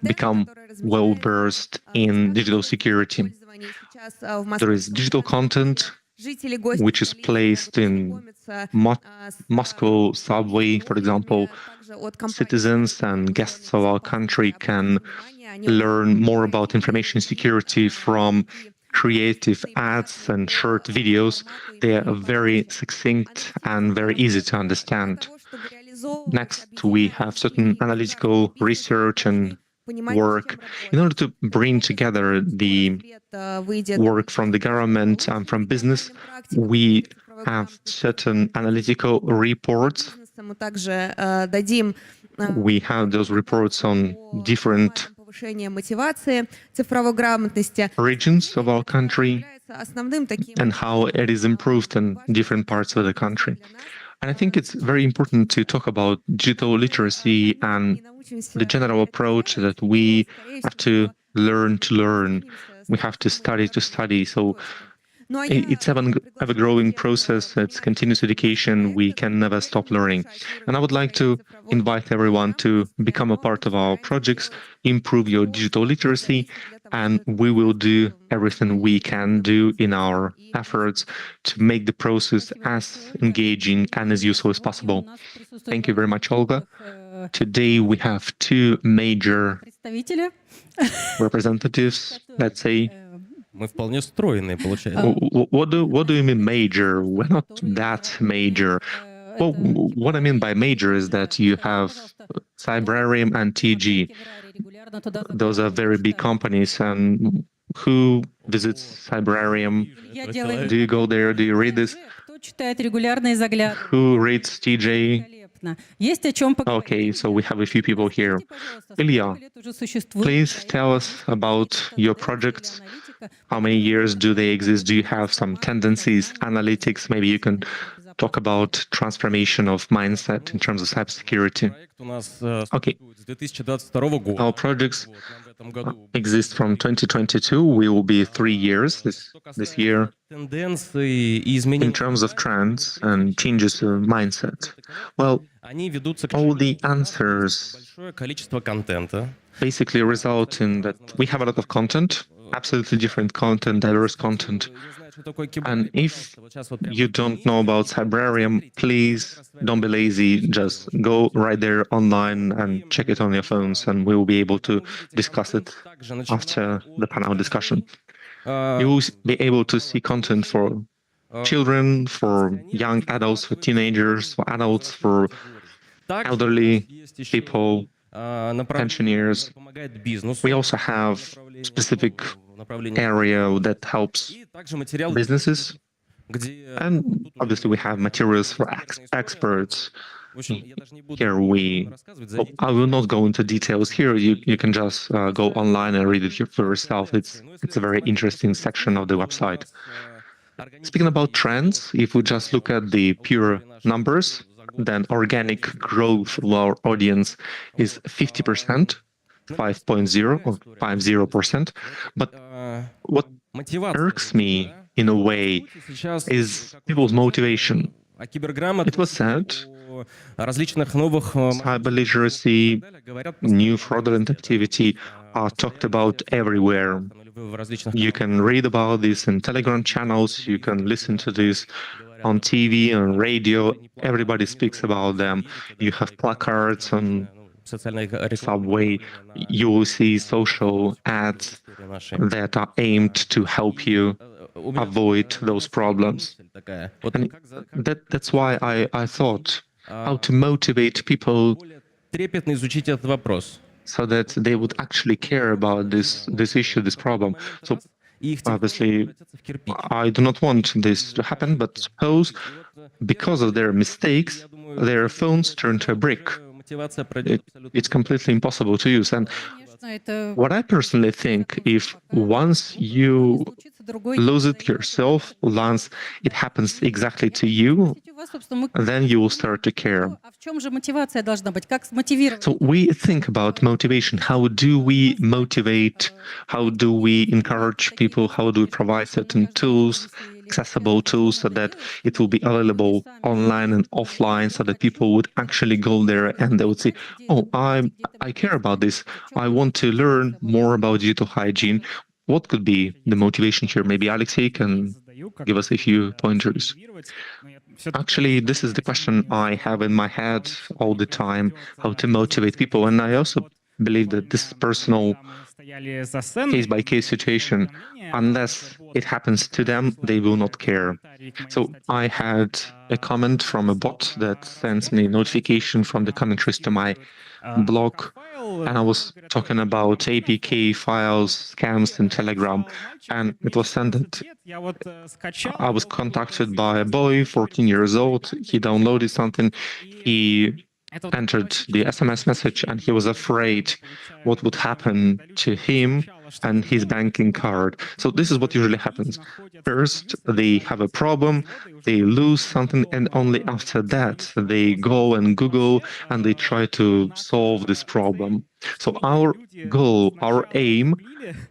become well-versed in digital security. There is digital content which is placed in Moscow subway, for example. Citizens and guests of our country can learn more about information security from creative ads and short videos. They are very succinct and very easy to understand. Next, we have certain analytical research and work in order to bring together the work from the government and from business. We have certain analytical reports. We have those reports on different regions of our country and how it is improved in different parts of the country. And I think it's very important to talk about digital literacy and the general approach that we have to learn. We have to study. So it's an ever-growing process. It's continuous education. We can never stop learning. And I would like to invite everyone to become a part of our projects, improve your digital literacy, and we will do everything we can do in our efforts to make the process as engaging and as useful as possible. Thank you very much, Olga. Today we have two major representatives, let's say. Мы вполне стройные, получается. What do you mean major? We're not that major. Well, what I mean by major is that you have Cybrarium and TG. Those are very big companies. And who visits Cybrarium? Do you go there? Do you read this? Who reads TJ? Okay, so we have a few people here. Ilya, please tell us about your projects. How many years do they exist? Do you have some tendencies, analytics? Maybe you can talk about transformation of mindset in terms of cybersecurity. Okay, our projects exist from 2022. We will be 3 years this year. In terms of trends and changes of mindset, well, all the answers basically result in that we have a lot of content, absolutely different content, diverse content. And if you don't know about Cybrarium, please don't be lazy. Just go right there online and check it on your phones, and we will be able to discuss it after the panel discussion. You will be able to see content for children, for young adults, for teenagers, for adults, for elderly people, pensioners. We also have specific area that helps businesses. And obviously we have materials for experts. Here I will not go into details here. You can just go online and read it for yourself. It's a very interesting section of the website. Speaking about trends, if we just look at the pure numbers, then organic growth of our audience is 50%, 5.0 or 50%. But what irks me in a way is people's motivation. It was said cyber literacy, new fraudulent activity are talked about everywhere. You can read about this in Telegram channels, you can listen to this on TV, on radio, everybody speaks about them. You have placards on subway, you will see social ads that are aimed to help you avoid those problems. And that's why I thought how to motivate people so that they would actually care about this issue, this problem. So obviously, I do not want this to happen, but suppose because of their mistakes, their phones turn to a brick. It's completely impossible to use. And what I personally think, if once you lose it yourself, once it happens exactly to you, then you will start to care. So we think about motivation. How do we motivate? How do we encourage people? How do we provide certain tools, accessible tools, so that it will be available online and offline, so that people would actually go there and they would say, oh, I care about this. I want to learn more about digital hygiene. What could be the motivation here? Maybe Alexei can give us a few pointers. Actually, this is the question I have in my head all the time, how to motivate people. And I also believe that this personal case-by-case situation, unless it happens to them, they will not care. So I had a comment from a bot that sends me notification from the commentaries to my blog, and I was talking about APK files, scams in Telegram, and it was sent that I was contacted by a boy, 14 years old. He downloaded something, he entered the SMS message, and he was afraid what would happen to him and his banking card. So this is what usually happens. First, they have a problem, they lose something, and only after that they go and Google and they try to solve this problem. So our goal, our aim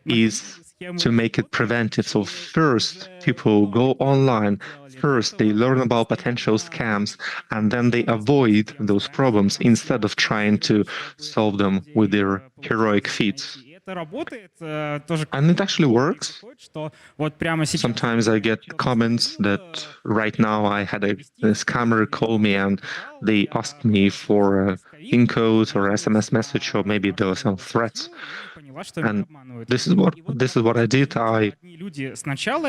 is to make it preventive. So first, people go online. First, they learn about potential scams, and then they avoid those problems instead of trying to solve them with their heroic feats. And it actually works. Sometimes I get comments that right now I had a scammer call me and they asked me for a PIN code or SMS message, or maybe there were some threats. And this is what I did. I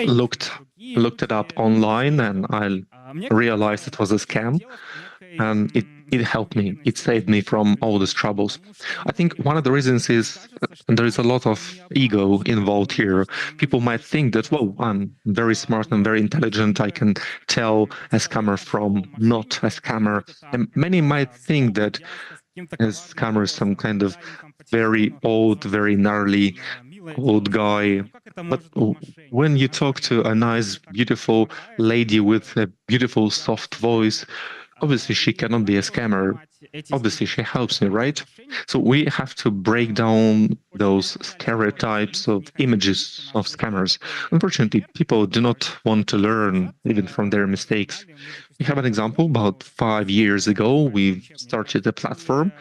looked it up online and I realized it was a scam, and it helped me. It saved me from all these troubles. I think one of the reasons is there is a lot of ego involved here. People might think that, well, I'm very smart and very intelligent. I can tell a scammer from not a scammer. And many might think that a scammer is some kind of very old, very gnarly old guy. But when you talk to a nice, beautiful lady with a beautiful, soft voice, obviously she cannot be a scammer. Obviously she helps me, right? So we have to break down those stereotypes of images of scammers. Unfortunately, people do not want to learn even from their mistakes. We have an example. About 5 years ago, we started a platform.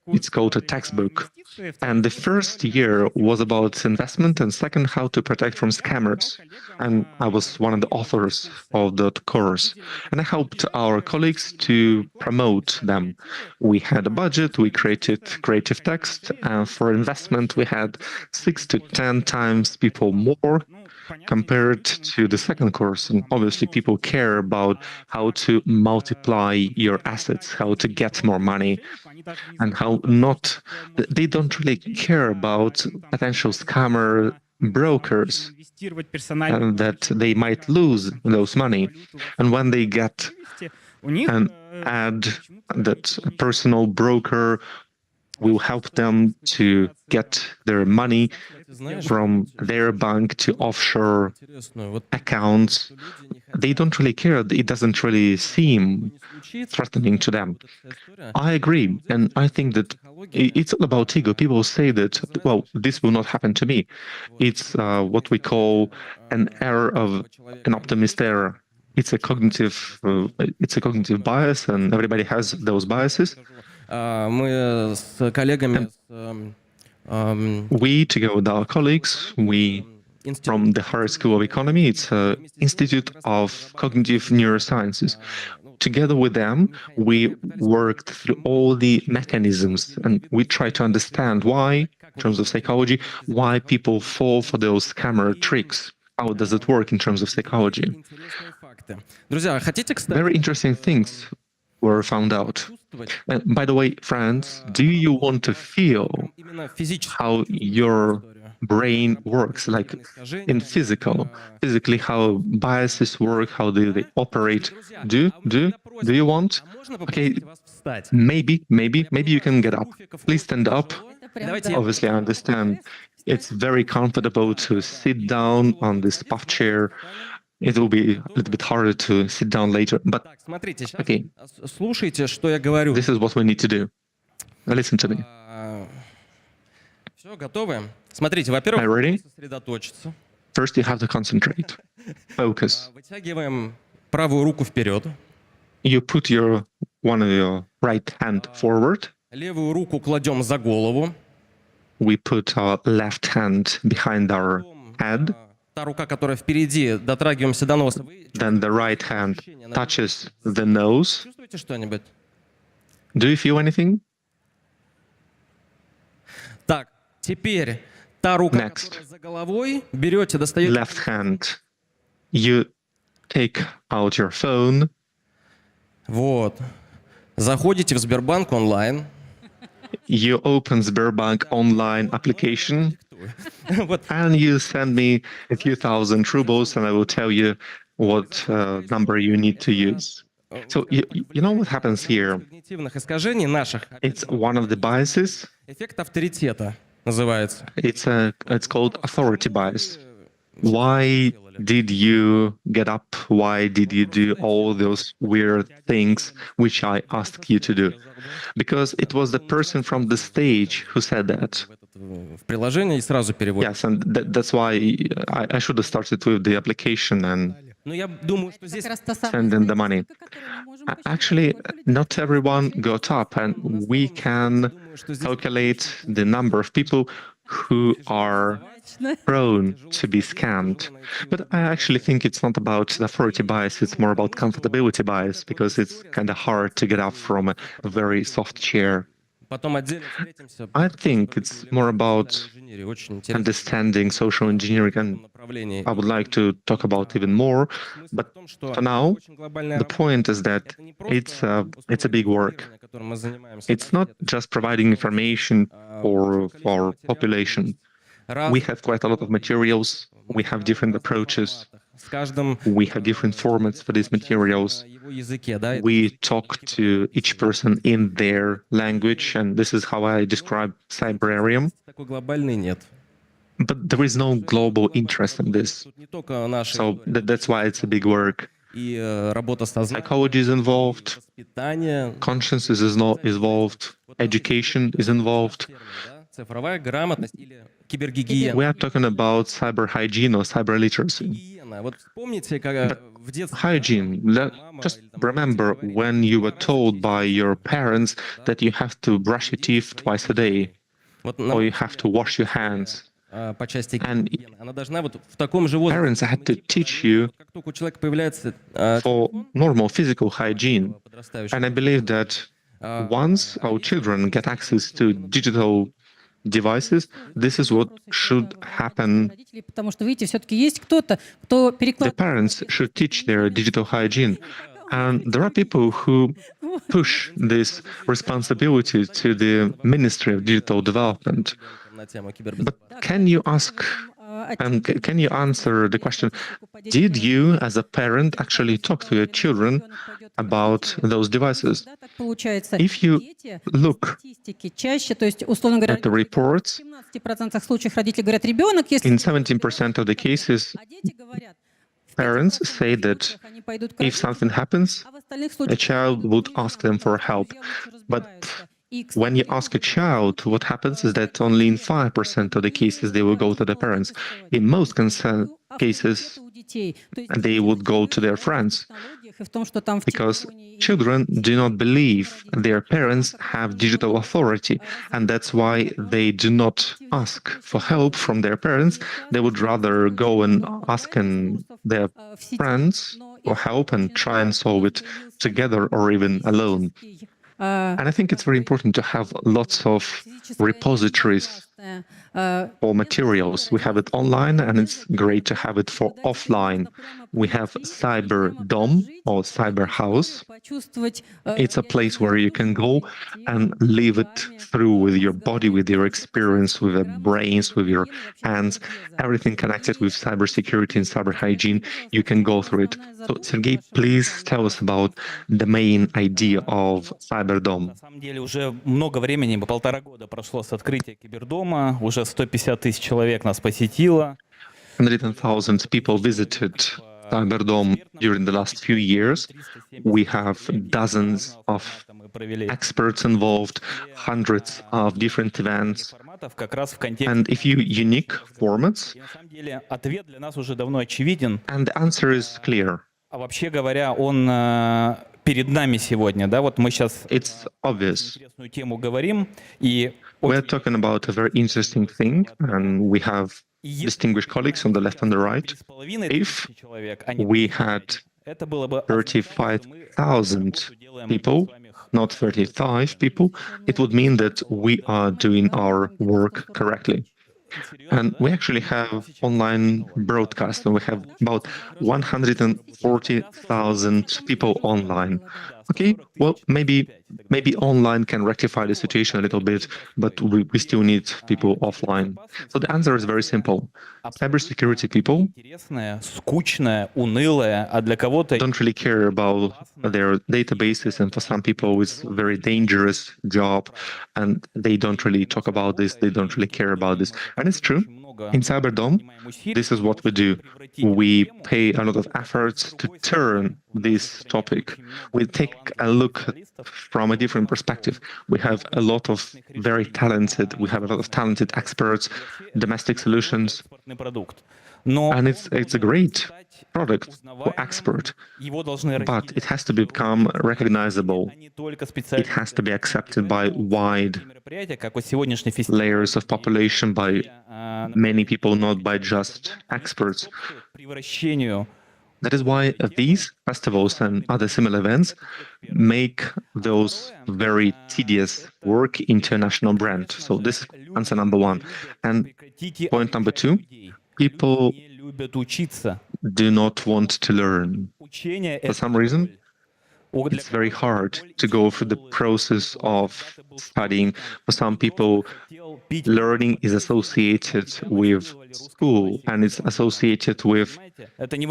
It's called a textbook. And the first year was about investment, and second, how to protect from scammers. And I was one of the authors of that course. And I helped our colleagues to promote them. We had a budget, we created creative text, and for investment, we had 6 to 10 times people more compared to the second course. And obviously people care about how to multiply your assets, how to get more money, and how not, they don't really care about potential scammer brokers and that they might lose those money. And when they get an ad that a personal broker will help them to get their money from their bank to offshore accounts, they don't really care. It doesn't really seem threatening to them. I agree. And I think that it's all about ego. People say that, well, this will not happen to me. It's what we call an error of an optimist error. It's a cognitive bias, and everybody has those biases. Мы с коллегами We, together with our colleagues, from the Harvard School of Economy, it's an Institute of Cognitive Neurosciences. Together with them, we worked through all the mechanisms and we tried to understand why, in terms of psychology, why people fall for those camera tricks. How does it work in terms of psychology? Very interesting things were found out. By the way, friends, do you want to feel how your brain works, like in physically how biases work, how do they operate? Do you want? Okay, maybe you can get up. Please stand up. Obviously, I understand it's very comfortable to sit down on this puff chair. It will be a little bit harder to sit down later, but okay. This is what we need to do. Listen to me. Смотрите, Are you ready? сосредоточиться. First, you have to concentrate. Focus. Вытягиваем правую руку вперед. You put one of your right hand forward. Левую руку кладем за голову. We put our left hand behind our head. Та рука, которая впереди, дотрагиваемся до носа. Then the right hand touches the nose. Чувствуете что-нибудь? Do you feel anything? Так, теперь та рука, которая за головой, берете, достаете... Left hand. You take out your phone. Вот. Заходите в Сбербанк онлайн. You open Sberbank online application. And you send me a few thousand rubles and I will tell you what number you need to use. So you know what happens here? It's one of the biases. Эффект авторитета называется. It's called authority bias. Why did you get up? Why did you do all those weird things which I asked you to do? Because it was the person from the stage who said that. В приложение и сразу переводит. Yes, and that's why I should have started with the application and send in the money. Actually, not everyone got up, and we can calculate the number of people who are prone to be scammed. But I actually think it's not about the authority bias, it's more about comfortability bias, because it's kind of hard to get up from a very soft chair. I think it's more about understanding social engineering, and I would like to talk about even more. But for now, the point is that it's a big work. It's not just providing information for population. We have quite a lot of materials. We have different approaches. We have different formats for these materials. We talk to each person in their language, and this is how I describe Cyberarium. But there is no global interest in this. So that's why it's a big work. Psychology is involved, conscience is involved, education is involved. We are talking about cyber hygiene or cyber literacy. But hygiene, just remember when you were told by your parents that you have to brush your teeth twice a day, or you have to wash your hands. And parents had to teach you for normal physical hygiene. And I believe that once our children get access to digital devices, this is what should happen. The parents should teach their digital hygiene. And there are people who push this responsibility to the Ministry of Digital Development. But can you ask, and can you answer the question, did you as a parent actually talk to your children about those devices? If you look at the reports, in 17% of the cases, parents say that if something happens, a child would ask them for help. But when you ask a child, what happens is that only in 5% of the cases they will go to the parents. In most cases, they would go to their friends because children do not believe their parents have digital authority, and that's why they do not ask for help from their parents. They would rather go and ask their friends for help and try and solve it together or even alone. And I think it's very important to have lots of repositories for materials. We have it online, and it's great to have it for offline. We have Cyber Dom or Cyber House. It's a place where you can go and live it through with your body, with your experience, with your brains, with your hands, everything connected with cybersecurity and cyber hygiene. You can go through it. So, Sergey, please tell us about the main idea of Cyber Dom. На самом деле уже много времени, 1,5 года прошло с открытия Кибердома, уже 150 тысяч человек нас посетило. 100,000 people visited Cyberdome during the last few years. We have dozens of experts involved, hundreds of different events, and a few unique formats. На самом деле ответ для нас уже давно очевиден. And the answer is clear. А вообще говоря, он перед нами сегодня, да, вот мы сейчас It's obvious. интересную тему говорим, и We're talking about a very interesting thing, and we have distinguished colleagues on the left and the right. If we had 35,000 people, not 35 people, it would mean that we are doing our work correctly. And we actually have online broadcast, and we have about 140,000 people online. Okay, well, maybe online can rectify the situation a little bit, but we still need people offline. So the answer is very simple. Cybersecurity people скучная, унылая, а для кого-то don't really care about their databases, and for some people it's a very dangerous job, and they don't really talk about this, they don't really care about this. And it's true. In Cyberdome, this is what we do. We pay a lot of efforts to turn this topic. We take a look from a different perspective. We have a lot of talented experts, domestic solutions, and it's a great product for expert, but it has to become recognizable. It has to be accepted by wide layers of population, by many people, not by just experts. That is why these festivals and other similar events make those very tedious work into a national brand. So this is answer number one. And point number two, people do not want to learn. For some reason, it's very hard to go through the process of studying. For some people, learning is associated with school, and it's associated with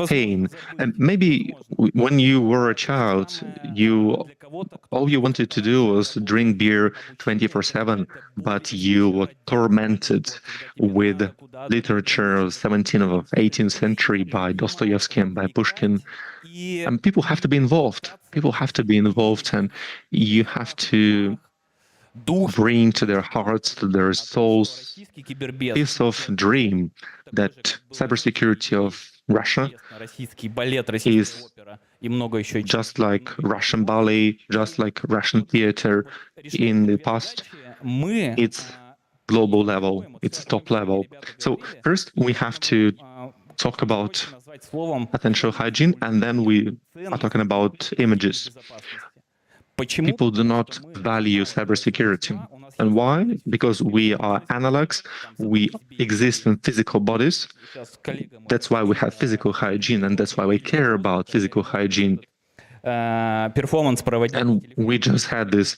pain. And maybe when you were a child, all you wanted to do was drink beer 24/7, but you were tormented with literature of 17th or 18th century by Dostoevsky and by Pushkin. And people have to be involved. People have to be involved, and you have to bring to their hearts, to their souls, piece of dream that cybersecurity of Russia is just like Russian ballet, just like Russian theater in the past. It's global level, it's top level. So first we have to talk about potential hygiene, and then we are talking about images. People do not value cybersecurity. And why? Because we are analogs, we exist in physical bodies. That's why we have physical hygiene, and that's why we care about physical hygiene. And we just had this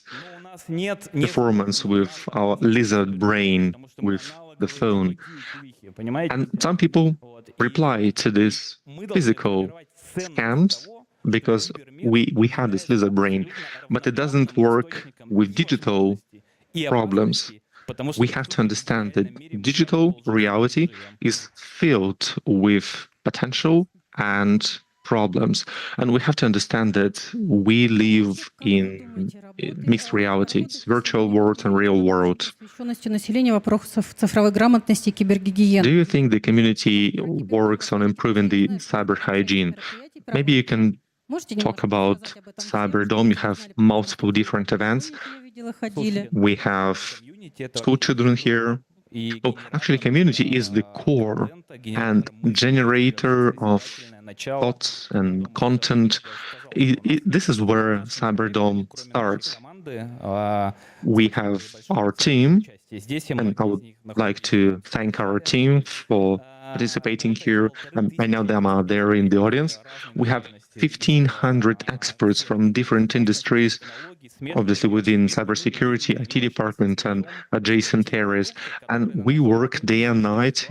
performance with our lizard brain, with the phone. And some people reply to this physical scams because we have this lizard brain, but it doesn't work with digital problems. We have to understand that digital reality is filled with potential and problems. And we have to understand that we live in mixed realities, virtual world and real world. Посвященностью населения вопросов цифровой грамотности и кибергигиены. Do you think the community works on improving the cyber hygiene? Maybe you can talk about Cyberdome. You have multiple different events. We have school children here. Oh, actually, community is the core and generator of thoughts and content. This is where Cyberdome starts. We have our team, and I would like to thank our team for participating here. I know them are there in the audience. We have 1,500 experts from different industries, obviously within cybersecurity, IT department, and adjacent areas. And we work day and night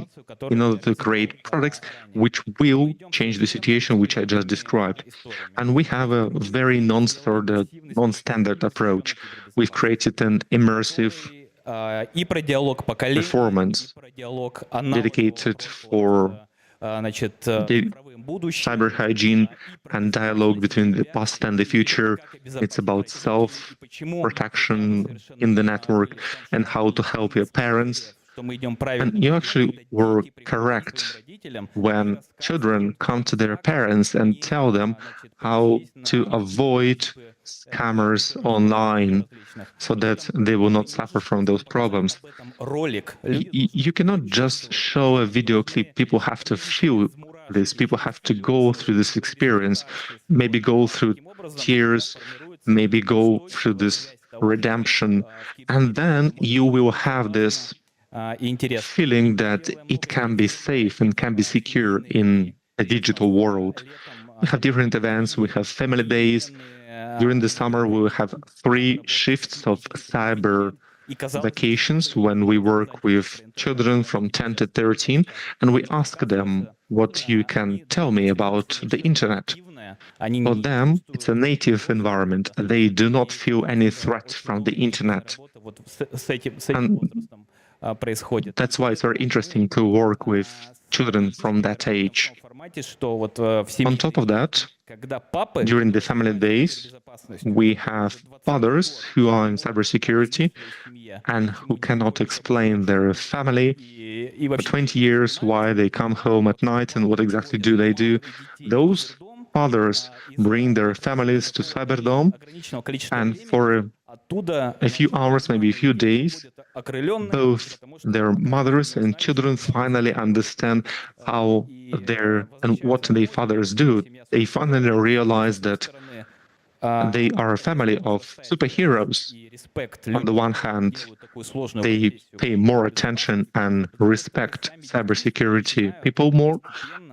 in order to create products which will change the situation which I just described. And we have a very non-standard approach. We've created an immersive performance dedicated for the cyber hygiene and dialogue between the past and the future. It's about self-protection in the network and how to help your parents. And you actually were correct when children come to their parents and tell them how to avoid scammers online so that they will not suffer from those problems. You cannot just show a video clip. People have to feel this. People have to go through this experience, maybe go through tears, maybe go through this redemption, and then you will have this feeling that it can be safe and can be secure in a digital world. We have different events. We have family days. During the summer, we will have 3 shifts of cyber vacations when we work with children from 10 to 13, and we ask them what you can tell me about the internet. For them, it's a native environment. They do not feel any threat from the internet. And that's why it's very interesting to work with children from that age. On top of that, during the family days, we have fathers who are in cybersecurity and who cannot explain their family for 20 years why they come home at night and what exactly do they do. Those fathers bring their families to Cyberdome, and for a few hours, maybe a few days, both their mothers and children finally understand how and what their fathers do. They finally realize that they are a family of superheroes. On the one hand, they pay more attention and respect cybersecurity people more,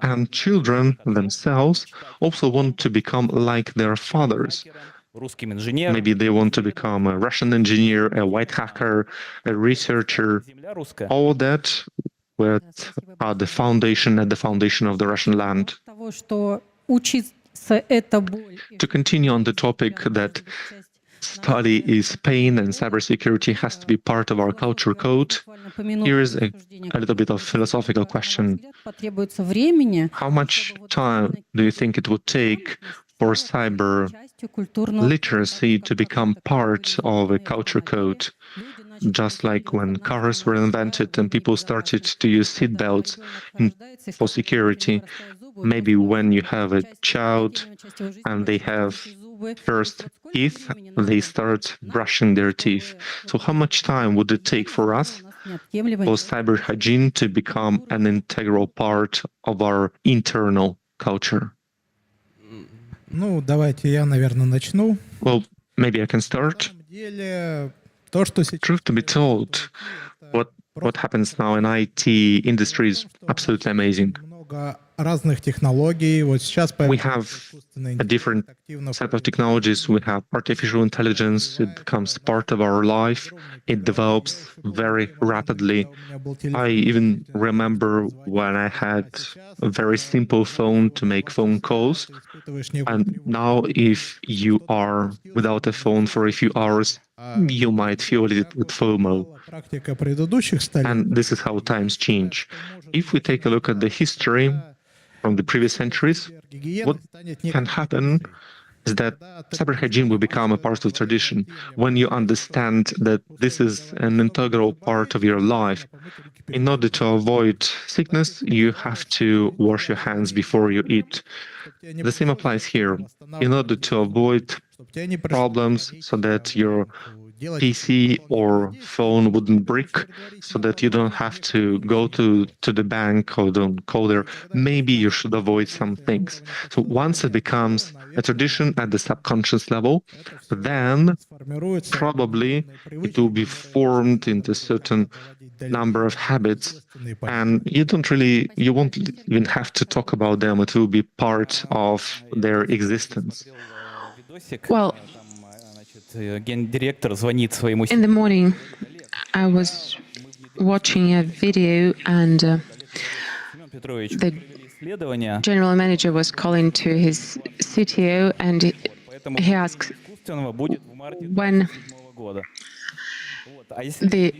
and children themselves also want to become like their fathers. Maybe they want to become a Russian engineer, a white hacker, a researcher. All that are the foundation of the Russian land. To continue on the topic that study is pain and cybersecurity has to be part of our culture code, here is a little bit of philosophical question. How much time do you think it would take for cyber literacy to become part of a culture code? Just like when cars were invented and people started to use seat belts for security, maybe when you have a child and they have first teeth, they start brushing their teeth. So how much time would it take for us, for cyber hygiene, to become an integral part of our internal culture? Давайте я, наверное, начну. Well, maybe I can start. Truth to be told, what happens now in IT industry is absolutely amazing. We have a different set of technologies. We have artificial intelligence. It becomes part of our life. It develops very rapidly. I even remember when I had a very simple phone to make phone calls. And now if you are without a phone for a few hours, you might feel a little bit FOMO. And this is how times change. If we take a look at the history from the previous centuries, what can happen is that cyber hygiene will become a part of tradition when you understand that this is an integral part of your life. In order to avoid sickness, you have to wash your hands before you eat. The same applies here. In order to avoid problems so that your PC or phone wouldn't break, so that you don't have to go to the bank or don't go there, maybe you should avoid some things. So once it becomes a tradition at the subconscious level, then probably it will be formed into a certain number of habits, and you won't even have to talk about them. It will be part of their existence. Well, Гендиректор звонит своему... in the morning, I was watching a video and the general manager was calling to his CTO and he asked when the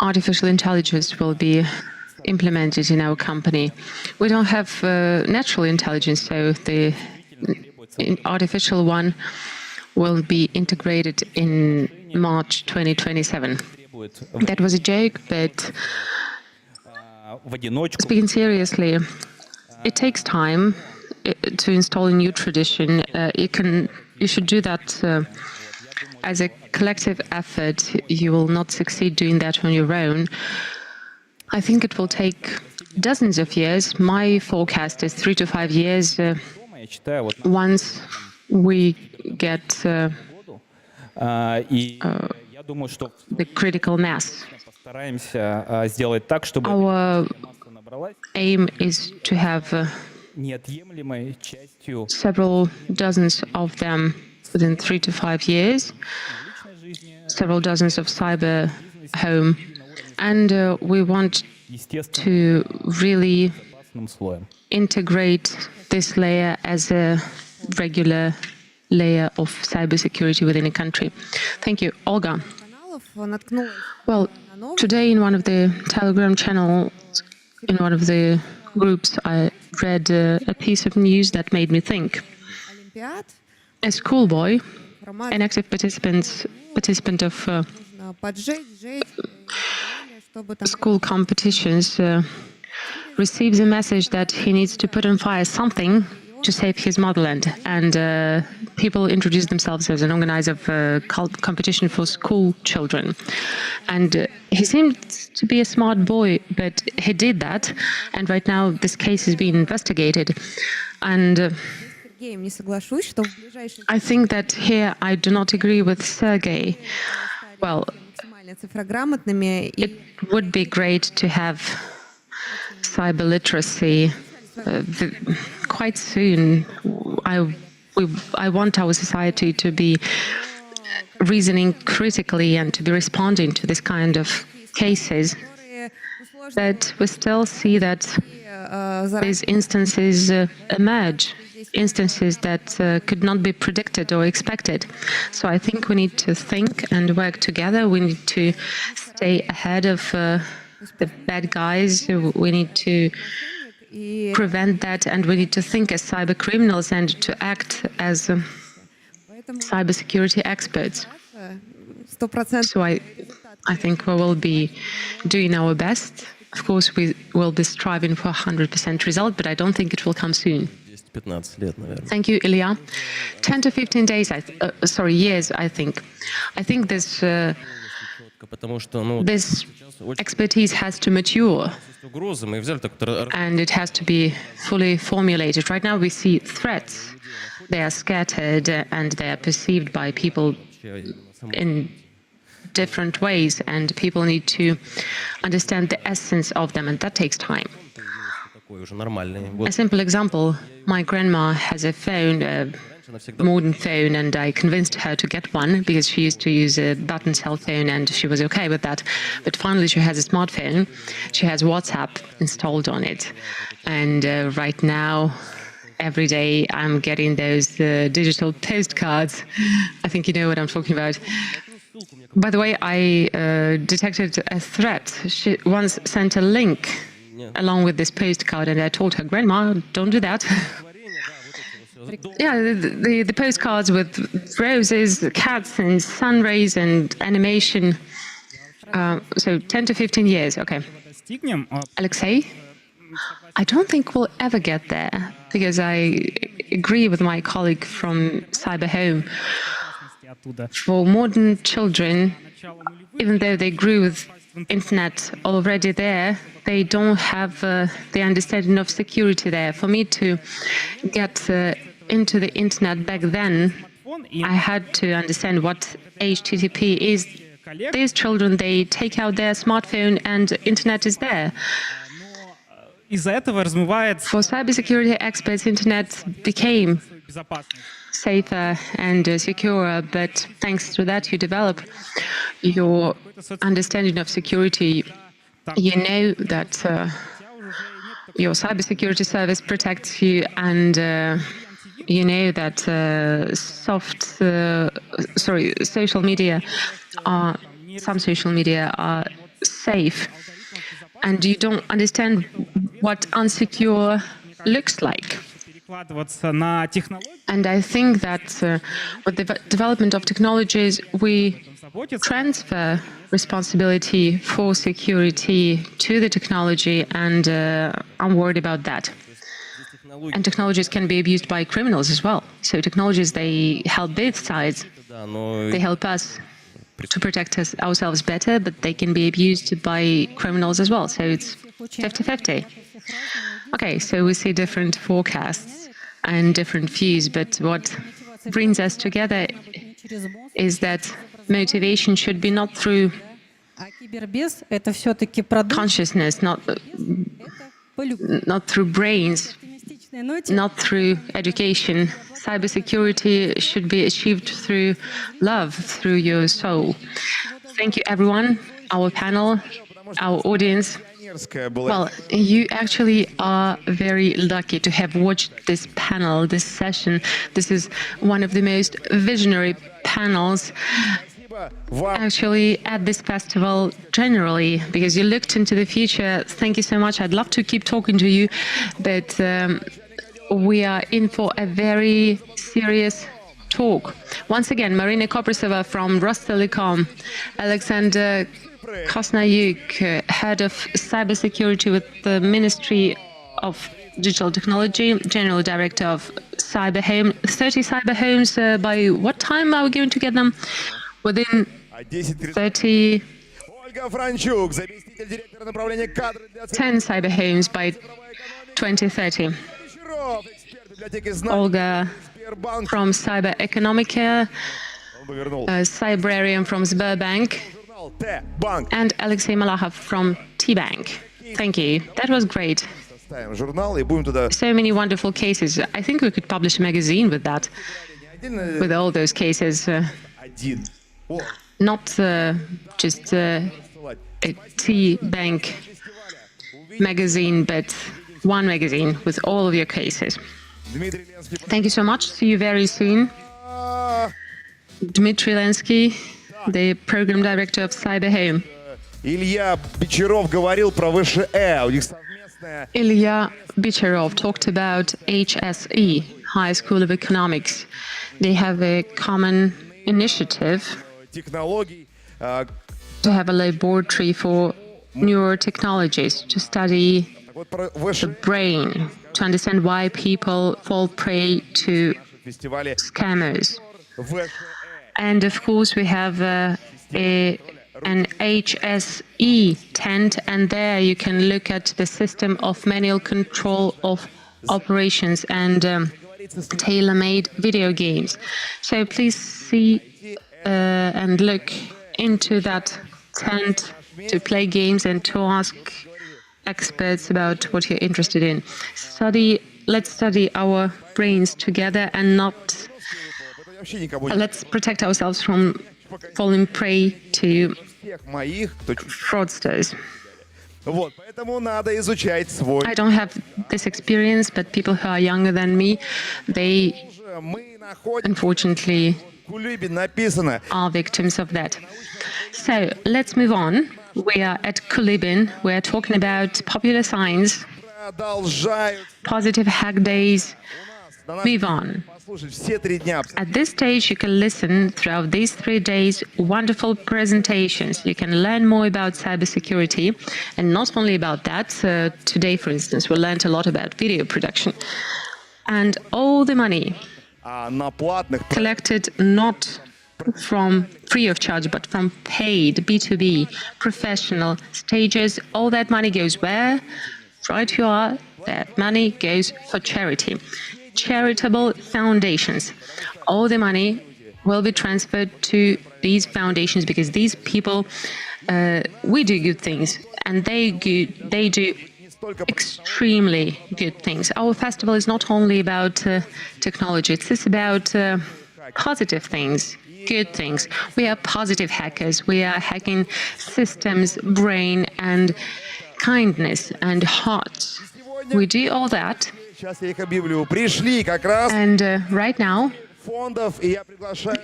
artificial intelligence will be implemented in our company. We don't have natural intelligence, so the artificial one will be integrated in March 2027. That was a joke, but speaking seriously, it takes time to install a new tradition. You should do that as a collective effort. You will not succeed doing that on your own. I think it will take dozens of years. My forecast is 3 to 5 years. Once we get the critical mass. Our aim is to have several dozens of them within 3 to 5 years, several dozens of cyber home, and we want to really integrate this layer as a regular layer of cybersecurity within a country. Thank you. Olga. Well, today in one of the Telegram channels, in one of the groups, I read a piece of news that made me think. A schoolboy, an active participant of school competitions, receives a message that he needs to put on fire something to save his motherland, and people introduced themselves as an organizer of a competition for school children. And he seemed to be a smart boy, but he did that, and right now this case is being investigated. And I think that here I do not agree with Sergey. Well, it would be great to have cyber literacy quite soon. I want our society to be reasoning critically and to be responding to this kind of cases. But we still see that these instances emerge, instances that could not be predicted or expected. So I think we need to think and work together. We need to stay ahead of the bad guys. We need to prevent that, and we need to think as cyber criminals and to act as cybersecurity experts. So I think we will be doing our best. Of course, we will be striving for 100% result, but I don't think it will come soon. Thank you, Ilya. 10 to 15 days, years, I think. I think this expertise has to mature, and it has to be fully formulated. Right now we see threats. They are scattered and they are perceived by people in different ways, and people need to understand the essence of them, and that takes time. A simple example, my grandma has a phone, a modern phone, and I convinced her to get one because she used to use a button cell phone and she was okay with that. But finally she has a smartphone, she has WhatsApp installed on it, and right now every day I'm getting those digital postcards. I think you know what I'm talking about. By the way, I detected a threat. She once sent a link along with this postcard, and I told her, "Grandma, don't do that." Yeah, the postcards with roses, cats, and sun rays and animation. So 10 to 15 years, okay. Alexei, I don't think we'll ever get there, because I agree with my colleague from Cyber Home. For modern children, even though they grew with internet already there, they don't have the understanding of security there. For me to get into the internet back then, I had to understand what HTTP is. These children, they take out their smartphone and internet is there. For cybersecurity experts, internet became safer and secure, but thanks to that, you develop your understanding of security. You know that your cybersecurity service protects you, and you know that social media some social media are safe, and you don't understand what unsecure looks like. And I think that with the development of technologies, we transfer responsibility for security to the technology, and I'm worried about that. And technologies can be abused by criminals as well. So technologies, they help both sides. They help us to protect ourselves better, but they can be abused by criminals as well. So it's 50-50. Okay, so we see different forecasts and different views, but what brings us together is that motivation should be not through consciousness, not through brains, not through education. Cybersecurity should be achieved through love, through your soul. Thank you, everyone, our panel, our audience. Well, you actually are very lucky to have watched this panel, this session. This is one of the most visionary panels actually at this festival generally, because you looked into the future. Thank you so much. I'd love to keep talking to you, but we are in for a very serious talk. Once again, Marina Koprasova from Rostelecom, Alexander Kosnayuk, head of cybersecurity with the Ministry of Digital Technology, General Director of Cyber Home. 30 cyber homes. By what time are we going to get them? Within 30. 10 cyber homes by 2030. Olga from Cyber Economica, Cybrarian from Sberbank, and Alexei Malahov from T-Bank. Thank you. That was great. So many wonderful cases. I think we could publish a magazine with that, with all those cases. Not just a T-Bank magazine, but one magazine with all of your cases. Thank you so much. See you very soon. Dmitry Lensky, the program director of Cyber Home. Ilya Bicherov talked about HSE, High School of Economics. They have a common initiative to have a laboratory for neurotechnologies, to study the brain, to understand why people fall prey to scammers. And of course, we have an HSE tent, and there you can look at the system of manual control of operations and tailor-made video games. So please see and look into that tent to play games and to ask experts about what you're interested in. Let's study our brains together, and not let's protect ourselves from falling prey to fraudsters. I don't have this experience, but people who are younger than me, they unfortunately are victims of that. So let's move on. We are at Kulibin. We are talking about popular science, positive hack days. Move on. At this stage, you can listen throughout these 3 days wonderful presentations. You can learn more about cybersecurity, and not only about that. Today, for instance, we learned a lot about video production. And all the money collected not from free of charge, but from paid B2B professional stages, all that money goes where? Right you are, that money goes for charity. Charitable foundations. All the money will be transferred to these foundations because these people, we do good things, and they do extremely good things. Our festival is not only about technology, it's about positive things, good things. We are positive hackers. We are hacking systems, brain, and kindness and heart. We do all that. And right now,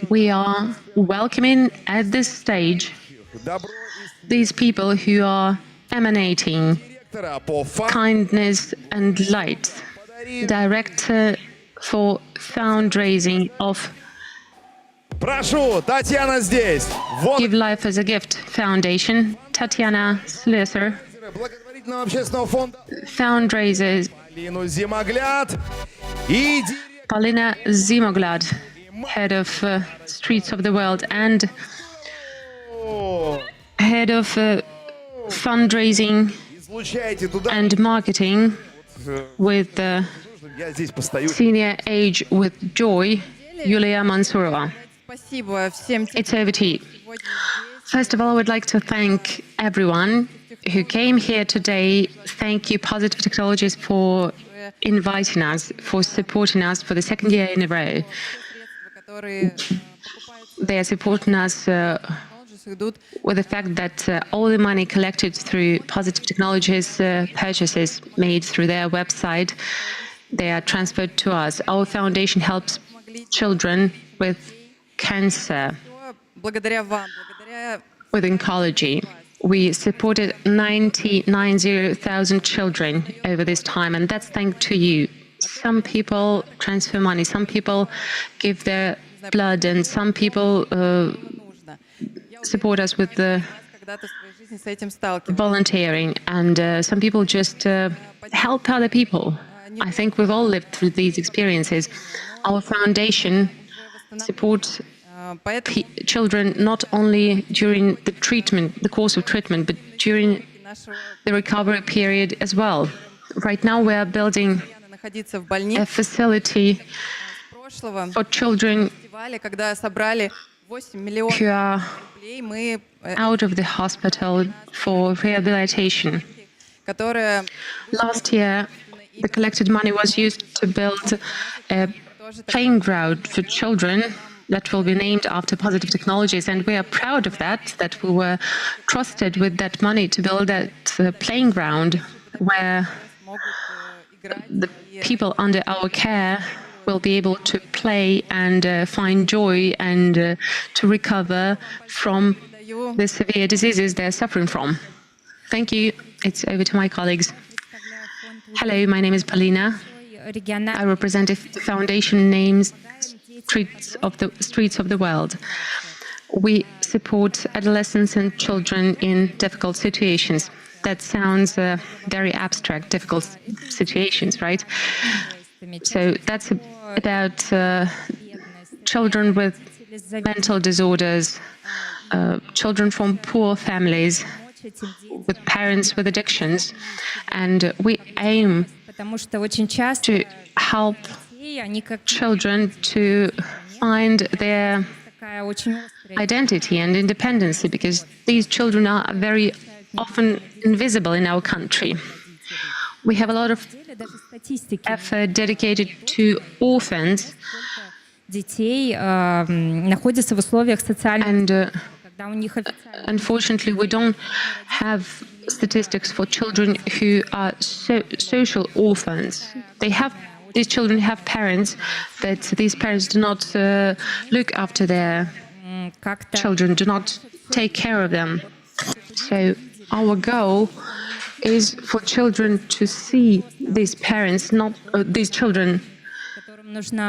we are welcoming at this stage these people who are emanating kindness and light. Director for fundraising of Give Life as a Gift Foundation, Tatiana Slesser. Fundraisers Polina Zimoglad, head of Streets of the World and head of fundraising and marketing with Senior Age with Joy, Yulia Mansurova. It's over to you. First of all, I would like to thank everyone who came here today. Thank you, Positive Technologies, for inviting us, for supporting us for the second year in a row. They are supporting us with the fact that all the money collected through Positive Technologies purchases made through their website, they are transferred to us. Our foundation helps children with cancer, with oncology. We supported 90,000 children over this time, and that's thanks to you. Some people transfer money, some people give their blood, and some people support us with the volunteering, and some people just help other people. I think we've all lived through these experiences. Our foundation supports children not only during the treatment, the course of treatment, but during the recovery period as well. Right now we are building a facility for children who are out of the hospital for rehabilitation. Last year, the collected money was used to build a playing ground for children that will be named after Positive Technologies, and we are proud of that we were trusted with that money to build that playing ground where the people under our care will be able to play and find joy and to recover from the severe diseases they're suffering from. Thank you. It's over to my colleagues. Hello, my name is Polina. I represent the foundation named Streets of the World. We support adolescents and children in difficult situations. That sounds very abstract, difficult situations, right? So that's about children with mental disorders, children from poor families, with parents with addictions, and we aim to help children to find their identity and independence, because these children are very often invisible in our country. We have a lot of effort dedicated to orphans, and unfortunately we don't have statistics for children who are social orphans. These children have parents, but these parents do not look after their children, do not take care of them. So our goal is for children to see these parents, not these children,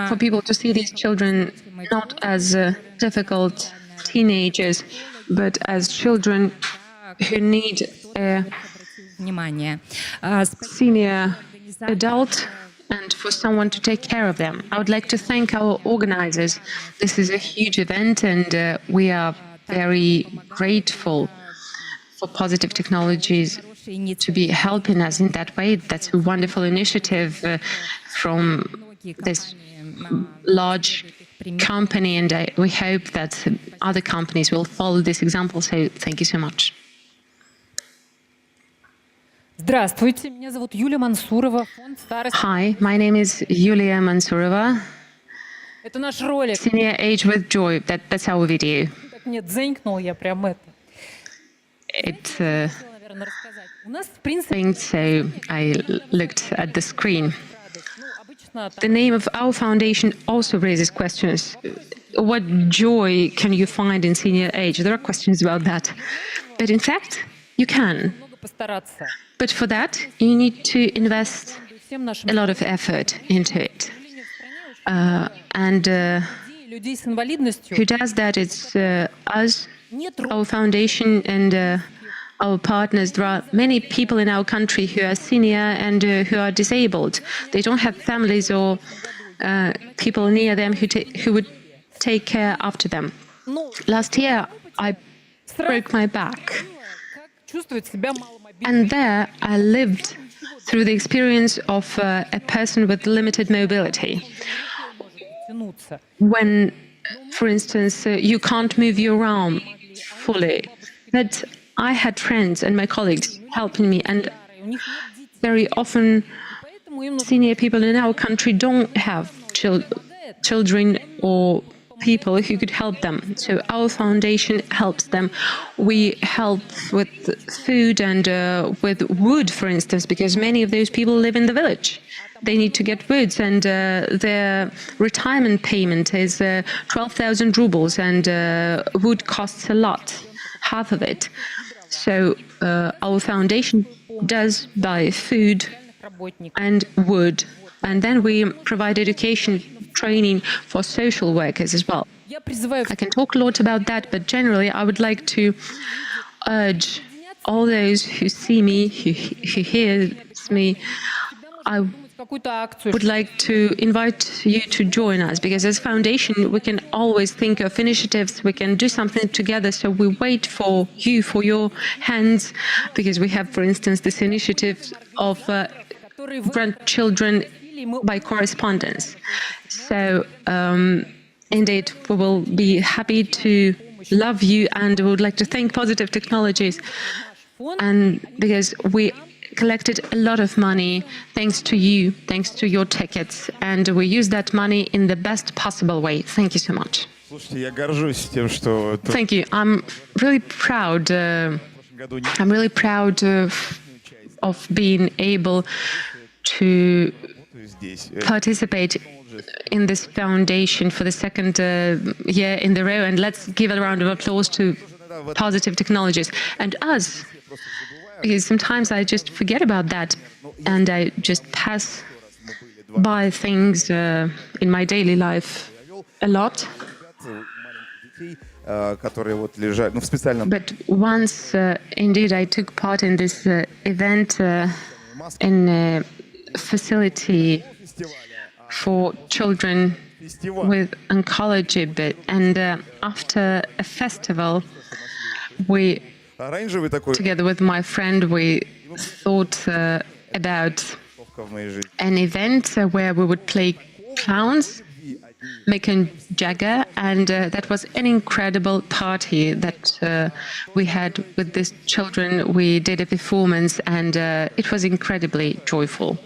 for people to see these children not as difficult teenagers, but as children who need a senior adult and for someone to take care of them. I would like to thank our organizers. This is a huge event, and we are very grateful for Positive Technologies to be helping us in that way. That's a wonderful initiative from this large company, and we hope that other companies will follow this example. So thank you so much. Здравствуйте, меня зовут Юлия Мансурова, фонд старости. Hi, my name is Yulia Mansurova. Это наш ролик. Senior Age with Joy. That's our video. Так мне дзенькнул, я прям это. It's Наверное, рассказать. У нас в принципе. thing, so I looked at the screen. The name of our foundation also raises questions. What joy can you find in senior age? There are questions about that. But in fact, you can. Постараться. But for that, you need to invest a lot of effort into it. And Людей с инвалидностью. who does that? It's us, our foundation, and our partners. There are many people in our country who are senior and who are disabled. They don't have families or people near them who would take care after them. Last year, I broke my back. And there, I lived through the experience of a person with limited mobility. When, for instance, you can't move your arm fully, but I had friends and my colleagues helping me, and very often senior people in our country don't have children or people who could help them. So our foundation helps them. We help with food and with wood, for instance, because many of those people live in the village. They need to get woods, and their retirement payment is 12,000 rubles, and wood costs a lot, half of it. So our foundation does buy food and wood, and then we provide education training for social workers as well. I can talk a lot about that, but generally I would like to urge all those who see me, who hears me, I would like to invite you to join us, because as foundation we can always think of initiatives, we can do something together. So we wait for you, for your hands, because we have, for instance, this initiative of grandchildren by correspondence. So indeed, we will be happy to love you, and we would like to thank Positive Technologies, and because we collected a lot of money thanks to you, thanks to your tickets, and we use that money in the best possible way. Thank you so much. Thank you. I'm really proud. Of being able to participate in this foundation for the second year in the row, and let's give a round of applause to Positive Technologies and us, because sometimes I just forget about that and I just pass by things in my daily life a lot. But once, indeed, I took part in this event in a facility for children with oncology, and after a festival, we, together with my friend, we thought about an event where we would play clowns, Mick and Jagger, and that was an incredible party that we had with these children. We did a performance, and it was incredibly joyful.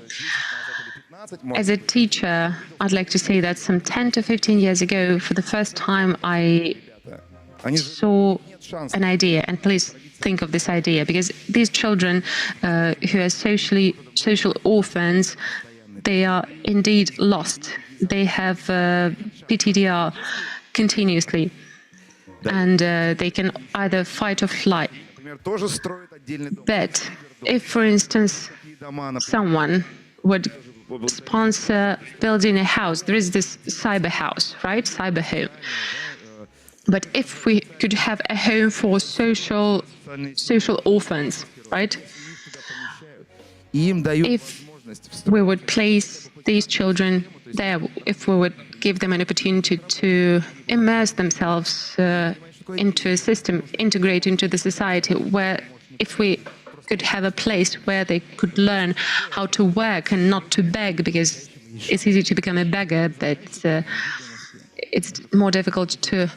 As a teacher, I'd like to say that some 10 to 15 years ago, for the first time, I saw an idea, and please think of this idea, because these children who are social orphans, they are indeed lost. They have PTDR continuously, and they can either fight or But if, for instance, someone would sponsor building a house, there is this cyber house, right? Cyber home. But if we could have a home for social orphans, right? If we would place these children there, if we would give them an opportunity to immerse themselves into a system, integrate into the society, where if we could have a place where they could learn how to work and not to beg, because it's easy to become a beggar, but it's more difficult to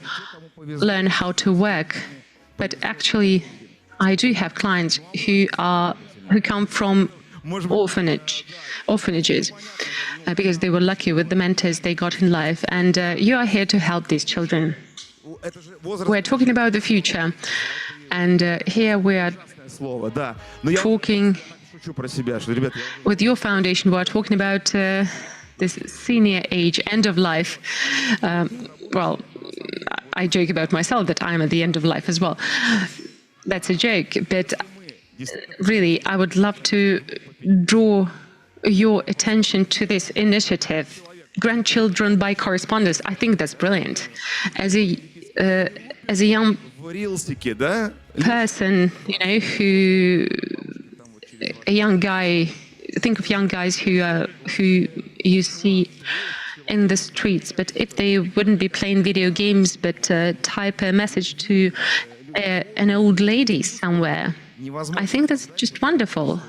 learn how to work. But actually, I do have clients who come from orphanages because they were lucky with the mentors they got in life, and you are here to help these children. We're talking about the future, and here we are talking with your foundation. We're talking about this senior age, end of life. Well, I joke about myself that I'm at the end of life as well. That's a joke, but really, I would love to draw your attention to this initiative, Grandchildren by Correspondence. I think that's brilliant. As a young person, a young guy, think of young guys who you see in the streets, but if they wouldn't be playing video games, but type a message to an old lady somewhere, I think that's just wonderful.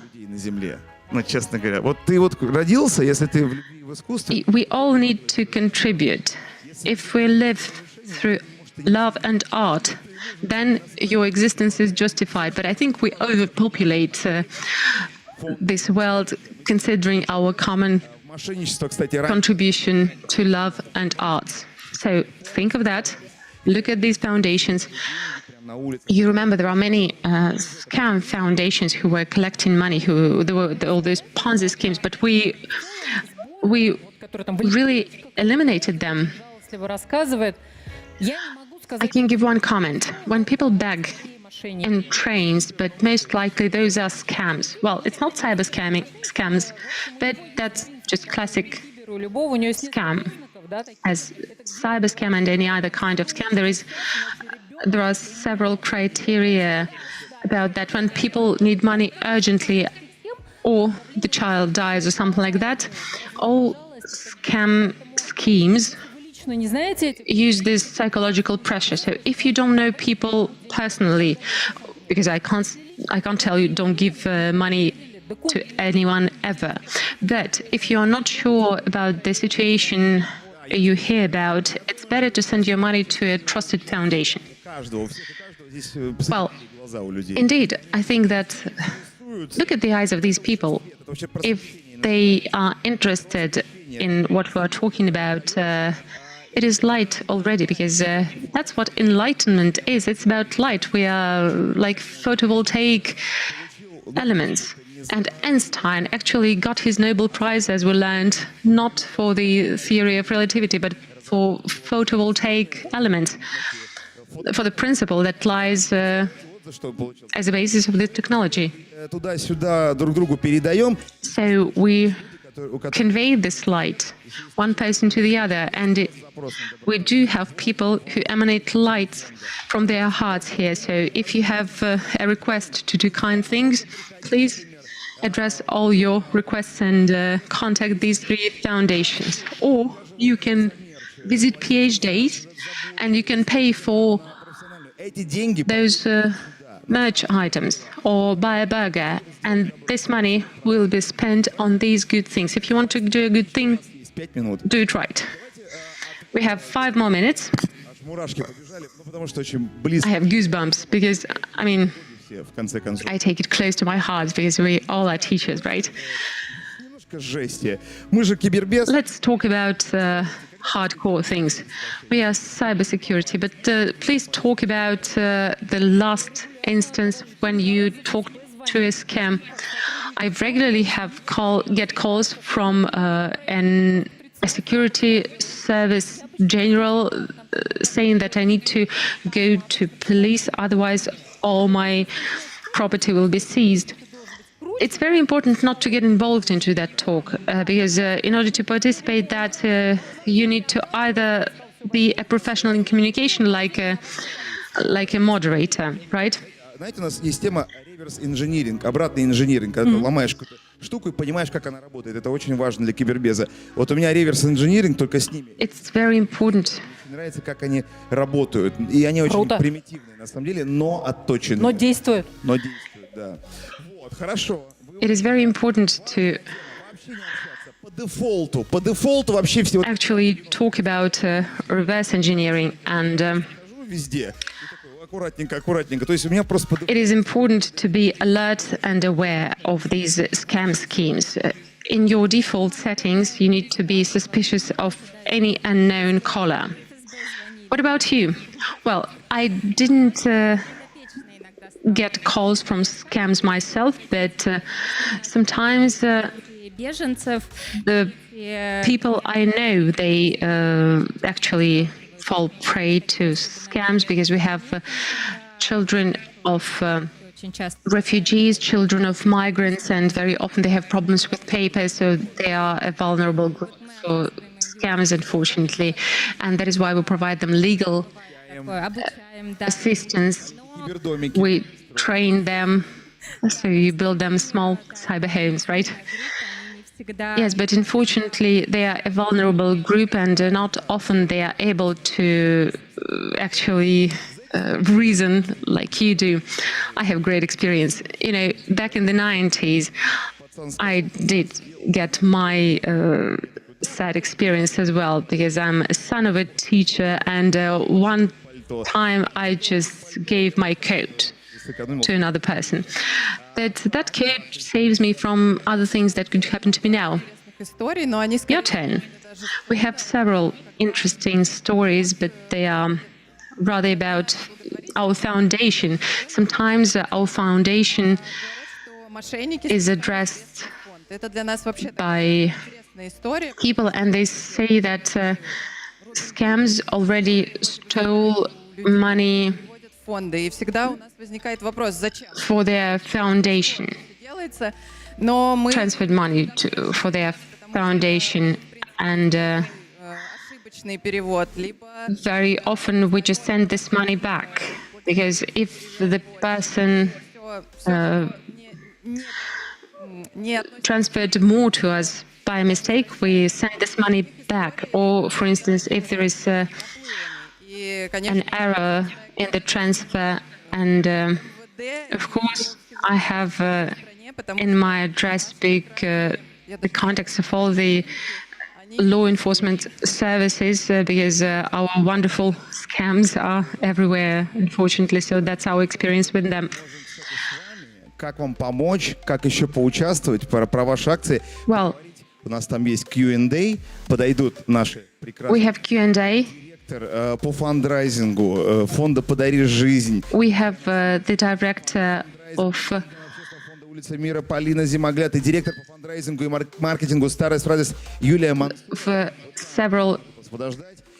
We all need to contribute. If we live through love and art, then your existence is justified. But I think we overpopulate this world, considering our common contribution to love and art. So think of that. Look at these foundations. You remember there are many scam foundations who were collecting money, there were all those Ponzi schemes, but we really eliminated them. I can give one comment. When people beg in trains, but most likely those are scams. Well, it's not cyber scams, but that's just classic scam. As cyber scam and any other kind of scam, there are several criteria about that. When people need money urgently, or the child dies or something like that, all scam schemes use this psychological pressure. So if you don't know people personally, because I can't tell you don't give money to anyone ever, but if you're not sure about the situation you hear about, it's better to send your money to a trusted foundation. Well, indeed, I think that look at the eyes of these people. If they are interested in what we're talking about, it is light already, because that's what enlightenment is. It's about light. We are like photovoltaic elements. And Einstein actually got his Nobel Prize, as we learned, not for the theory of relativity, but for photovoltaic elements, for the principle that lies as a basis of this technology. So we convey this light, one person to the other, and we do have people who emanate light from their hearts here. So if you have a request to do kind things, please address all your requests and contact these three foundations. Or you can visit PH Days and you can pay for those merch items or buy a burger, and this money will be spent on these good things. If you want to do a good thing, do it right. We have 5 more minutes. I have goosebumps because, I mean, I take it close to my heart because we all are teachers, right? Let's talk about hardcore things. We are cybersecurity, but please talk about the last instance when you talked to a scam. I regularly get calls from a security service general saying that I need to go to police, otherwise all my property will be seized. It's very important not to get involved into that talk because in order to participate that you need to either be a professional in communication like a moderator, right? Знаете, у нас есть тема реверс-инжиниринг, обратный инжиниринг, когда ты ломаешь какую-то штуку и понимаешь, как она работает. Это очень важно для кибербеза. Вот у меня реверс-инжиниринг только с ними. It's very important. Мне нравится, как они работают. И они очень примитивные, на самом деле, но отточенные. Но действуют. Но действуют, да. Вот, хорошо. It is very important to по дефолту вообще все... actually talk about reverse engineering and везде. Аккуратненько, аккуратненько. То есть у меня просто... It is important to be alert and aware of these scam schemes. In your default settings, you need to be suspicious of any unknown caller. What about you? Well, I didn't get calls from scams myself, but sometimes the people I know, they actually fall prey to scams because we have children of refugees, children of migrants, and very often they have problems with papers, so they are a vulnerable group for scams, unfortunately. And that is why we provide them legal assistance. We train them, so you build them small cyber homes, right? Yes, but unfortunately, they are a vulnerable group, and not often they are able to actually reason like you do. I have great experience. You know, back in the 90s, I did get my sad experience as well, because I'm a son of a teacher, and one time I just gave my coat to another person. That coat saves me from other things that could happen to me now. Your turn. We have several interesting stories, but they are rather about our foundation. Sometimes our foundation is addressed by people, and they say that scams already stole money for their foundation, transferred money for their foundation, and very often we just send this money back, because if the person transferred more to us by mistake, we send this money back. Or, for instance, if there is an error in the transfer, and of course I have in my address book the contacts of all the law enforcement services, because our wonderful scams are everywhere, unfortunately, so that's our experience with them. Как вам помочь, как еще поучаствовать про ваши акции? Well, у нас там есть Q&A, подойдут наши прекрасные... We have Q&A. По фандрайзингу фонда «Подари жизнь». We have the director of улица Мира Полина Зимогляд и директор по фандрайзингу и маркетингу Старая Фразис Юлия for several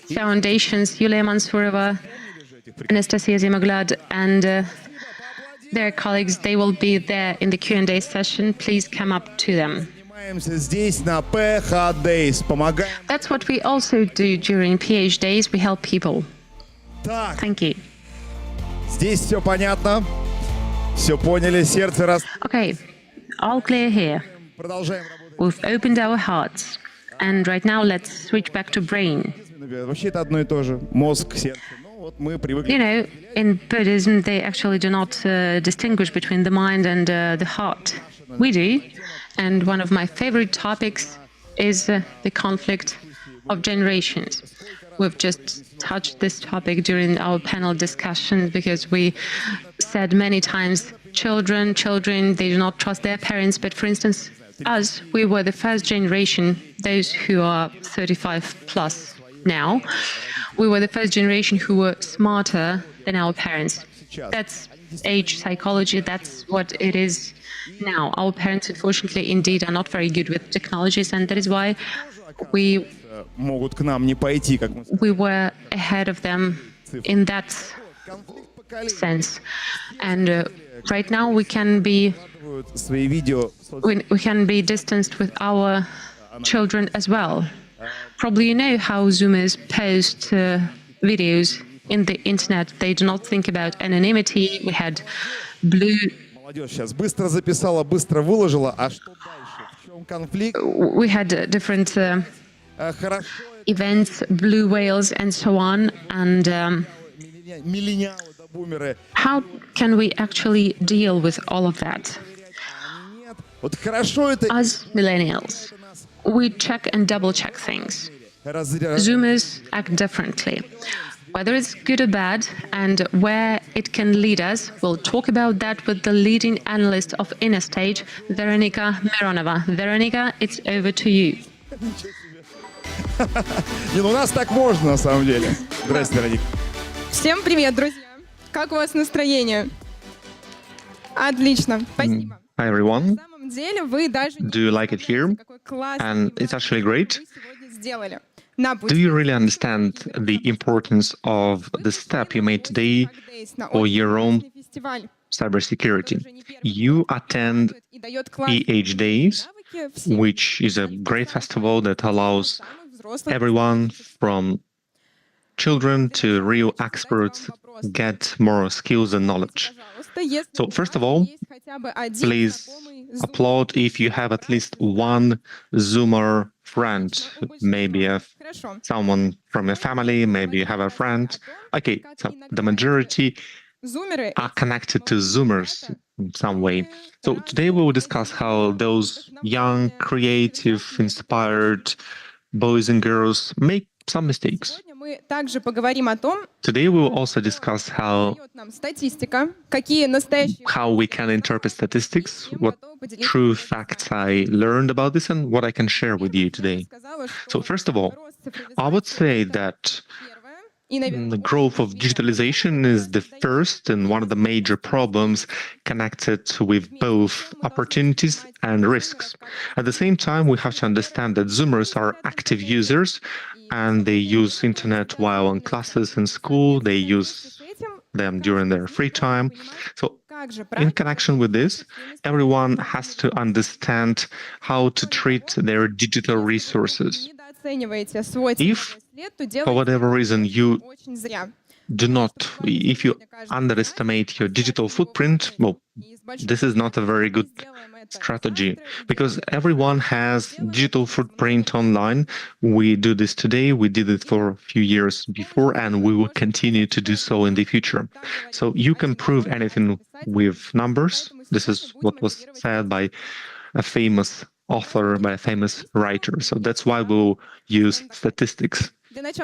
foundations, Yulia Mansurova, Anastasia Zimoglad, and their colleagues. They will be there in the Q&A session. Please come up to them. Здесь на PH Days. Помогаем. That's what we also do during PH Days. We help people. Thank you. Здесь все понятно. Все поняли, сердце раз. Okay, all clear here. We've opened our hearts. And right now let's switch back to brain. Вообще это одно и то же. Мозг, сердце. You know, in Buddhism, they actually do not distinguish between the mind and the heart. We do. And one of my favorite topics is the conflict of generations. We've just touched this topic during our panel discussion, because we said many times, children, they do not trust their parents. But for instance, us, we were the first generation, those who are 35 plus now, we were the first generation who were smarter than our parents. That's age psychology, that's what it is now. Our parents, unfortunately, indeed, are not very good with technologies, and that is why we were ahead of them in that sense. And right now we can be distanced with our children as well. Probably you know how Zoomers post videos in the internet. They do not think about anonymity. We had blue. Молодежь сейчас быстро записала, быстро выложила. А что дальше? В чем конфликт? We had different events, blue whales, and so on. And Миллениалы да бумеры. how can we actually deal with all of that? Вот хорошо это. As millennials, we check and double check things. Zoomers act differently. Whether it's good or bad and where it can lead us, we'll talk about that with the leading analyst of Inner Stage, Veronika Mironova. Veronika, it's over to you. Не, ну у нас так можно на самом деле. Здрасте, Вероника. Всем привет, друзья! Как у вас настроение? Отлично, спасибо. Hi everyone. На самом деле вы даже Do you like it here? какой классный And it's actually great. сегодня сделали. На Do you really understand the importance of the step you made today for your own фестиваль cybersecurity? You attend и дает классные EH Days, навыки всем which is a great festival that allows взрослым. everyone from children to real experts get more skills and knowledge. Пожалуйста, если So first of all, есть хотя бы один please знакомый applaud if you have at least one Zoomer friend, maybe someone from your family, maybe you have a friend. Okay, so the majority зумеры. are connected to Zoomers in some way. So today we will discuss how those young, creative, inspired boys and girls make some mistakes. Сегодня мы также поговорим о том, Today we will also discuss how дает нам статистика, какие настоящие we can interpret statistics, what true facts I learned about this, and what I can share with you today. So first of all, I would say that the growth of digitalization is the first and one of the major problems connected with both opportunities and risks. At the same time, we have to understand that Zoomers are active users and they use internet while on classes in school. They use them during their free time. So in connection with this, everyone has to understand how to treat their digital resources. недооцениваете свой If, след, то for делаете whatever reason, you очень зря. if you underestimate your digital footprint, well, this is not a very good strategy because everyone has digital footprint online. We do this today, we did it for a few years before, and we will continue to do so in the future. So you can prove anything with numbers. This is what was said by a famous author, by a famous writer. So that's why we'll use statistics.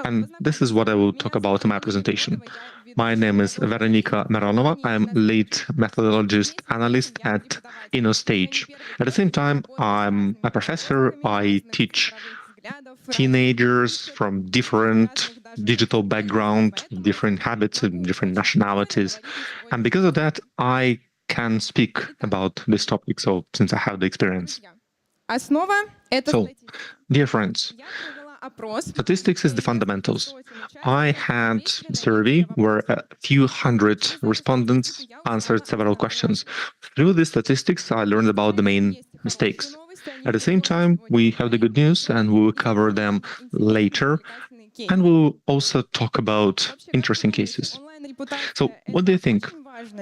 And this is what I will talk about in my presentation. My name is Veronika Mironova. I'm lead methodologist analyst at InnoStage. At the same time, I'm a professor. I teach teenagers from different digital background, different habits and different nationalities. And because of that, I can speak about this topic. So since I have the experience. Основа — это So, dear friends, statistics is the fundamentals. I had a survey where a few hundred respondents answered several questions. Through these statistics, I learned about the main mistakes. At the same time, we have the good news, and we will cover them later. And we'll also talk about interesting cases. So, what do you think?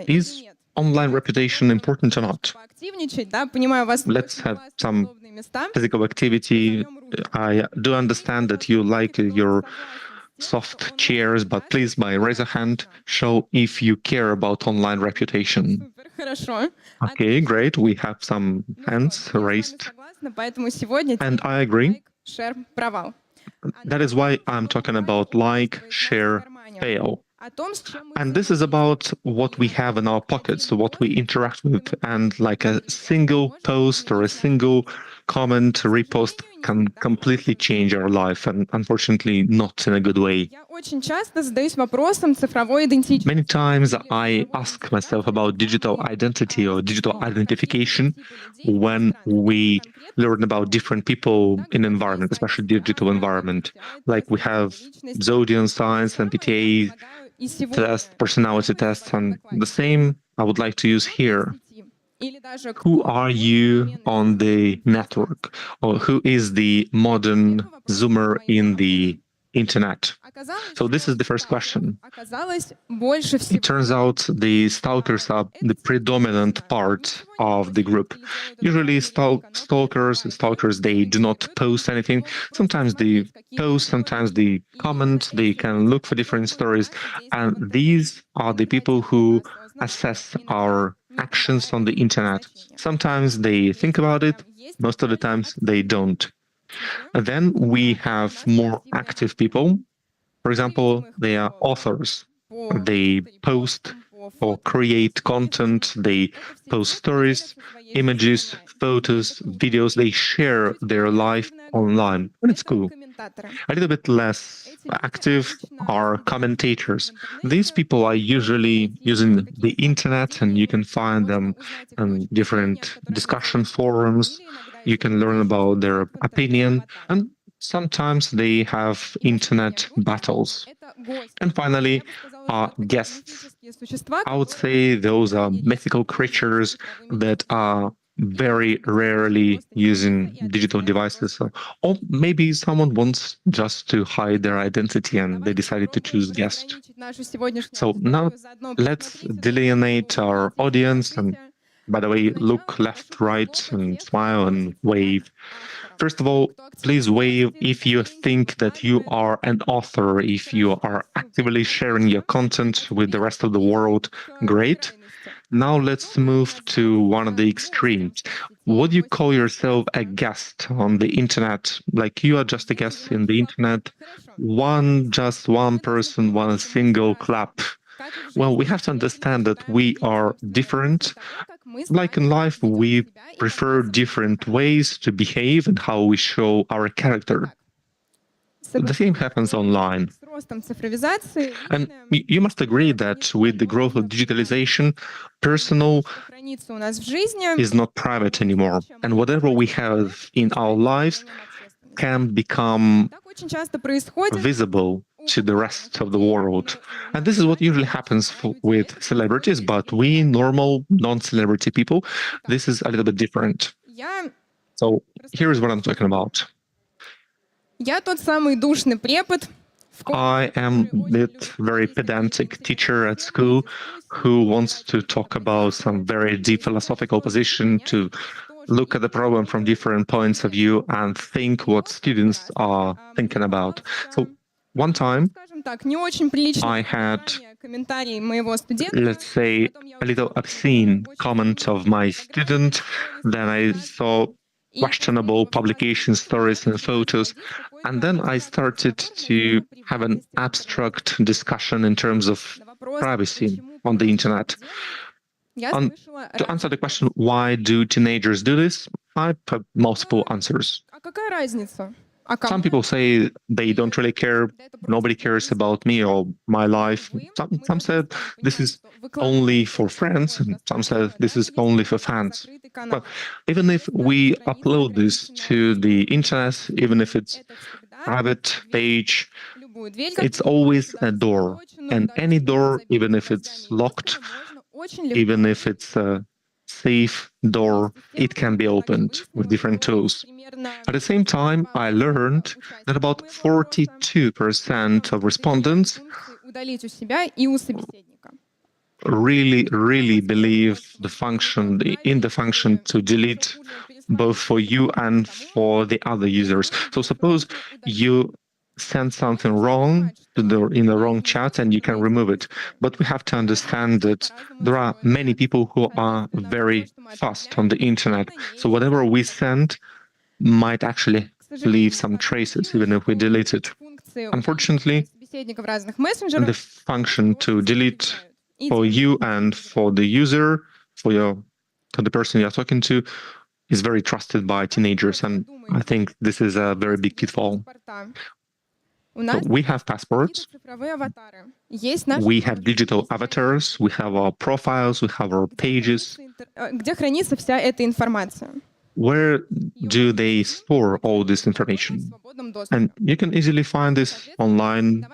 Is online reputation important or not? Активничать, да, понимаю, у вас Let's have some удобные места. physical activity. I do understand that you like your soft chairs, but please, by raise a hand, show if you care about online reputation. Хорошо. Okay, great. We have some hands raised. Согласна, поэтому сегодня And I agree. share провал. That is why I'm talking about like, share, fail. О том, с чем мы And this is about what we have in our pockets, what we interact with, and like a single post or a single comment, repost can completely change our life, and unfortunately not in a good way. Я очень часто задаюсь вопросом цифровой идентичности. Many times I ask myself about digital identity or digital identification when we learn about different people in environment, especially digital environment. Like we have zodiac signs and PTA tests, personality tests, and the same I would like to use here. Who are you on the network? Or who is the modern Zoomer in the internet? So this is the first question. It turns out the stalkers are the predominant part of the group. Usually stalkers, they do not post anything. Sometimes they post, sometimes they comment, they can look for different stories. And these are the people who assess our actions on the internet. Sometimes they think about it, most of the times they don't. And then we have more active people. For example, they are authors. They post or create content, they post stories, images, photos, videos, they share their life online, and it's cool. A little bit less active are commentators. These people are usually using the internet, and you can find them on different discussion forums. You can learn about their opinion, and sometimes they have internet battles. And finally, guests. I would say those are mythical creatures that are very rarely using digital devices. Or maybe someone wants just to hide their identity and they decided to choose guest. So now let's delineate our audience, and by the way, look left, right, and smile and wave. First of all, please wave if you think that you are an author, if you are actively sharing your content with the rest of the world. Great. Now let's move to one of the extremes. Would you call yourself a guest on the internet? Like you are just a guest in the internet? Just one person, one single clap. Well, we have to understand that we are different. Like in life, we prefer different ways to behave and how we show our character. The same happens online. And you must agree that with the growth of digitalization, personal is not private anymore. And whatever we have in our lives can become visible to the rest of the world. And this is what usually happens with celebrities, but we normal non-celebrity people, this is a little bit different. So here is what I'm talking about. I am that very pedantic teacher at school who wants to talk about some very deep philosophical position, to look at the problem from different points of view and think what students are thinking about. So one time I had, let's say, a little obscene comment of my student. Then I saw questionable publication stories and photos. And then I started to have an abstract discussion in terms of privacy on the internet. To answer the question, why do teenagers do this? I have multiple answers. Some people say they don't really care, nobody cares about me or my life. Some said this is only for friends, and some said this is only for fans. But even if we upload this to the internet, even if it's private page, it's always a door. And any door, even if it's locked, even if it's a safe door, it can be opened with different tools. At the same time, I learned that about 42% of respondents really believe in the function to delete both for you and for the other users. So suppose you send something wrong in the wrong chat and you can remove it. But we have to understand that there are many people who are very fast on the internet. So whatever we send might actually leave some traces, even if we delete it. Unfortunately, the function to delete for you and for the user, for the person you're talking to, is very trusted by teenagers, and I think this is a very big pitfall. So we have passports, Цифровые аватары. Есть наши we have digital avatars, we have our profiles, we have our pages. где хранится вся эта информация. Where do they store all this information? And you can easily find this online,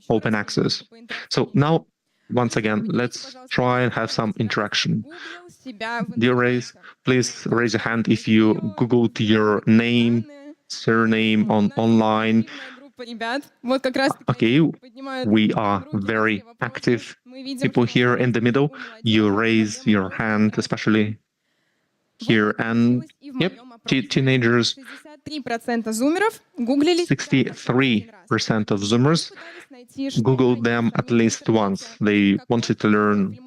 open access. So now, once again, let's try and have some interaction. Dear Race, please raise your hand if you Googled your name, surname online. Ребят, вот как раз Okay, we are very active people here in the middle. You raise your hand, especially here, and yep, teenagers. 63% зумеров гуглили 63% of Zoomers Googled them at least once. They wanted to learn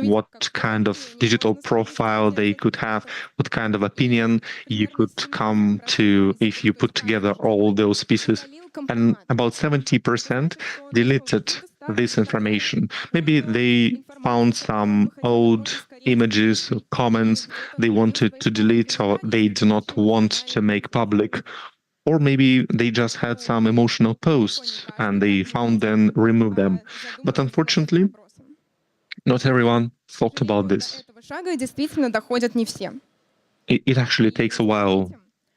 what kind of digital profile they could have, what kind of opinion you could come to if you put together all those pieces. And about 70% deleted this information. Maybe they found some old images or comments they wanted to delete or they do not want to make public. Or maybe they just had some emotional posts and they found them, removed them. But unfortunately, not everyone thought about this. этого шага действительно доходят не все. It actually takes a while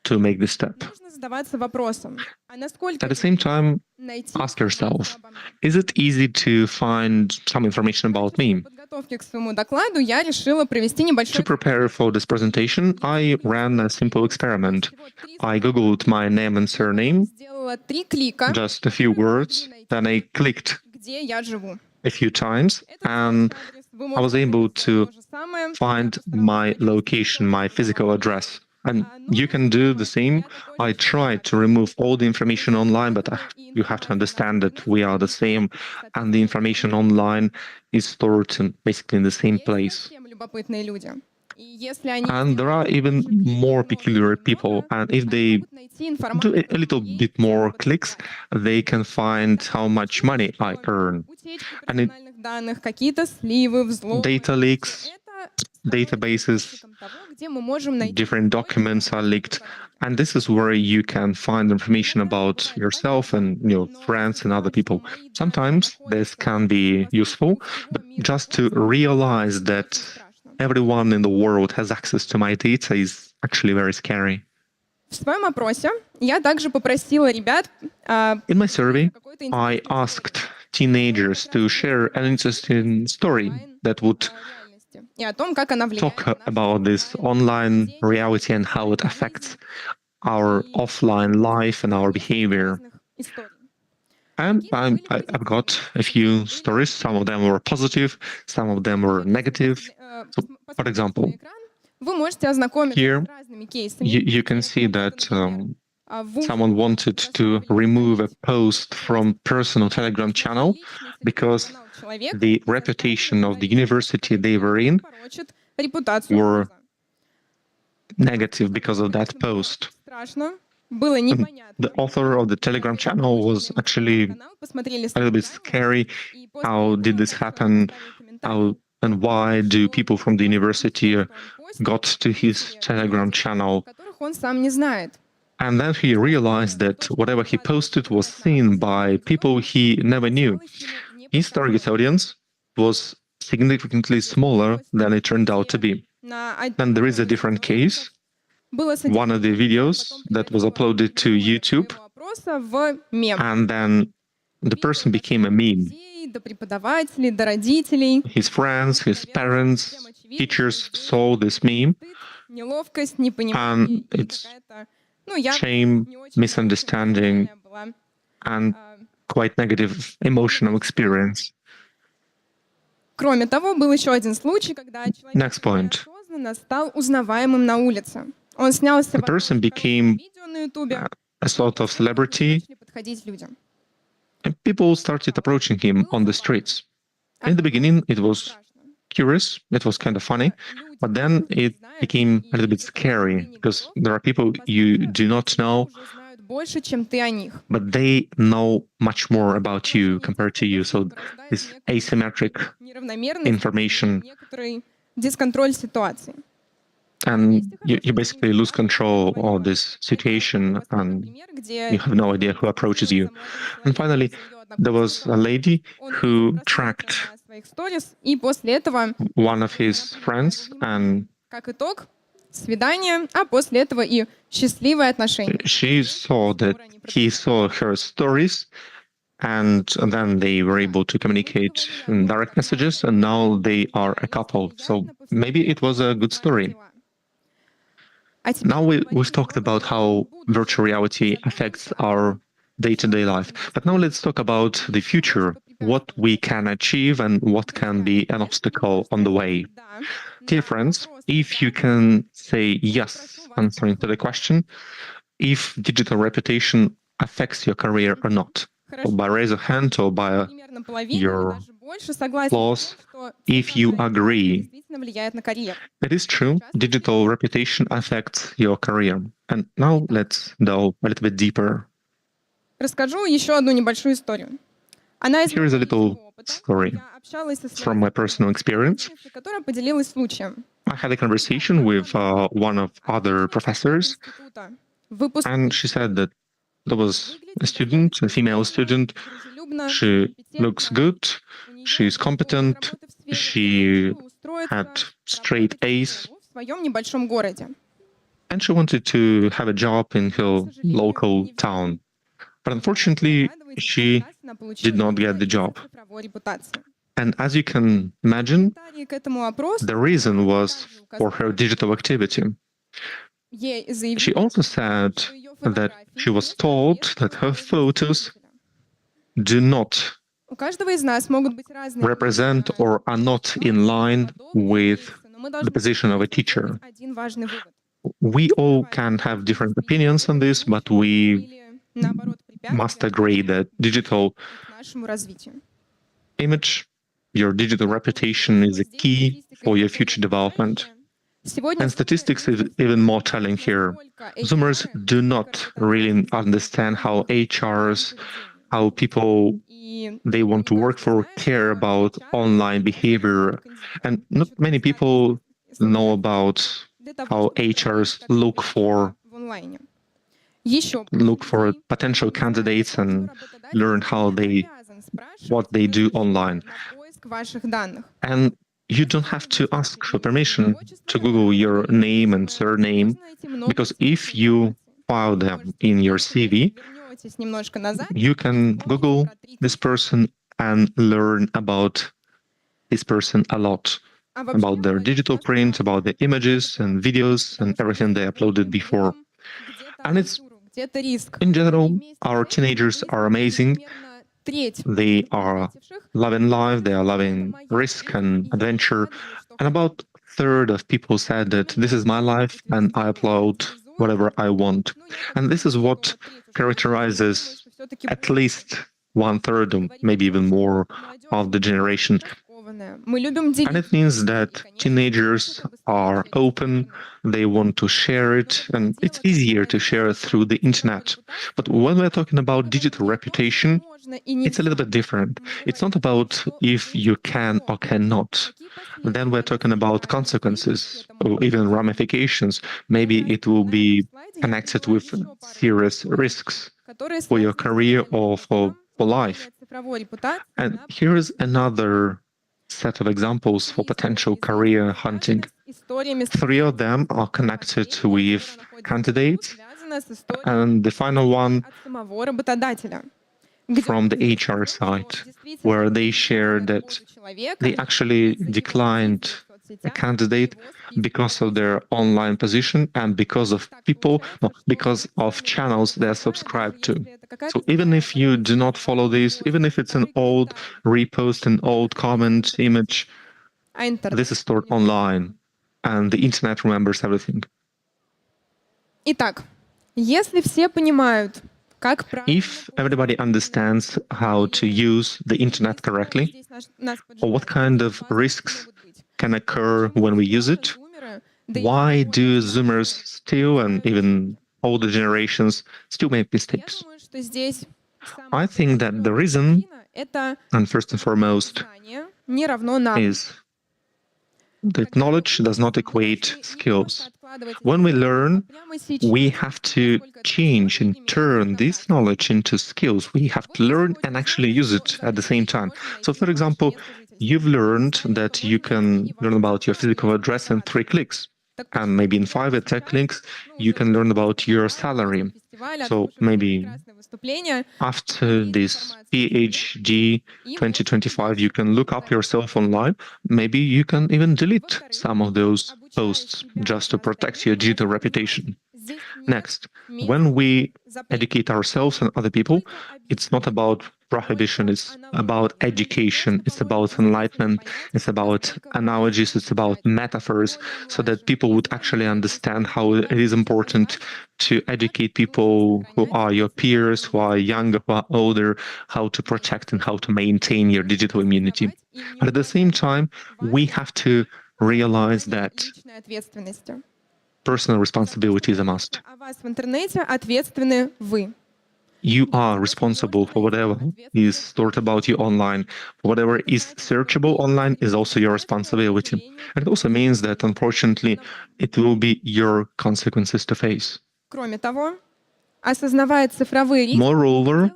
to make this step. Нужно задаваться вопросом, а насколько At the same time, найти ask yourself, is it easy to find some information about me? подготовке к своему докладу я решила провести небольшой To prepare for this presentation, I ran a simple experiment. I Googled my name and surname, сделала 3 клика, just a few words, then I clicked где я живу. a few times, and I was able to find my location, my physical address. And you can do the same. I tried to remove all the information online, but you have to understand that we are the same, and the information online is stored basically in the same place. Всем любопытные люди. И если они And there are even more peculiar people, and if they найти do информацию, a little bit more clicks, they can find how much money I earn. And it, персональных данных, какие-то сливы, взломы, data leaks, databases, того, где мы можем найти different documents are leaked, and this is where you can find information about yourself and your friends and other people. Sometimes this can be useful, but just to realize that everyone in the world has access to my data is actually very scary. В своем опросе я также попросила ребят In my survey, I asked teenagers to share an interesting story that would и о том, как она влияет talk about this online reality and how it affects our offline life and our behavior. историй. And I've got a few stories. Some of them were positive, some of them were negative. So, for example, Вы можете ознакомиться here с разными кейсами. you can see that someone wanted to remove a post from personal Telegram channel because the reputation of the university they were in Порочит репутацию. were negative because of that post. Страшно. Было And непонятно. the author of the Telegram channel was actually Посмотрели a little bit scary. How did this happen? How and why do people from the university got to his Telegram channel? которых он сам не знает. And then he realized that whatever he posted was seen by people he never knew. His target audience was significantly smaller than it turned out to be. And there is a different case. Было One of the videos that was uploaded to YouTube, опроса в мем. and then the person became a meme. До преподавателей, до родителей. His friends, his parents, teachers saw this meme, Неловкость, непонимание. and it's какая-то, ну, я shame, misunderstanding, была. and quite negative emotional experience. Кроме того, был еще один случай, когда человек Next point. осознанно стал узнаваемым на улице. Он снялся The person became видео на Ютубе, a sort of celebrity, начали подходить людям. and people started approaching him on the streets. In the beginning, it was curious, it was kind of funny, but then it became a little bit scary because there are people you do not know, Знают больше, чем ты о них. but they know much more about you compared to you. So this asymmetric Неравномерность, information, некоторый дисконтроль ситуации. and you basically lose control of this situation, and you have no idea who approaches you. And finally, there was a lady who tracked своих сторис, и после этого, one of his friends, and как итог, свидание, а после этого и счастливые отношения. she saw that he saw her stories, and then they were able to communicate in direct messages, and now they are a couple. So maybe it was a good story. Now we've talked about how virtual reality affects our day-to-day life. But now let's talk about the future, what we can achieve and what can be an obstacle on the way. Dear friends, if you can say yes, answering to the question, if digital reputation affects your career or not, or by raise of hand or by your applause, if you agree. It is true, digital reputation affects your career. And now let's delve a little bit deeper. Расскажу еще одну небольшую историю. Она из Here is a little story from my personal experience. которая поделилась случаем. I had a conversation with one of other professors, and she said that there was a student, a female student. She looks good, she's competent, she had straight A's, В своем небольшом городе. and she wanted to have a job in her local town. But unfortunately, she did not get the job. And as you can imagine, the reason was for her digital activity. She also said that she was told that her photos do not У каждого из нас могут быть разные represent or are not in line with the position of a teacher. один важный вывод. We all can have different opinions on this, but we must agree that digital Нашему развитию. image, your digital reputation is a key for your future development. And statistics is even more telling here. Zoomers do not really understand how HRs, how people they want to work for care about online behavior. And not many people know about how HRs look for potential candidates and learn what they do online. And you don't have to ask for permission to Google your name and surname, because if you file them in your CV, you can Google this person and learn about this person a lot, about their digital print, about the images and videos and everything they uploaded before. And it's, in general, our teenagers are amazing. They are loving life, they are loving risk and adventure. And about a third of people said that this is my life and I upload whatever I want. And this is what characterizes at least 1/3, or maybe even more, of the generation. And it means that teenagers are open, they want to share it, and it's easier to share it through the internet. But when we're talking about digital reputation, it's a little bit different. It's not about if you can or cannot. Then we're talking about consequences or even ramifications. Maybe it will be connected with serious risks for your career or for life. And here is another set of examples for potential career hunting. 3 of them are connected with candidates, and the final one from the HR side, where they shared that they actually declined a candidate because of their online position and because of channels they're subscribed to. So even if you do not follow this, even if it's an old repost, an old comment, image, this is stored online and the internet remembers everything. Итак, если все понимают, if everybody understands how to use the internet correctly, or what kind of risks can occur when we use it, why do Zoomers still, and even older generations, still make mistakes? I think that the reason, and first and foremost, is that knowledge does not equate skills. When we learn, we have to change and turn this knowledge into skills. We have to learn and actually use it at the same time. So, for example, you've learned that you can learn about your physical address in 3 clicks. And maybe in 5 or 10 clicks, you can learn about your salary. So maybe after this PhD 2025, you can look up yourself online. Maybe you can even delete some of those posts just to protect your digital reputation. Next, when we educate ourselves and other people, it's not about prohibition, it's about education, it's about enlightenment, it's about analogies, it's about metaphors, so that people would actually understand how it is important to educate people who are your peers, who are younger, who are older, how to protect and how to maintain your digital immunity. But at the same time, we have to realize that personal responsibility is a must. You are responsible for whatever is stored about you online. Whatever is searchable online is also your responsibility. And it also means that, unfortunately, it will be your consequences to face. Moreover,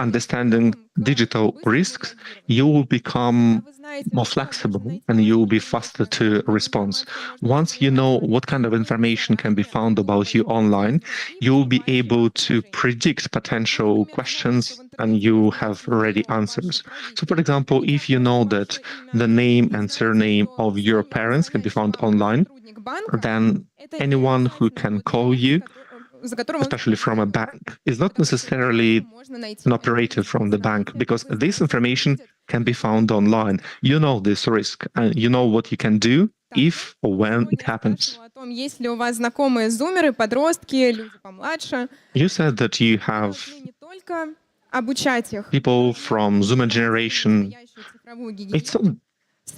understanding digital risks, you will become more flexible and you will be faster to respond. Once you know what kind of information can be found about you online, you will be able to predict potential questions and you have ready answers. So, for example, if you know that the name and surname of your parents can be found online, then anyone who can call you, especially from a bank, is not necessarily an operator from the bank, because this information can be found online. You know this risk, and you know what you can do if or when it happens. You said that you have people from Zoomer generation. It's not,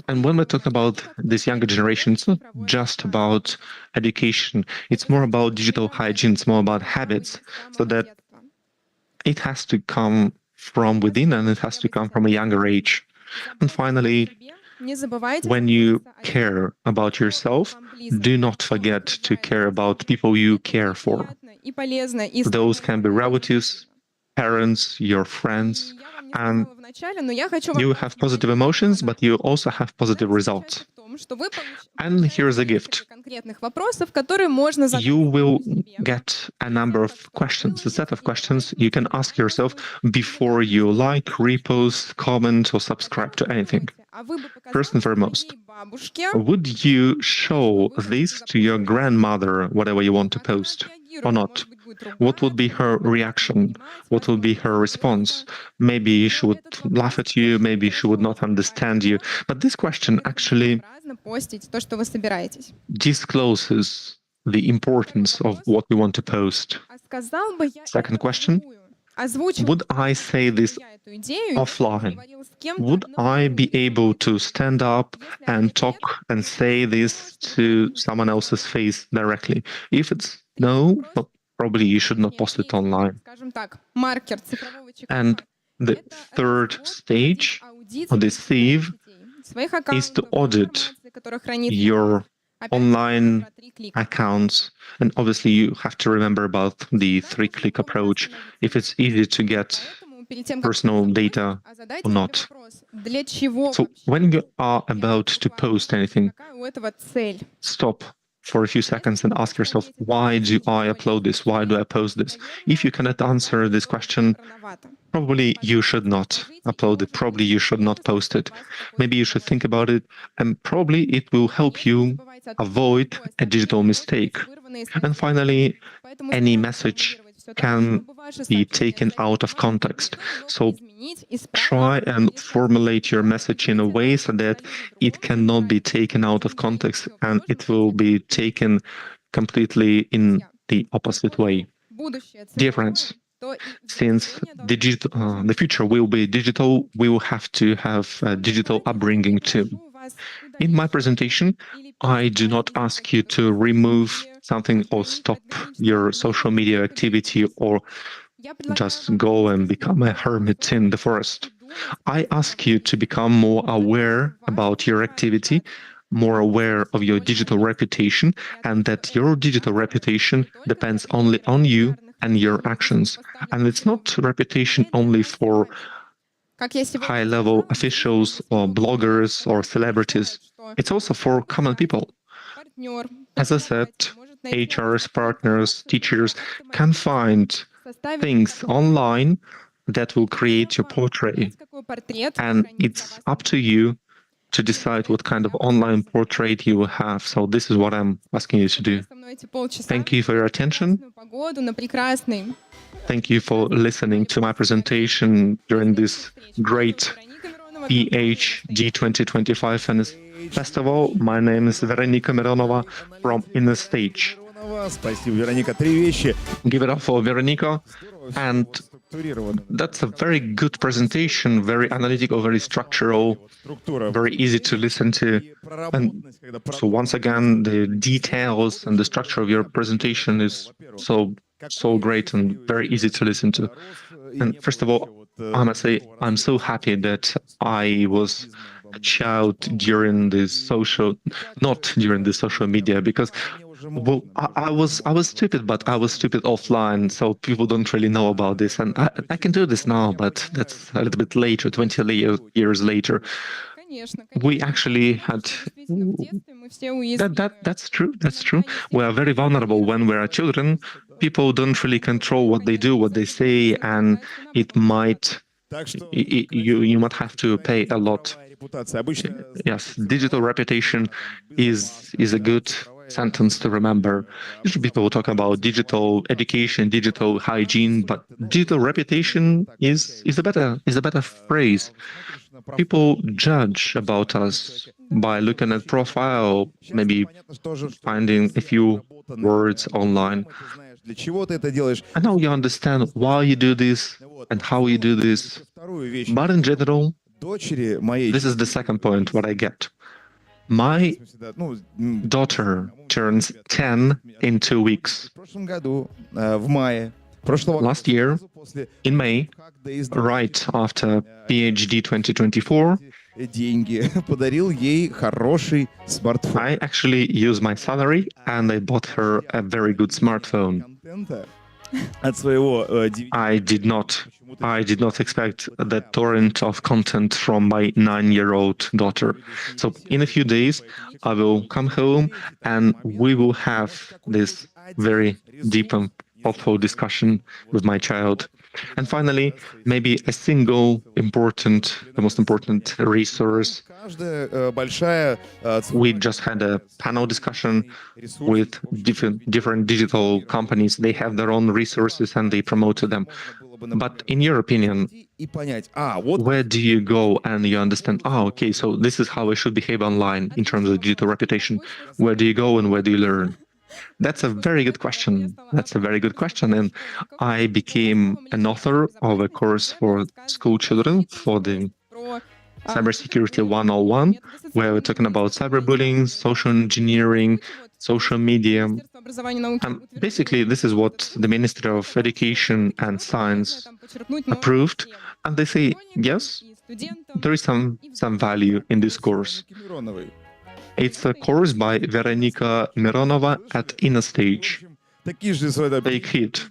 and when we're talking about this younger generation, it's not just about education. It's more about digital hygiene. It's more about habits, so that it has to come from within and it has to come from a younger age. And finally, when you care about yourself, do not forget to care about people you care for. Those can be relatives, parents, your friends, and you have positive emotions, but you also have positive results. And here's a gift. You will get a number of questions, a set of questions you can ask yourself before you like, repost, comment, or subscribe to anything. First and foremost, would you show this to your grandmother, whatever you want to post, or not? What would be her reaction? What would be her response? Maybe she would laugh at you, maybe she would not understand you. But this question actually discloses the importance of what we want to post. Second question, would I say this offline? Would I be able to stand up and talk and say this to someone else's face directly? If it's no, probably you should not post it online. And the third stage of this sieve is to audit your online accounts. And obviously you have to remember about the 3-click approach, if it's easy to get personal data or not. So when you are about to post anything, stop for a few seconds and ask yourself, why do I upload this? Why do I post this? If you cannot answer this question, probably you should not upload it. Probably you should not post it. Maybe you should think about it, and probably it will help you avoid a digital mistake. And finally, any message can be taken out of context. So try and formulate your message in a way so that it cannot be taken out of context and it will be taken completely in the opposite way. Dear friends, since the future will be digital, we will have to have a digital upbringing too. In my presentation, I do not ask you to remove something or stop your social media activity or just go and become a hermit in the forest. I ask you to become more aware about your activity, more aware of your digital reputation, and that your digital reputation depends only on you and your actions. And it's not reputation only for high-level officials or bloggers or celebrities. It's also for common people. As I said, HRs, partners, teachers can find things online that will create your portrait. And it's up to you to decide what kind of online portrait you will have. So this is what I'm asking you to do. Thank you for your attention. Thank you for listening to my presentation during this great PhD 2025 festival. My name is Veronika Mironova from Inner Stage. Спасибо, Вероника. 3 вещи. Give it up for Veronika. And that's a very good presentation, very analytical, very structural, very easy to listen to. And so once again, the details and the structure of your presentation is so great and very easy to listen to. And first of all, I must say, I'm so happy that I was a child during this not during the social media, because well, I was stupid, but I was stupid offline, so people don't really know about this. And I can do this now, but that's a little bit later, 20 years later. We actually had that's true. We are very vulnerable when we are children. People don't really control what they do, what they say, and it might you might have to pay a lot. Yes, digital reputation is a good sentence to remember. Usually people will talk about digital education, digital hygiene, but digital reputation is a better phrase. People judge about us by looking at profile, maybe finding a few words online. I know you understand why you do this and how you do this, but in general, this is the second point what I get. My daughter turns 10 in 2 weeks. Last year, in May, right after PhD 2024, I actually used my salary and I bought her a very good smartphone. I did not expect that torrent of content from my 9-year-old daughter. So in a few days, I will come home and we will have this very deep and thoughtful discussion with my child. And finally, maybe a single the most important resource. We just had a panel discussion with different digital companies. They have their own resources and they promoted them. But in your opinion, where do you go and you understand, okay, so this is how I should behave online in terms of digital reputation? Where do you go and where do you learn? That's a very good question. And I became an author of a course for school children for the Cybersecurity 101, where we're talking about cyberbullying, social engineering, social media. And basically, this is what the Ministry of Education and Science approved. And they say, yes, there is some value in this course. It's a course by Veronika Mironova at Inner Stage. Big hit.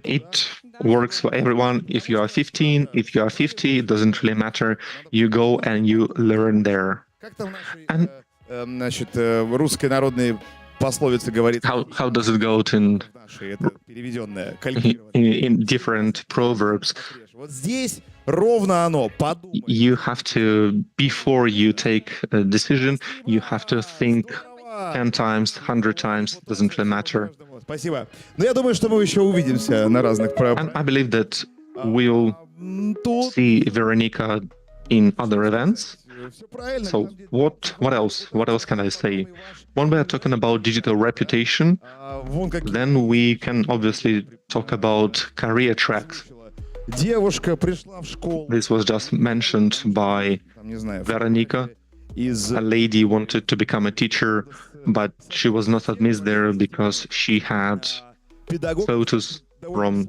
It works for everyone. If you are 15, if you are 50, it doesn't really matter. You go and you learn there. And how does it go in different proverbs? You have to, before you take a decision, you have to think 10 times, 100 times, doesn't really matter. And I believe that we'll see Veronika in other events. So what else? What else can I say? When we are talking about digital reputation, then we can obviously talk about career tracks. This was just mentioned by Veronika. A lady wanted to become a teacher, but she was not admitted there because she had photos from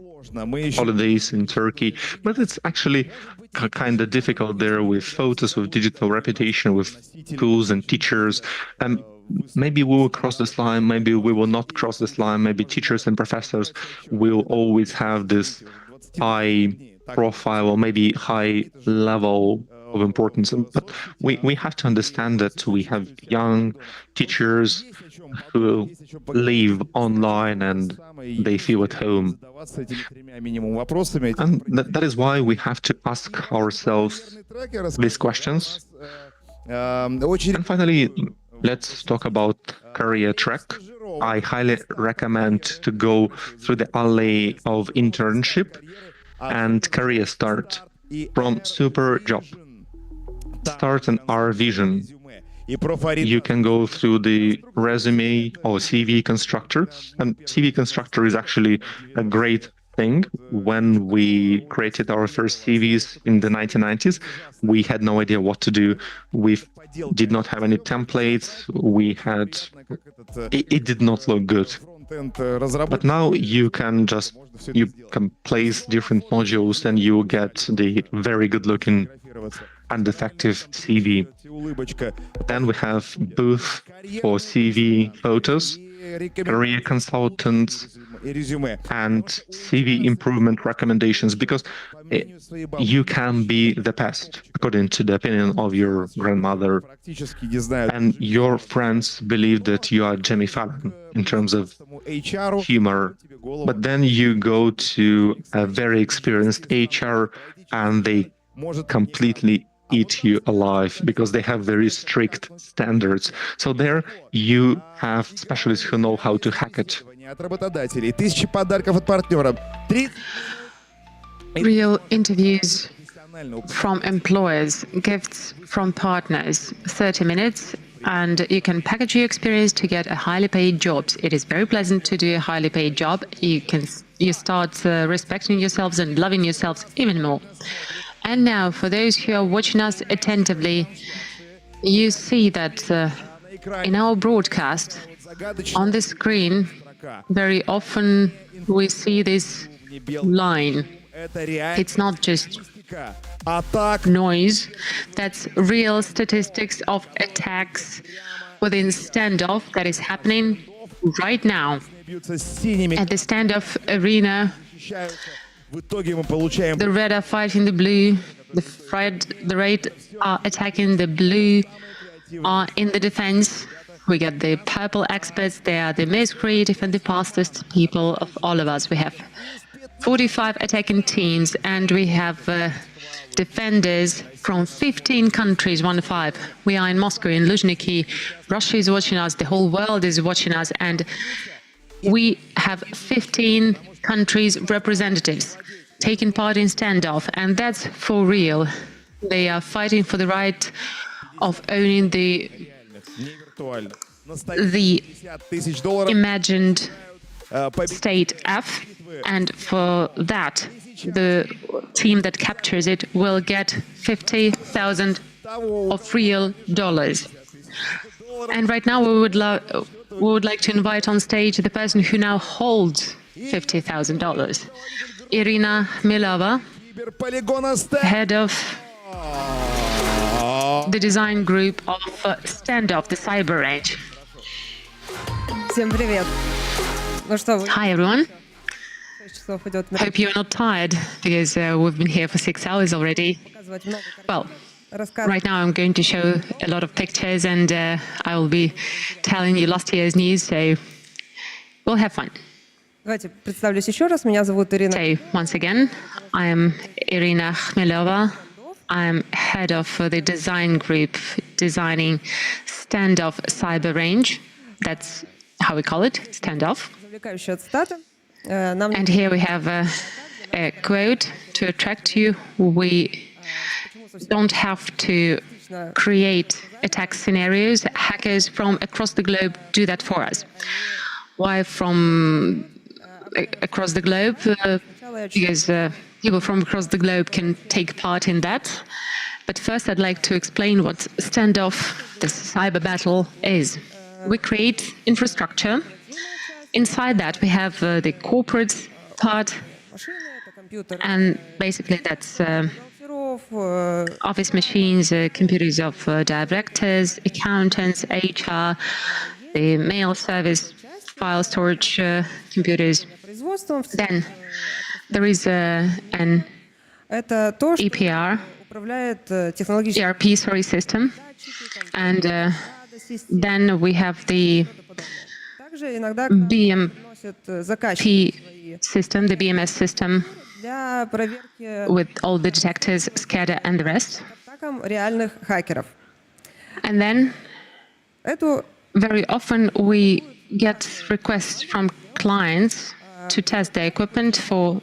holidays in Turkey, but it's actually kind of difficult there with photos, with digital reputation, with schools and teachers. And maybe we will cross this line, maybe we will not cross this line, maybe teachers and professors will always have this high profile or maybe high level of importance. But we have to understand that we have young teachers who live online and they feel at home. And that is why we have to ask ourselves these questions. And finally, let's talk about career track. I highly recommend to go through the alley of internship and career start from super job. Start an R vision. You can go through the resume or CV constructor, and CV constructor is actually a great thing. When we created our first CVs in the 1990s, we had no idea what to do. We did not have any templates. It did not look good. But now you can place different modules and you get the very good looking and effective CV. Then we have booth for CV photos, career consultants, and CV improvement recommendations, because you can be the best according to the opinion of your grandmother, and your friends believe that you are Jimmy Fallon in terms of humor, but then you go to a very experienced HR and they completely eat you alive because they have very strict standards. So there you have specialists who know how to hack it. Real interviews from employers, gifts from partners, 30 minutes, and you can package your experience to get a highly paid job. It is very pleasant to do a highly paid job. You start respecting yourselves and loving yourselves even more. And now, for those who are watching us attentively, you see that in our broadcast, on the screen, very often we see this line. It's not just noise, that's real statistics of attacks within standoff that is happening right now. At the standoff arena, the red are fighting the blue, the red are attacking the blue, are in the defense. We get the purple experts, they are the most creative and the fastest people of all of us. We have 45 attacking teams, and we have defenders from 15 countries, 15. We are in Moscow, in Luzhniki. Russia is watching us, the whole world is watching us, and we have 15 countries' representatives taking part in standoff, and that's for real. They are fighting for the right of owning the imagined state F, and for that, the team that captures it will get 50,000 of real dollars. And right now, we would like to invite on stage the person who now holds $50,000, Irina Milova, head of the design group of Standoff, the cyber range. Hi, everyone. Hope you're not tired, because we've been here for 6 hours already. Well, right now I'm going to show a lot of pictures, and I will be telling you last year's news, so we'll have fun. So, once again, I am Irina Khmelova. I'm head of the design group designing Standoff Cyber Range. That's how we call it, Standoff. And here we have a quote to attract you. We don't have to create attack scenarios. Hackers from across the globe do that for us. Why from across the globe? Because people from across the globe can take part in that. But first, I'd like to explain what Standoff, the cyber battle, is. We create infrastructure. Inside that, we have the corporate part, and basically that's office machines, computers of directors, accountants, HR, the mail service, file storage computers. Then there is an EPR, ERP system, and then we have the BMP system, the BMS system, with all the detectors, SCADA, and the rest. And then very often we get requests from clients to test their equipment for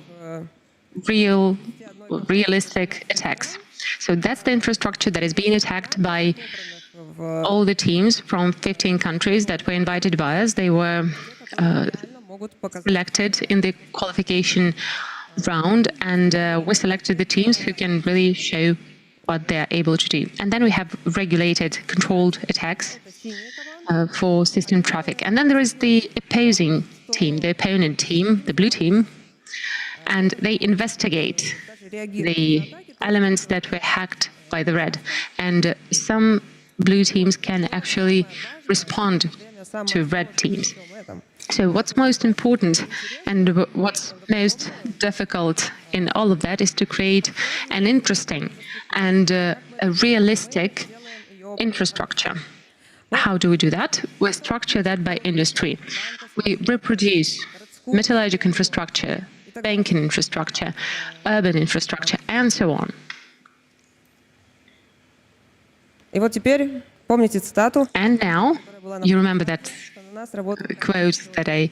realistic attacks. So that's the infrastructure that is being attacked by all the teams from 15 countries that were invited by us. They were selected in the qualification round, and we selected the teams who can really show what they're able to do. And then we have regulated, controlled attacks for system traffic. And then there is the opposing team, the opponent team, the blue team, and they investigate the elements that were hacked by the red. And some blue teams can actually respond to red teams. So what's most important and what's most difficult in all of that is to create an interesting and a realistic infrastructure. How do we do that? We structure that by industry. We reproduce metallurgical infrastructure, banking infrastructure, urban infrastructure, and so on. And now, you remember that quote that I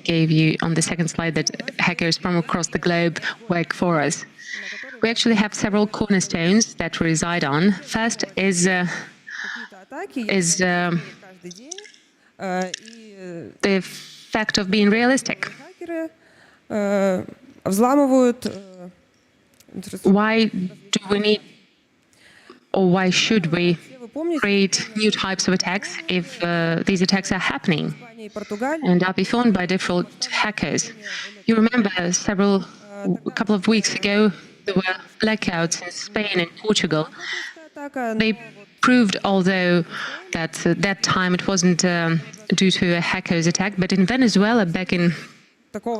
gave you on the second slide, that hackers from across the globe work for us. We actually have several cornerstones that we reside on. First is the fact of being realistic. Why do we need, or why should we create new types of attacks if these attacks are happening and are performed by different hackers? You remember a couple of weeks ago, there were blackouts in Spain and Portugal. They proved, although that that time it wasn't due to a hacker's attack, but in Venezuela back in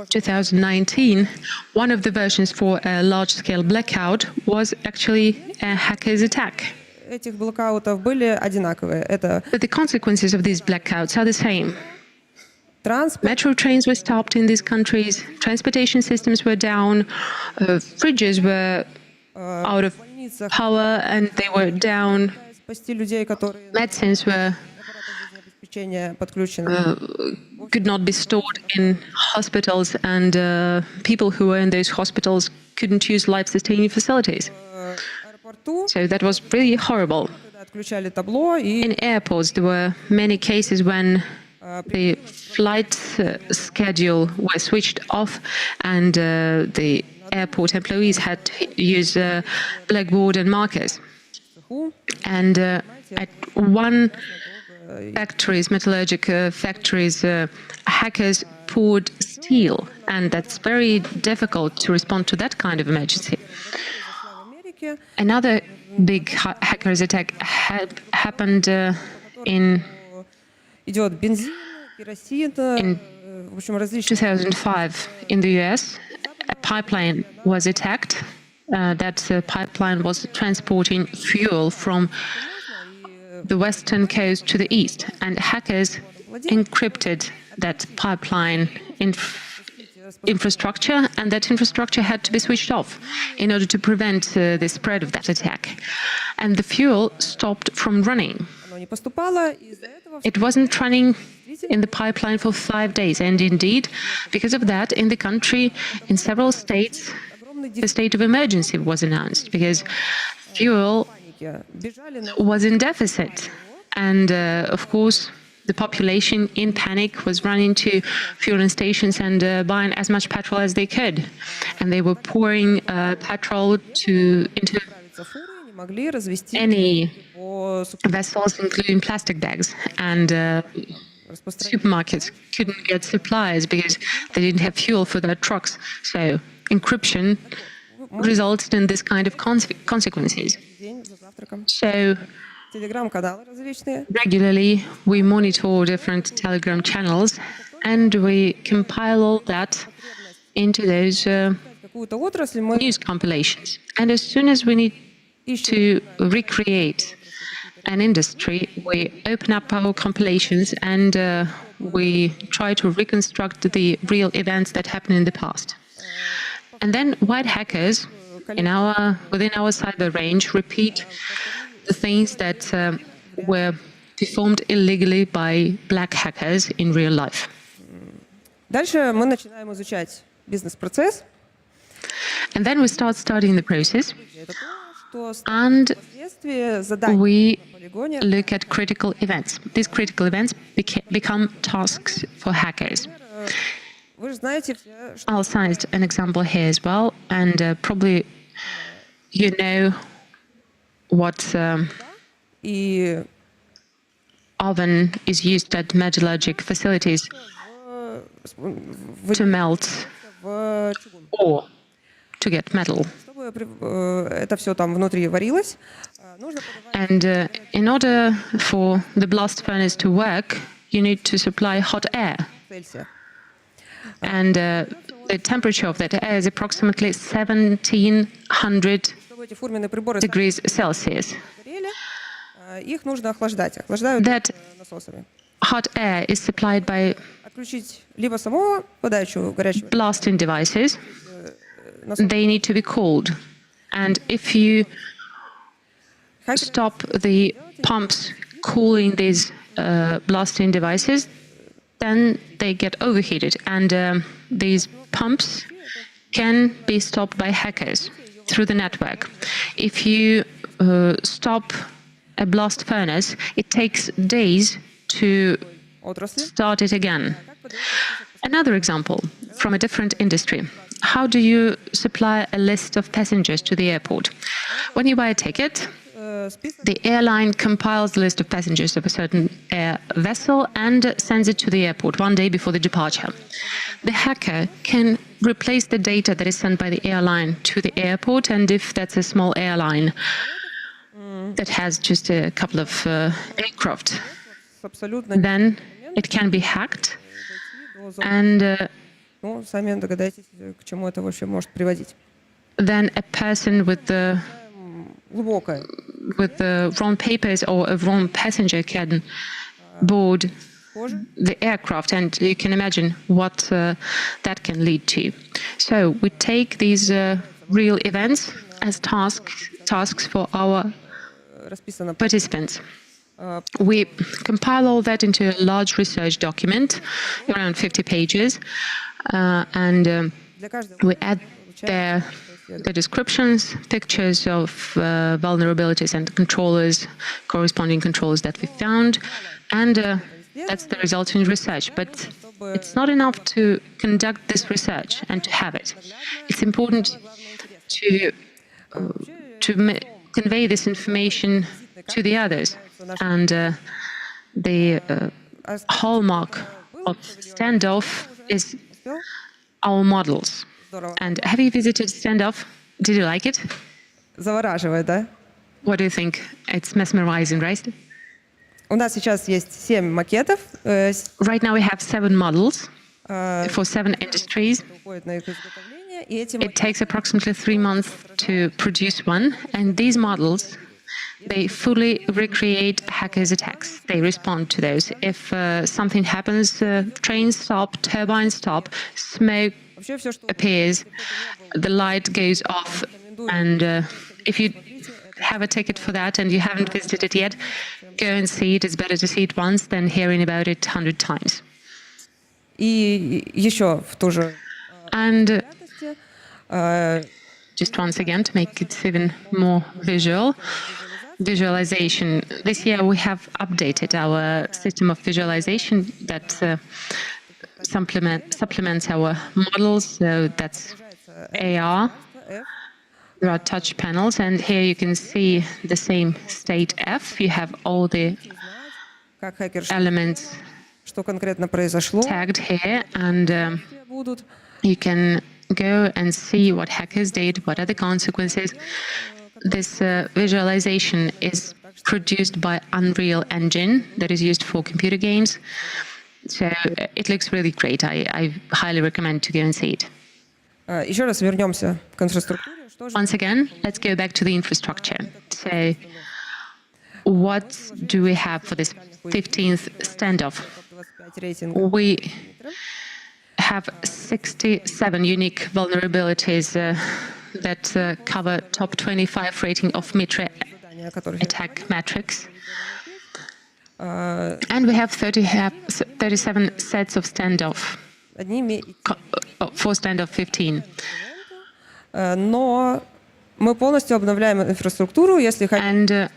2019, one of the versions for a large-scale blackout was actually a hacker's attack. But the consequences of these blackouts are the same. Metro trains were stopped in these countries, transportation systems were down, fridges were out of power and they were down, medicines were could not be stored in hospitals, and people who were in those hospitals couldn't use life-sustaining facilities. So that was really horrible. In airports, there were many cases when the flight schedule was switched off and the airport employees had to use blackboard and markers. And at one metallurgical factories, hackers poured steel, and that's very difficult to respond to that kind of emergency. Another big hackers attack happened in 2005 in the US. A pipeline was attacked. That pipeline was transporting fuel from the western coast to the east, and hackers encrypted that pipeline infrastructure, and that infrastructure had to be switched off in order to prevent the spread of that attack. And the fuel stopped from running. It wasn't running in the pipeline for 5 days, and indeed, because of that, in the country, in several states, the state of emergency was announced, because fuel was in deficit. And of course, the population in panic was running to fueling stations and buying as much petrol as they could. And they were pouring petrol into any vessels, including plastic bags. And supermarkets couldn't get supplies because they didn't have fuel for their trucks. So encryption resulted in this kind of consequences. So regularly we monitor different Telegram channels and we compile all that into those news compilations. And as soon as we need to recreate an industry, we open up our compilations and we try to reconstruct the real events that happened in the past. And then white hackers within our cyber range repeat the things that were performed illegally by black hackers in real life. Дальше мы начинаем изучать бизнес-процесс. And then we start studying the process, and we look at critical events. These critical events become tasks for hackers. I'll cite an example here as well, and probably you know what oven is used at metallurgic facilities to melt ore, to get metal. And in order for the blast furnace to work, you need to supply hot air. And the temperature of that air is approximately 1700 degrees Celsius. That hot air is supplied by blasting devices. They need to be cooled. And if you stop the pumps cooling these blasting devices, then they get overheated. And these pumps can be stopped by hackers through the network. If you stop a blast furnace, it takes days to start it again. Another example from a different industry. How do you supply a list of passengers to the airport? When you buy a ticket, the airline compiles the list of passengers of a certain air vessel and sends it to the airport one day before the departure. The hacker can replace the data that is sent by the airline to the airport, and if that's a small airline that has just a couple of aircraft, then it can be hacked, and then a person with the wrong papers or a wrong passenger can board the aircraft, and you can imagine what that can lead to. So we take these real events as tasks for our participants. We compile all that into a large research document, around 50 pages, and we add there the descriptions, pictures of vulnerabilities and controllers, corresponding controllers that we found, and that's the resulting research. But it's not enough to conduct this research and to have it. It's important to convey this information to the others. And the hallmark of Standoff is our models. And have you visited Standoff? Did you like it? Завораживает, да? What do you think? It's mesmerizing, right? У нас сейчас есть 7 макетов. Right now we have 7 models for 7 industries. It takes approximately 3 months to produce one, and these models, they fully recreate hackers' attacks. They respond to those. If something happens, trains stop, turbines stop, smoke appears, the light goes off, and if you have a ticket for that and you haven't visited it yet, go and see it. It's better to see it once than hearing about it 100 times. And just once again, to make it even more visualization. This year we have updated our system of visualization that supplements our models. So that's AR. There are touch panels, and here you can see the same state F. You have all the elements что конкретно произошло. tagged here, and Будут. you can go and see what hackers did, what are the consequences. This visualization is produced by Unreal Engine that is used for computer games. So it looks really great. I highly recommend to go and see it. Еще раз вернемся к инфраструктуре. Once again, let's go back to the infrastructure. So what do we have for this 15th standoff? We have 67 unique vulnerabilities that cover top 25 rating of MITRE attack metrics. And we have 37 sets of standoff for standoff 15. Но мы полностью обновляем инфраструктуру, если хотим.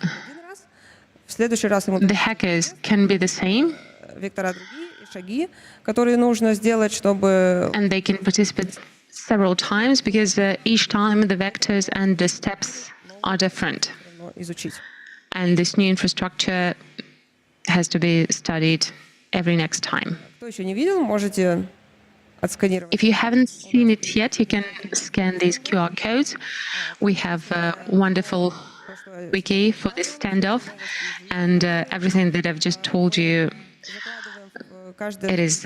В следующий раз ему the hackers can be the same. Вектора другие и шаги, которые нужно сделать, чтобы. And they can participate several times because each time the vectors and the steps are different. Изучить. And this new infrastructure has to be studied every next time. Кто еще не видел, можете отсканировать. If you haven't seen it yet, you can scan these QR codes. We have a wonderful wiki for this standoff, and everything that I've just told you, it is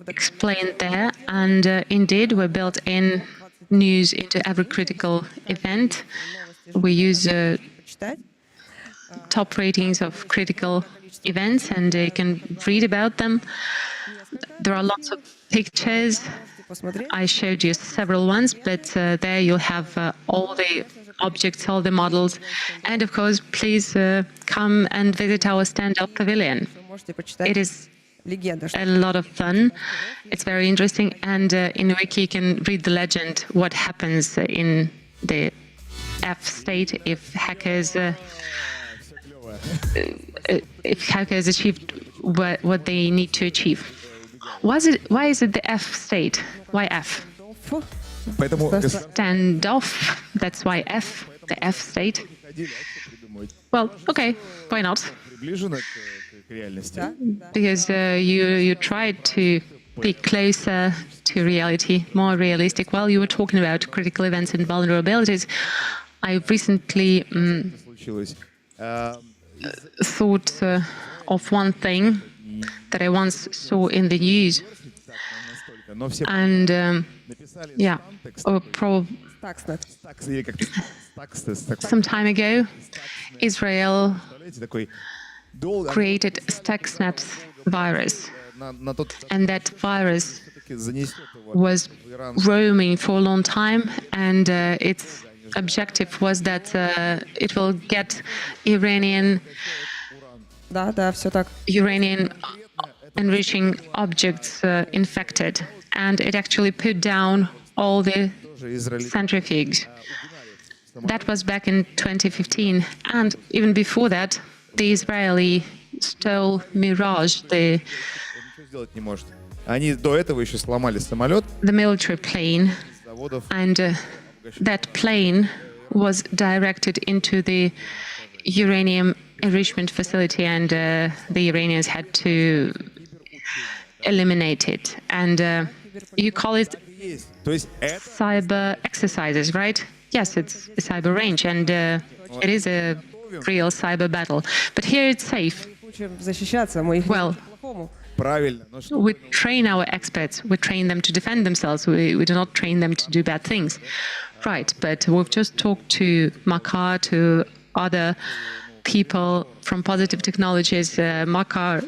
explained there. And indeed, we built in news into every critical event. We use top ratings of critical events, and you can read about them. There are lots of pictures. I showed you several ones, but there you'll have all the objects, all the models. And of course, please come and visit our stand-up pavilion. It is a lot of fun. It's very interesting. And in Wiki, you can read the legend, what happens in the F state if hackers achieved what they need to achieve. Why is it the F state? Why F? Standoff. That's why F, the F state. Well, okay, why not? Because you tried to be closer to reality, more realistic. While you were talking about critical events and vulnerabilities, I recently thought of one thing that I once saw in the news. And some time ago, Israel created Stuxnet virus, and that virus was roaming for a long time, and its objective was that it will get uranium enriching objects infected, and it actually put down all the centrifuges. That was back in 2015, and even before that, the Israeli stole Mirage, the military plane, and that plane was directed into the uranium enrichment facility, and the Iranians had to eliminate it. And you call it cyber exercises, right? Yes, it's a cyber range, and it is a real cyber battle. But here it's safe. Well, we train our experts. We train them to defend themselves. We do not train them to do bad things. Right, but we've just talked to Makar, to other people from Positive Technologies. Makar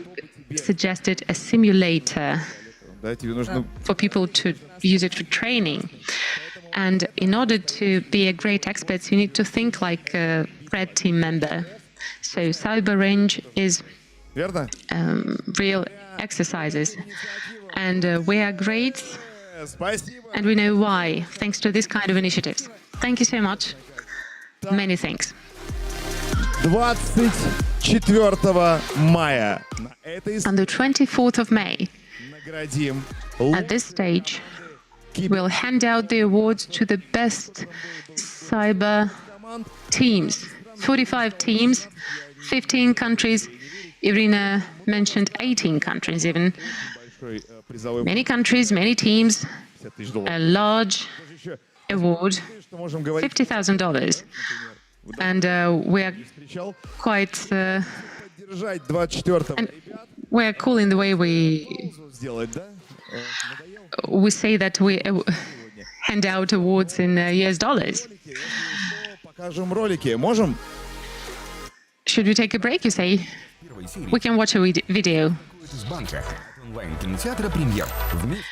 suggested a simulator for people to use it for training. And in order to be a great expert, you need to think like a red team member. So cyber range is real exercises. And we are great, and we know why, thanks to this kind of initiatives. Thank you so much. Many thanks. 24 мая. On the 24th of May, at this stage, we'll hand out the awards to the best cyber teams. 45 teams, 15 countries, Irina mentioned 18 countries even. Many countries, many teams, a large award, $50,000. And we're quite... and we're cool in the way we say that we hand out awards in US dollars. Should we take a break, you say? We can watch a video. Из банка. Онлайн-кинотеатра «Премьер». Вместе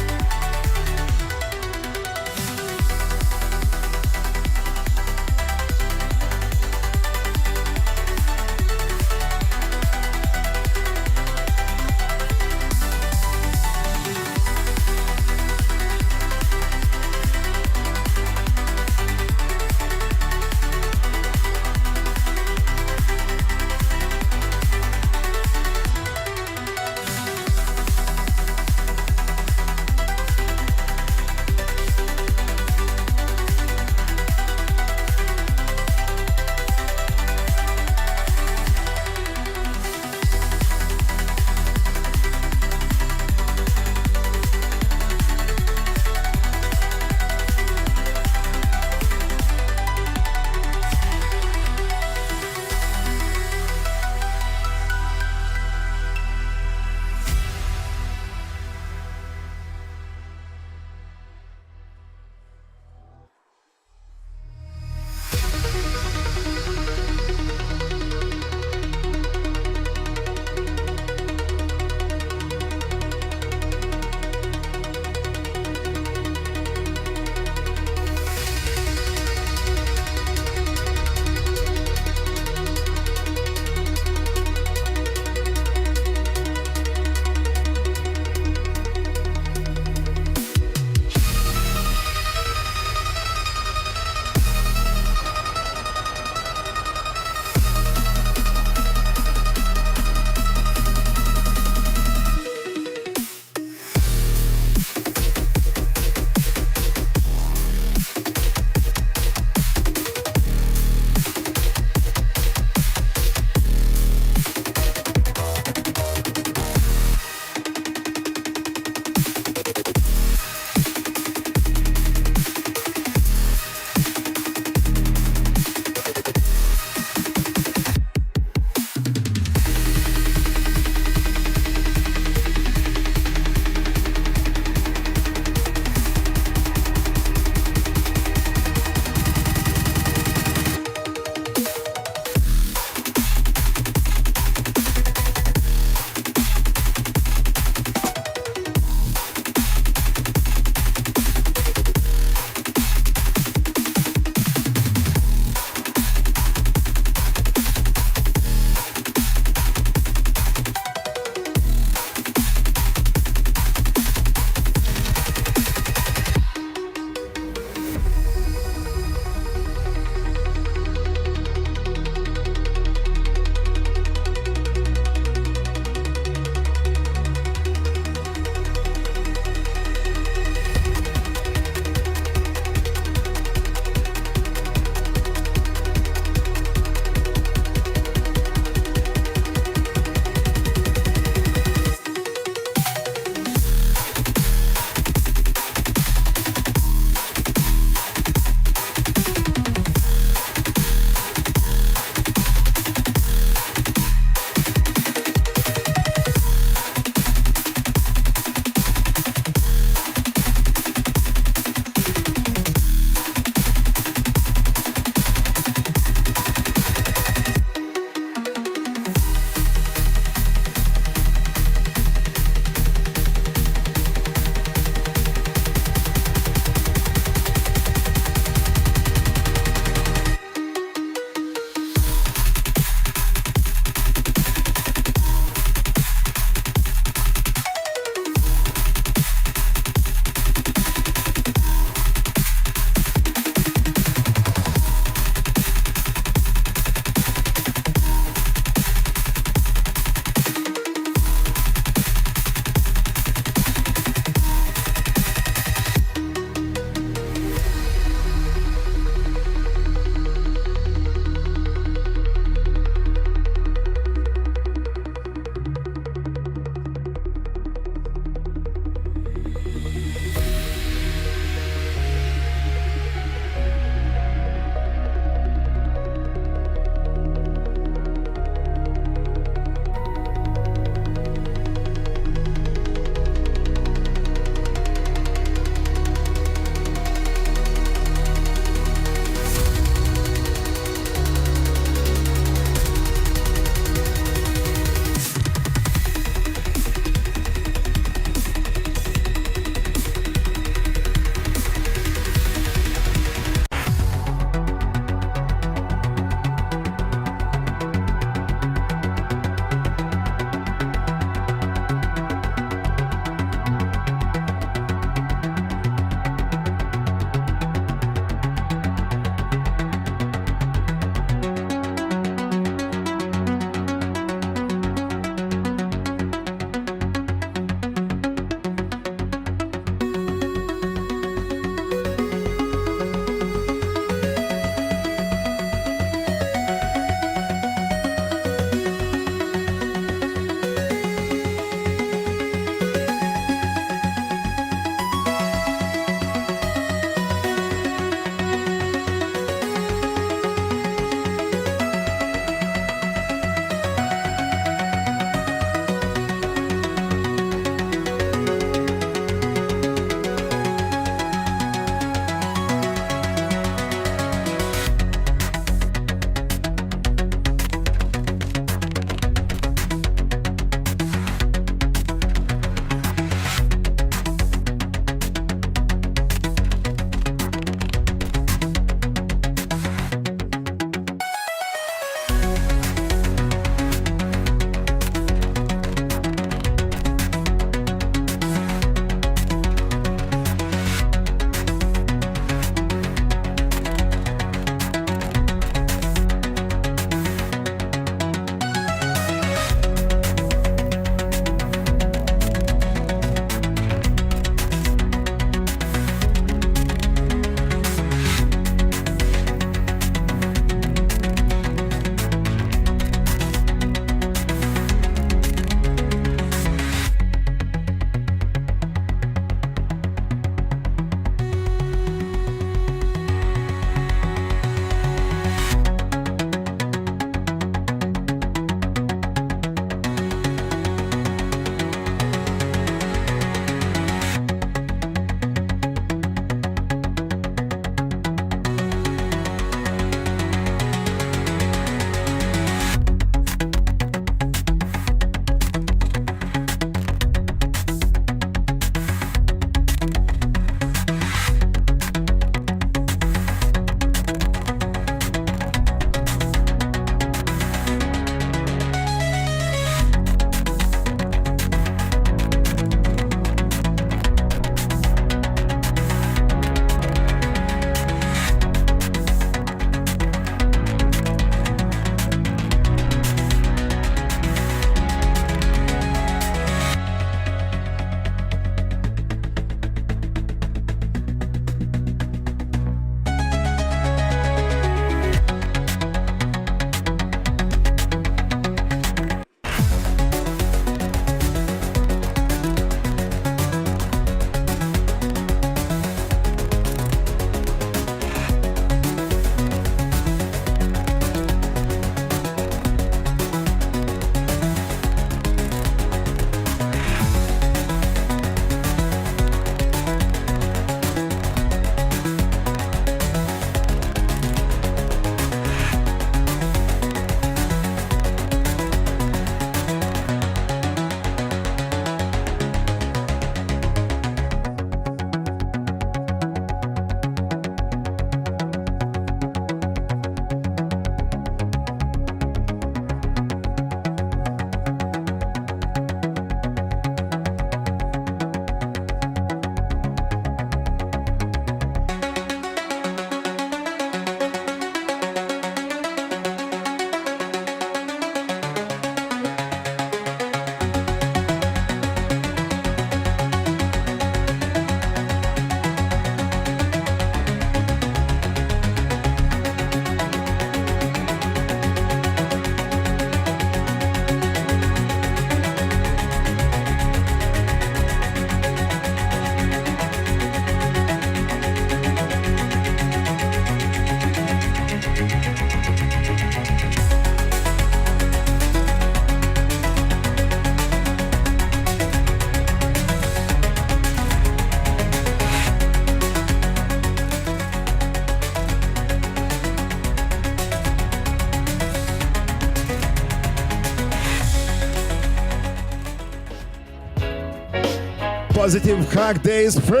Positive Hug Days first!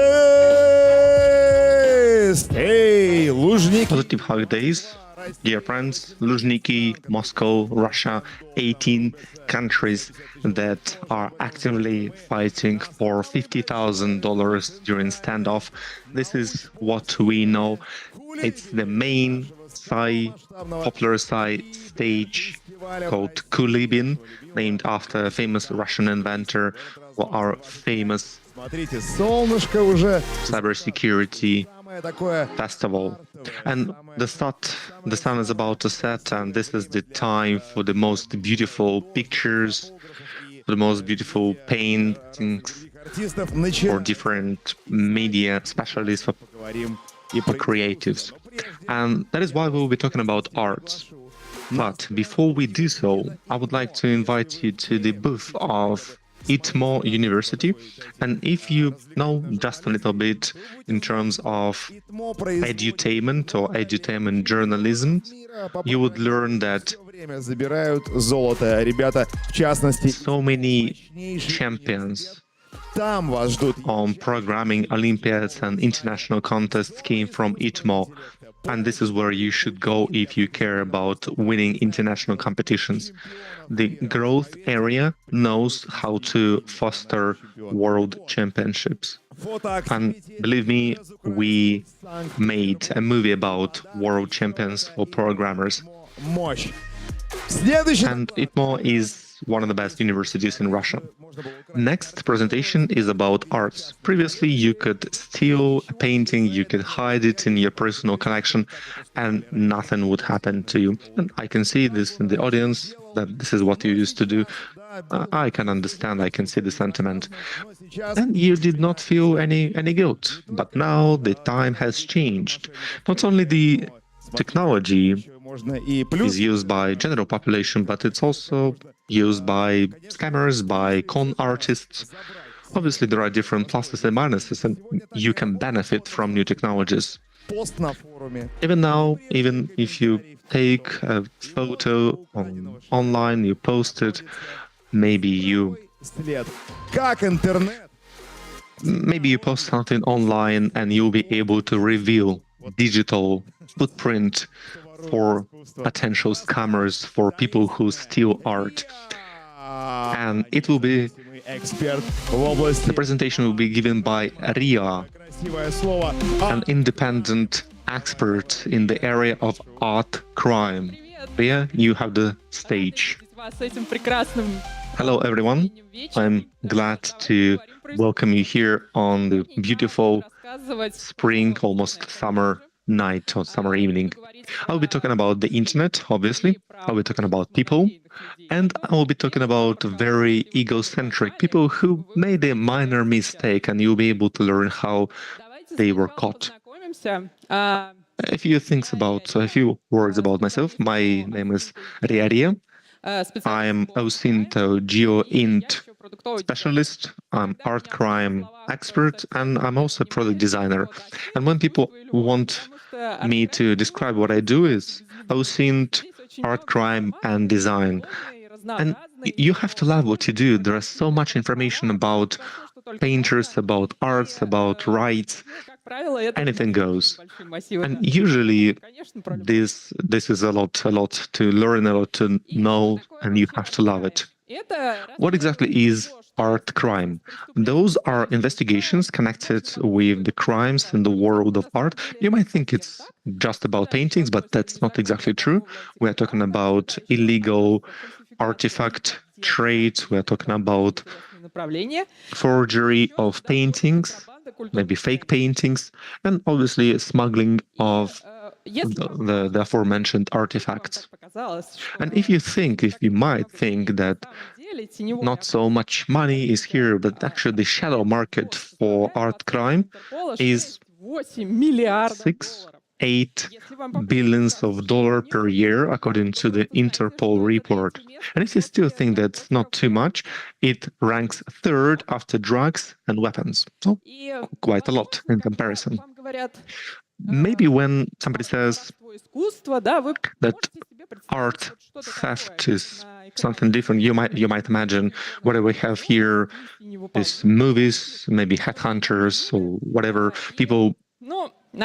Hey, Luzhniki! Positive Hug Days, dear friends, Luzhniki, Moscow, Russia, 18 countries that are actively fighting for $50,000 during standoff. This is what we know. It's the main popular stage called Kulibin, named after a famous Russian inventor or our famous cybersecurity festival. And the sun is about to set, and this is the time for the most beautiful pictures, for the most beautiful paintings, for different media specialists, for creatives. And that is why we will be talking about arts. But before we do so, I would like to invite you to the booth of ITMO University. And if you know just a little bit in terms of edutainment or edutainment journalism, you would learn that so many champions on programming Olympiads and international contests came from ITMO. And this is where you should go if you care about winning international competitions. The growth area knows how to foster world championships. And believe me, we made a movie about world champions for programmers. And ITMO is one of the best universities in Russia. Next presentation is about arts. Previously, you could steal a painting, you could hide it in your personal collection, and nothing would happen to you. And I can see this in the audience, that this is what you used to do. I can understand, I can see the sentiment. And you did not feel any guilt. But now the time has changed. Not only the technology is used by general population, but it's also used by scammers, by con artists. Obviously, there are different pluses and minuses, and you can benefit from new technologies. Even now, even if you take a photo online, you post it, maybe you post something online and you'll be able to reveal digital footprint for potential scammers, for people who steal art. And it will be, the presentation will be given by Ria, an independent expert in the area of art crime. Ria, you have the stage. Hello everyone, I'm glad to welcome you here on the beautiful spring, almost summer night or summer evening. I'll be talking about the internet, obviously. I'll be talking about people, and I'll be talking about very egocentric people who made a minor mistake, and you'll be able to learn how they were caught. A few words about myself. My name is Ria. I'm OSINT GeoInt specialist, I'm art crime expert, and I'm also a product designer. And when people want me to describe what I do is OSINT, art crime, and design. And you have to love what you do. There is so much information about painters, about arts, about rights. Anything goes. And usually this is a lot to learn, a lot to know, and you have to love it. What exactly is art crime? Those are investigations connected with the crimes in the world of art. You might think it's just about paintings, but that's not exactly true. We're talking about illegal artifact trade. We're talking about forgery of paintings, maybe fake paintings, and obviously smuggling of the aforementioned artifacts. And if you might think that not so much money is here, but actually the shadow market for art crime is 8 billions of dollars per year, according to the Interpol report. And if you still think that's not too much, it ranks third after drugs and weapons. So quite a lot in comparison. Maybe when somebody says that art theft is something different. You might imagine what we have here is movies, maybe headhunters or whatever. People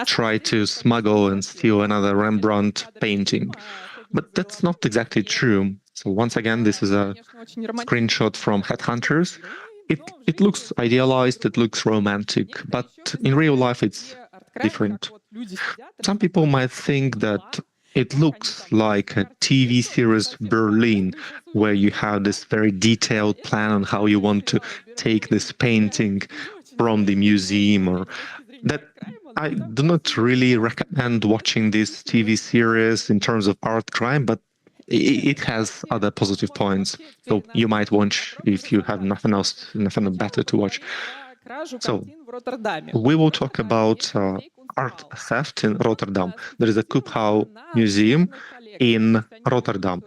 try to smuggle and steal another Rembrandt painting. But that's not exactly true. So once again, this is a screenshot from Headhunters. It looks idealized, it looks romantic, but in real life it's different. Some people might think that it looks like a TV series Berlin, where you have this very detailed plan on how you want to take this painting from the museum, or that I do not really recommend watching this TV series in terms of art crime, but it has other positive points. So you might watch if you have nothing better to watch. So we will talk about art theft in Rotterdam. There is a Kuphau Museum in Rotterdam.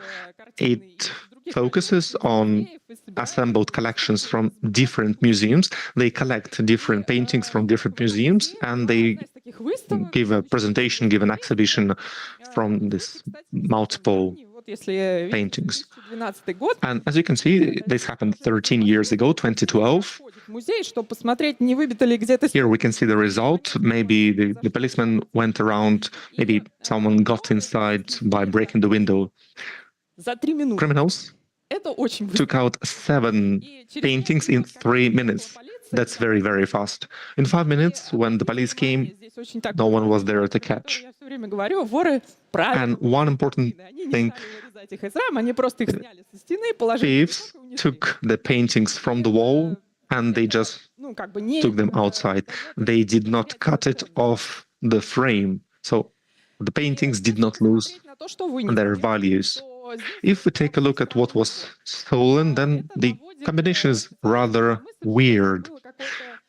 It focuses on assembled collections from different museums. They collect different paintings from different museums, and they give a presentation, give an exhibition from this multiple paintings. And as you can see, this happened 13 years ago, 2012. Here we can see the result. Maybe the policeman went around, maybe someone got inside by breaking the window. Criminals took out 7 paintings in 3 minutes. That's very, very fast. In 5 minutes, when the police came, no one was there to catch. And one important thing, thieves took the paintings from the wall and they just took them outside. They did not cut it off the frame. So the paintings did not lose their values. If we take a look at what was stolen, then the combination is rather weird.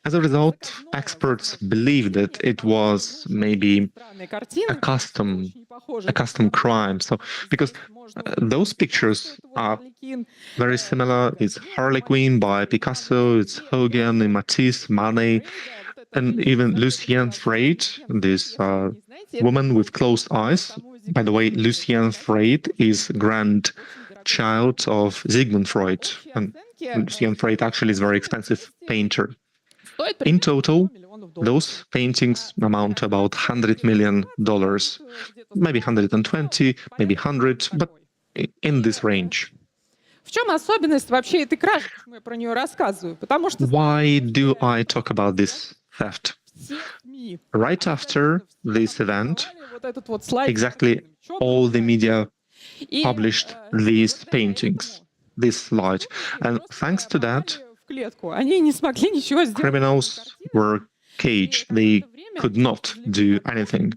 As a result, experts believe that it was maybe a custom crime. So, because those pictures are very similar. It's Harley Quinn by Picasso, it's Hogan and Matisse, Manet, and even Lucienne Freud, this woman with closed eyes. By the way, Lucienne Freud is grandchild of Sigmund Freud, and Lucienne Freud actually is a very expensive painter. In total, those paintings amount to about $100 million, maybe 120, maybe 100, but in this range. Why do I talk about this theft? Right after this event, exactly all the media published these paintings, this slide. And thanks to that, criminals were caged. They could not do anything.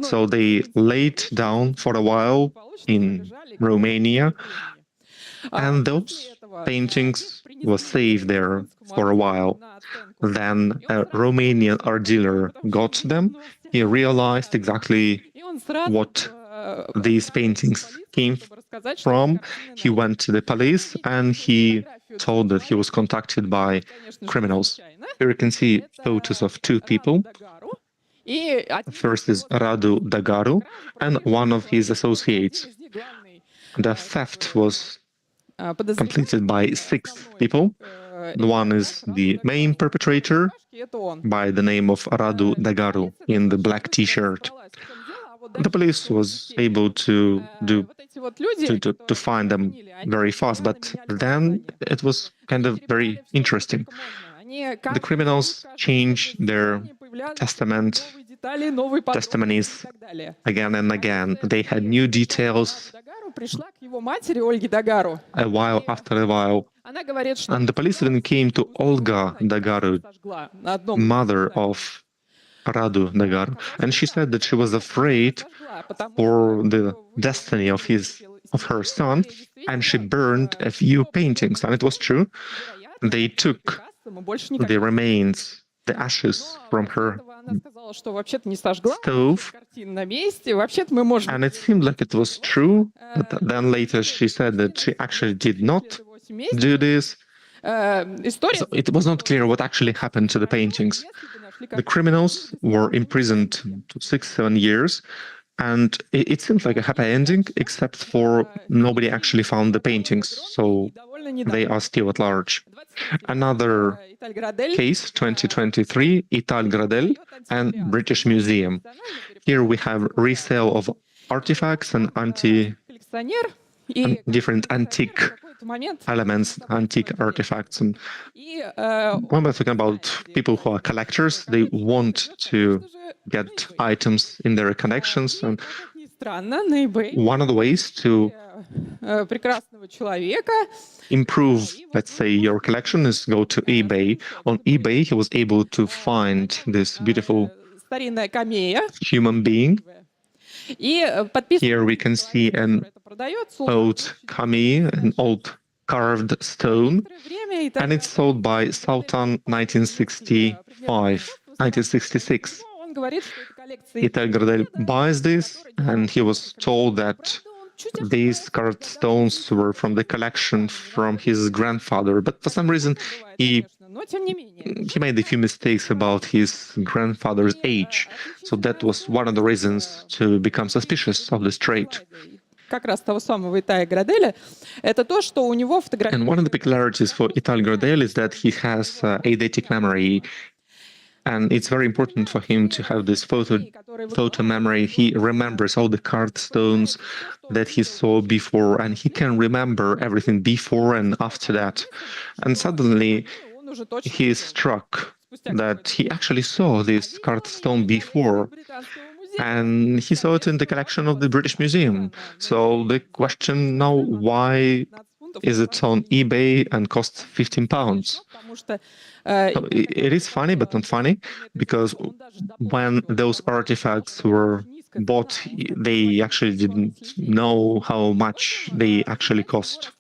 So they laid down for a while in Romania, and those paintings were saved there for a while. Then a Romanian art dealer got them. He realized exactly what these paintings came from. He went to the police and he told that he was contacted by criminals. Here you can see photos of 2 people. First is Radu Dagaru and one of his associates. The theft was completed by 6 people. The one is the main perpetrator by the name of Radu Dagaru in the black t-shirt. The police was able to find them very fast, but then it was kind of very interesting. The criminals changed their testimonies again and again. They had new details a while after a while. And the police even came to Olga Dagaru, mother of Radu Dagaru, and she said that she was afraid for the destiny of her son, and she burned a few paintings. And it was true. They took the remains, the ashes from her stove, and it seemed like it was true, but then later she said that she actually did not do this. So it was not clear what actually happened to the paintings. The criminals were imprisoned 6-7 years, And it seems like a happy ending, except for nobody actually found the paintings, so they are still at large. Another case, 2023, Ital Gradel and British Museum. Here we have resale of artifacts and different antique elements, antique artifacts. And when we're talking about people who are collectors, they want to get items in their collections. And one of the ways to improve, let's say, your collection is go to eBay. On eBay, he was able to find this beautiful human being. Here we can see an old kami, an old carved stone, and it's sold by Sultan 1966. Ital Gradel buys this, and he was told that these carved stones were from the collection from his grandfather, but for some reason he made a few mistakes about his grandfather's age. So that was one of the reasons to become suspicious of this trade. And one of the peculiarities for Ital Gradel is that he has eidetic memory. And it's very important for him to have this photo memory. He remembers all the carved stones that he saw before, and he can remember everything before and after that. And suddenly he is struck that he actually saw this carved stone before, and he saw it in the collection of the British Museum. So the question now, why is it on eBay and costs £15? So it is funny, but not funny, because when those artifacts were bought, they actually didn't know how much they actually cost.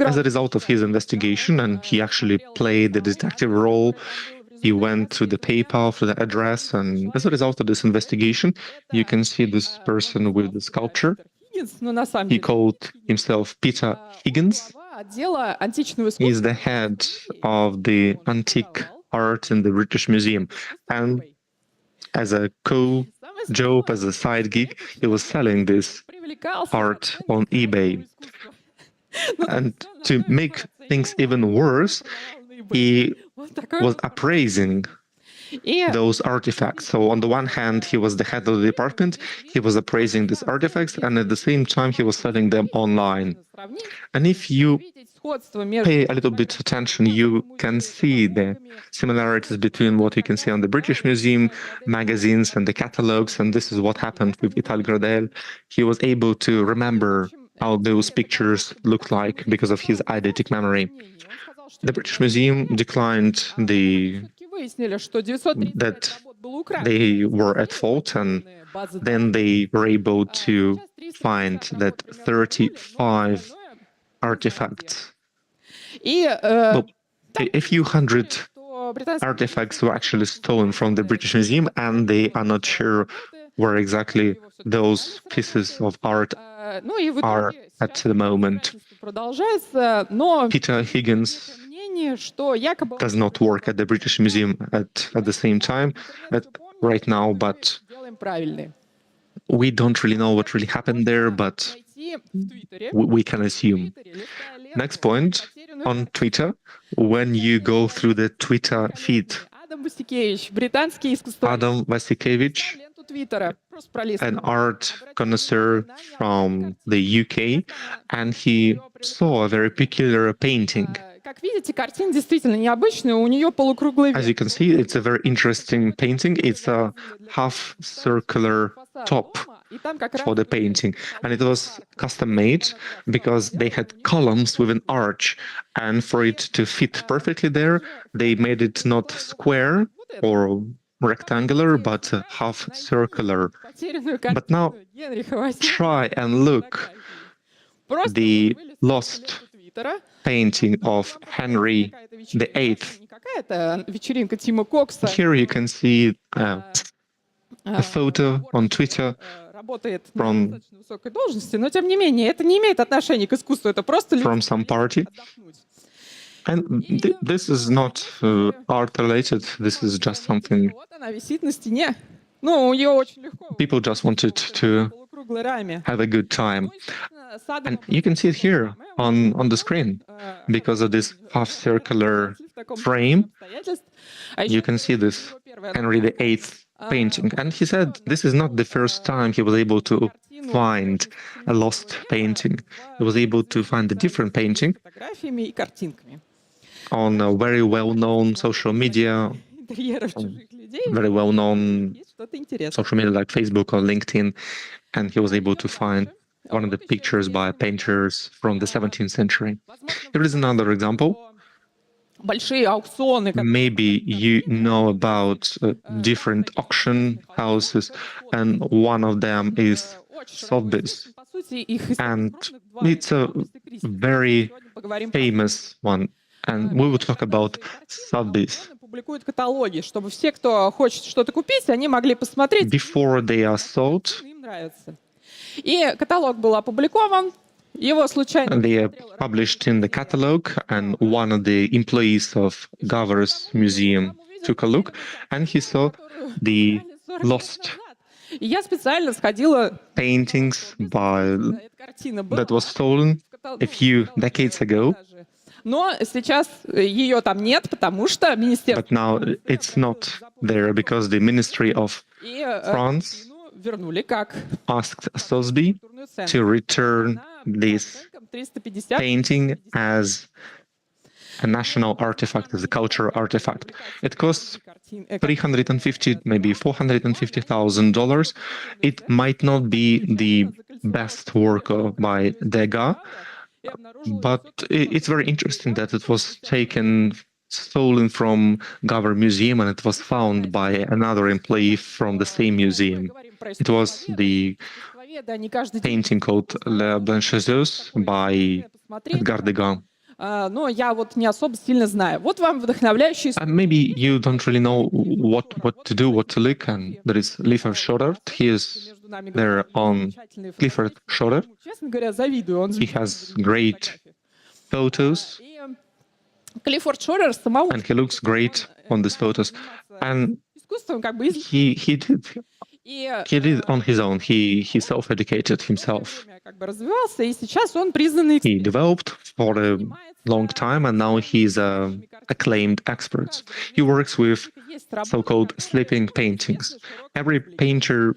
As a result of his investigation, and he actually played the detective role, he went to the PayPal for the address, and as a result of this investigation, you can see this person with the sculpture. He called himself Peter Higgins. He's the head of the antique art in the British Museum. And as a joke, as a side gig, he was selling this art on eBay. And to make things even worse, he was appraising those artifacts. So on the one hand, he was the head of the department, he was appraising these artifacts, and at the same time, he was selling them online. And if you pay a little bit attention, you can see the similarities between what you can see on the British Museum magazines and the catalogs, and this is what happened with Ital Gradel. He was able to remember how those pictures looked like because of his eidetic memory. The British Museum declined that they were at fault, and then they were able to find that 35 artifacts. Well, a few hundred artifacts were actually stolen from the British Museum, and they are not sure where exactly those pieces of art are at the moment. Peter Higgins does not work at the British Museum at the same time right now, but we don't really know what really happened there, but we can assume. Next point, on Twitter, when you go through the Twitter feed, Adam Vasikevich, an art connoisseur from the UK, and he saw a very peculiar painting. As you can see, it's a very interesting painting. It's a half-circular top for the painting, and it was custom made because they had columns with an arch, and for it to fit perfectly there, they made it not square or rectangular, but half-circular. But now try and look the lost painting of Henry VIII. Here you can see a photo on Twitter from some party. And this is not art related, this is just something Ну, ее очень легко. People just wanted to Полукруглой раме. have a good time. And you can see it here on the screen. Because of this half-circular frame, you can see this Henry VIII painting. And he said this is not the first time he was able to find a lost painting. He was able to find a different painting Фотографиями и картинками. on a very well-known social media, Интерьеров чужих людей. very well-known Есть что-то интересное. social media like Facebook or LinkedIn, and he was able to find one of the pictures by painters from the 17th century. Here is another example. Большие аукционы. Maybe you know about different auction houses, and one of them is Sotheby's, По сути, их and it's a very famous one. And we will talk about Sotheby's. публикуют каталоги, чтобы все, кто хочет что-то купить, они могли посмотреть. Before they are sold, Им нравится. И каталог был опубликован. Его случайно they are published in the catalog, and one of the employees of Gover's museum took a look, and he saw the lost И я специально сходила. paintings Картина была. that was stolen a few decades ago, Но сейчас ее там нет, потому что министерство but now it's not there because the Ministry of и France вернули как asked Sotheby to return this 350 painting as a national artifact, as a cultural artifact. It costs $350, maybe $450,000. It might not be the best work by Degas, but it's very interesting that it was stolen from Gover Museum, and it was found by another employee from the same museum. It was the painting called La Blanchisseuse by Edgar Degas. Но я вот не особо сильно знаю. Вот вам вдохновляющий. Maybe you don't really know what to do, what to look, and there is Clifford Schorer. He is there on Clifford Schorer. Честно говоря, завидую. Он He has great photos, Клиффорд Шорер самого. and he looks great on these photos. And Искусством как бы he did on his own. He self-educated himself. как бы развивался, и сейчас он признанный. He developed for a long time, and now he's an acclaimed expert. He works with so-called sleeping paintings. Every painter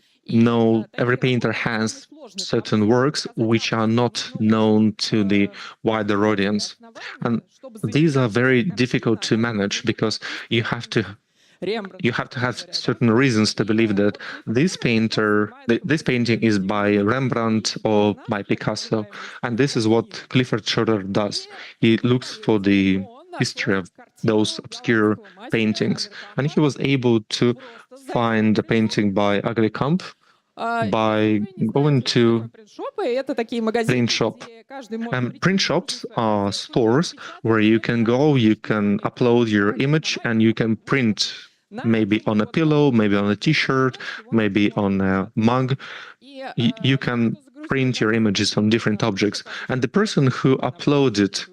has certain works which are not known to the wider audience. And these are very difficult to manage because you have to have certain reasons to believe that this painting is by Rembrandt or by Picasso. And this is what Clifford Schorer does. He looks for the history of those obscure paintings. And he was able to find a painting by Ugly Camp by going to print shop. And print shops are stores where you can go, you can upload your image, and you can print maybe on a pillow, maybe on a t-shirt, maybe on a mug. You can print your images on different objects. And the person who uploaded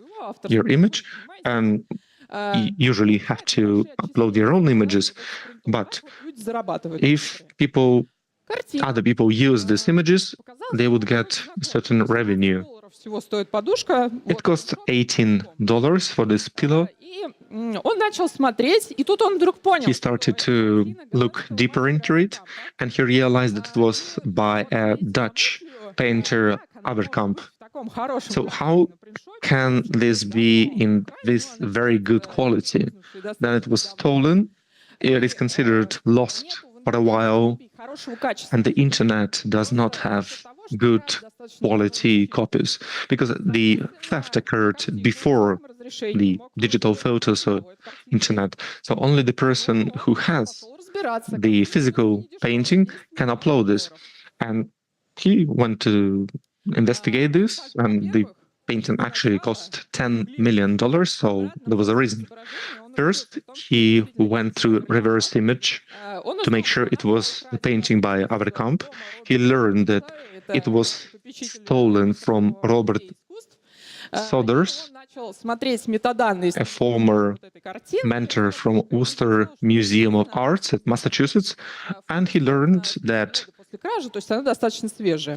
your image, and usually have to upload your own images, but if other people use these images, they would get a certain revenue. It cost $18 for this pillow. Он начал смотреть, и тут он вдруг понял. He started to look deeper into it, and he realized that it was by a Dutch painter, Averkamp. So how can this be in this very good quality? Then it was stolen. It is considered lost for a while, and the internet does not have good quality copies because the theft occurred before the digital photos or internet. So only the person who has the physical painting can upload this. And he went to investigate this, and the painting actually cost $10 million, so there was a reason. First, he went through reverse image to make sure it was the painting by Averkamp. He learned that it was stolen from Robert Sothers, a former mentor from Worcester Museum of Arts at Massachusetts, and he learned that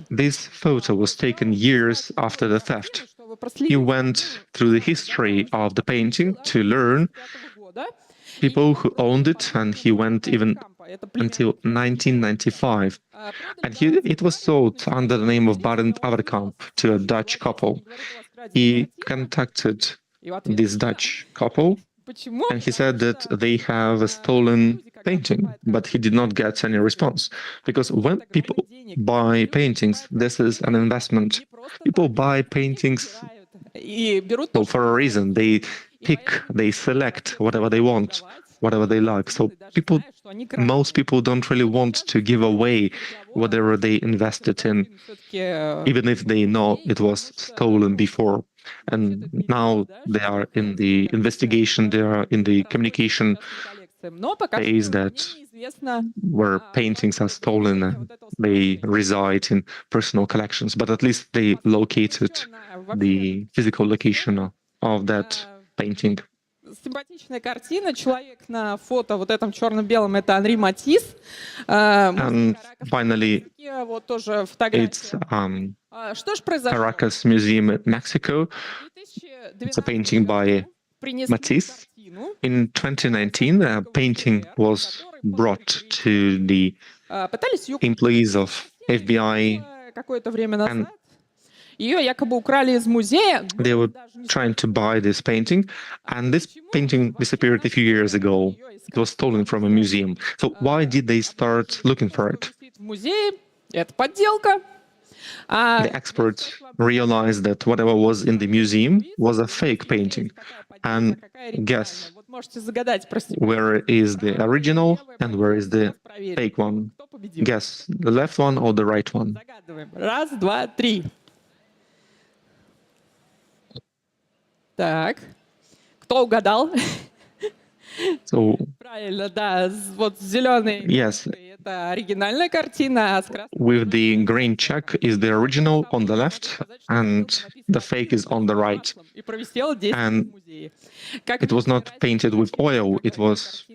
this photo was taken years after the theft. He went through the history of the painting to learn people who owned it, and he went even until 1995. And it was sold under the name of Barend Averkamp to a Dutch couple. He contacted this Dutch couple, and he said that they have a stolen painting, but he did not get any response. Because when people buy paintings, this is an investment. People buy paintings for a reason. They pick, they select whatever they want, whatever they like. So most people don't really want to give away whatever they invested in, even if they know it was stolen before. And now they are in the investigation, they are in the communication phase that where paintings are stolen and they reside in personal collections, but at least they located the physical location of that painting. Симпатичная картина. Человек на фото вот этом черно-белом — это Анри Матисс. And finally, Вот тоже фотография. it's Что ж произошло? Caracas Museum in Mexico. It's a painting by Matisse. In 2019, a painting was brought to the employees of FBI, Какое-то время назад. Ее якобы украли из музея. They were trying to buy this painting, and this painting disappeared a few years ago. It was stolen from a museum. So why did they start looking for it? В музее. Это подделка. The experts realized that whatever was in the museum was a fake painting. And guess where is the original and where is the fake one? Guess the left one or the right one? Раз, два, три. Так. Кто угадал? So, Правильно, да. Вот зеленый. yes, Это оригинальная картина, а с красным. with the green check is the original on the left and the fake is on the right. И провисела 10 And в музее. it was not painted with oil, it was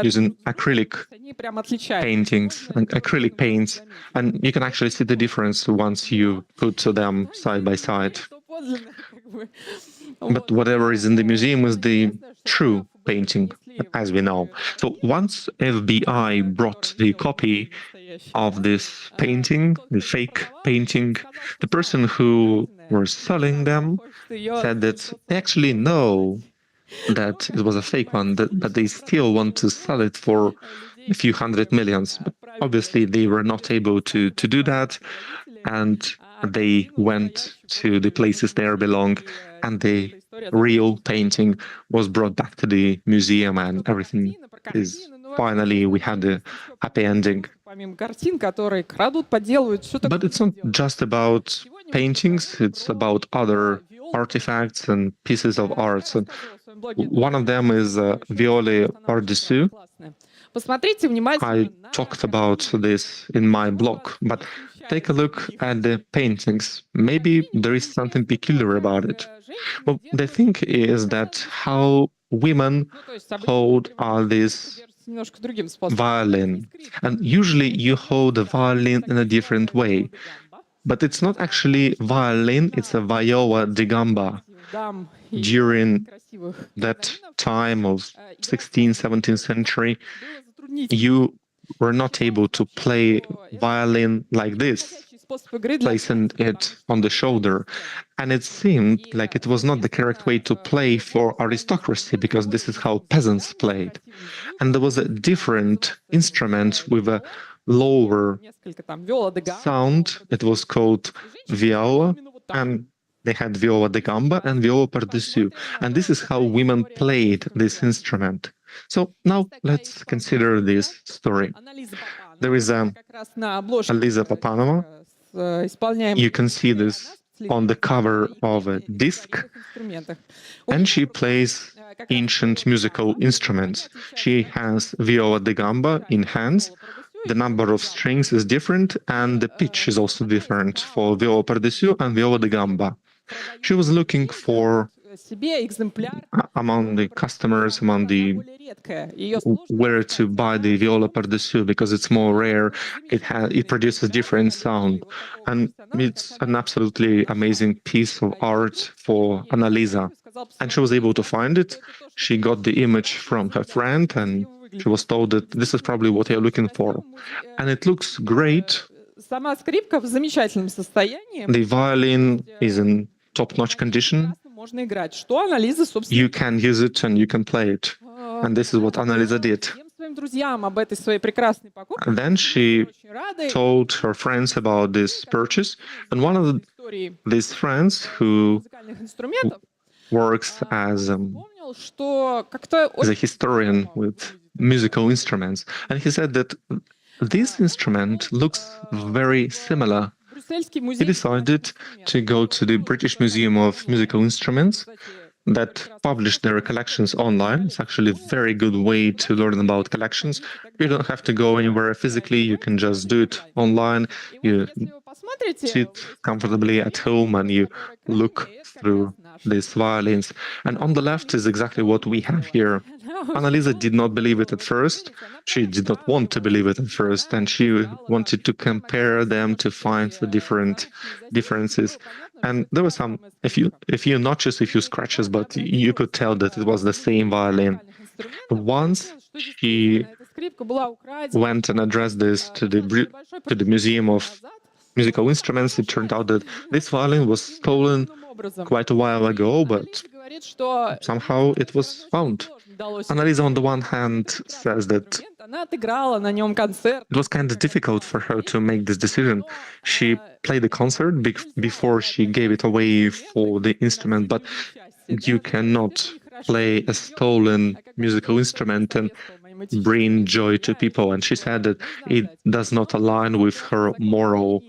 using acrylic Они прям отличаются. paintings and acrylic paints. And you can actually see the difference once you put them side by side. But whatever is in the museum is the true painting, as we know. So once FBI brought the copy of this painting, the fake painting, the person who was selling them said that they actually know that it was a fake one, but they still want to sell it for a few hundred millions. But obviously, they were not able to do that, and they went to the places they belong, and the real painting was brought back to the museum, and everything is finally, we had a happy ending. Помимо картин, которые крадут, подделывают, что But it's not just about paintings, it's about other artifacts and pieces of art. And one of them is Viole Pardessus. Посмотрите внимательно. I talked about this in my blog, but take a look at the paintings. Maybe there is something peculiar about it. Well, the thing is that how women hold this Немножко другим способом. violin. And usually you hold the violin in a different way. But it's not actually violin, it's a viola da gamba. Дам During красивых. that time of 16th, 17th century, you were not able to play violin like this, Способ игры для placing it on the shoulder. And it seemed like it was not the correct way to play for aristocracy, because this is how peasants played. And there was a different instrument with a lower несколько там виола да гамма. sound. It was called viola, and they had viola da gamba and viola pardessus. And this is how women played this instrument. So now let's consider this story. There is Как раз на обложке Lisa Papanova. исполняем You can see this on the cover of a disc, инструментах. and she plays ancient musical instruments. She has viola da gamba in hands. The number of strings is different, and the pitch is also different for viola pardessus and viola da gamba. She was looking for among the customers, among the where to buy the viola per dessus because it's more rare. It produces different sound, and it's an absolutely amazing piece of art for Annalisa. And she was able to find it. She got the image from her friend, and she was told that this is probably what you're looking for, and it looks great. Сама скрипка в замечательном состоянии. The violin is in top-notch condition. Можно играть. Что Аннализа, собственно, You can use it and you can play it. And this is what Annalisa did. своим друзьям об этой своей прекрасной покупке. And then she told her friends about this purchase. And one of these friends who works as a historian with musical instruments, and he said that this instrument looks very similar. He decided to go to the British Museum of Musical Instruments that published their collections online. It's actually a very good way to learn about collections. You don't have to go anywhere physically, you can just do it online. You sit comfortably at home and you look through these violins. And on the left is exactly what we have here. Annalisa did not believe it at first. She did not want to believe it at first, and she wanted to compare them to find the different differences. And there were some, a few notches, a few scratches, but you could tell that it was the same violin. Once she went and addressed this to the Museum of Musical Instruments, it turned out that this violin was stolen quite a while ago, but somehow it was found. Annalisa, on the one hand, says that it was kind of difficult for her to make this decision. She played the concert before she gave it away for the instrument, but you cannot play a stolen musical instrument and bring joy to people. And she said that it does not align with her moral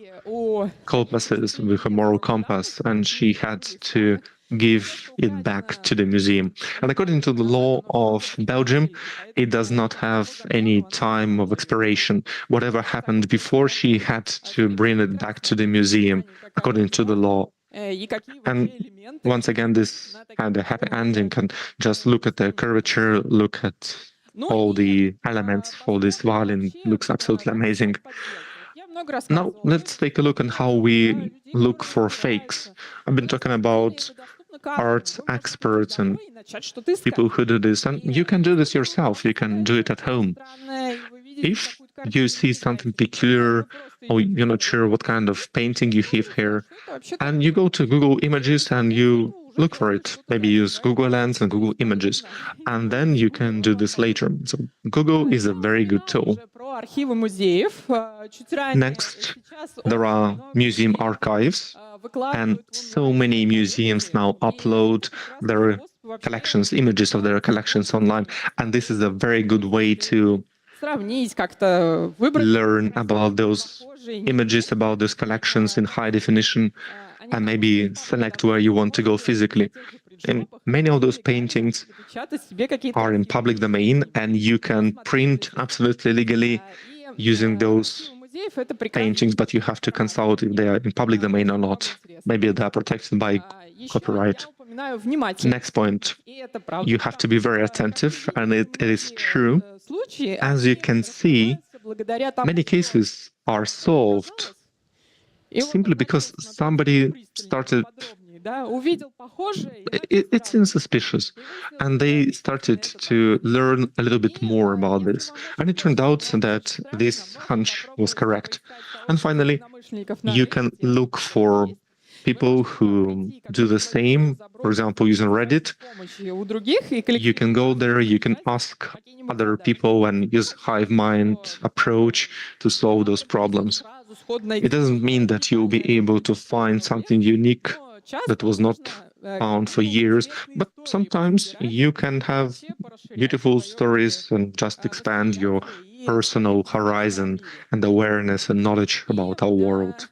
compasses, with her moral compass, and she had to give it back to the museum. And according to the law of Belgium, it does not have any time of expiration. Whatever happened before, she had to bring it back to the museum, according to the law. And once again, this had a happy ending. And just look at the curvature, look at all the elements for this violin. Looks absolutely amazing. Now, let's take a look at how we look for fakes. I've been talking about arts experts and people who do this, and you can do this yourself. You can do it at home. If you see something peculiar, or you're not sure what kind of painting you have here, and you go to Google Images and you look for it. Maybe use Google Lens and Google Images, and then you can do this later. So Google is a very good tool. Next, there are museum archives, and so many museums now upload their collections, images of their collections online, and this is a very good way to learn about those images, about those collections in high definition, and maybe select where you want to go physically. And many of those paintings are in public domain, and you can print absolutely legally using those paintings, but you have to consult if they are in public domain or not. Maybe they are protected by copyright. Next point, you have to be very attentive, and it is true. As you can see, many cases are solved simply because somebody started. It seems suspicious, and they started to learn a little bit more about this, and it turned out that this hunch was correct. And finally, you can look for people who do the same, for example, using Reddit. You can go there, you can ask other people and use hive mind approach to solve those problems. It doesn't mean that you'll be able to find something unique that was not found for years, but sometimes you can have beautiful stories and just expand your personal horizon and awareness and knowledge about our world.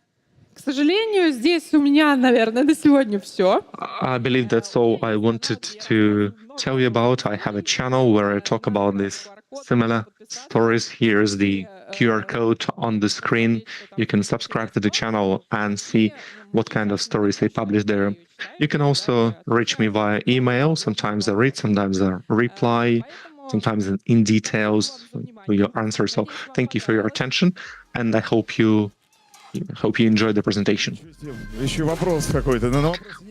К сожалению, здесь у меня, наверное, на сегодня все. I believe that's all I wanted to tell you about. I have a channel where I talk about these similar stories. Here's the QR code on the screen. You can subscribe to the channel and see what kind of stories I publish there. You can also reach me via email. Sometimes I read, sometimes I reply, sometimes in details to your answer. So thank you for your attention, and I hope you enjoyed the presentation. Еще вопрос какой-то.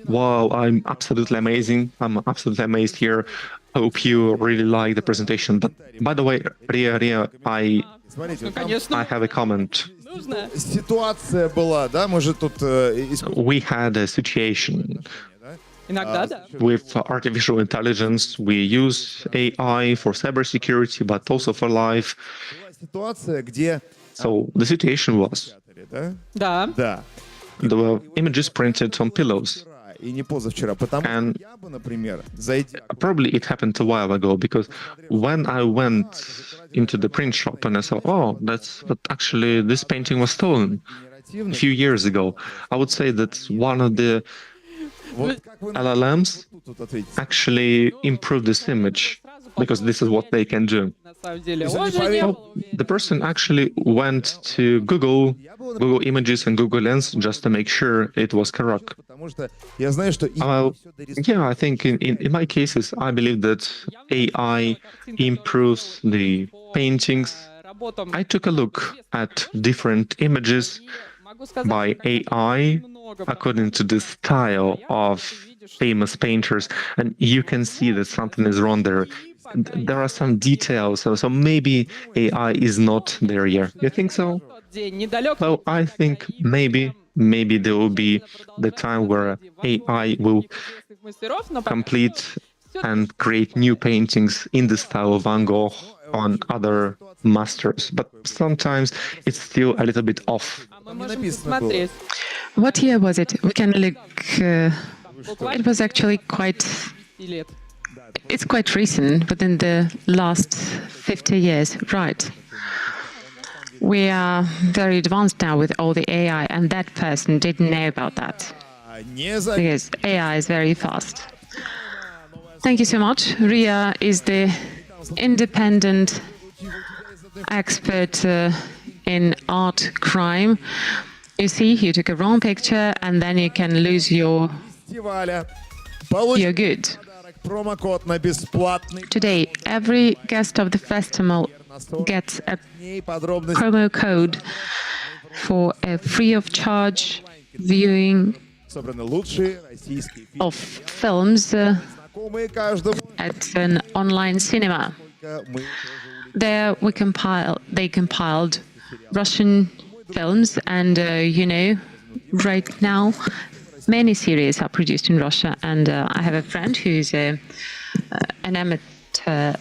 Wow, I'm absolutely amazing. I'm absolutely amazed here. Hope you really like the presentation. But by the way, Ria, I have a comment. Ситуация была, да? Мы же тут... We had a situation with artificial intelligence. We use AI for cybersecurity, but also for life. Ситуация, где... So the situation was, Да. there were images printed on pillows. И не позавчера, потому что я бы, например, зайдя... Probably it happened a while ago, because when I went into the print shop and I saw, oh, but actually this painting was stolen a few years ago, I would say that one of the LLMs actually improved this image, because this is what they can do. The person actually went to Google Images and Google Lens just to make sure it was correct. Yeah, I think in my cases, I believe that AI improves the paintings. I took a look at different images by AI according to the style of famous painters, and you can see that something is wrong there. There are some details, so maybe AI is not there yet. You think so? Well, I think maybe there will be the time where AI will complete and create new paintings in the style of Van Gogh on other masters, but sometimes it's still a little bit off. What year was it? We can look. It was actually it's quite recent, within the last 50 years, right? We are very advanced now with all the AI, and that person didn't know about that, because AI is very fast. Thank you so much. Ria is the independent expert in art crime. You see, you took a wrong picture, and then you can lose your good. Today, every guest of the festival gets a promo code for a free of charge viewing of films at an online cinema. There they compiled Russian films, and right now many series are produced in Russia, and I have a friend who's an amateur,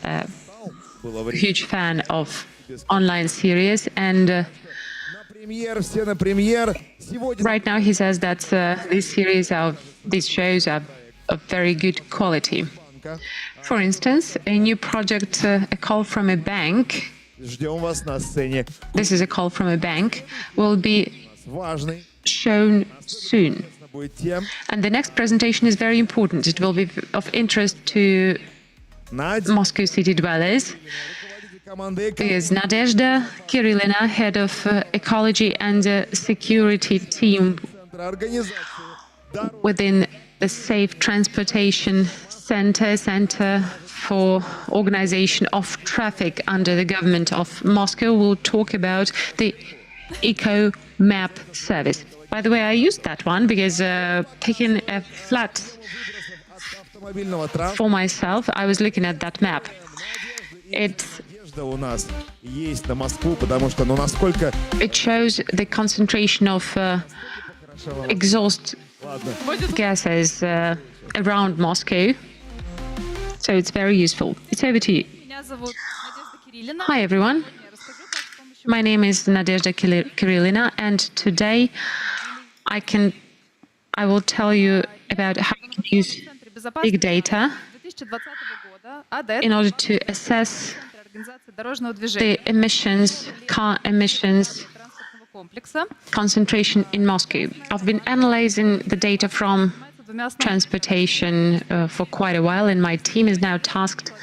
huge fan of online series, and right now he says that these shows are of very good quality. For instance, a new project, A Call from a Bank. This is A Call from a Bank, will be shown soon. And the next presentation is very important. It will be of interest to Moscow city dwellers, because Nadezhda Kirillina, head of ecology and security team within the Safe Transportation Center for Organization of Traffic under the government of Moscow, will talk about the Eco Map service. By the way, I used that one because picking a flat for myself, I was looking at that map. It shows the concentration of exhaust gases around Moscow, so it's very useful. It's over to you. Hi everyone, my name is Nadezhda Kirillina, and today I will tell you about how we can use big data in order to assess the car emissions concentration in Moscow. I've been analyzing the data from transportation for quite a while, and my team is now tasked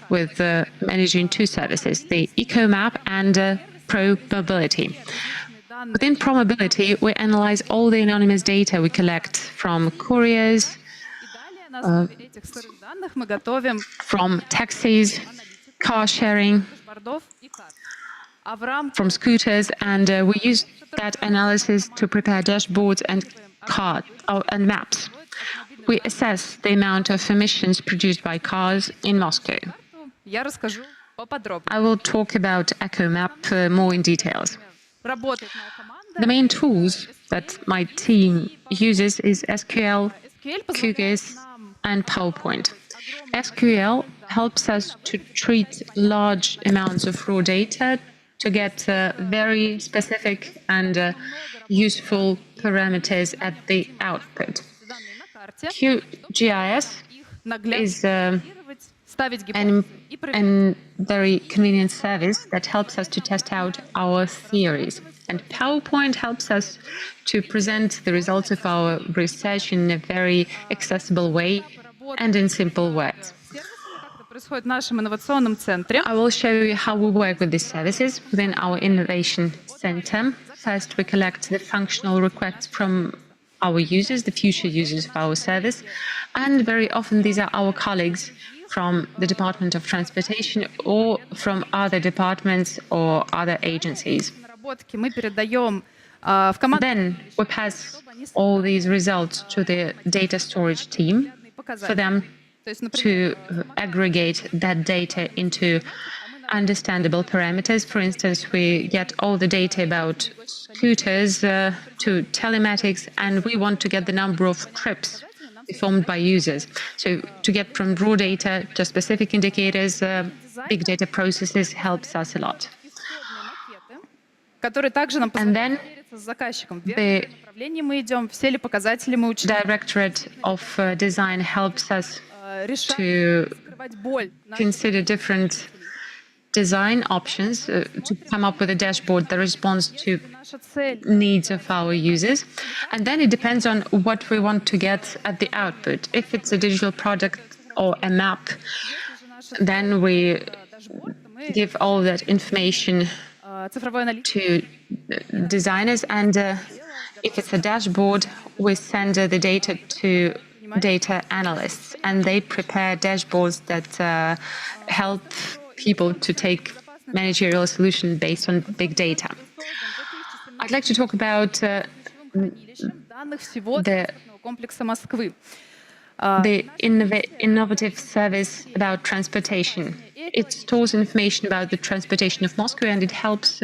with managing two services, the EcoMap and probability. Within probability, we analyze all the anonymous data we collect from couriers, from taxis, car sharing, from scooters, and we use that analysis to prepare dashboards and maps. We assess the amount of emissions produced by cars in Moscow. I will talk about EcoMap more in details. The main tools that my team uses is SQL, QGIS, and PowerPoint. SQL helps us to treat large amounts of raw data to get very specific and useful parameters at the output. QGIS is a very convenient service that helps us to test out our theories. And PowerPoint helps us to present the results of our research in a very accessible way and in simple words. I will show you how we work with these services within our innovation center. First, we collect the functional requests from our users, the future users of our service, and very often these are our colleagues from the Department of Transportation or from other departments or other agencies. Then we pass all these results to the data storage team for them to aggregate that data into understandable parameters. For instance, we get all the data about scooters to telematics, and we want to get the number of trips performed by users. So to get from raw data to specific indicators, big data processes helps us a lot. And then the Directorate of Design helps us to consider different design options to come up with a dashboard that responds to needs of our users. And then it depends on what we want to get at the output. If it's a digital product or a map, then we give all that information to designers. And if it's a dashboard, we send the data to data analysts, and they prepare dashboards that help people to take managerial solutions based on big data. I'd like to talk about the innovative service about transportation. It stores information about the transportation of Moscow, and it helps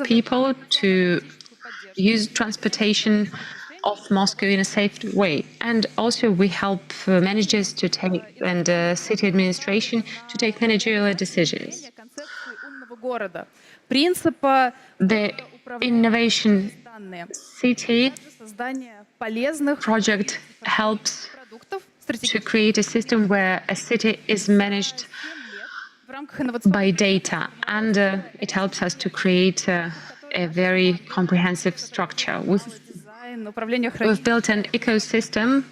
people to use transportation of Moscow in a safe way. And also we help managers to take and city administration to take managerial decisions. The Innovation City project helps to create a system where a city is managed by data, and it helps us to create a very comprehensive structure. We've built an ecosystem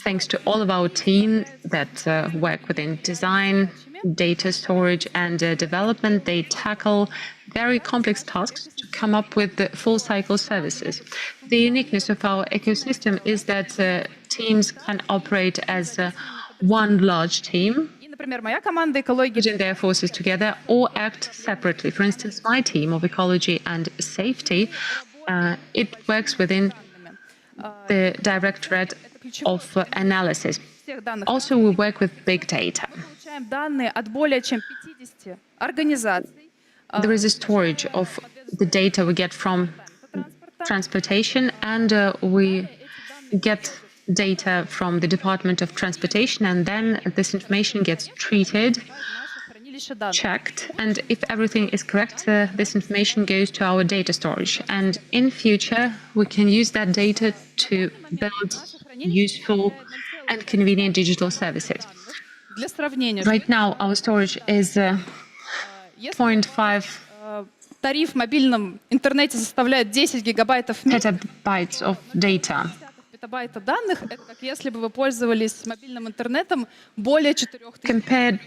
thanks to all of our team that work within design, data storage, and development. They tackle very complex tasks to come up with the full cycle services. The uniqueness of our ecosystem is that teams can operate as one large team, putting their forces together, or act separately. For instance, my team of ecology and safety, it works within the Directorate of Analysis. Also, we work with big data. There is a storage of the data we get from transportation, and we get data from the Department of Transportation, and then this information gets treated, checked, and if everything is correct, this information goes to our data storage. And in future, we can use that data to build useful and convenient digital services. Right now, our storage is 0.5 тариф в мобильном интернете составляет 10 гигабайтов petabytes of data. Петабайта данных, это как если бы вы пользовались мобильным интернетом более 4000. Compared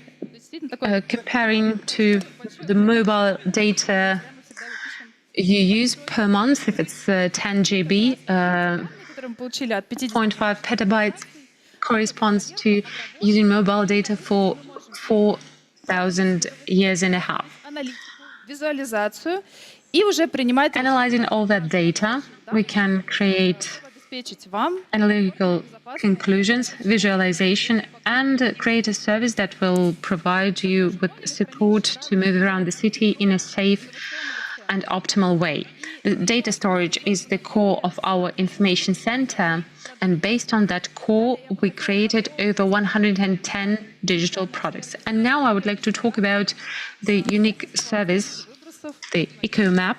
comparing to the mobile data you use per month, if it's 10 GB, 0.5 petabytes corresponds to using mobile data for 4,000 years and a half. Визуализацию и уже принимать Analyzing all that data, we can create analytical conclusions, visualization, and create a service that will provide you with support to move around the city in a safe and optimal way. The data storage is the core of our information center, and based on that core, we created over 110 digital products. And now I would like to talk about the unique service, the EcoMap,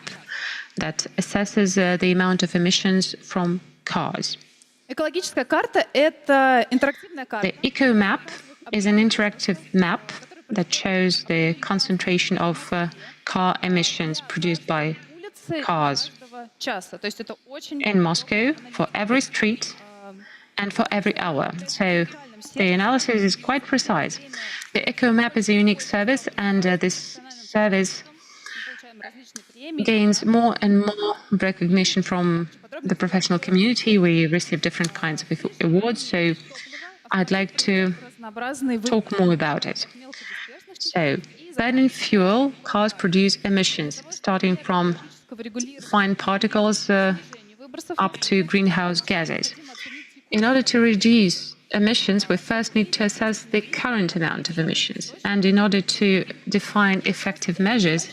that assesses the amount of emissions from cars. Экологическая карта — это интерактивная карта. The EcoMap is an interactive map that shows the concentration of car emissions produced by cars in Moscow for every street and for every hour. So the analysis is quite precise. The EcoMap is a unique service, and this service gains more and more recognition from the professional community. We receive different kinds of awards, so I'd like to talk more about it. So, burning fuel, cars produce emissions, starting from fine particles up to greenhouse gases. In order to reduce emissions, we first need to assess the current amount of emissions. And in order to define effective measures,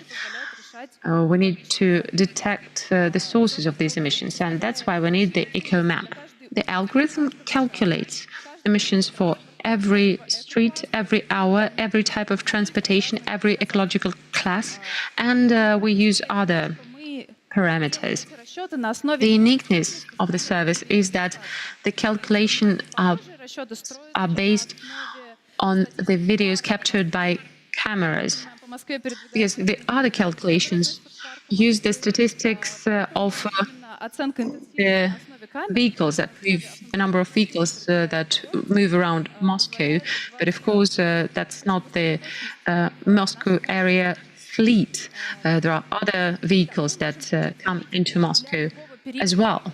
we need to detect the sources of these emissions. And that's why we need the EcoMap. The algorithm calculates emissions for every street, every hour, every type of transportation, every ecological class, and we use other parameters. The uniqueness of the service is that the calculations are based on the videos captured by cameras, because the other calculations use the statistics of the vehicles that move, the number of vehicles that move around Moscow. But of course, that's not the Moscow area fleet. There are other vehicles that come into Moscow as well.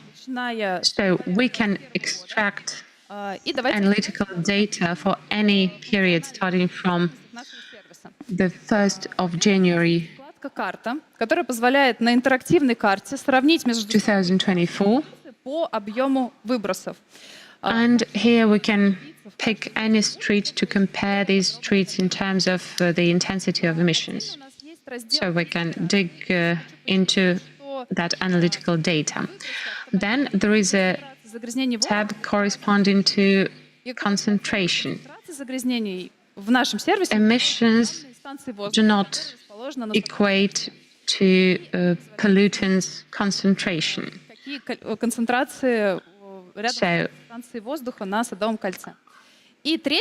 So we can extract analytical data for any period starting from the 1st of January карта, которая позволяет на интерактивной карте сравнить между 2024. по объему выбросов. And here we can pick any street to compare these streets in terms of the intensity of emissions. So we can dig into that analytical data. Then there is a tab corresponding to concentration. Emissions do not equate to pollutants concentration. So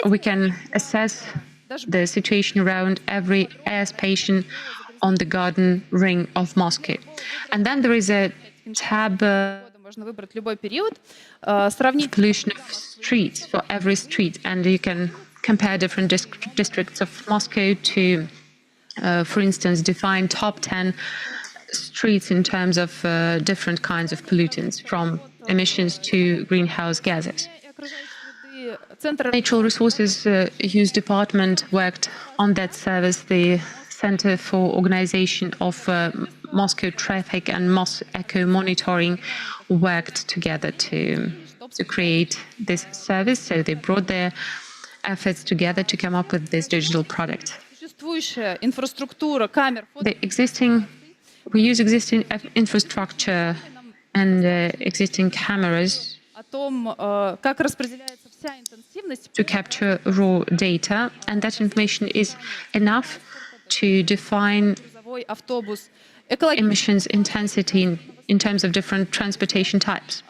we can assess the situation around every air station on the garden ring of Moscow. And then there is a tab pollution of streets for every street, and you can compare different districts of Moscow to, for instance, define top 10 streets in terms of different kinds of pollutants, from emissions to greenhouse gases. Natural Resources Use Department worked on that service. The Center for Organization of Moscow Traffic and Eco Monitoring worked together to create this service. So they brought their efforts together to come up with this digital product. We use existing infrastructure and existing cameras to capture raw data, and that information is enough to define emissions intensity in terms of different transportation types.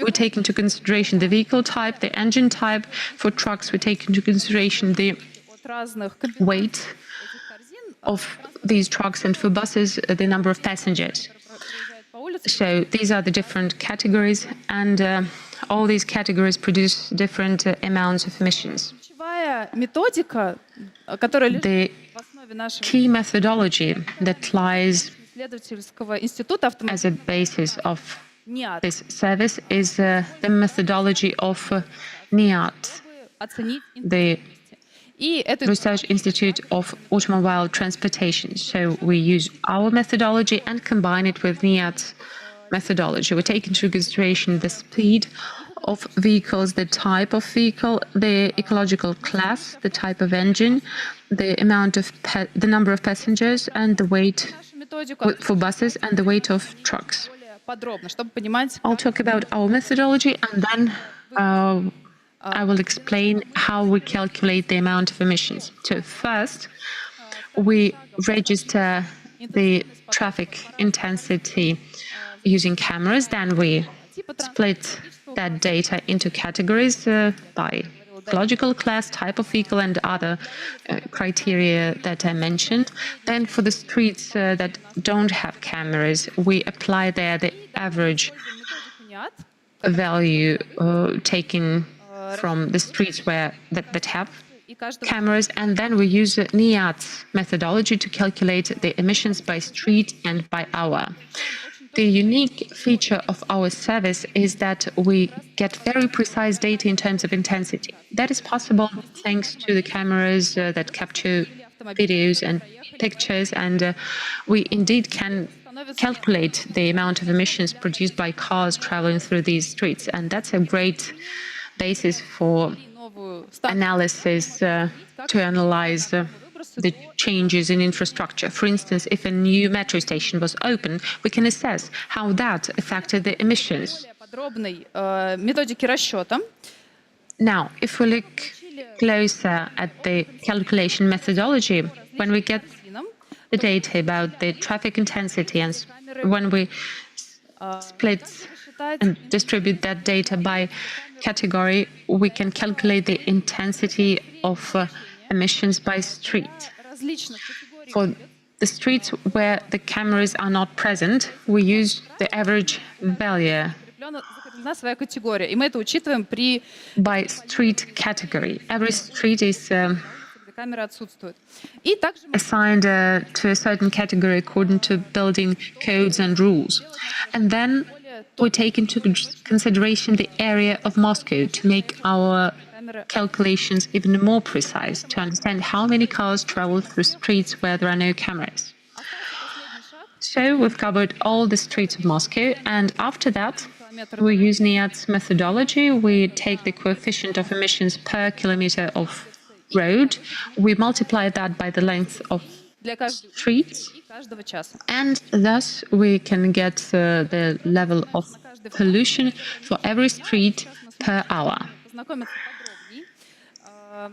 We take into consideration the vehicle type, the engine type. For trucks, we take into consideration the weight of these trucks, and for buses, the number of passengers. So these are the different categories, and all these categories produce different amounts of emissions. Ключевая методика, которая лежит The в основе нашего key methodology that lies исследовательского института as a basis of НИАТ, this service is the methodology of NIAT, оценить the и эту Research Institute of Automobile Transportation. So we use our methodology and combine it with NIAT's methodology. We take into consideration the speed of vehicles, the type of vehicle, the ecological class, the type of engine, the amount of the number of passengers, and the weight for buses and the weight of trucks. подробно, чтобы понимать, I'll talk about our methodology and then I will explain how we calculate the amount of emissions. So first, we register the traffic intensity using cameras. Then we split that data into categories by ecological class, type of vehicle, and other criteria that I mentioned. Then for the streets that don't have cameras, we apply there the average value taken from the streets that have cameras, and then we use NIAT's methodology to calculate the emissions by street and by hour. The unique feature of our service is that we get very precise data in terms of intensity. That is possible thanks to the cameras that capture videos and pictures, and we indeed can calculate the amount of emissions produced by cars traveling through these streets, and that's a great basis for analysis to analyze the changes in infrastructure. For instance, if a new metro station was open, we can assess how that affected the emissions. методики расчета. Now, if we look closer at the calculation methodology, when we get the data about the traffic intensity and when we split and distribute that data by category, we can calculate the intensity of emissions by street. For the streets where the cameras are not present, we use the average value Своя категория, и мы это учитываем при by street category. Every street is камеры отсутствуют. И также assigned to a certain category according to building codes and rules. And then we take into consideration the area of Moscow to make our calculations even more precise, to understand how many cars travel through streets where there are no cameras. So we've covered all the streets of Moscow, and after that, we use NIAT's methodology. We take the coefficient of emissions per kilometer of road, we multiply that by the length of streets, and thus we can get the level of pollution for every street per hour.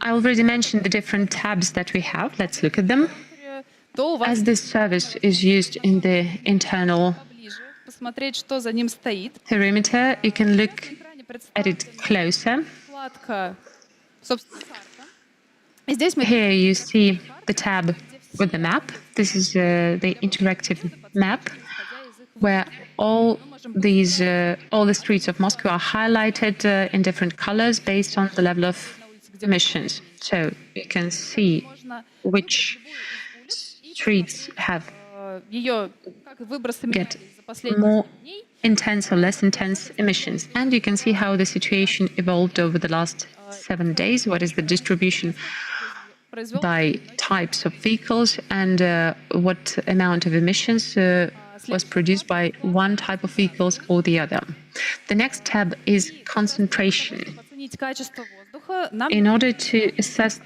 I already mentioned the different tabs that we have. Let's look at them. As this service is used in the internal perimeter, you can look at it closer. Here you see the tab with the map. This is the interactive map where all the streets of Moscow are highlighted in different colors based on the level of emissions. So you can see which streets have get more intense or less intense emissions. And you can see how the situation evolved over the last 7 days. What is the distribution by types of vehicles and what amount of emissions was produced by one type of vehicles or the other. The next tab is concentration. In order to assess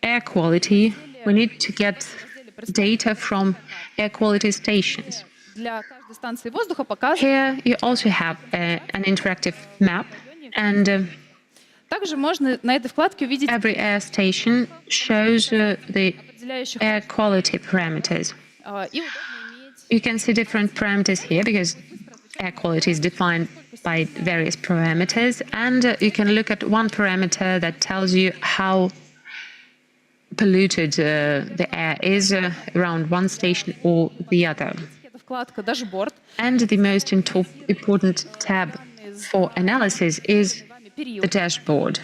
air quality, we need to get data from air quality stations. Here you also have an interactive map, and every air station shows the air quality parameters. You can see different parameters here because air quality is defined by various parameters, and you can look at one parameter that tells you how polluted the air is around one station or the other. And the most important tab for analysis is the dashboard.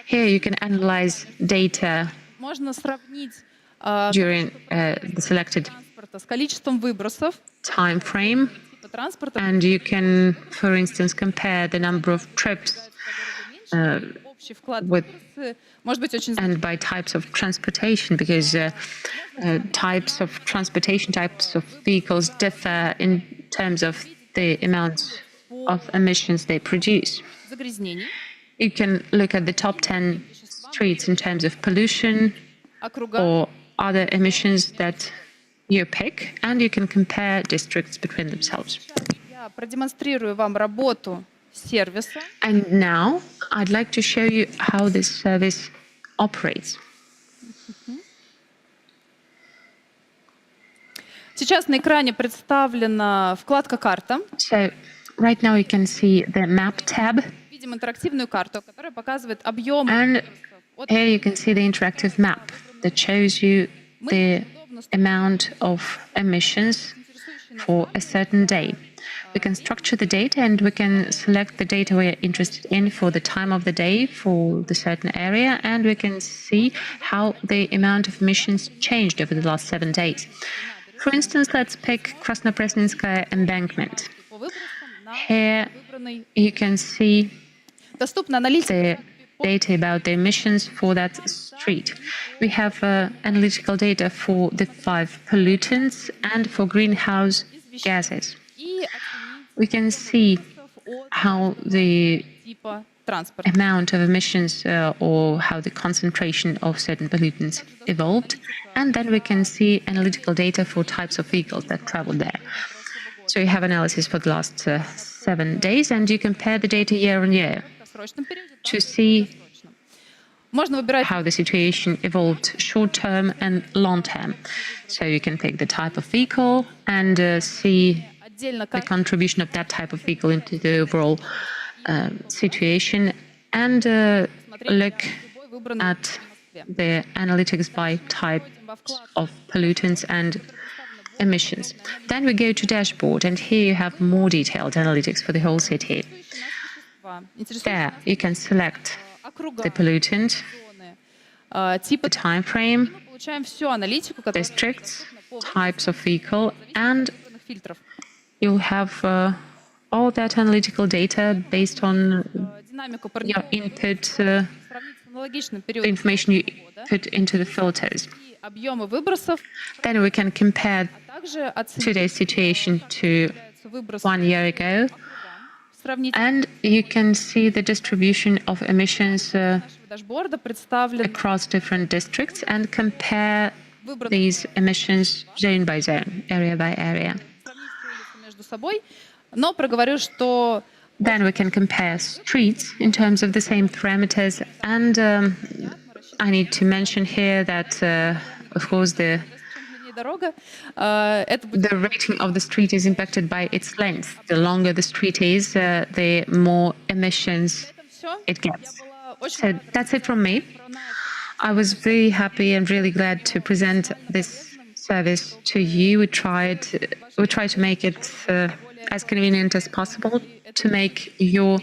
Here you can analyze data Можно сравнить during the selected транспорта с количеством выбросов time frame, типа транспорта. and you can, for instance, compare the number of trips Общий вклад в with выбросы может быть очень and by types of transportation, because types of transportation, types of vehicles differ in terms of the amount of emissions they produce. загрязнений. You can look at the top 10 streets in terms of pollution or other emissions that you pick, and you can compare districts between themselves. Я продемонстрирую вам работу сервиса. And now I'd like to show you how this service operates. Сейчас на экране представлена вкладка «Карта». So right now you can see the map tab, Видим интерактивную карту, которая показывает объем. and here you can see the interactive map that shows you the amount of emissions for a certain day. We can structure the data, and we can select the data we're interested in for the time of the day for the certain area, and we can see how the amount of emissions changed over the last 7 days. For instance, let's pick Krasnopresnenskaya embankment. Here you can see the data about the emissions for that street. We have analytical data for the 5 pollutants and for greenhouse gases. We can see how the amount of emissions or how the concentration of certain pollutants evolved, and then we can see analytical data for types of vehicles that travel there. So you have analysis for the last 7 days, and you compare the data year on year to see how the situation evolved short-term and long-term. So you can pick the type of vehicle and see the contribution of that type of vehicle into the overall situation, and look at the analytics by type of pollutants and emissions. Then we go to dashboard, and here you have more detailed analytics for the whole city. There you can select the pollutant, the time frame, districts, types of vehicle, and you'll have all that analytical data based on your input, the information you put into the filters. Then we can compare today's situation to 1 year ago, and you can see the distribution of emissions across different districts and compare these emissions zone by zone, area by area. Then we can compare streets in terms of the same parameters, and I need to mention here that, of course, the rating of the street is impacted by its length. The longer the street is, the more emissions it gets. So that's it from me. I was very happy and really glad to present this service to you. We try to make it as convenient as possible, to make your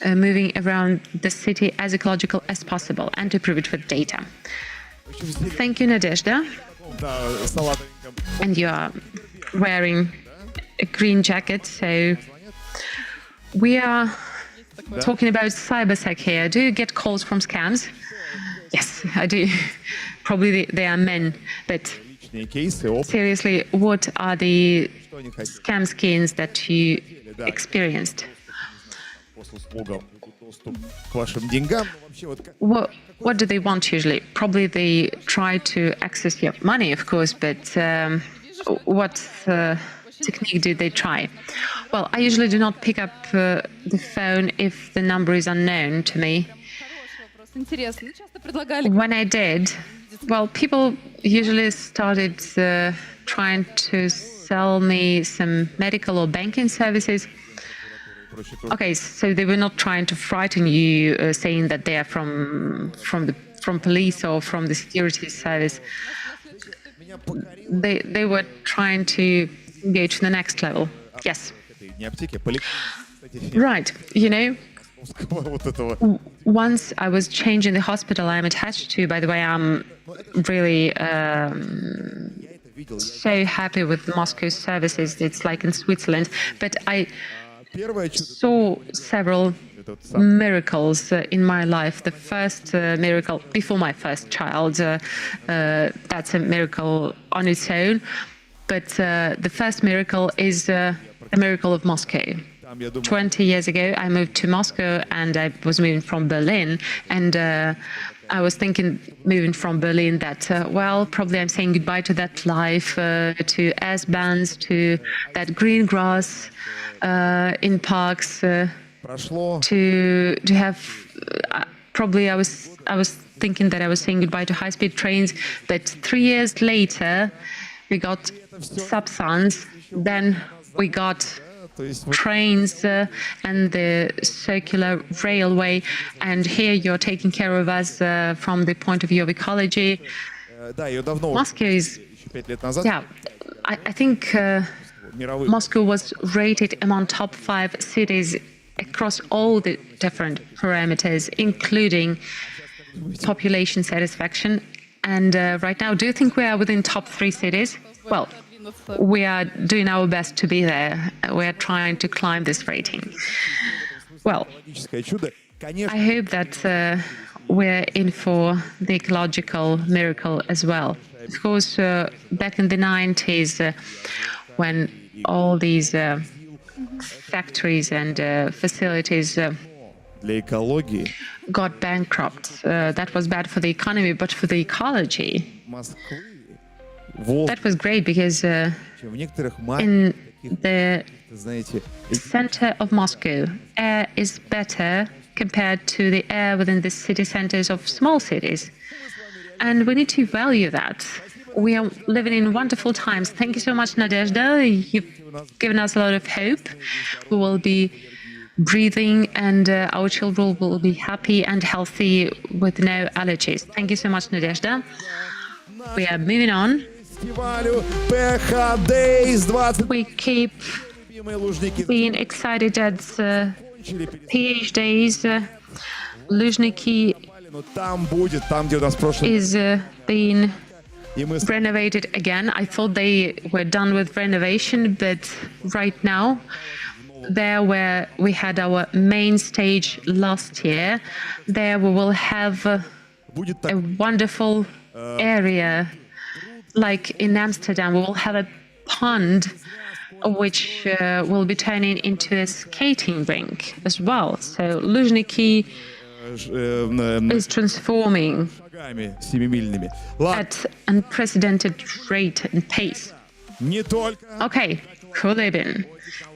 moving around the city as ecological as possible, and to prove it with data. Thank you, Nadezhda. And you are wearing a green jacket, so we are talking about cybersec here. Do you get calls from scams? Yes, I do. Probably they are men, but seriously, what are the scam schemes that you experienced? What do they want usually? Probably they try to access your money, of course, but what technique do they try? Well, I usually do not pick up the phone if the number is unknown to me. When I did, well, people usually started trying to sell me some medical or banking services. Okay, so they were not trying to frighten you, saying that they are from police or from the security service. They were trying to go to the next level. Yes. Right. You know, Once I was changing the hospital I'm attached to. By the way, I'm really so happy with Moscow's services. It's like in Switzerland. But I saw several miracles in my life. The first miracle before my first child, that's a miracle on its own. But the first miracle is the miracle of Moscow. 20 years ago, I moved to Moscow, and I was moving from Berlin. And I was thinking, moving from Berlin, that, well, probably I'm saying goodbye to that life, to S-Bahns, to that green grass in parks, to have, probably I was thinking that I was saying goodbye to high-speed trains. But 3 years later, we got subsons, then we got trains and the circular railway, and here you're taking care of us from the point of view of ecology. Moscow is, yeah, I think Moscow was rated among top 5 cities across all the different parameters, including population satisfaction. And right now, do you think we are within top 3 cities? Well, we are doing our best to be there. We are trying to climb this rating. Well, I hope that we're in for the ecological miracle as well. Of course, back in the 90s, when all these factories and facilities got bankrupt, that was bad for the economy, but for the ecology, that was great, because in the center of Moscow, air is better compared to the air within the city centers of small cities. And we need to value that. We are living in wonderful times. Thank you so much, Nadezhda. You've given us a lot of hope. We will be breathing, and our children will be happy and healthy with no allergies. Thank you so much, Nadezhda. We are moving on. We keep being excited at PH Days. Luzhniki is being renovated again. I thought they were done with renovation, but right now, there where we had our main stage last year, there we will have a wonderful area. Like in Amsterdam, we will have a pond which will be turning into a skating rink as well. So Luzhniki is transforming at unprecedented rate and pace. Okay, Kulibin.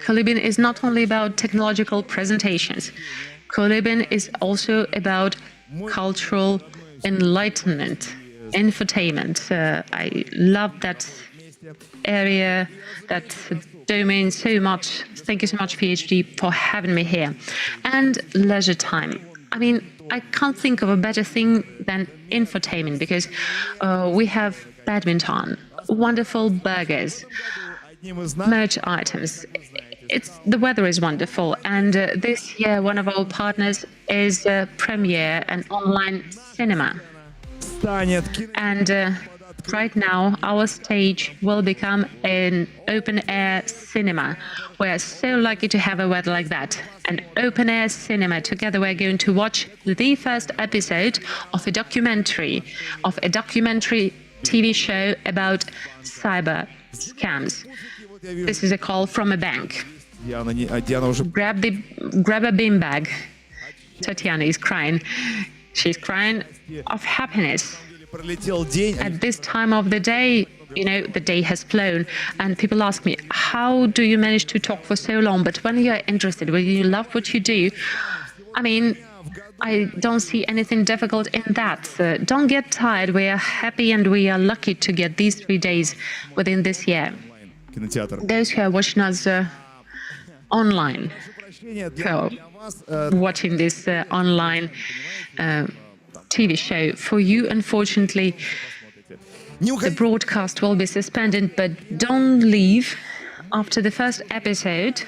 Kulibin is not only about technological presentations. Kulibin is also about cultural enlightenment, infotainment. I love that area, that domain so much. Thank you so much, PhD, for having me here. And leisure time. I mean, I can't think of a better thing than infotainment, because we have badminton, wonderful burgers, merch items. The weather is wonderful, and this year one of our partners is Premiere, an online cinema. And right now our stage will become an open-air cinema. We're so lucky to have a weather like that. An open-air cinema. Together we're going to watch the first episode of a documentary TV show about cyber scams. This is a call from a bank. Grab a beanbag. Tatiana is crying. She's crying of happiness. At this time of the day, you know, the day has flown, and people ask me, how do you manage to talk for so long? But when you're interested, when you love what you do, I mean, I don't see anything difficult in that. Don't get tired. We are happy and we are lucky to get these 3 days within this year. Those who are watching us online, watching this online TV show, for you, unfortunately, the broadcast will be suspended, but don't leave. After the first episode,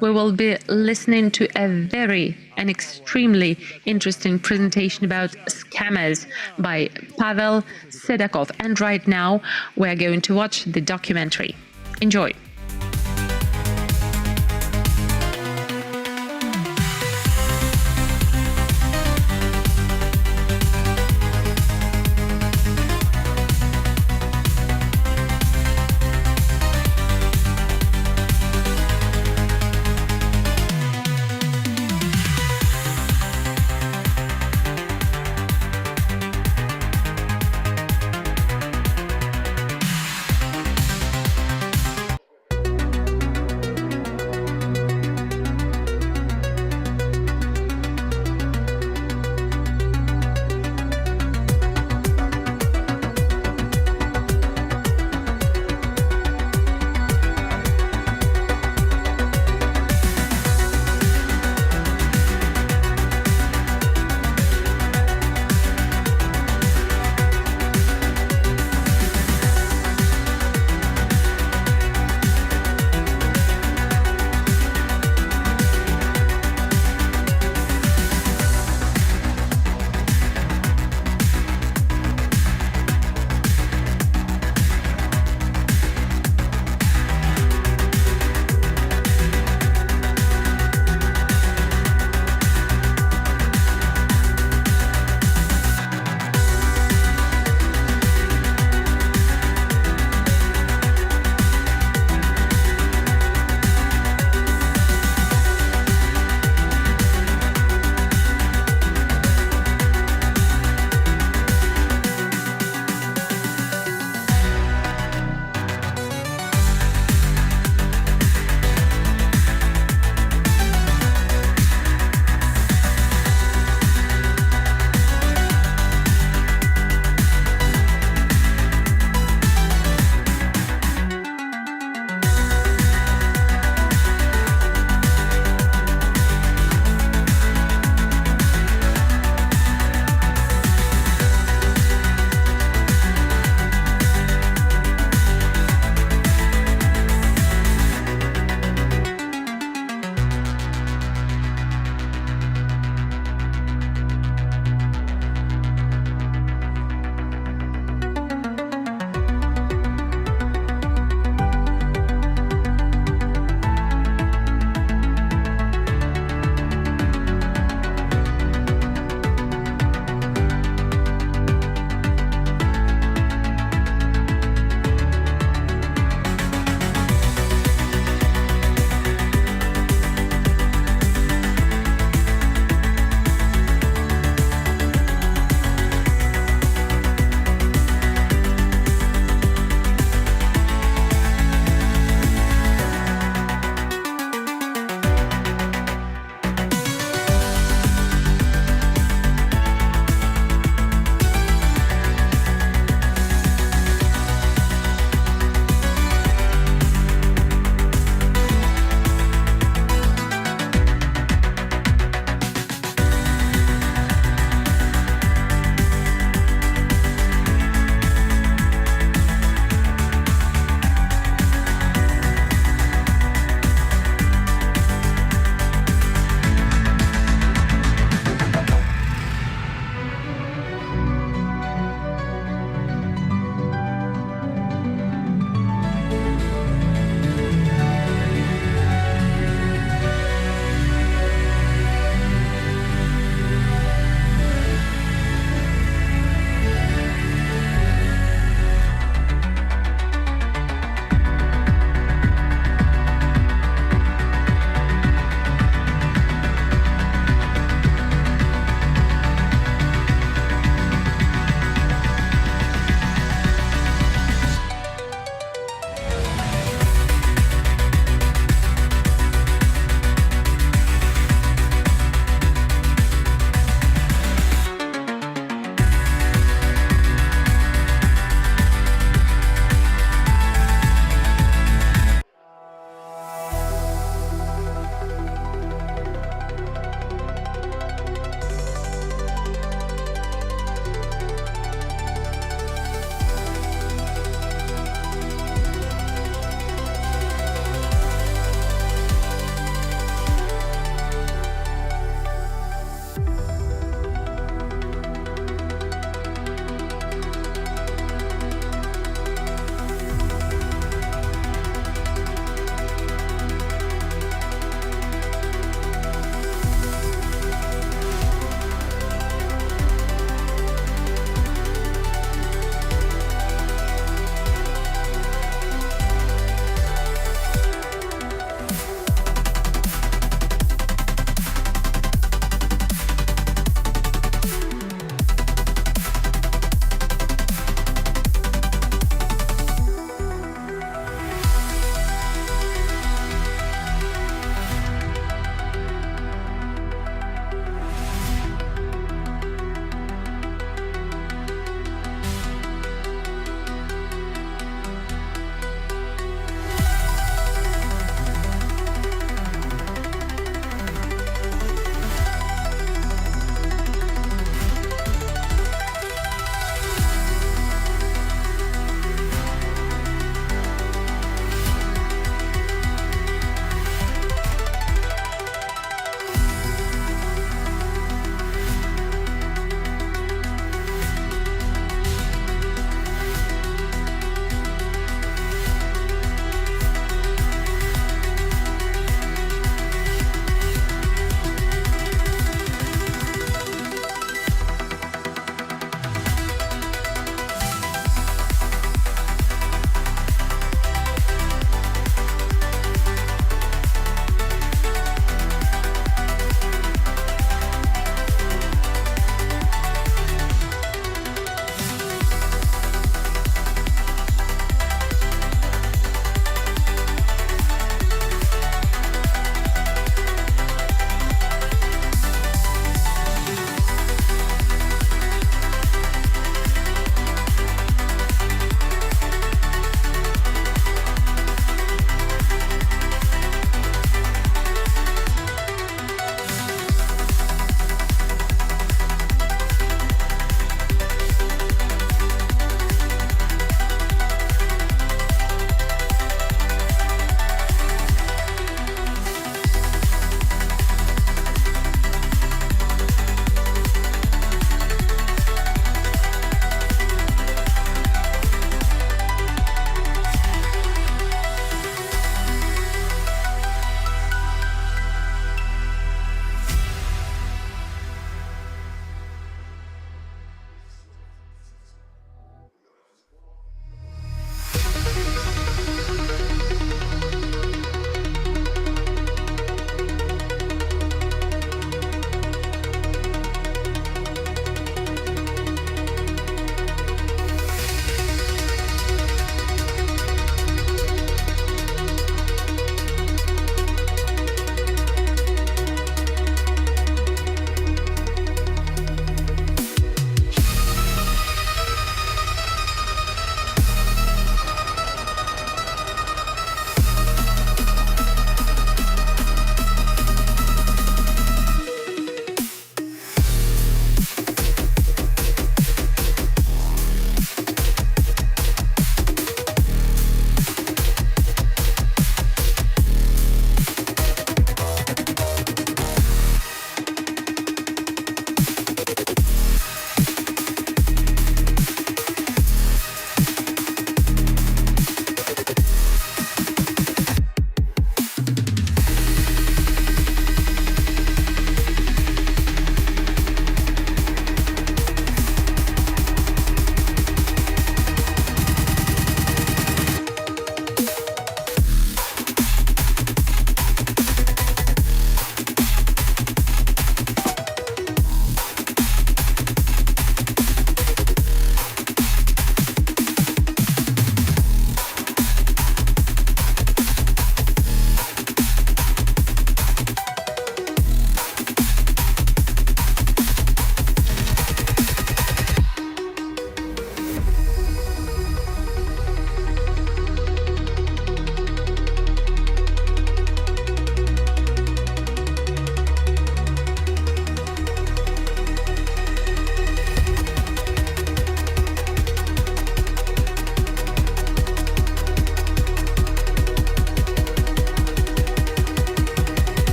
we will be listening to an extremely interesting presentation about scammers by Pavel Sedakov. And right now, we're going to watch the documentary. Enjoy.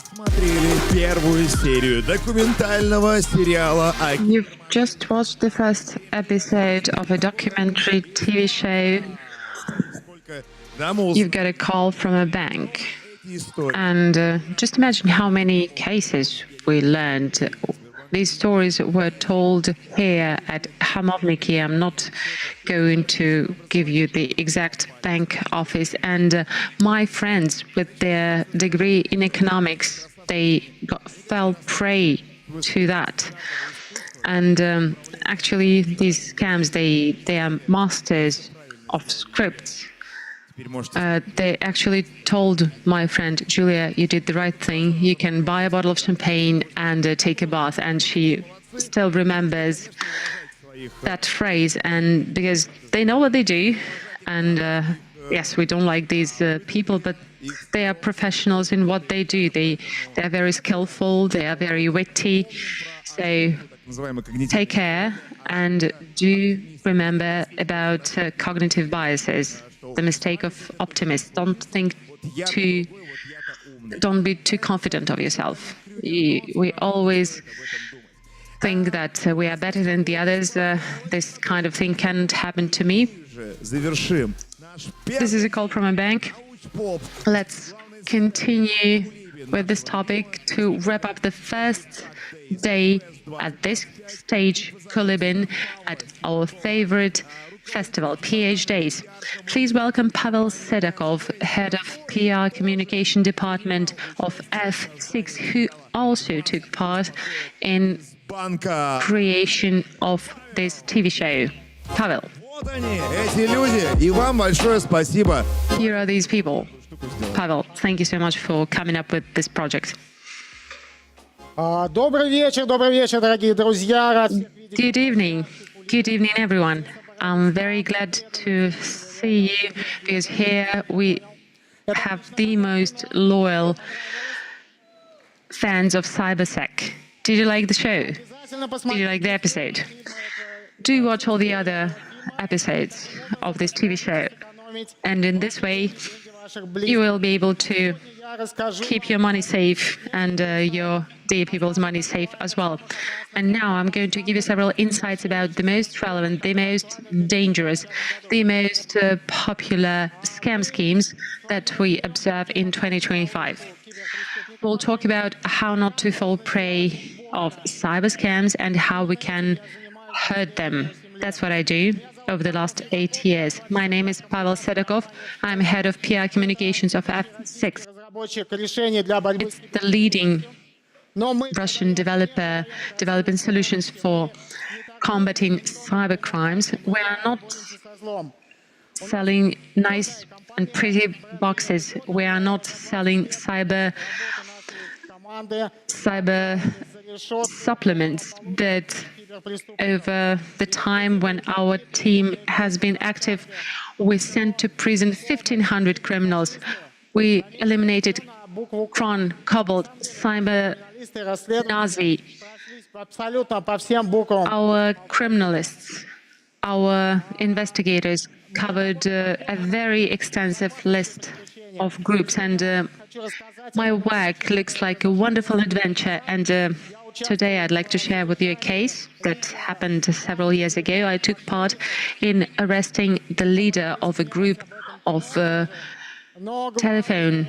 Смотрели первую серию документального сериала о... You've just watched the first episode of a documentary TV show. You've got a call from a bank. And just imagine how many cases we learned. These stories were told here at Hamovniki. I'm not going to give you the exact bank office. And my friends with their degree in economics, they fell prey to that. And actually, these scams, they are masters of scripts. They actually told my friend Julia, you did the right thing. You can buy a bottle of champagne and take a bath. And she still remembers that phrase. And because they know what they do. And yes, we don't like these people, but they are professionals in what they do. They are very skillful. They are very witty. So take care and do remember about cognitive biases. The mistake of optimists. Don't be too confident of yourself. We always think that we are better than the others. This kind of thing can't happen to me. This is a call from a bank. Let's continue with this topic to wrap up the first day at this stage, Kulibin, at our favorite festival, PH Days. Please welcome Pavel Sedakov, head of PR communication department of F6, who also took part in creation of this TV show. Pavel. Here are these people. Pavel, thank you so much for coming up with this project. Good evening. Good evening, everyone. I'm very glad to see you because here we have the most loyal fans of CyberSec. Did you like the show? Did you like the episode? Do watch all the other episodes of this TV show. And in this way, you will be able to keep your money safe and your dear people's money safe as well. And now I'm going to give you several insights about the most relevant, the most dangerous, the most popular scam schemes that we observe in 2025. We'll talk about how not to fall prey of cyber scams and how we can hurt them. That's what I do over the last 8 years. My name is Pavel Sedakov. I'm head of PR communications of F6. It's the leading Russian developer developing solutions for combating cyber crimes. We are not selling nice and pretty boxes. We are not selling cyber supplements, but over the time when our team has been active, we sent to prison 1,500 criminals. We eliminated Cron, Cobalt, Cyber Nazi. Our criminalists, our investigators covered a very extensive list of groups, and my work looks like a wonderful adventure. And today I'd like to share with you a case that happened several years ago. I took part in arresting the leader of a group of telephone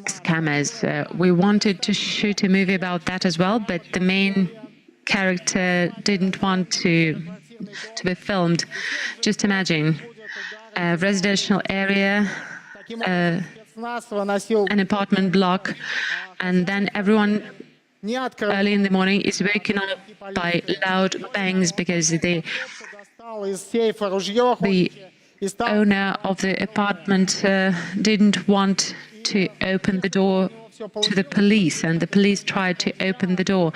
scammers. We wanted to shoot a movie about that as well, but the main character didn't want to be filmed. Just imagine a residential area, an apartment block, and then everyone early in the morning is woken up by loud bangs because the owner of the apartment didn't want to open the door to the police, and the police tried to open the door.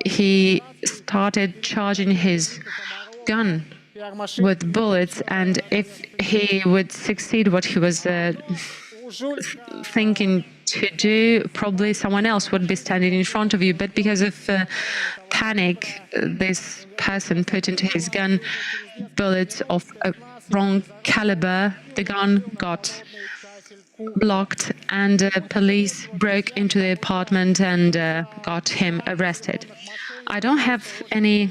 He started charging his gun with bullets, and if he would succeed what he was thinking to do, probably someone else would be standing in front of you. But because of panic, this person put into his gun bullets of a wrong caliber. The gun got blocked, and police broke into the apartment and got him arrested. I don't have any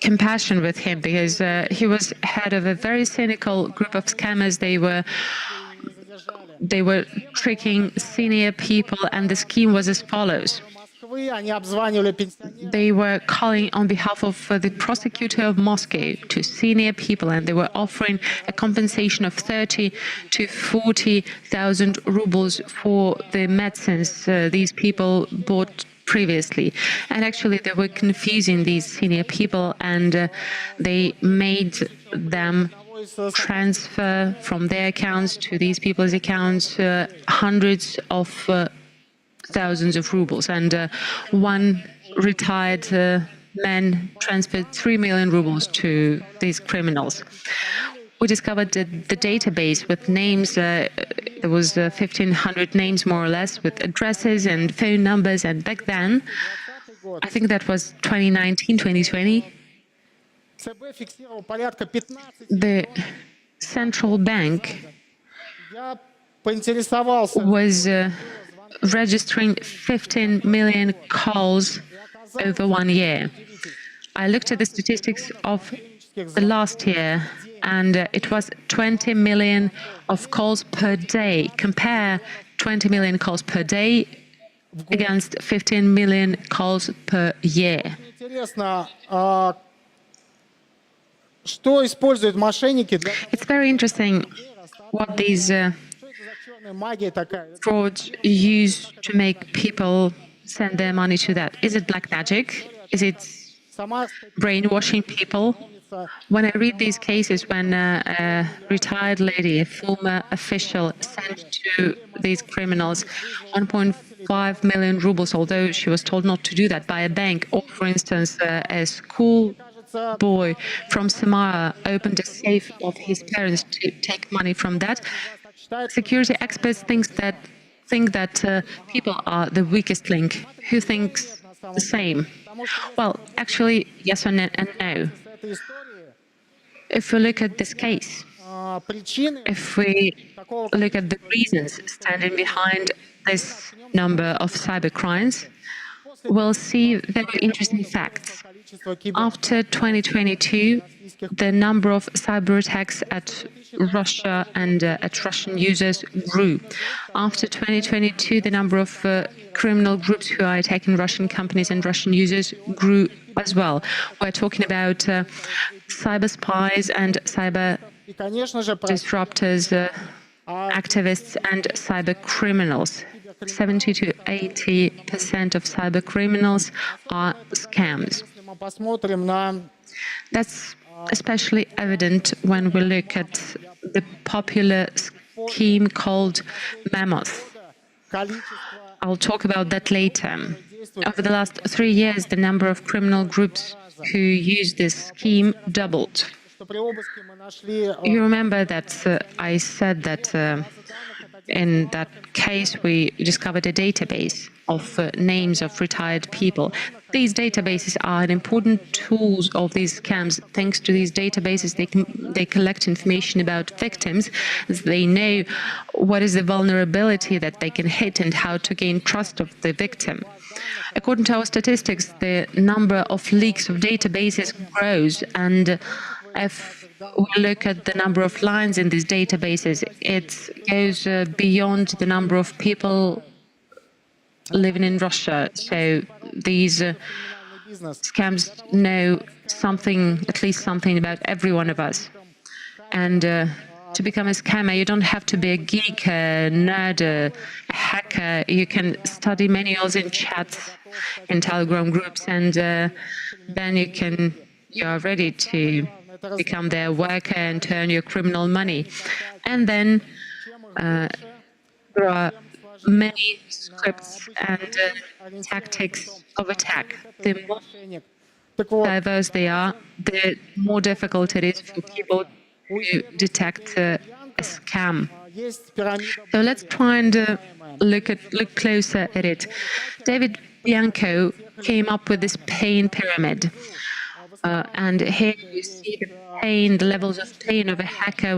compassion with him because he was head of a very cynical group of scammers. They were tricking senior people, and the scheme was as follows. They were calling on behalf of the prosecutor of Moscow to senior people, and they were offering a compensation of 30 to 40,000 rubles for the medicines these people bought previously. And actually, they were confusing these senior people, and they made them transfer from their accounts to these people's accounts hundreds of thousands of rubles. And one retired man transferred 3 million rubles to these criminals. We discovered the database with names. There was 1,500 names, more or less, with addresses and phone numbers. And back then, I think that was 2019, 2020, the central bank was registering 15 million calls over 1 year. I looked at the statistics of the last year, and it was 20 million of calls per day. Compare 20 million calls per day against 15 million calls per year. It's very interesting what these frauds use to make people send their money to that. Is it black magic? Is it brainwashing people? When I read these cases, when a retired lady, a former official, sent to these criminals 1.5 million rubles, although she was told not to do that by a bank, or, for instance, a school boy from Samara opened a safe of his parents to take money from that, security experts think that people are the weakest link. Who thinks the same? Well, actually, yes and no. If we look at this case, if we look at the reasons standing behind this number of cybercrimes, we'll see very interesting facts. After 2022, the number of cyber attacks at Russia and at Russian users grew. After 2022, the number of criminal groups who are attacking Russian companies and Russian users grew as well. We're talking about cyber spies and cyber disruptors, activists and cyber criminals. 70 to 80% of cyber criminals are scams. That's especially evident when we look at the popular scheme called Mammoth. I'll talk about that later. Over the last 3 years, the number of criminal groups who use this scheme doubled. You remember that I said that in that case we discovered a database of names of retired people. These databases are an important tools of these scams. Thanks to these databases, they collect information about victims. They know what is the vulnerability that they can hit and how to gain trust of the victim. According to our statistics, the number of leaks of databases grows, and if we look at the number of lines in these databases, it goes beyond the number of people living in Russia. So these scams know something, at least something, about every one of us. And to become a scammer, you don't have to be a geek, a nerd, a hacker. You can study manuals in chats, in Telegram groups, and then you are ready to become their worker and earn your criminal money. And then there are many scripts and tactics of attack. The more diverse they are, the more difficult it is for people to detect a scam. So let's try and look closer at it. David Bianco came up with this pain pyramid. And here you see the levels of pain of a hacker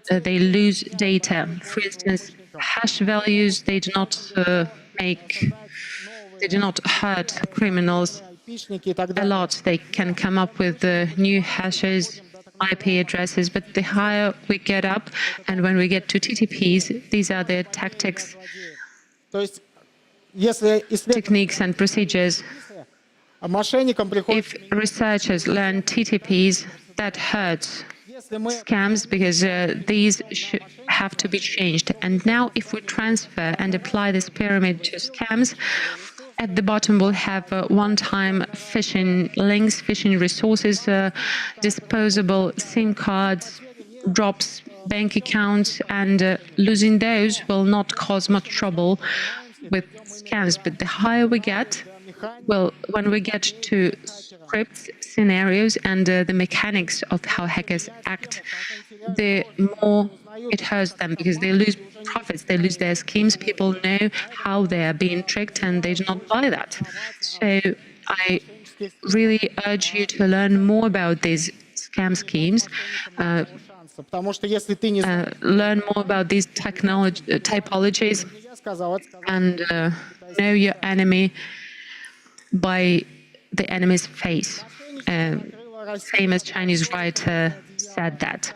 they lose data. For instance, hash values, they do not hurt criminals a lot. They can come up with new hashes, IP addresses, but the higher we get up, and when we get to TTPs, these are the tactics, techniques and procedures. If researchers learn TTPs, that hurts scams because these have to be changed. And now if we transfer and apply this pyramid to scams, at the bottom we'll have one-time phishing links, phishing resources, disposable SIM cards, drops, bank accounts, and losing those will not cause much trouble with scams. But the higher we get, well, when we get to scripts, scenarios, and the mechanics of how hackers act, the more it hurts them because they lose profits, they lose their schemes. People know how they are being tricked and they do not buy that. So I really urge you to learn more about these scam schemes, learn more about these typologies, and know your enemy by the enemy's face. Famous Chinese writer said that.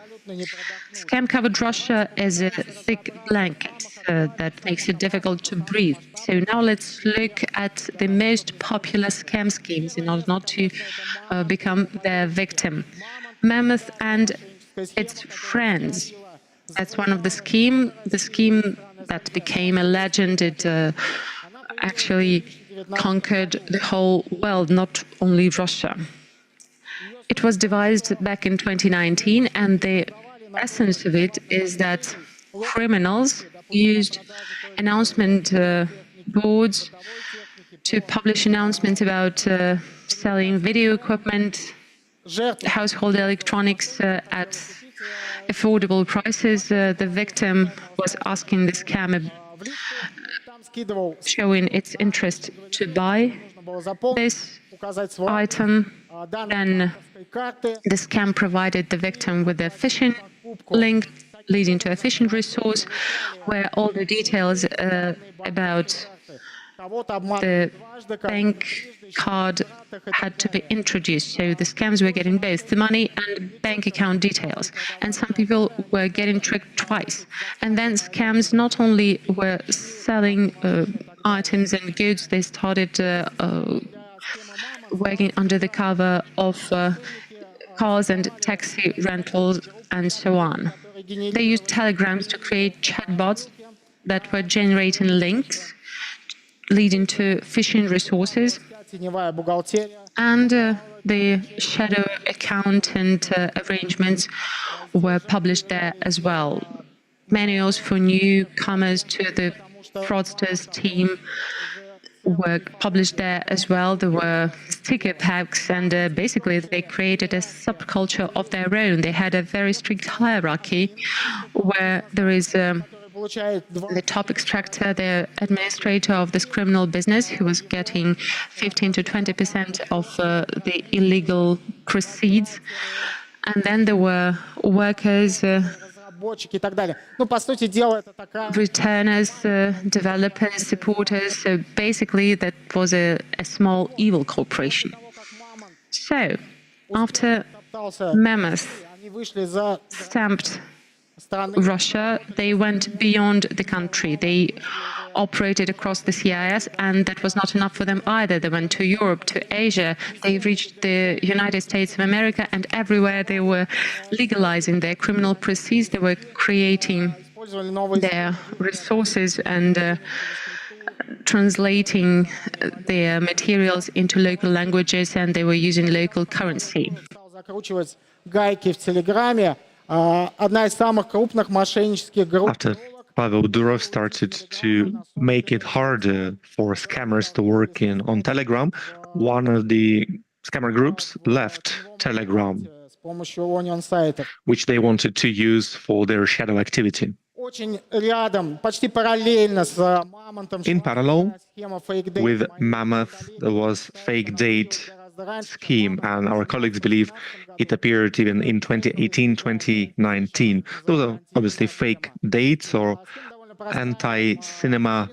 Scam-covered Russia is a thick blanket that makes it difficult to breathe. So now let's look at the most popular scam schemes in order not to become their victim. Mammoth and its friends. That's one of the scheme that became a legend. It actually conquered the whole world, not only Russia. It was devised back in 2019, and the essence of it is that criminals used announcement boards to publish announcements about selling video equipment, household electronics at affordable prices. The victim was asking the scammer, showing its interest to buy this item. Then the scam provided the victim with a phishing link leading to a phishing resource where all the details about the bank card had to be introduced. So the scams were getting both the money and bank account details. And some people were getting tricked twice. And then scams not only were selling items and goods, they started working under the cover of cars and taxi rentals and so on. They used telegrams to create chatbots that were generating links leading to phishing resources, and the shadow account and arrangements were published there as well. Manuals for newcomers to the fraudsters team were published there as well. There were sticker packs, and basically they created a subculture of their own. They had a very strict hierarchy where there is the top extractor, the administrator of this criminal business, who was getting 15 to 20% of the illegal proceeds. And then there were workers, returners, developers, supporters. So basically that was a small evil corporation. So after Mammoth stamped Russia, they went beyond the country. They operated across the CIS, and that was not enough for them either. They went to Europe, to Asia, they reached the United States of America, and everywhere they were legalizing their criminal proceeds. They were creating their resources and translating their materials into local languages, and they were using local currency. After Pavel Durov started to make it harder for scammers to work on Telegram, one of the scammer groups left Telegram, which they wanted to use for their shadow activity. In parallel with Mammoth, there was fake date scheme, and our colleagues believe it appeared even in 2018, 2019. Those are obviously fake dates or anti-cinema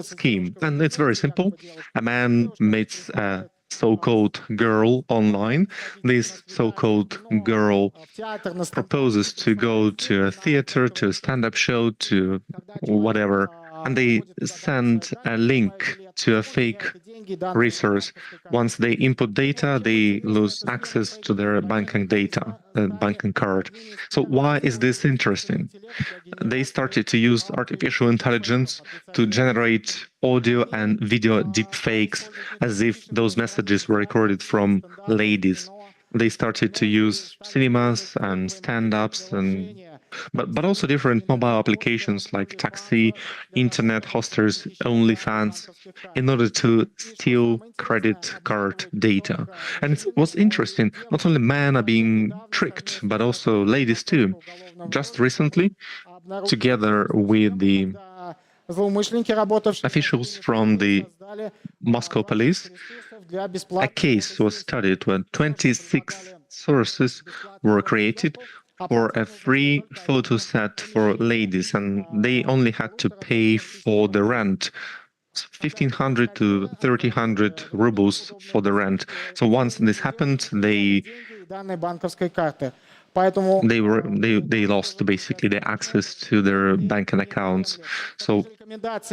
scheme. And it's very simple. A man meets a so-called girl online. This so-called girl proposes to go to a theater, to a stand-up show, to whatever, and they send a link to a fake resource. Once they input data, they lose access to their banking data, banking card. So why is this interesting? They started to use artificial intelligence to generate audio and video deepfakes as if those messages were recorded from ladies. They started to use cinemas and stand-ups and but also different mobile applications like taxi, internet hosters, OnlyFans, in order to steal credit card data. And what's interesting, not only men are being tricked, but also ladies too. Just recently, together with the officials from the Moscow police, a case was studied when 26 sources were created for a free photo set for ladies, and they only had to pay for the rent. 1,500 to 1,300 rubles for the rent. So once this happened, they lost basically the access to their banking accounts. So,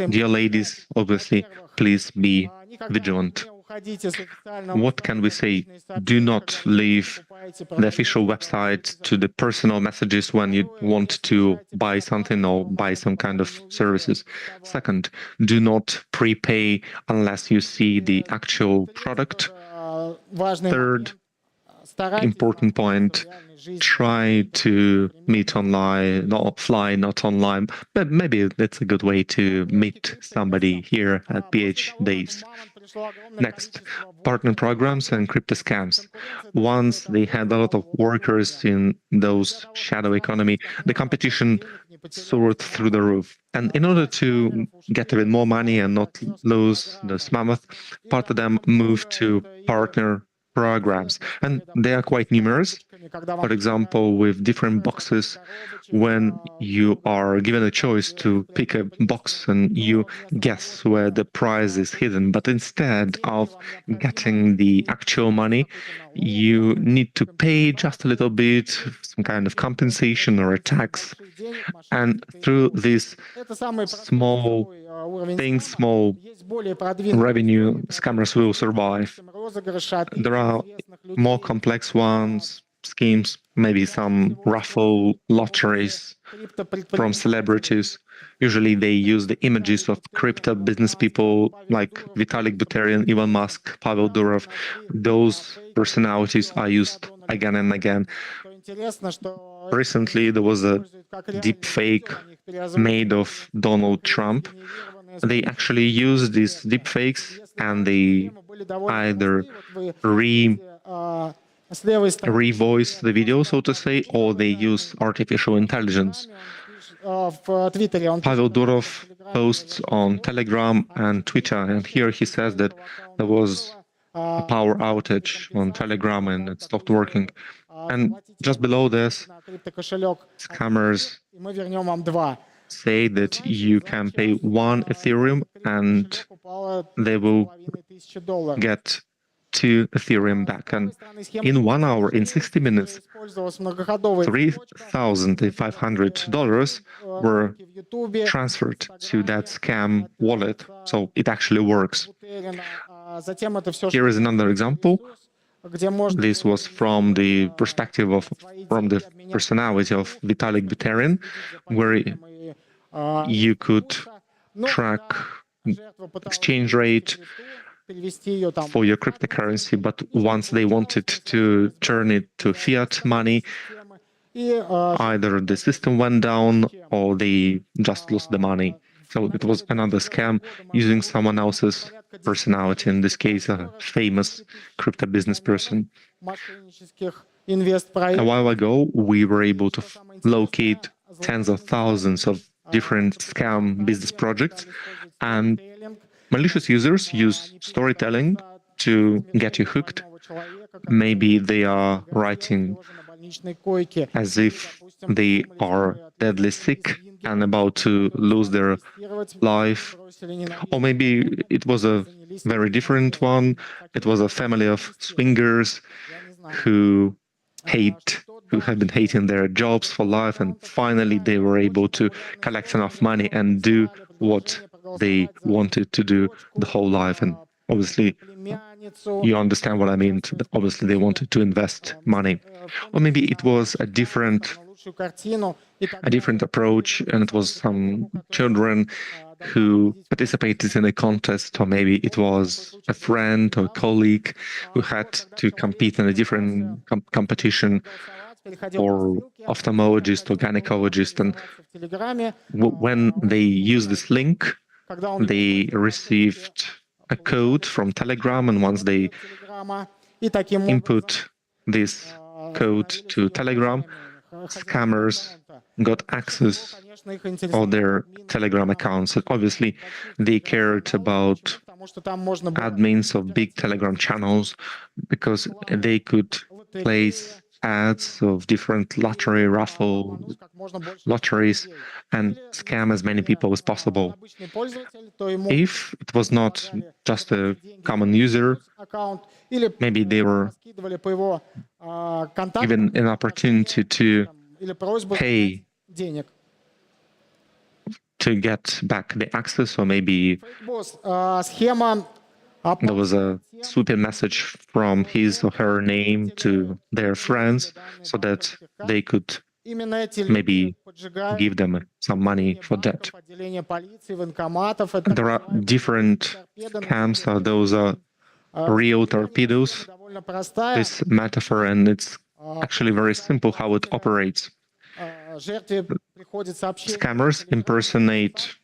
dear ladies, obviously, please be vigilant. What can we say? Do not leave the official website to the personal messages when you want to buy something or buy some kind of services. Second, do not prepay unless you see the actual product. Third, important point, try to meet online, not offline, not online, but maybe that's a good way to meet somebody here at PH Days. Next, partner programs and crypto scams. Once they had a lot of workers in those shadow economy, the competition soared through the roof. And in order to get even more money and not lose this mammoth, part of them moved to partner programs, and they are quite numerous. For example, with different boxes, when you are given a choice to pick a box and you guess where the prize is hidden, but instead of getting the actual money, you need to pay just a little bit, some kind of compensation or a tax. And through these small things, small revenue, scammers will survive. There are more complex ones, schemes, maybe some raffle lotteries from celebrities. Usually they use the images of crypto business people like Vitalik Buterin, Elon Musk, Pavel Durov. Those personalities are used again and again. Recently, there was a deep fake made of Donald Trump. They actually use these deep fakes and they either revoice the video, so to say, or they use artificial intelligence. Pavel Durov posts on Telegram and Twitter, and here he says that there was a power outage on Telegram and it stopped working. And just below this, scammers say that you can pay 1 Ethereum and they will get 2 Ethereum back. And in 1 hour, in 60 minutes, $3,500 were transferred to that scam wallet. So it actually works. Here is another example. This was from the perspective from the personality of Vitalik Buterin, where you could track exchange rate for your cryptocurrency, but once they wanted to turn it to fiat money, either the system went down or they just lost the money. So it was another scam using someone else's personality, in this case, a famous crypto business person. A while ago, we were able to locate tens of thousands of different scam business projects, and malicious users use storytelling to get you hooked. Maybe they are writing as if they are deadly sick and about to lose their life. Or maybe it was a very different one. It was a family of swingers who have been hating their jobs for life, and finally they were able to collect enough money and do what they wanted to do the whole life. And obviously, you understand what I mean. Obviously, they wanted to invest money. Or maybe it was a different approach, and it was some children who participated in a contest, or maybe it was a friend or colleague who had to compete in a different competition, or ophthalmologist or gynecologist. And when they used this link, they received a code from Telegram, and once they input this code to Telegram, scammers got access of their Telegram accounts. And obviously, they cared about admins of big Telegram channels because they could place ads of different lotteries and scam as many people as possible. If it was not just a common user, maybe they were given an opportunity to pay to get back the access, or maybe there was a sweeping message from his or her name to their friends so that they could maybe give them some money for that. There are different scams, those are real torpedoes, this metaphor, and it's actually very simple how it operates. Scammers impersonate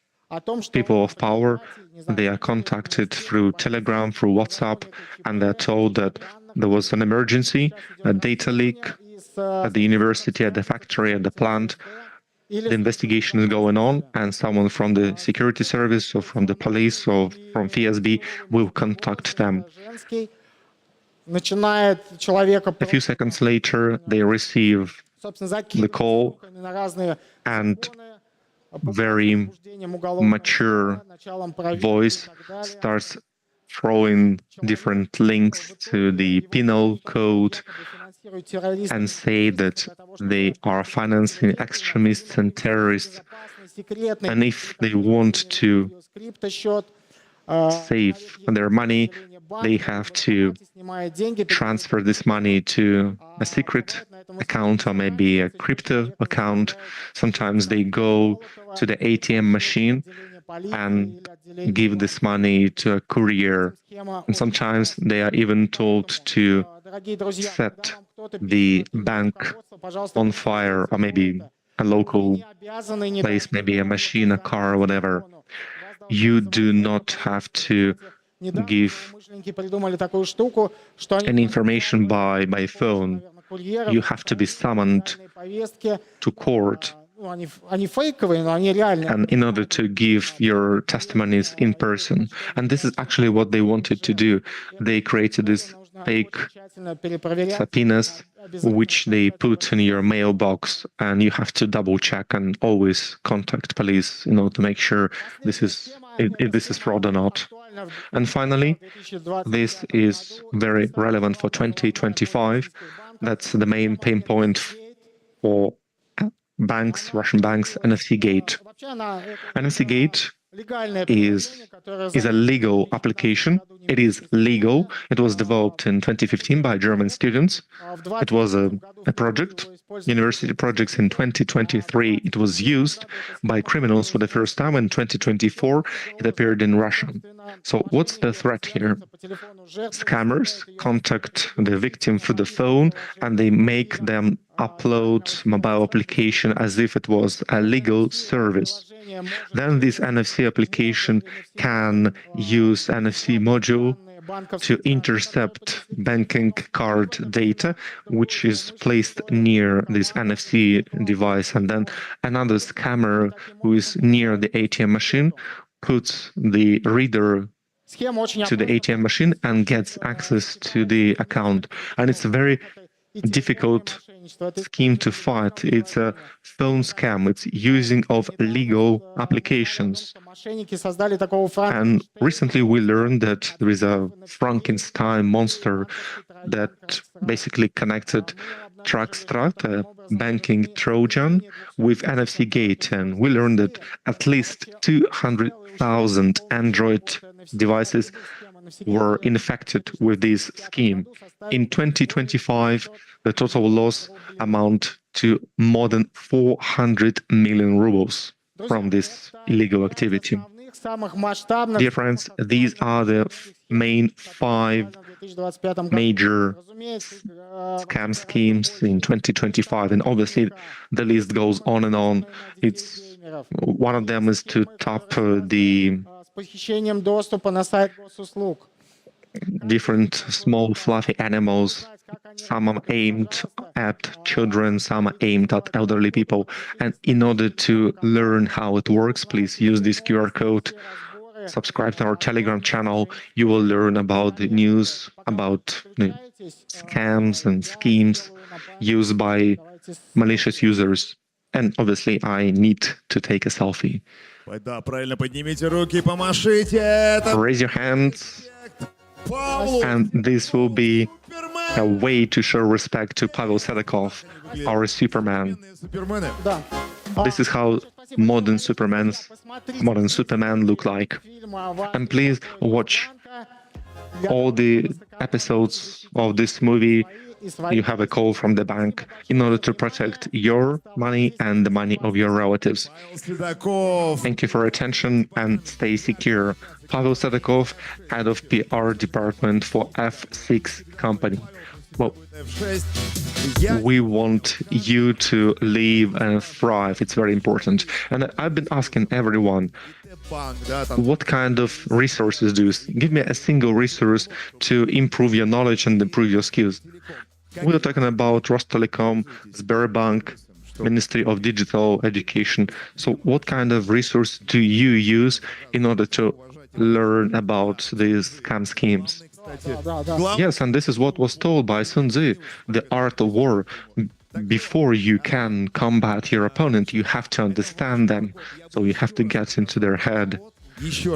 people of power. They are contacted through Telegram, through WhatsApp, and they're told that there was an emergency, a data leak at the university, at the factory, at the plant. The investigation is going on, and someone from the security service or from the police or from FSB will contact them. A few seconds later, they receive the call, and very mature voice starts throwing different links to the penal code and say that they are financing extremists and terrorists. And if they want to save their money, they have to transfer this money to a secret account or maybe a crypto account. Sometimes they go to the ATM machine and give this money to a courier. And sometimes they are even told to set the bank on fire, or maybe a local place, maybe a machine, a car, or whatever. You do not have to give any information by phone. You have to be summoned to court, and in order to give your testimonies in person. And this is actually what they wanted to do. They created this fake subpoenas, which they put in your mailbox, and you have to double check and always contact police, to make sure if this is fraud or not. And finally, this is very relevant for 2025. That's the main pain point for banks, Russian banks, NFC Gate. NFC Gate is a legal application. It is legal. It was developed in 2015 by German students. It was a project, university projects in 2023. It was used by criminals for the first time. In 2024, it appeared in Russia. So what's the threat here? Scammers contact the victim through the phone, and they make them upload mobile application as if it was a legal service. Then this NFC application can use NFC module to intercept banking card data, which is placed near this NFC device. And then another scammer who is near the ATM machine puts the reader to the ATM machine and gets access to the account. And it's a very difficult scheme to fight. It's a phone scam. It's using of legal applications. And recently we learned that there is a Frankenstein monster that basically connected Trackstrat, a banking Trojan, with NFC Gate. And we learned that at least 200,000 Android devices were infected with this scheme. In 2025, the total loss amount to more than 400 million rubles from this illegal activity. Dear friends, these are the main 5 major scam schemes in 2025, and obviously the list goes on and on. It's one of them is to tap the different small fluffy animals. Some are aimed at children, some are aimed at elderly people. And in order to learn how it works, please use this QR code. Subscribe to our Telegram channel. You will learn about the news, about the scams and schemes used by malicious users. And obviously, I need to take a selfie. Raise your hands. And this will be a way to show respect to Pavel Sedakov, our Superman. This is how modern Superman look like. And please watch all the episodes of this movie. You have a call from the bank in order to protect your money and the money of your relatives. Thank you for your attention and stay secure. Pavel Sedakov, head of PR department for F6 company. Well, we want you to live and thrive. It's very important. And I've been asking everyone, what kind of resources do you give me a single resource to improve your knowledge and improve your skills? We're talking about Rostelecom, Sberbank, Ministry of Digital Education. So what kind of resource do you use in order to learn about these scam schemes? Yes, and this is what was told by Sun Tzu, the art of war. Before you can combat your opponent, you have to understand them. So you have to get into their head.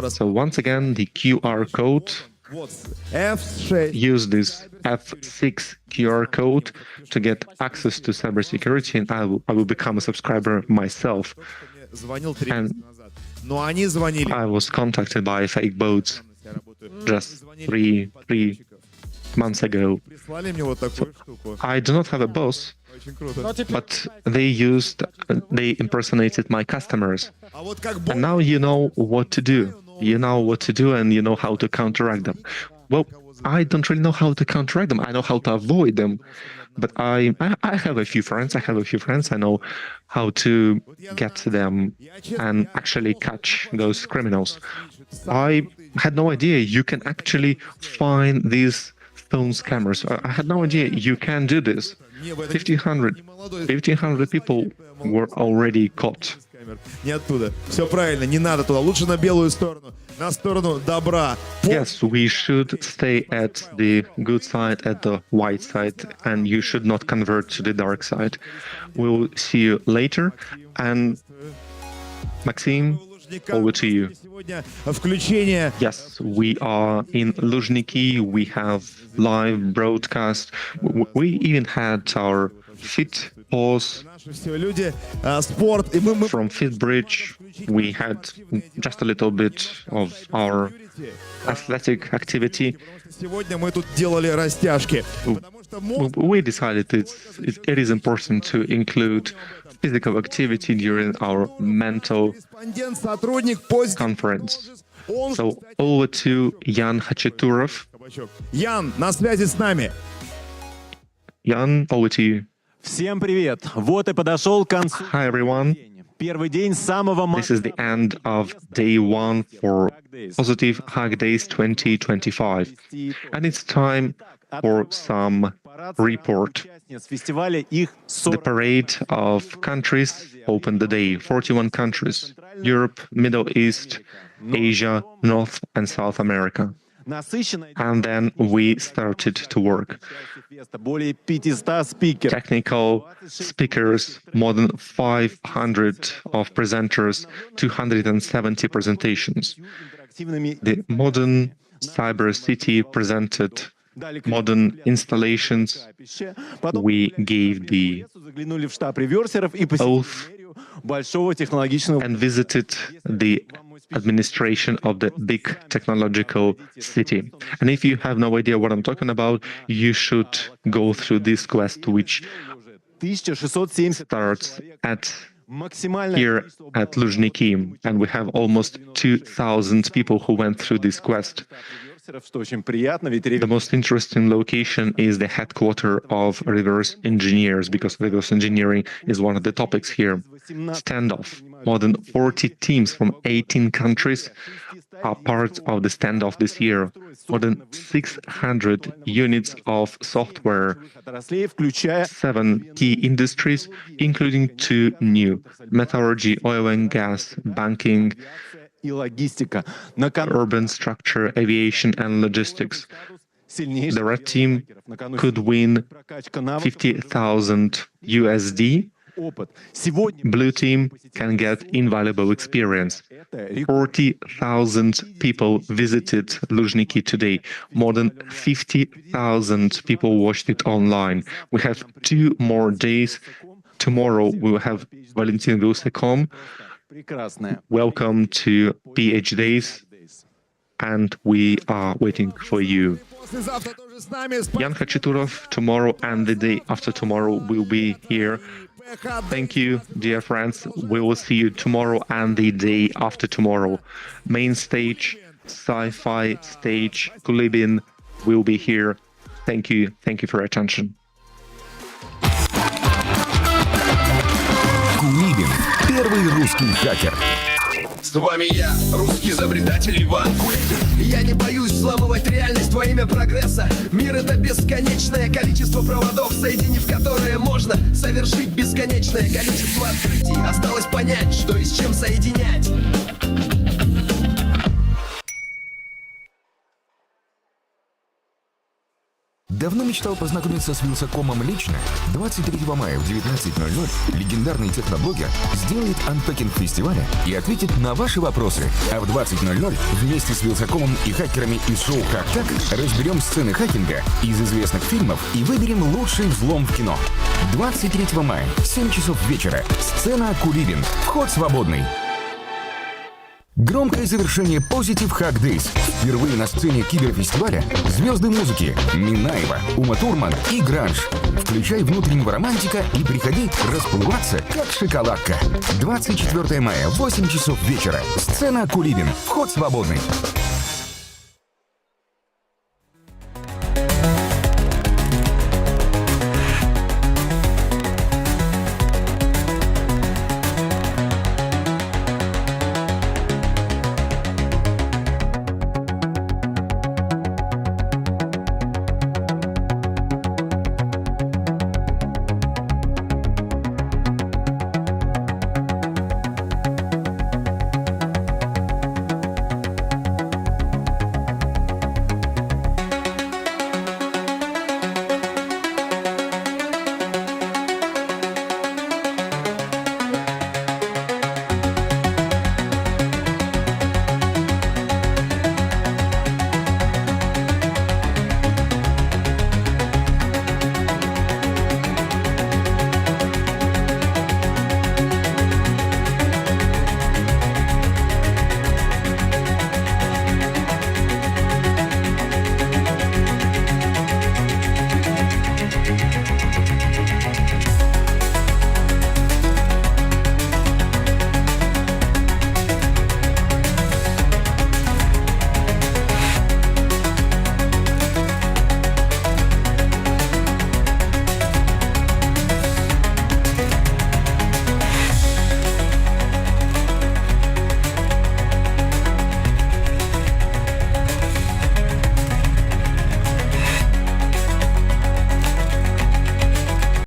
So once again, the QR code. Use this F6 QR code to get access to cybersecurity, and I will become a subscriber myself. And I was contacted by fake bots just three months ago. So I do not have a boss, but they impersonated my customers. And now you know what to do. You know what to do and you know how to counteract them. Well, I don't really know how to counteract them. I know how to avoid them. But I have a few friends. I know how to get to them and actually catch those criminals. I had no idea you can actually find these phone scammers. I had no idea you can do this. 1,500 people were already caught. Не оттуда. Все правильно, не надо туда. Лучше на белую сторону, на сторону добра. Yes, we should stay at the good side, at the white side, and you should not convert to the dark side. We'll see you later. And Maxim, over to you. Yes, we are in Luzhniki. We have live broadcast. We even had our fit pause from Fitbridge. We had just a little bit of our athletic activity. We decided it is important to include physical activity during our mental conference. So over to Jan Hacheturov. Jan, на связи с нами. Jan, over to you. Всем привет! Вот и подошел к концу. Hi everyone. Первый день самого. This is the end of day 1 for Positive Hack Days 2025. And it's time for some report. The parade of countries opened the day. 41 countries. Europe, Middle East, Asia, North and South America. And then we started to work. Technical speakers, more than 500 of presenters, 270 presentations. The modern cyber city presented modern installations. We gave the oath and visited the administration of the big technological city. And if you have no idea what I'm talking about, you should go through this quest, which starts here at Luzhniki, and we have almost 2,000 people who went through this quest. The most interesting location is the headquarters of reverse engineers, because reverse engineering is one of the topics here. Standoff. More than 40 teams from 18 countries are part of the standoff this year. More than 600 units of software, 7 key industries, including 2 new: metallurgy, oil and gas, banking, urban structure, aviation and logistics. The red team could win 50,000 USD. Blue team can get invaluable experience. 40,000 people visited Luzhniki today. More than 50,000 people watched it online. We have 2 more days. Tomorrow we will have Valentin Vilsacom. Welcome to PH Days, and we are waiting for you. Jan Khachatурov tomorrow and the day after tomorrow will be here. Thank you, dear friends. We will see you tomorrow and the day after tomorrow. Main stage, sci-fi stage, Kulibin will be here. Thank you. Thank you for your attention. Кулибин. Первый русский хакер. С вами я, русский изобретатель Иван Кулибин. Я не боюсь взламывать реальность во имя прогресса. Мир — это бесконечное количество проводов, соединив которые можно совершить бесконечное количество открытий. Осталось понять, что и с чем соединять. Давно мечтал познакомиться с Вилсакомом лично? 23 мая в 19:00 легендарный техноблогер сделает анпекинг фестиваля и ответит на ваши вопросы. А в 20:00 вместе с Вилсакомом и хакерами из шоу «Как так» разберем сцены хакинга из известных фильмов и выберем лучший взлом в кино. 23 мая, 7 часов вечера. Сцена Кулибин. Вход свободный. Громкое завершение Positive Hack Days. Впервые на сцене киберфестиваля звезды музыки Минаева, Ума Турман и Гранж. Включай внутреннего романтика и приходи расплываться, как шоколадка. 24 мая, 8 часов вечера. Сцена Кулибин. Вход свободный.